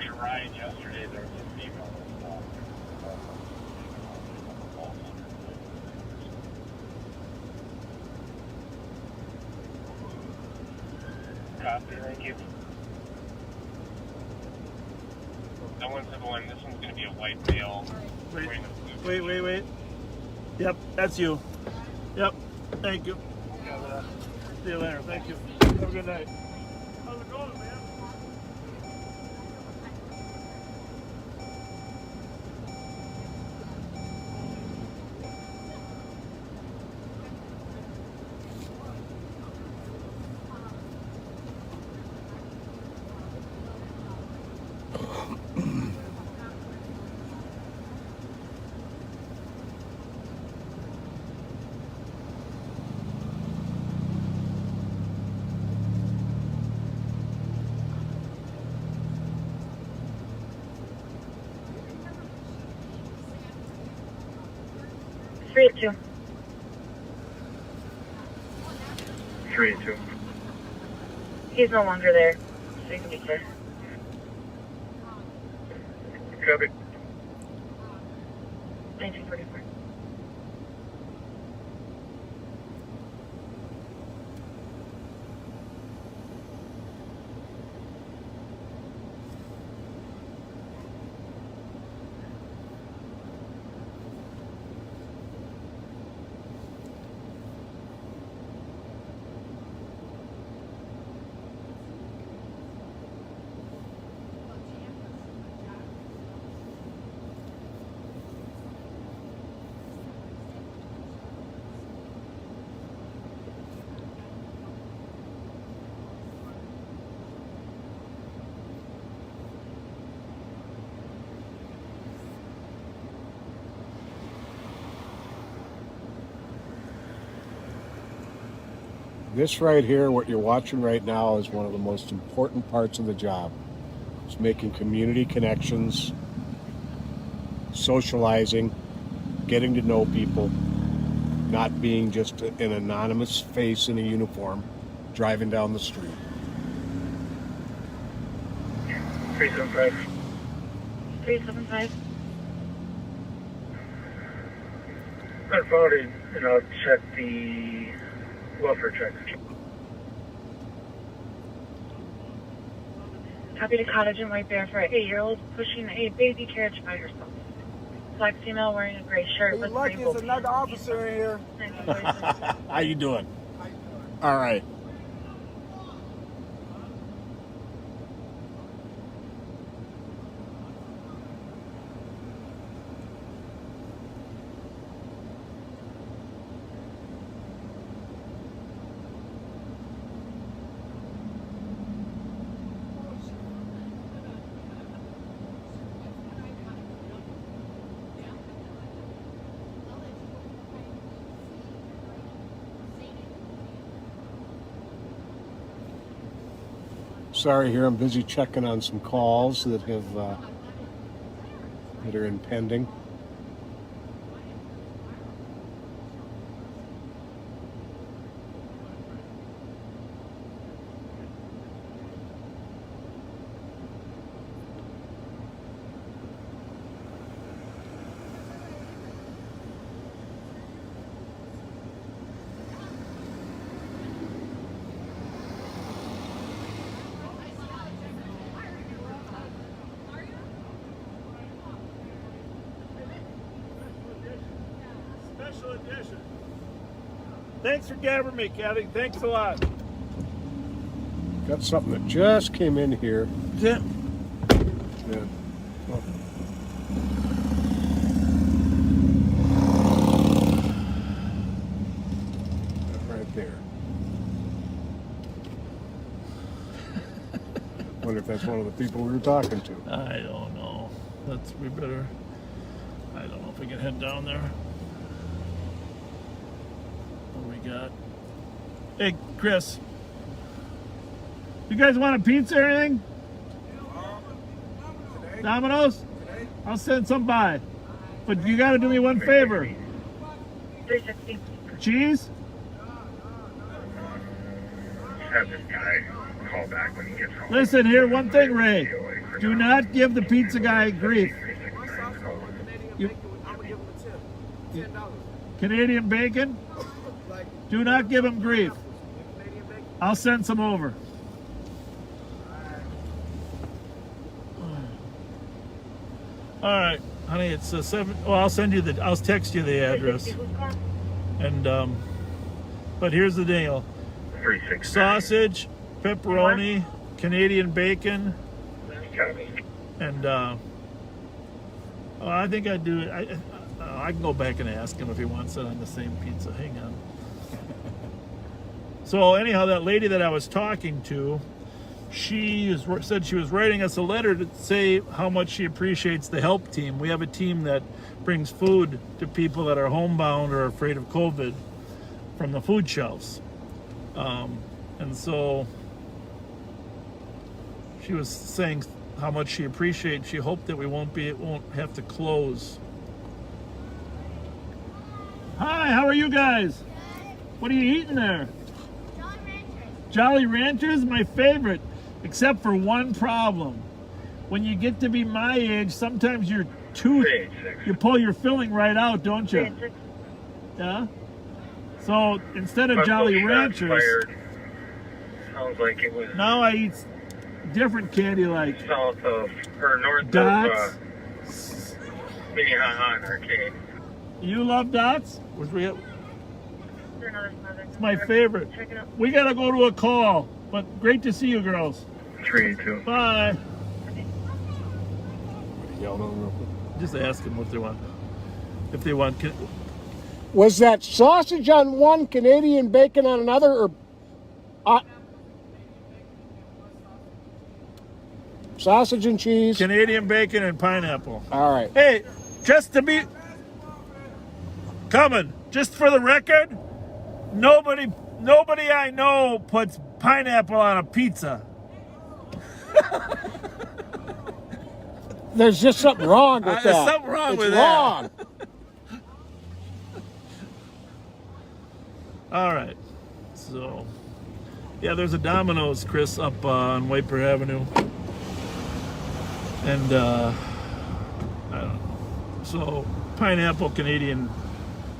Your ride yesterday, there was a female. Copy, thank you. That one's the one. This one's going to be a white male. Wait. Yep, that's you. Yep, thank you. See you later. Thank you. Have a good night. How's it going, man? Three two. 382. He's no longer there, so you can be clear. Copy. 1944. This right here, what you're watching right now, is one of the most important parts of the job. It's making community connections, socializing, getting to know people, not being just an anonymous face in a uniform driving down the street. 375. 375. I found it, and I'll check the welfare check. Copy to Cottage and White Bear for an 8-year-old pushing a baby carriage by herself. Black female wearing a gray shirt with Lucky rainbow there's another officer in here. How you doing? All right. Sorry, here I'm busy checking on some calls that have that are impending. Special edition. Thanks for gabbing me, Kathy. Thanks a lot. Got something that just came in here. Yeah. Yeah. Well, right there. Wonder if that's one of the people we were talking to. I don't know. We better. I don't know if we can head down there. What we got? Hey, Chris. You guys want a pizza or anything? Domino's? I'll send some by. But you gotta do me one favor. 360. Cheese? Have this guy call back when he gets home. Listen here, one thing, Ray. Do not give the pizza guy grief. Canadian bacon? Do not give him grief. I'll send some over. All right, honey, it's 7. Well, I'll text you the address. And but here's the deal: sausage, pepperoni, Canadian bacon, and I think I do it. I can go back and ask him if he wants it on the same pizza. Hang on. So anyhow, that lady that I was talking to, said she was writing us a letter to say how much she appreciates the help team. We have a team that brings food to people that are homebound or afraid of COVID from the food shelves. And so she was saying how much she appreciates. She hoped that we won't have to close. Hi, how are you guys? What are you eating there? Jolly Ranchers, my favorite, except for one problem. When you get to be my age, sometimes your tooth, you pull your filling right out, don't you? Yeah? So instead of Jolly Ranchers, Sounds like it was now I eat different candy like south of, or north Dots. of Minnehaha Arcade. You love Dots? It's my favorite. We gotta go to a call, but great to see you girls. 382. Bye. Yell on real quick. Just ask them what they want. If they want. Was that sausage on one, Canadian bacon on another, or sausage and cheese? Canadian bacon and pineapple. All right. Hey, just to be coming, just for the record, nobody I know puts pineapple on a pizza. There's just something wrong with that. There's something wrong with wrong. that. All right. So, yeah, there's a Domino's, Chris, up on Wiper Avenue. And, I don't know. So, pineapple, Canadian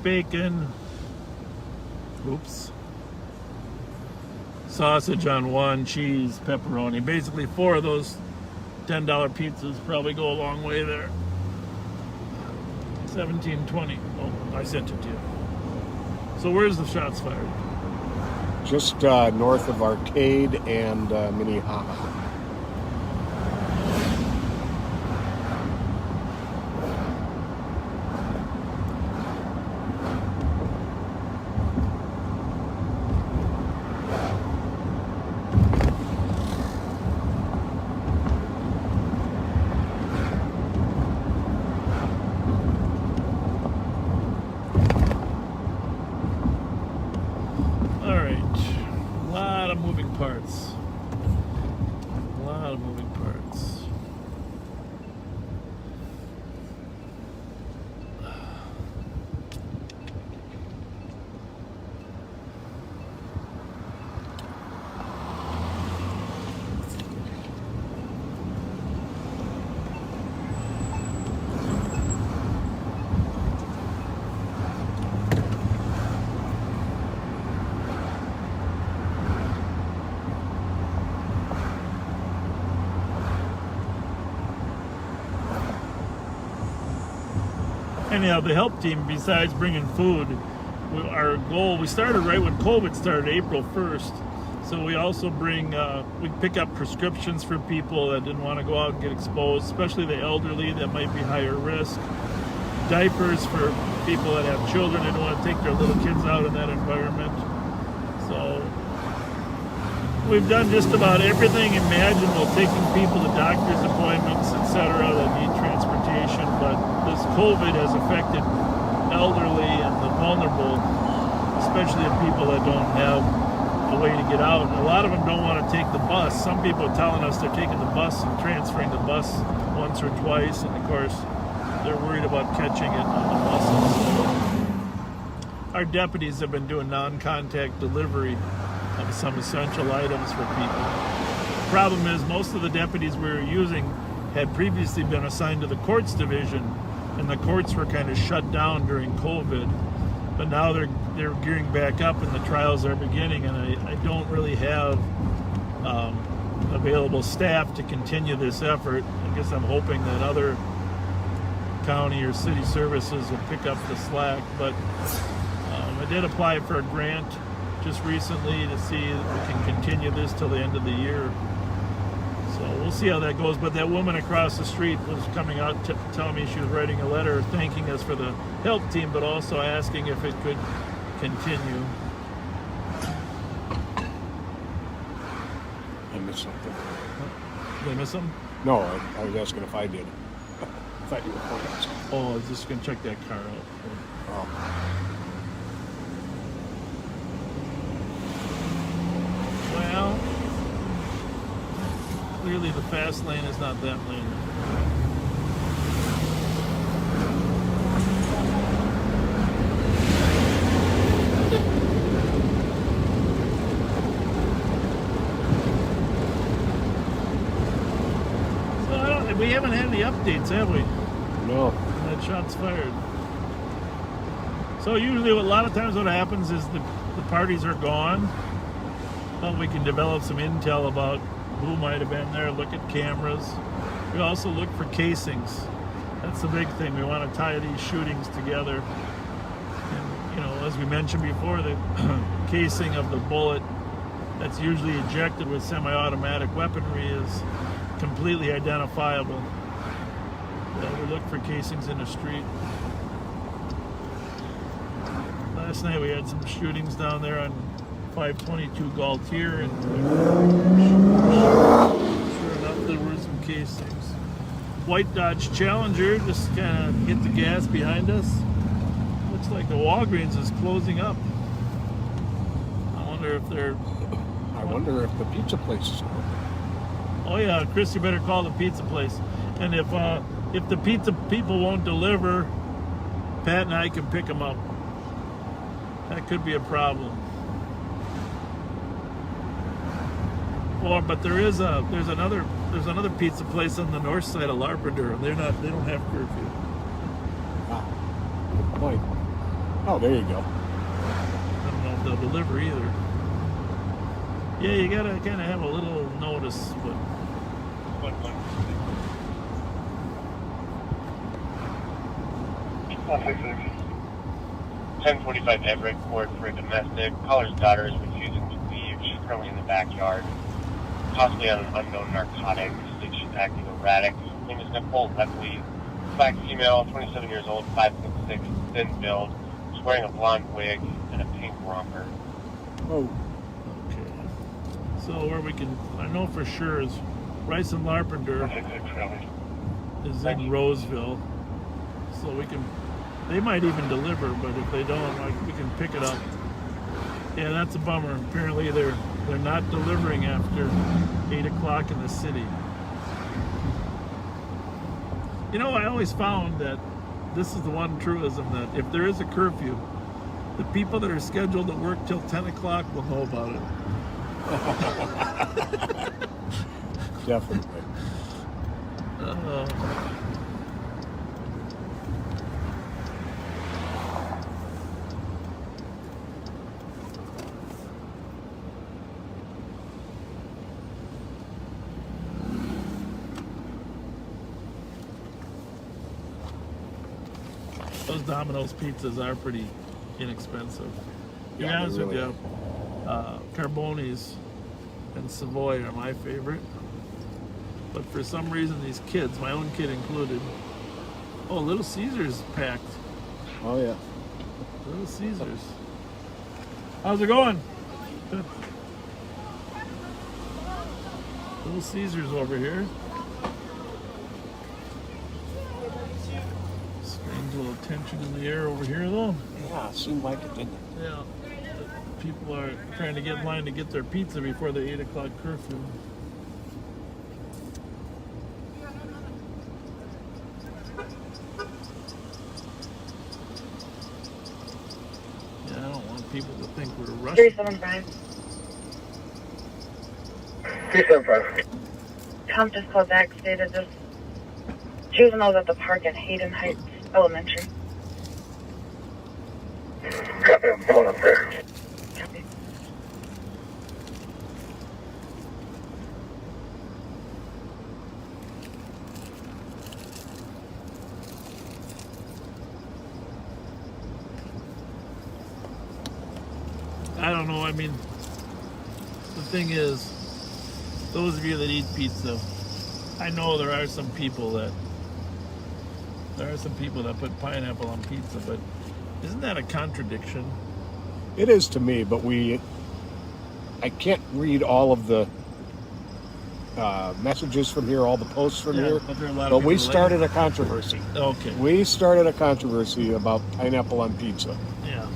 bacon. Oops. Sausage on one, cheese, pepperoni. Basically, 4 of those $10 pizzas probably go a long way there. $17.20. Oh, I sent it to you. So where's the shots fired? Just north of Arcade and Minnehaha. Anyhow, the help team, besides bringing food, our goal, we started right when COVID started, April 1st. So we also we pick up prescriptions for people that didn't want to go out and get exposed, especially the elderly that might be higher risk. Diapers for people that have children that don't want to take their little kids out in that environment. So we've done just about everything imaginable, taking people to doctor's appointments, etc., that need transportation. But this COVID has affected elderly and the vulnerable, especially the people that don't have a way to get out. And a lot of them don't want to take the bus. Some people are telling us they're taking the bus and transferring the bus once or twice, and of course they're worried about catching it on the buses. Our deputies have been doing non-contact delivery of some essential items for people. The problem is most of the deputies we were using had previously been assigned to the courts division, and the courts were kind of shut down during COVID. But now they're gearing back up and the trials are beginning, and I don't really have available staff to continue this effort. I guess I'm hoping that other county or city services will pick up the slack. But I did apply for a grant just recently to see if we can continue this till the end of the year. So we'll see how that goes. But that woman across the street was coming out telling me she was writing a letter thanking us for the help team, but also asking if it could continue. I missed something. Did I miss something? No, I was asking if I did. I thought you were pointing at something. Oh, I was just going to check that car out. Oh. Well, clearly the fast lane is not that lane. So we haven't had any updates, have we? No. That shot's fired. So usually a lot of times what happens is the parties are gone. Well, we can develop some intel about who might have been there, look at cameras. We also look for casings. That's the big thing. We want to tie these shootings together. And, you know, as we mentioned before, the casing of the bullet that's usually ejected with semi-automatic weaponry is completely identifiable. So we look for casings in the street. Last night we had some shootings down there on 522 Gaultier, and sure enough there were some casings. White Dodge Challenger just kind of hit the gas behind us. Looks like the Walgreens is closing up. I wonder if the pizza place is open. Oh yeah, Chris, you better call the pizza place. And if the pizza people won't deliver, Pat and I can pick them up. That could be a problem. Or, but there's another pizza place on the north side of Larpenteur. They don't have curfew. Ah, good point. Oh, there you go. I don't know if they'll deliver either. Yeah, you gotta kind of have a little notice, but. 1045 Everett Court for a domestic. Caller's daughter is refusing to leave. She's currently in the backyard, possibly on an unknown narcotic. She's acting erratic. Her name is Nicole Lepley. Black female, 27 years old, 5'6", thin build. She's wearing a blonde wig and a pink romper. Oh. Okay. So where we can, I know for sure is Rice and Larpenteur is in Roseville. So we can. They might even deliver, but if they don't, we can pick it up. Yeah, that's a bummer. Apparently they're not delivering after 8 o'clock in the city. You know, I always found that this is the one truism, that if there is a curfew, the people that are scheduled to work till 10 o'clock will know about it. Definitely. Those Domino's pizzas are pretty inexpensive. To be Yeah, honest they with really you, Carbonis and Savoy are my favorite. But for some reason, these kids, my own kid included, Little Caesars packed. Oh, yeah. Little Caesars. How's it going? Little Caesars over here. Strange little tension in the air over here, though. Yeah, it seemed like it, didn't it? Yeah. People are trying to get in line to get their pizza before the 8 o'clock curfew. Yeah, I don't want people to think we're rushing. 375. 375. Tom just called back, stated this juveniles at the park at Hayden Heights Elementary. Copy, I'm pulling up there. Copy. I don't know. I mean, the thing is, those of you that eat pizza, I know there are some people that put pineapple on pizza, but isn't that a contradiction? It is to me, but I can't read all of the messages from here, all the posts from here. But, there are a lot of But we people started a controversy. Okay. We started a controversy about pineapple on pizza. Yeah.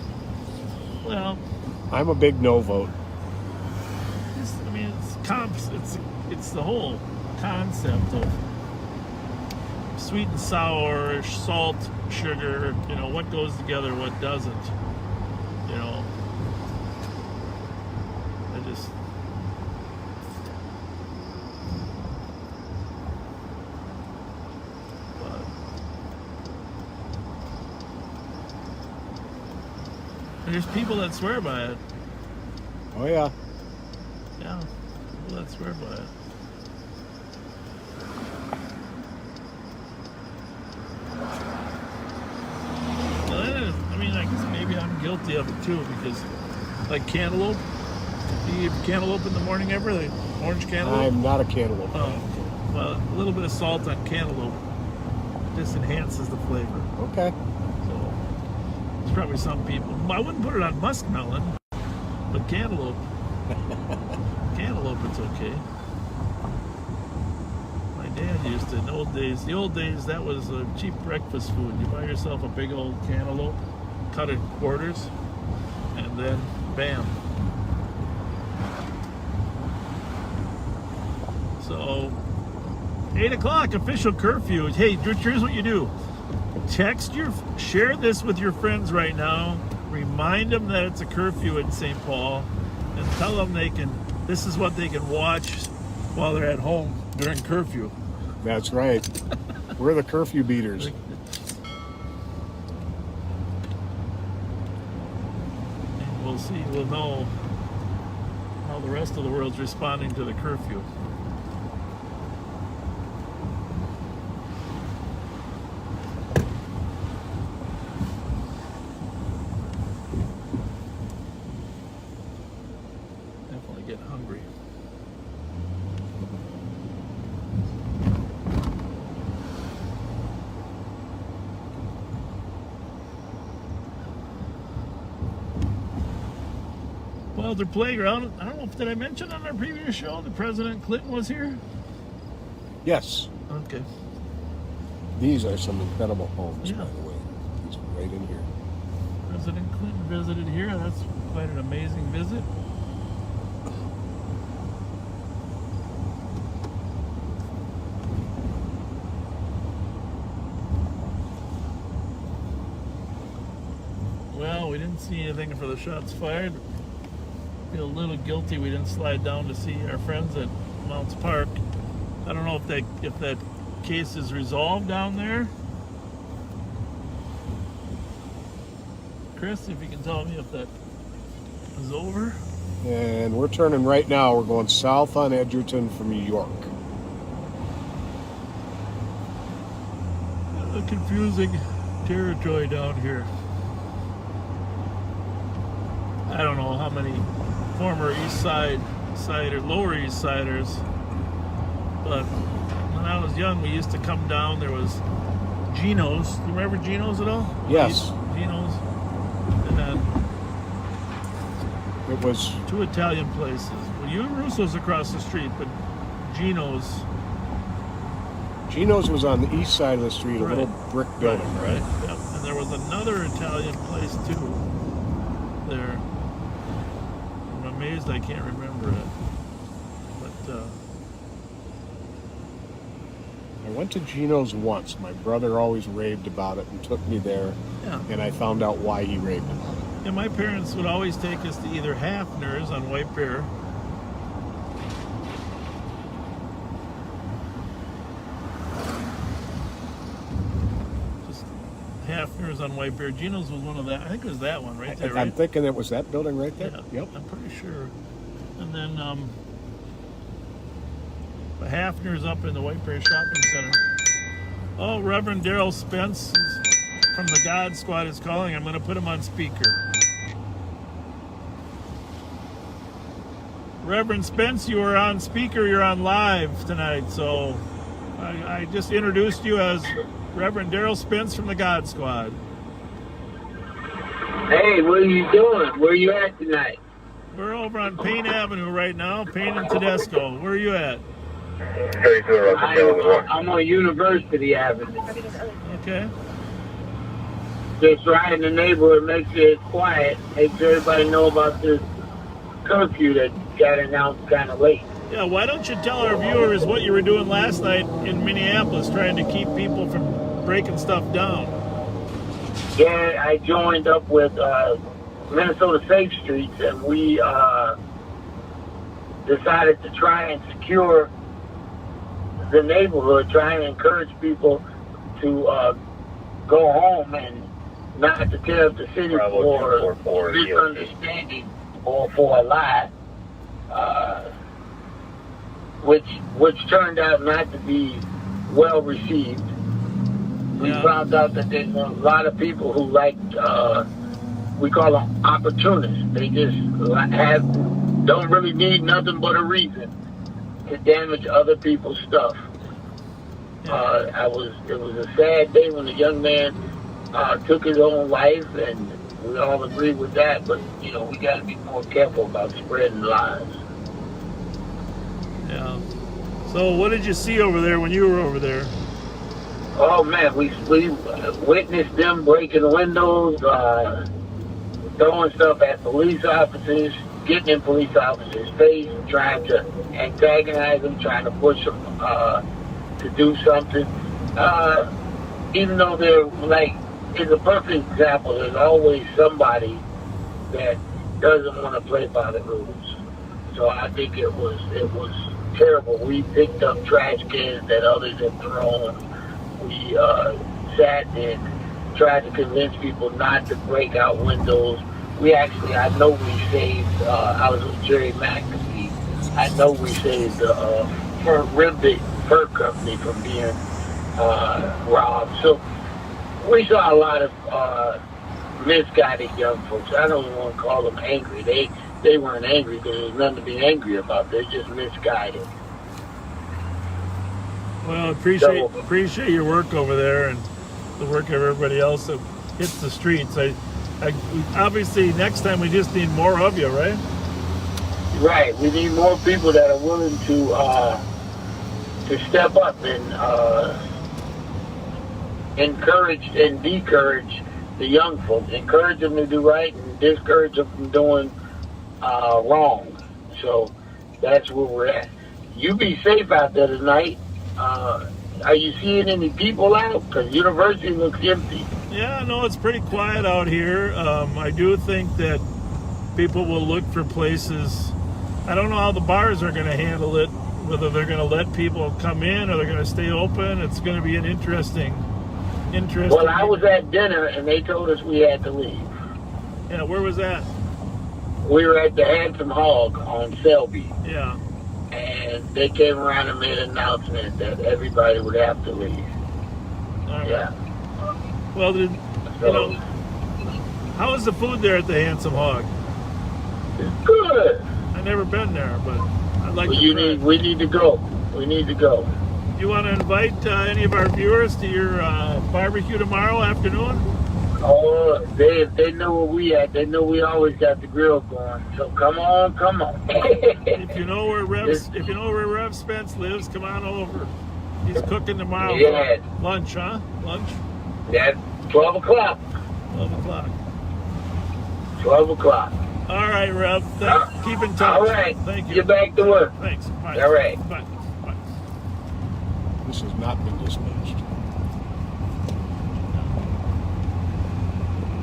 Well, I'm a big no vote. It's the whole concept of sweet and sour, salt, sugar, what goes together, what doesn't. There's people that swear by it. Oh, yeah. Yeah, people that swear by it. I guess maybe I'm guilty of it too, because like cantaloupe, do you eat cantaloupe in the morning ever? The orange cantaloupe? I'm not a cantaloupe. Oh, well, a little bit of salt on cantaloupe just enhances the flavor. Okay. So, there's probably some people. I wouldn't put it on muskmelon, but cantaloupe, it's okay. My dad used to, in the old days, that was a cheap breakfast food. You buy yourself a big old cantaloupe, cut it quarters, and then bam. So 8 o'clock official curfew. Hey, here's what you do. Share this with your friends right now. Remind them that it's a curfew in St. Paul, and tell them this is what they can watch while they're at home during curfew. That's right. We're the curfew beaters. We'll see. We'll know how the rest of the world's responding to the curfew. Definitely get hungry. Well, their playground, I don't know if did I mention on our previous show that President Clinton was here? Yes. Okay. These are some incredible homes, Yeah. by the way. These are right in here. President Clinton visited here. That's quite an amazing visit. Well, we didn't see anything for the shots fired. Feel a little guilty we didn't slide down to see our friends at Mounts Park. I don't know if that case is resolved down there. Chris, if you can tell me if that is over. And we're turning right now. We're going south on Edgerton from York. A little confusing. territory down here. I don't know how many former East Side or Lower East Siders, but when I was young, we used to come down. There was Gino's. Do you remember Gino's at all? Yes. Gino's. And then it was 2 Italian places. Well, Russo's across the street, but Gino's was on the east side of the street, a little brick building, right? Yep. And there was another Italian place too there. I'm amazed I can't remember it. But I went to Gino's once. My brother always raved about it and took me there, and I found out why he raved about it. Yeah, my parents would always take us to either Hafner's on White Bear. Hafner's on White Bear. Gino's was one of that. I think it was that one right there. I'm right? thinking it was that building right there. Yeah, Yep. I'm pretty sure. And then the Hafner's up in the White Bear Shopping Center. Oh, Reverend Daryl Spence from the God Squad is calling. I'm going to put him on speaker. Reverend Spence, you are on speaker. You're on live tonight. So I just introduced you as Reverend Daryl Spence from the God Squad. Hey, what are you doing? Where are you at tonight? We're over on Payne Avenue right now, Payne and Tedesco. Where are you at? I'm on University Avenue. Okay. Just right in the neighborhood, make sure it's quiet. Make sure everybody know about this curfew that got announced kind of late. Yeah, why don't you tell our viewers what you were doing last night in Minneapolis, trying to keep people from breaking stuff down? Yeah, I joined up with Minnesota Safe Streets, and we decided to try and secure the neighborhood, try and encourage people to go home and not to tear up the city for misunderstanding or for a lie, which turned out not to be well received. We found out that there's a lot of people who like, we call them opportunists. They just don't really need nothing but a reason to damage other people's stuff. It was a sad day when the young man took his own life, and we all agree with that, but we got to be more careful about spreading lies. Yeah. So what did you see over there when you were over there? Oh man, we witnessed them breaking windows, throwing stuff at police officers, getting in police officers' face, trying to antagonize them, trying to push them to do something. Even though they're it's a perfect example. There's always somebody that doesn't want to play by the rules. So I think it was terrible. We picked up trash cans that others had thrown. We sat and tried to convince people not to break out windows. I know we saved, I was with Jerry McAfee. I know we saved the Ramsey fur company from being robbed. So we saw a lot of misguided young folks. I don't even want to call them angry. They weren't angry because there's nothing to be angry about. They're just misguided. Well, appreciate your work over there and the work of everybody else that hits the streets. Obviously, next time we just need more of you, right? Right. We need more people that are willing to step up and encourage and decourage the young folks. Encourage them to do right and discourage them from doing wrong. So that's where we're at. You be safe out there tonight. Are you seeing any people out? Because University looks empty. Yeah, no, it's pretty quiet out here. I do think that people will look for places. I don't know how the bars are going to handle it, whether they're going to let people come in or they're going to stay open. It's going to be an interesting. Well, I was at dinner and they told us we had to leave. Yeah, where was that? We were at the Handsome Hog on Selby. Yeah. And they came around and made an announcement that everybody would have to leave. All right. Yeah. Well, you know, how is the food there at the Handsome Hog? Good. I've never been there, but I'd like Well, to try. we need to go. We need to go. You want to invite any of our viewers to your barbecue tomorrow afternoon? Oh, they know where we at. They know we always got the grill going. So come on. If you know where Rev Spence lives, come on over. He's cooking tomorrow for lunch, huh? Lunch? Yeah, 12 o'clock. 12 o'clock. 12 o'clock. All right, Rev. Keep in touch. All right. Thank you. Get back to work. Thanks. Bye. All right. Bye. Bye. This has not been dispatched.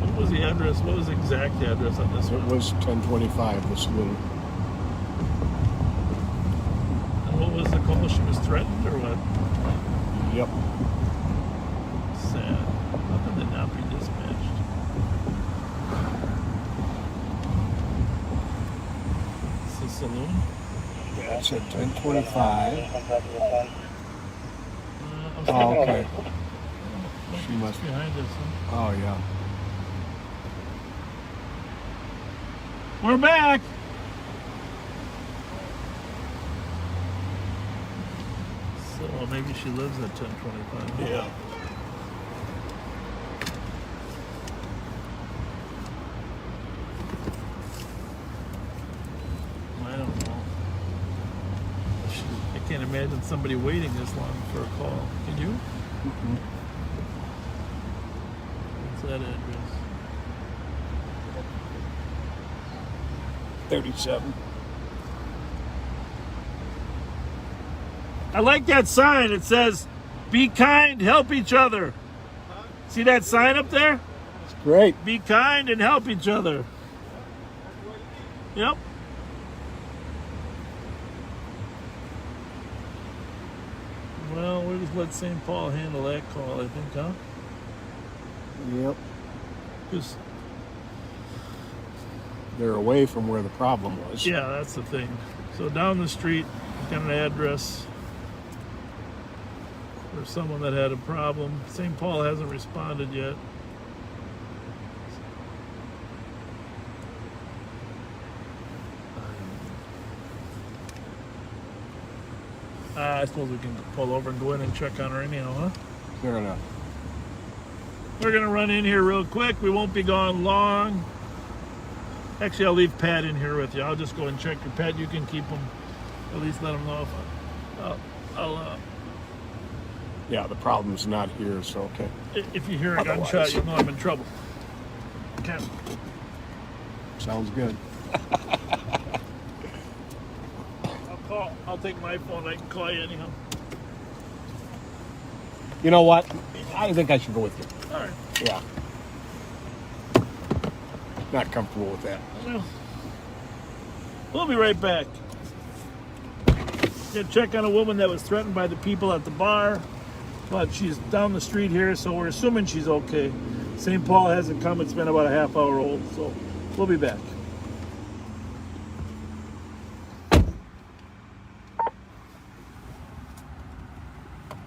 What was the address? What was the exact address on this one? It was 1025, this little. And what was the call? She was threatened or what? Yep. Sad. How could they not be dispatched? It's the saloon? Yeah, it's at 1025. Oh, okay. She must be behind us, huh? Oh, yeah. We're back! So maybe she lives at 1025. Yeah. I don't know. I can't imagine somebody waiting this long for a call. Can you? Mm-hmm. What's that address? 37. I like that sign. It says, "Be kind, help each other." See that sign up there? It's great. Be kind and help each other. Yep. Well, we'll just let St. Paul handle that call, I think, huh? Yep. Just, They're away from where the problem was. yeah, that's the thing. So down the street, got an address for someone that had a problem. St. Paul hasn't responded yet. I suppose we can pull over and go in and check on her anyhow, huh? Fair enough. We're going to run in here real quick. We won't be gone long. Actually, I'll leave Pat in here with you. I'll just go and check your Pat. You can keep him. At least let him know if Yeah, the problem's not here, so okay. if you hear a gunshot, you know I'm in trouble. Okay. Sounds good. I'll take my phone. I can call you anyhow. You know what? I think I should go with you. All right. Yeah. Not comfortable with that. Well, we'll be right back. Gonna check on a woman that was threatened by the people at the bar, but she's down the street here, so we're assuming she's okay. St. Paul hasn't come. It's been about a half hour old, so we'll be back.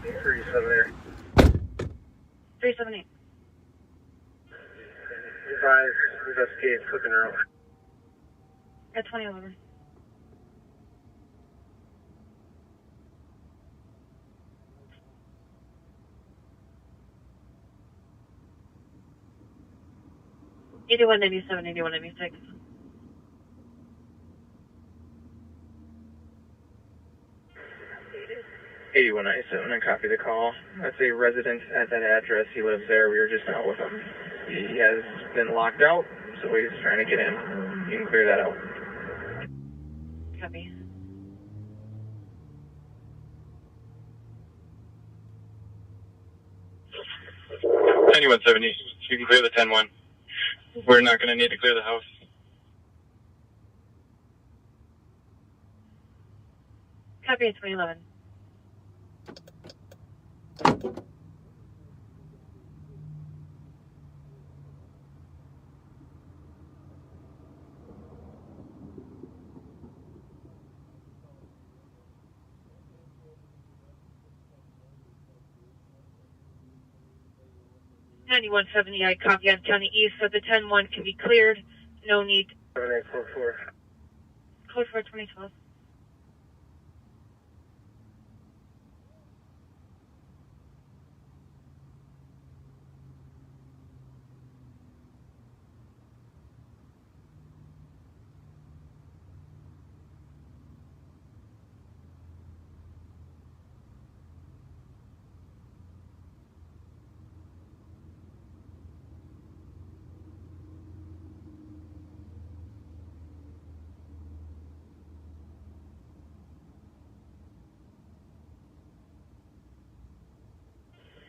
There. 378. Advise, investigate, cooking her own. At 2011. Eighty-one 97, 81 96. ep.16-18, and copy the call. That's a resident at that address. He lives there. We were just out with him. He has been locked out, so he's trying to get in. You can clear that out. Copy. Anyone 70, you can clear the 10-1. We're not going to need to clear the house. Copy at 2011. 9170, I copy on County East, so the 10-1 can be cleared. No need. 7844. Code for 2012.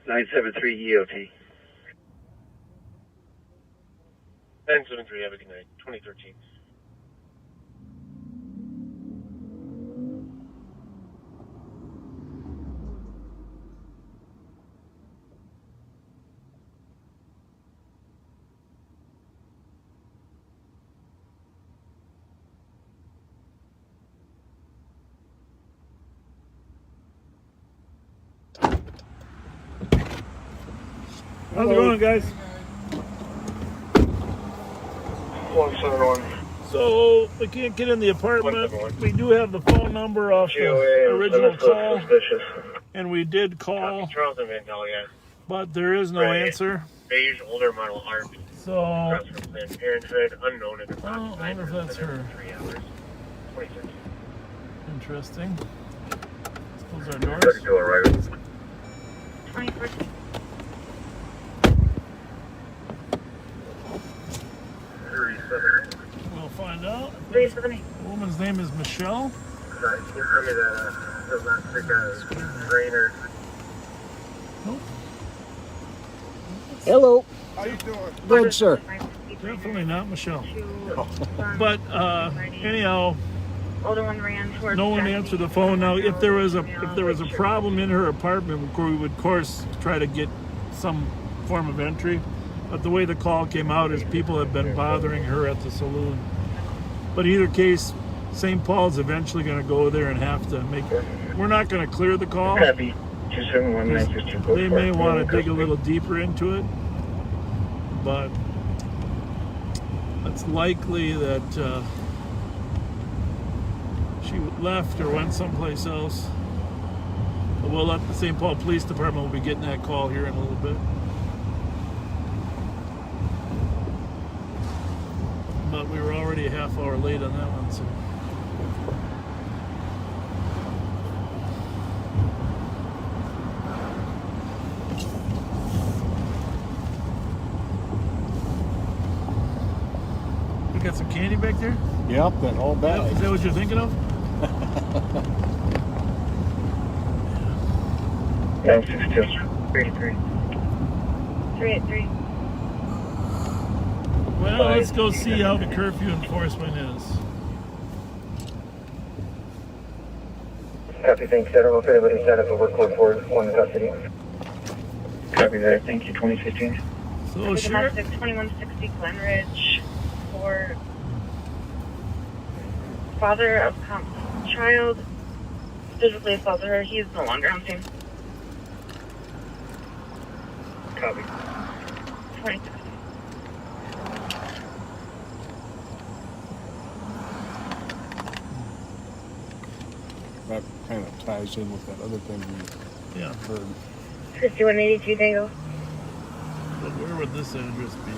Nine seven three EOT. 973, have a good night. 2013. How's it going, guys? 171. So we can't get in the apartment. We do have the phone number off the original call, and we did call, Charlton Mandel, yeah. but there is no answer. Beige older model RV. So Across from Planned Parenthood, unknown at I wonder if that's her. 3 hours. 26. Interesting. Let's close our doors. 2014. We'll find out. 370. The woman's name is Michelle. Sorry, can you tell me the last drainer? Nope. Hello. How you doing? Good, sir. Definitely not Michelle. But anyhow, Older one ran towards no one answered the phone. Now, if there was a problem in her apartment, we would of course try to get some form of entry. But the way the call came out is people have been bothering her at the saloon. But in either case, St. Paul's eventually going to go there and have to make. We're not going to clear the call. Copy. 271 They may want to dig a little deeper into it, but it's likely that she left or went someplace else. But we'll let the St. Paul Police Department will be getting that call here in a little bit. But we were already a half hour late on that one, so. We got some candy back there? Yep, that whole bag. Is that what you're thinking of? 962. 383. 383. Well, let's go see how the curfew enforcement is. Copy, thanks. I don't know if anybody set up a work code for one in custody. Copy that. Thank you, 2015. So, sure. 2160 Glenridge for father of child physically assaulted her. He is no longer on scene. Copy. 2060. That kind of ties in with that other thing we heard. 5182 Tango. But where would this address be?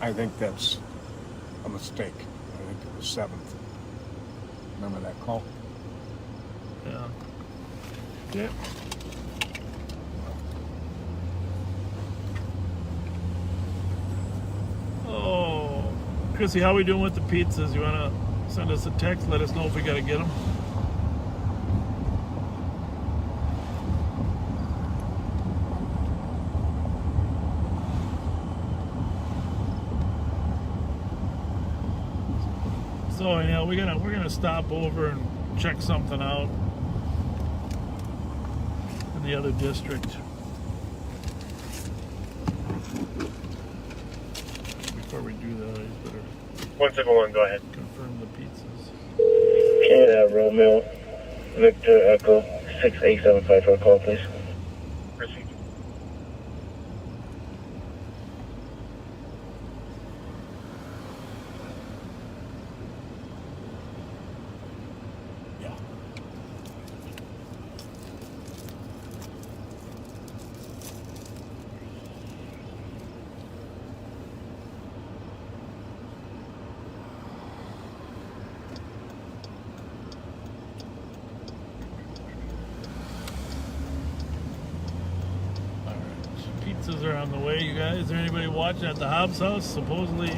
I think that's a mistake. I think it was 7th. Remember that call? Yeah. Yeah. Oh, Chrissy, how are we doing with the pizzas? You want to send us a text? Let us know if we got to get them. So anyhow, we're gonna stop over and check something out in the other district. Before we do that, I better 171, go ahead. confirm the pizzas. Canada, Romeo, Victor, Echo, 6875 for a call, please. Proceed. Pizzas are on the way, you guys. Is there anybody watching at the Hobbs house? Supposedly,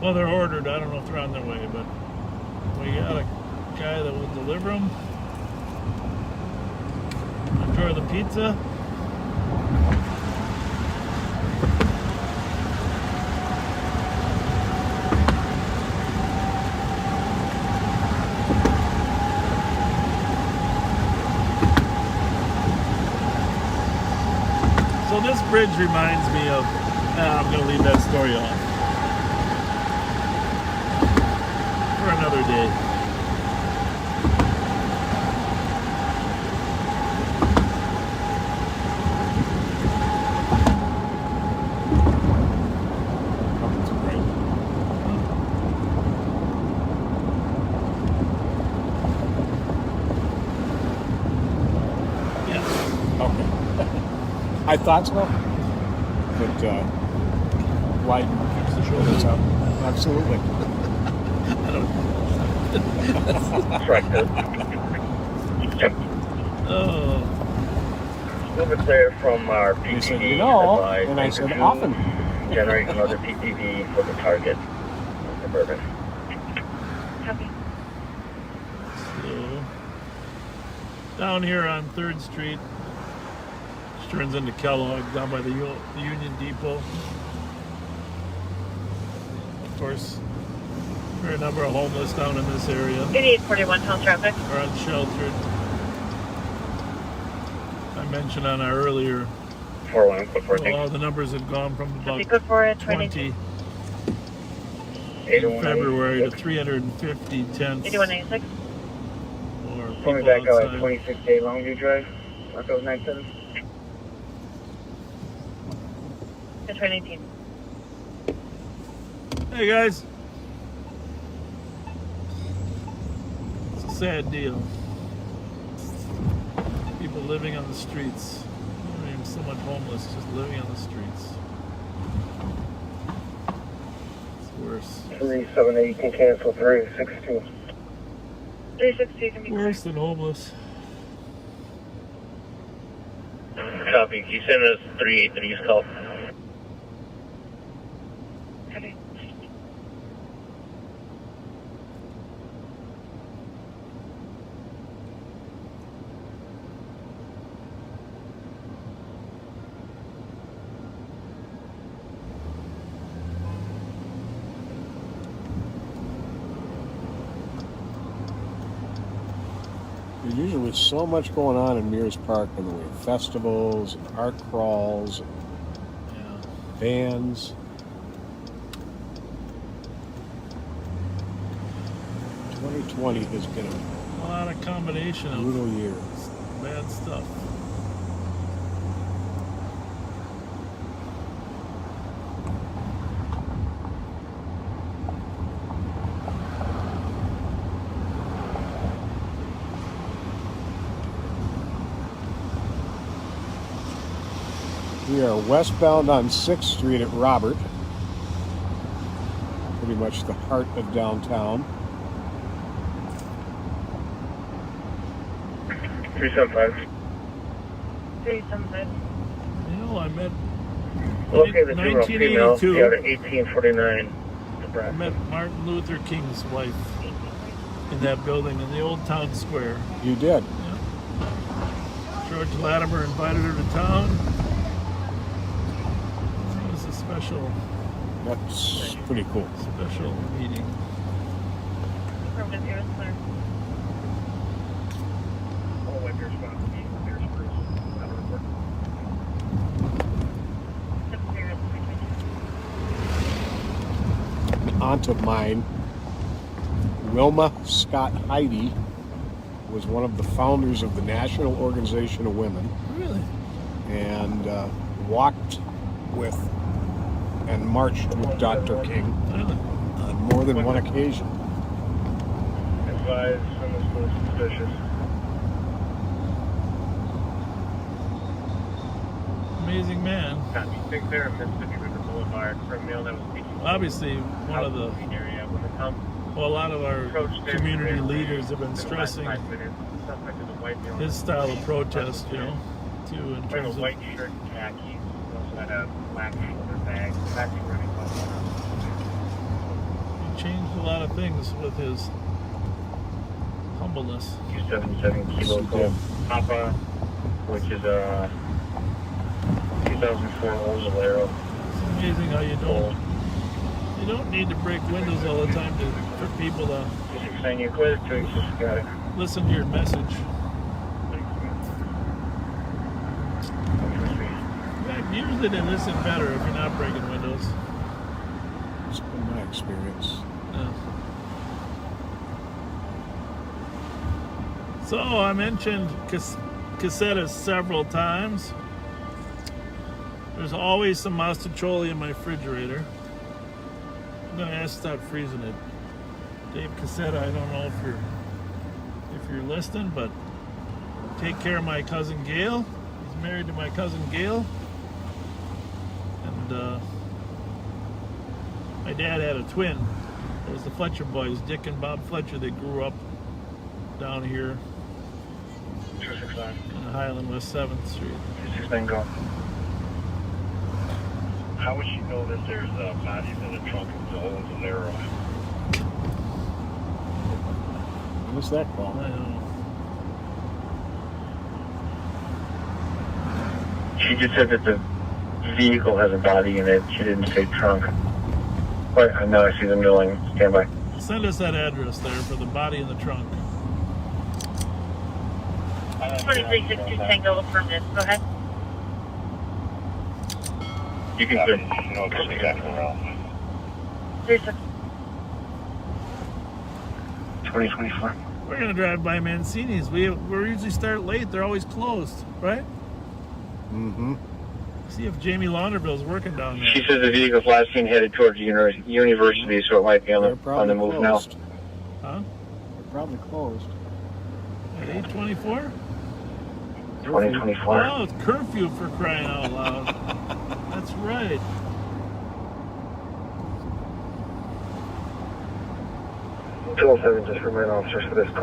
well, they're ordered. I don't know if they're on their way, but we got a guy that will deliver them. Enjoy the pizza. So this bridge reminds me of, I'm going to leave that story off for another day. I thought so. But why keeps the shoulders up? Absolutely. I don't Oh. Moving clear from our PTV. He said, you know, and I said, often. Generate another PTV for the target. Suburban. Copy. So, down here on 3rd Street, which turns into Kellogg, down by the Union Depot. Of course, there are a number of homeless down in this area. 8841 town traffic. Or unsheltered. I mentioned on our earlier, well, the numbers had gone from about 20 in February to 350 tents. 8186. Or Pull me people back out outside. at 26A Longview Drive. Marco 97. That's 2018. Hey guys. It's a sad deal. People living on the streets. Not even so much homeless, just living on the streets. It's worse. 378 can cancel 362. 360 can be Worse than homeless. Copy. Can you send us 383's call? Copy. There's usually so much going on in Mears Park in the way of festivals and art crawls and bands. 2020 has been A lot of combination a of brutal year. bad stuff. We are westbound on 6th Street at Robert. Pretty much the heart of downtown. 375. 375. You know, I met Locate the female, 1982. the other 1849. I met Martin Luther King's wife in that building in the old town square. You did. George Latimer invited her to town. It was a special. That's pretty cool. Special meeting. Affirmative, here is clear. All weather response to me. There's Bruce. That'll report. 70. Aunt of mine, Wilma Scott Heidi, was one of the founders of the National Organization of Women. Really? And walked with and marched with Dr. King on more than one occasion. Advise from this was suspicious. Amazing man. Copy. 6 there, Mississippi River Boulevard, for a male that was speaking. Obviously, one of the. Area when the come. Well, a lot of our community leaders have been stressing his style of protest, you know, too, in terms of white shirt, khakis, had a black shoulder bag. That's running my He changed a lot of things with his humbleness. 277 Kilo Golf Papa, which is a 2004 Oldsmobile. It's amazing how you don't need to break windows all the time for people to listen to your message. In fact, usually they listen better if you're not breaking windows. It's been my experience. Yeah. So I mentioned cassettes several times. There's always some mostaccioli in my refrigerator. I'm gonna ask to stop freezing it. Dave Cassetta, I don't know if you're listening, but take care of my cousin Gail. He's married to my cousin Gail. And my dad had a twin. It was the Fletcher boys, Dick and Bob Fletcher. They grew up down here in Highland West 7th Street. How would she know that there's bodies in the trunk of the holes in there? What's that called? I don't know. She just said that the vehicle has a body in it. She didn't say trunk. Wait, I know. I see the milling. Stand by. Send us that address there for the body in the trunk. 2362 Tango permit. Go ahead. You can know exactly where. 2024. We're gonna drive by Mancini's. We usually start late. They're always closed, right? Mm-hmm. See if Jamie Launderville's working down there. She says the vehicle's last seen headed towards the university, so it might be on the move closed. now. Huh? They're probably closed. At 8:24? 2024. Oh, it's curfew for crying out loud. That's right. Just remind officers for this call.